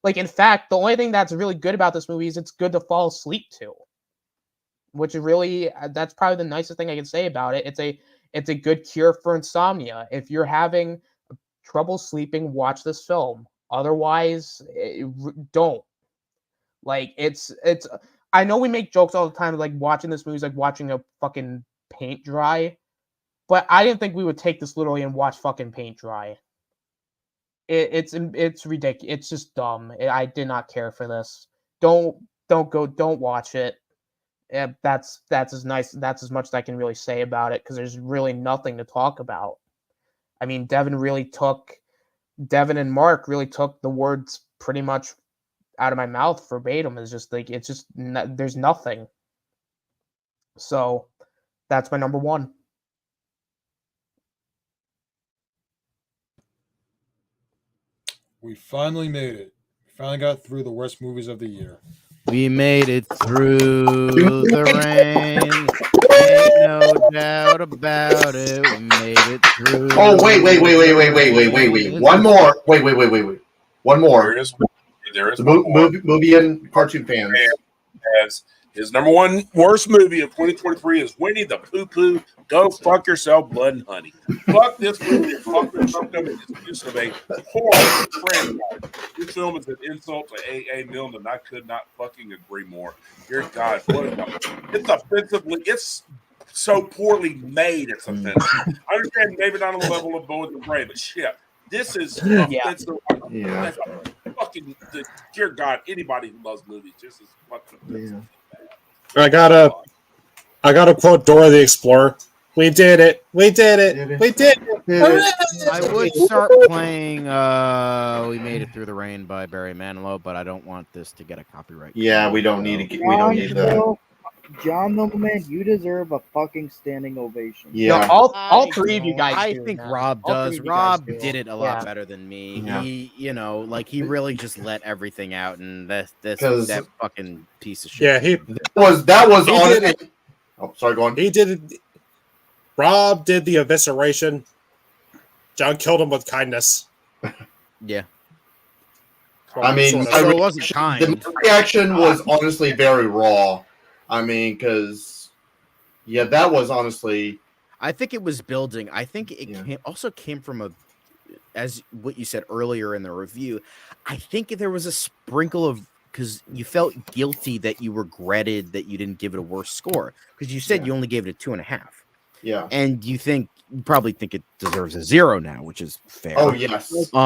Like, in fact, the only thing that's really good about this movie is it's good to fall asleep to, which is really, that's probably the nicest thing I can say about it. It's a good cure for insomnia. If you're having trouble sleeping, watch this film. Otherwise, don't. Like, I know we make jokes all the time, like watching this movie is like watching a fucking paint dry, but I didn't think we would take this literally and watch fucking paint dry. It's ridiculous. It's just dumb. I did not care for this. Don't watch it. That's as nice. That's as much as I can really say about it because there's really nothing to talk about. I mean, Devin and Mark really took the words pretty much out of my mouth verbatim. It's just like there's nothing. So that's my number one. We finally made it. We finally got through the worst movies of the year. We made it through the rain. Ain't no doubt about it. We made it through. Oh, wait. One more. Wait. One more. There is movie and cartoon fans. As his number one worst movie of 2023 is Winnie the Pooh. Go fuck yourself, Blood and Honey. Fuck this movie and fuck this use of a horrible franchise. This film is an insult to A.A. Milne, and I could not fucking agree more. Dear God, it's offensively, it's so poorly made, it's offensive. I understand maybe not on the level of Bones and Prey, but shit, this is offensive. Yeah. Fucking, dear God, anybody who loves movies just is fucking offensive. I gotta quote Dora the Explorer. We did it. We did it. We did it. I would start playing We Made It Through the Rain by Barry Manilow, but I don't want this to get a copyright. Yeah, we don't need to. We don't need that. John Nobleman, you deserve a fucking standing ovation. Yeah. No, all three of you guys. I do, think man. Rob All does. three of you guys Rob do. did it a lot better than me. Yeah. He, he really just let everything out, and that fucking piece of shit. Yeah, that was on it. Oh, sorry, go on. He did it. Rob did the evisceration. John killed him with kindness. Yeah. I mean, so it wasn't kind. The reaction was honestly very raw. I mean, because that was honestly. I think it was building. I think it came from as what you said earlier in the review. I think there was a sprinkle of because you felt guilty that you regretted that you didn't give it a worse score because you said you only gave it a 2.5. Yeah. And you probably think it deserves a 0 now, which is fair. Oh yes. Dude, So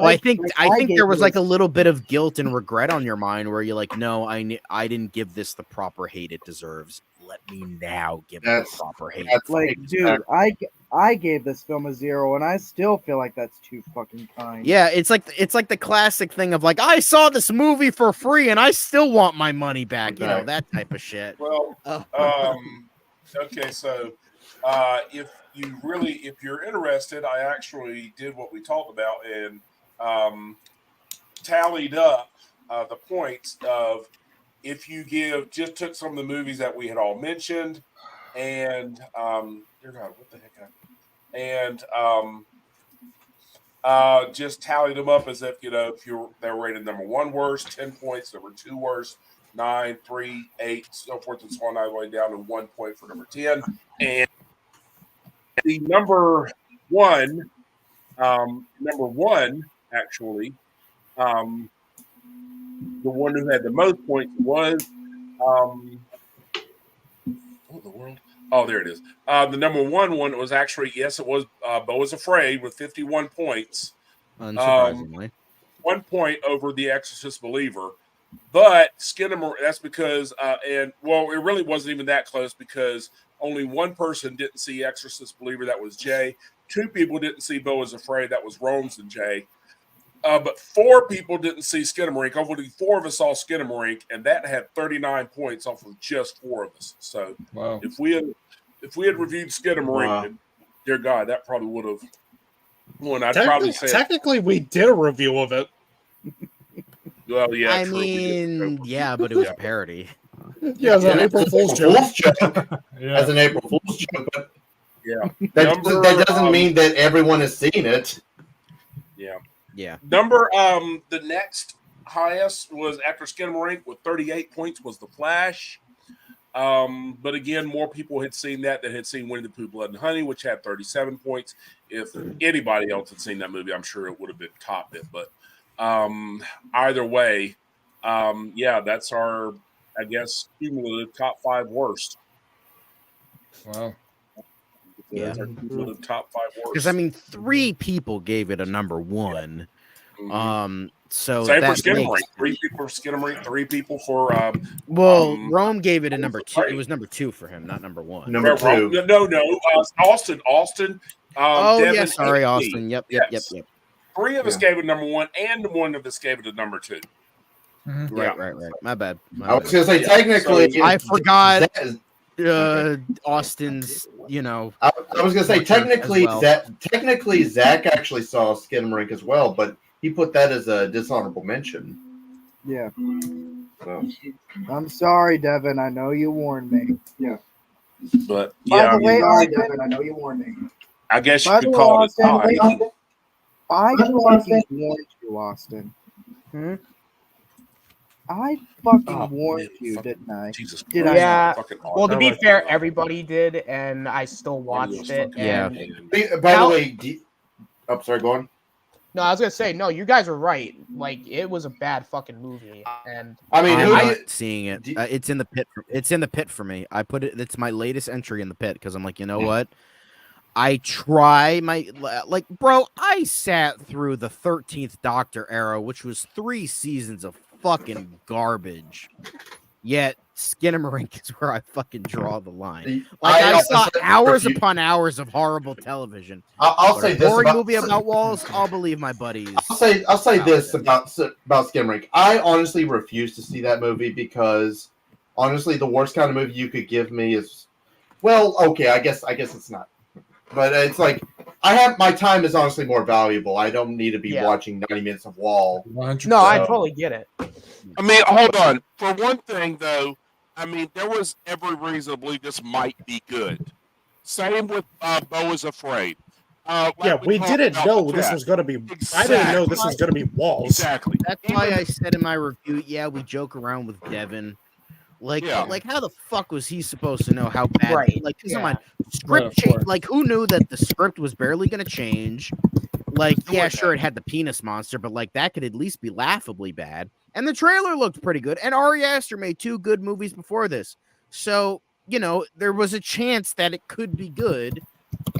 I think gave there was it like a little bit of guilt and regret on your mind where you're like, no, I didn't give this the proper hate it deserves. Let me now give it the proper hate. Like, dude, I gave this film a 0, and I still feel like that's too fucking kind. Yeah, it's like the classic thing of like, I saw this movie for free and I still want my money back. You know, that type of shit. Well, okay, so if you're interested, I actually did what we talked about and tallied up the points of if you just took some of the movies that we had all mentioned and dear God, what the heck happened? And just tallied them up as if if they were rated number 1 worst, 10 points, number 2 worst, 9, 3, 8, so forth and so on, all the way down to 1 point for number 10. And the number one actually, the one who had the most points was what in the world? Oh, there it is. The number one was actually, yes, it was Beau is Afraid with 51 points. Unsurprisingly. 1 point over The Exorcist Believer. But that's because, it really wasn't even that close because only one person didn't see Exorcist Believer. That was Jay. 2 people didn't see Beau is Afraid. That was Rome's and Jay. But 4 people didn't see Skinamarink. Only 4 of us saw Skinamarink, and that had 39 points off of just 4 of us. So if we had reviewed Skinamarink, dear God, that probably would have won. I'd probably say technically we did a review of it. Well, yeah, I mean, yeah, but it was a parody. Yeah, as an April Fool's joke. As an April Fool's joke, but yeah, that doesn't mean that everyone has seen it. Yeah. Yeah. The next highest was after Skinamarink with 38 points was The Flash. But again, more people had seen that had seen Winnie the Pooh, Blood and Honey, which had 37 points. If anybody else had seen that movie, I'm sure it would have been topped it. But either way, that's our, I guess, cumulative top 5 worst. Wow. Yeah. That's our cumulative top 5 worst. Because I mean, 3 people gave it a number 1. So same for that Skinamarink. makes 3 people for Skinamarink, 3 people for Rome gave it a number 2. It was number 2 for him, not number 1. Number 2. No. Austin. Devin, sorry, Austin. Yep. 3 of us gave it number 1, and 1 of us gave it a number 2. Mm-hmm. Right. My bad. I was going to say, technically, so I forgot Austin's. I was going to say, technically, well. technically, Zach actually saw Skinamarink as well, but he put that as a dishonorable mention. Yeah. So. I'm sorry, Devin. I know you warned me. Yeah. But by the way, Devin, I know you warned me. I guess you could call it a tie. I fucking warned you, Austin. I fucking warned you, didn't I? Jesus Christ. Did I? Yeah. Well, to be fair, everybody did, and I still watched it. Yeah. By the way, sorry, go on. No, I was gonna say, no, you guys are right. Like, it was a bad fucking movie, and I mean, I'm not seeing it. It's in the pit. It's in the pit for me. I put it. It's my latest entry in the pit because I'm like, you know what? I try bro. I sat through the 13th Doctor era, which was 3 seasons of fucking garbage. Yet Skinamarink is where I fucking draw the line. Like I saw hours upon hours of horrible television. I'll say this boring movie about walls. I'll believe my buddies. I'll say this about Skinamarink. I honestly refuse to see that movie because honestly, the worst kind of movie you could give me is, well, okay, I guess it's not. But it's like my time is honestly more valuable. I don't need to be watching 90 minutes of wall. 100%. No, I totally get it. I mean, hold on. For one thing, though, I mean, there was every reason to believe this might be good. Same with Beau is Afraid. We didn't know this was going to be. Exactly. I didn't know this was going to be walls. Exactly. That's why I said in my review, we joke around with Devin. Like how the fuck was he supposed to know how bad? Right. Like, come on, script change. Like, who knew that the script was barely going to change? Like, sure, it had the penis monster, but like that could at least be laughably bad. And the trailer looked pretty good. And Ari Aster made 2 good movies before this. So, you know, there was a chance that it could be good.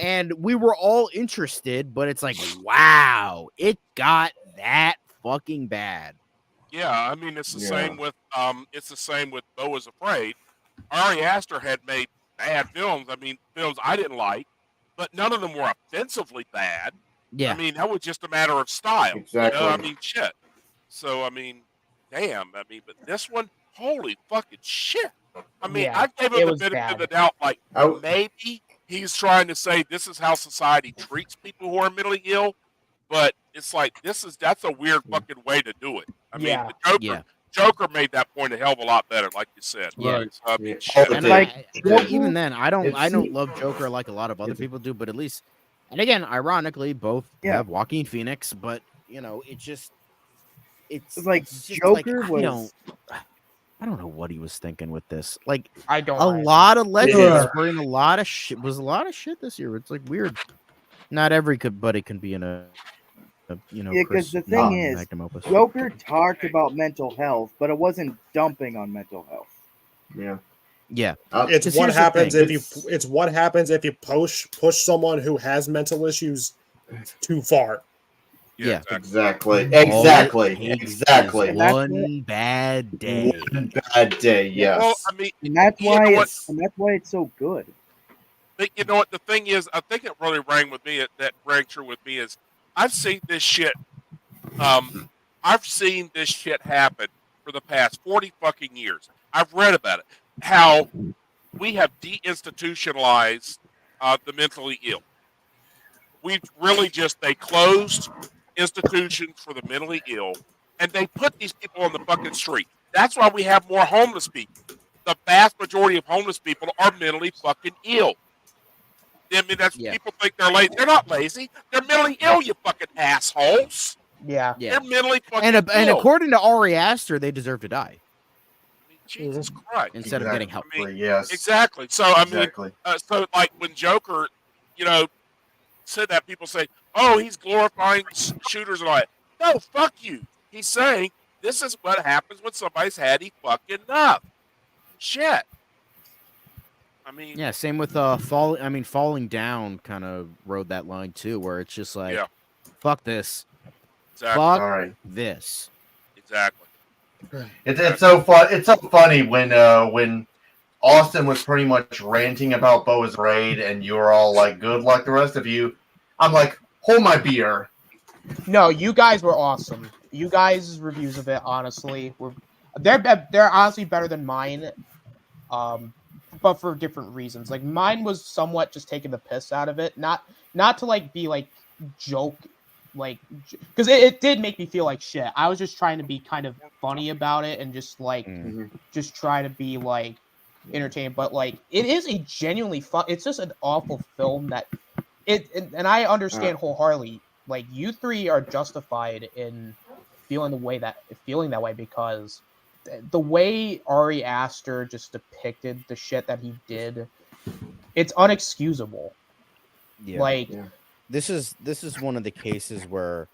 And we were all interested, but it's like, wow, it got that fucking bad. Yeah, I mean it's the same with Beau is Afraid. Ari Aster had made bad films. I mean, films I didn't like, but none of them were offensively bad. Yeah. I mean, that was just a matter of style. Exactly. You know, I mean, shit. So, I mean, damn. I mean, but this one, holy fucking shit. I mean, Yeah, I gave it him the was benefit of bad. the doubt. Like, I- maybe he's trying to say this is how society treats people who are mentally ill, but it's like that's a weird fucking way to do it. I mean, Yeah. the Joker made that point a hell of a lot better, like you said. Right. So, I mean, Yeah. shit. Oh, And Like, even then, I don't it's- love Joker like a lot of other people do, but at least, and again, ironically, both Yeah. have Joaquin Phoenix, but you know, it's like it's just Joker like, was. I don't know what he was thinking with this. Like I don't. a like it. lot of legends Yeah. were in a lot of shit. Was a lot of shit this year. It's like weird. Not everybody can be in a you know. Yeah, 'cause the Chris thing Nolan is, magnum opus. Joker talked about mental health, but it wasn't dumping on mental health. Yeah. Yeah, It's 'Cause what here's the happens thing. it's what happens if you push someone who has mental issues too far. yeah. Exactly. All it Exactly. takes Exactly. is And that's one bad day. One bad day. Yes. Well, I mean, And that's you why know what? it's so good. But you know what? The thing is, I think it really rang true with me is I've seen this shit. I've seen this shit happen for the past 40 fucking years. I've read about it. How we have deinstitutionalized the mentally ill. We've really they closed institutions for the mentally ill, and they put these people on the fucking street. That's why we have more homeless people. The vast majority of homeless people are mentally fucking ill. I mean, people think they're lazy. They're not lazy. They're mentally ill, you fucking assholes. Yeah. Yeah. They're mentally fucking And ill. according to Ari Aster, they deserve to die I mean, Jesus Christ. instead of getting help. I mean, yes. Exactly. So, I mean, Exactly. so like when Joker, you know, said that, people say, oh, he's glorifying shooters and all that. No, fuck you. He's saying this is what happens when somebody's had fucking enough. Shit. I mean, Yeah, same with falling down kind of rode that line too, where it's just like, Yeah. fuck this, exactly. fuck All right. this. Exactly. It's so fun. It's so funny when Austin was pretty much ranting about Bo's raid, and you were all like, "Good luck, the rest of you." I'm like, "Hold my beer." No, you guys were awesome. You guys' reviews of it, honestly, they're honestly better than mine. But for different reasons. Like mine was somewhat just taking the piss out of it, not to like be like joke, like because it did make me feel like shit. I was just trying to be kind of funny about it and just like just try to be like entertained. But like it is a genuinely fun. It's just an awful film that and I understand wholeheartedly. Like you three are justified in feeling that way because the way Ari Aster just depicted the shit that he did, it's unexcusable. Yeah. Like This is one of the cases where,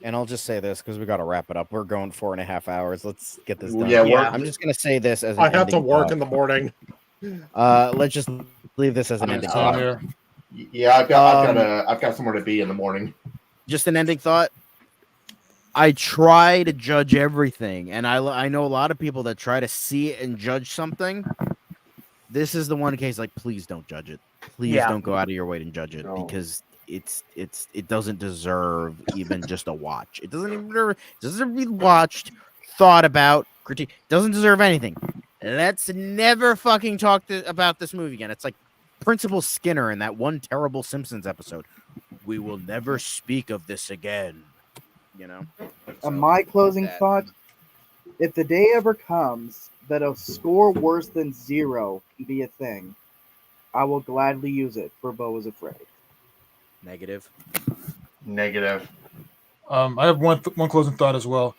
and I'll just say this because we got to wrap it up. We're going 4.5 hours. Let's get this done. Yeah, I'm just gonna say this as an I have to ending work thought. in the morning. Let's just leave this as an I'm ending telling thought. you. Yeah, I've got somewhere to be in the morning. Just an ending thought. I try to judge everything, and I know a lot of people that try to see it and judge something. This is the one case, like, please don't judge it. Please don't go out of your way to judge it because it doesn't deserve even just a watch. It doesn't even deserve to be watched, thought about, critique. Doesn't deserve anything. Let's never fucking talk about this movie again. It's like Principal Skinner in that one terrible Simpsons episode. We will never speak of this again. You know? My closing thought, if the day ever comes that a score worse than 0 can be a thing, I will gladly use it for Beau is Afraid. Negative. I have one closing thought as well.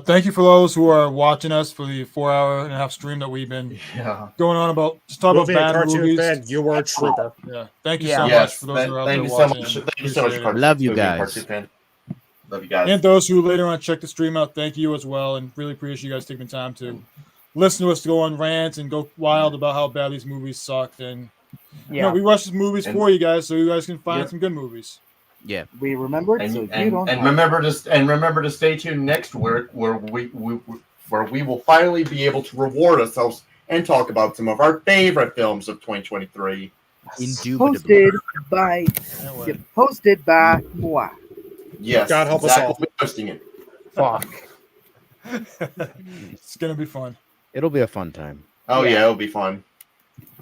Thank you for those who are watching us for the 4.5-hour stream that we've been going on about. Just talk Movie about and bad cartoon movies. fan, you were a trooper. Yeah, thank you so much for those who are out there Thank you so watching. much. Thank you so much. Love you Movie and guys. cartoon fan. Love you guys. And those who later on check the stream out, thank you as well, and really appreciate you guys taking the time to listen to us go on rants and go wild about how bad these movies sucked. And we watch these movies for you guys, so you guys can find some good movies. Yeah, we remembered. And, So you and, don't and have remember to stay tuned next week where we will finally be able to reward ourselves and talk about some of our favorite films of 2023. Indubitably. Hosted by moi. Yes, God help us Zach all. will be hosting it. Fuck. It's gonna be fun. It'll be a fun time. Oh yeah, it'll be fun.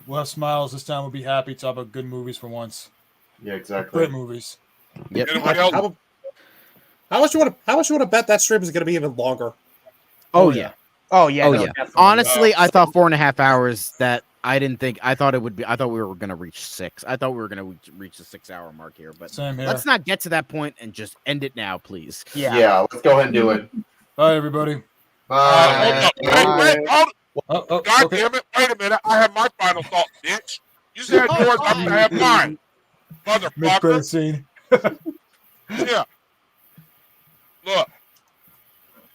We'll have smiles this time. We'll be happy to talk about good movies for once. Yeah, exactly. Great movies. Yep. How much you want to bet that stream is going to be even longer? Oh yeah. Oh yeah. Oh no, yeah. definitely. Honestly, I thought 4.5 hours. That I didn't think. I thought it would be. I thought we were going to reach 6. I thought we were going to reach the 6-hour mark here. But Same here. let's not get to that point and just end it now, please. Yeah, let's go ahead and do it. Bye, everybody. Bye. God damn it! Wait a minute. I have my final thought, bitch. You said yours. I'm gonna have mine, Mid-credit motherfucker. scene. Yeah. Look,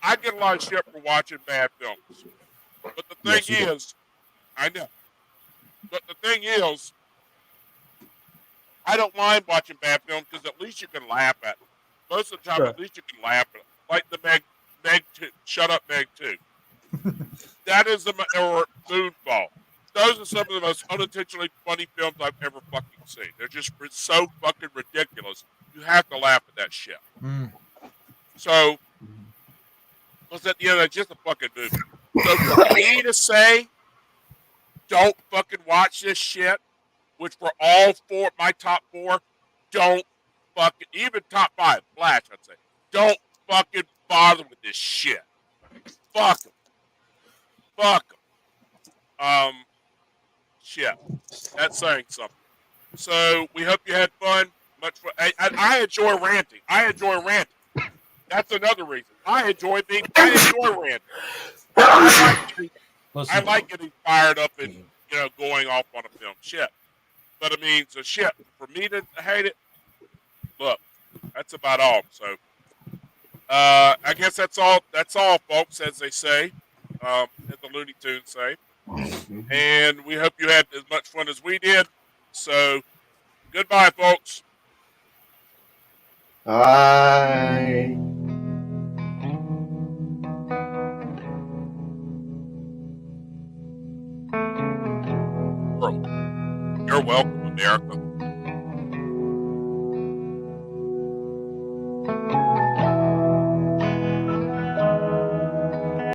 I get a lot of shit for watching bad films, but the thing is, I know. But the thing is, I don't mind watching bad films because at least you can laugh at them. Most of the time, at least you can laugh at them. Like the Meg 2, Shut Up, Meg 2. That is or Moonfall. Those are some of the most unintentionally funny films I've ever fucking seen. They're just so fucking ridiculous. You have to laugh at that shit. So, because at the end, it's just a fucking movie. So for me to say, don't fucking watch this shit, which were all my top 4, don't fucking, even top 5, Flash, I'd say, don't fucking bother with this shit. Fuck them. Fuck them. Shit. That's saying something. So, we hope you had fun. Much fun. I enjoy ranting. That's another reason. I enjoy ranting. I like getting fired up and, going off on a film. Shit. But I mean, so shit. For me to hate it, look, that's about all. So, I guess that's all. That's all, folks, as they say, as the Looney Tunes say. And we hope you had as much fun as we did. So, goodbye, folks. Bye. You're welcome, America.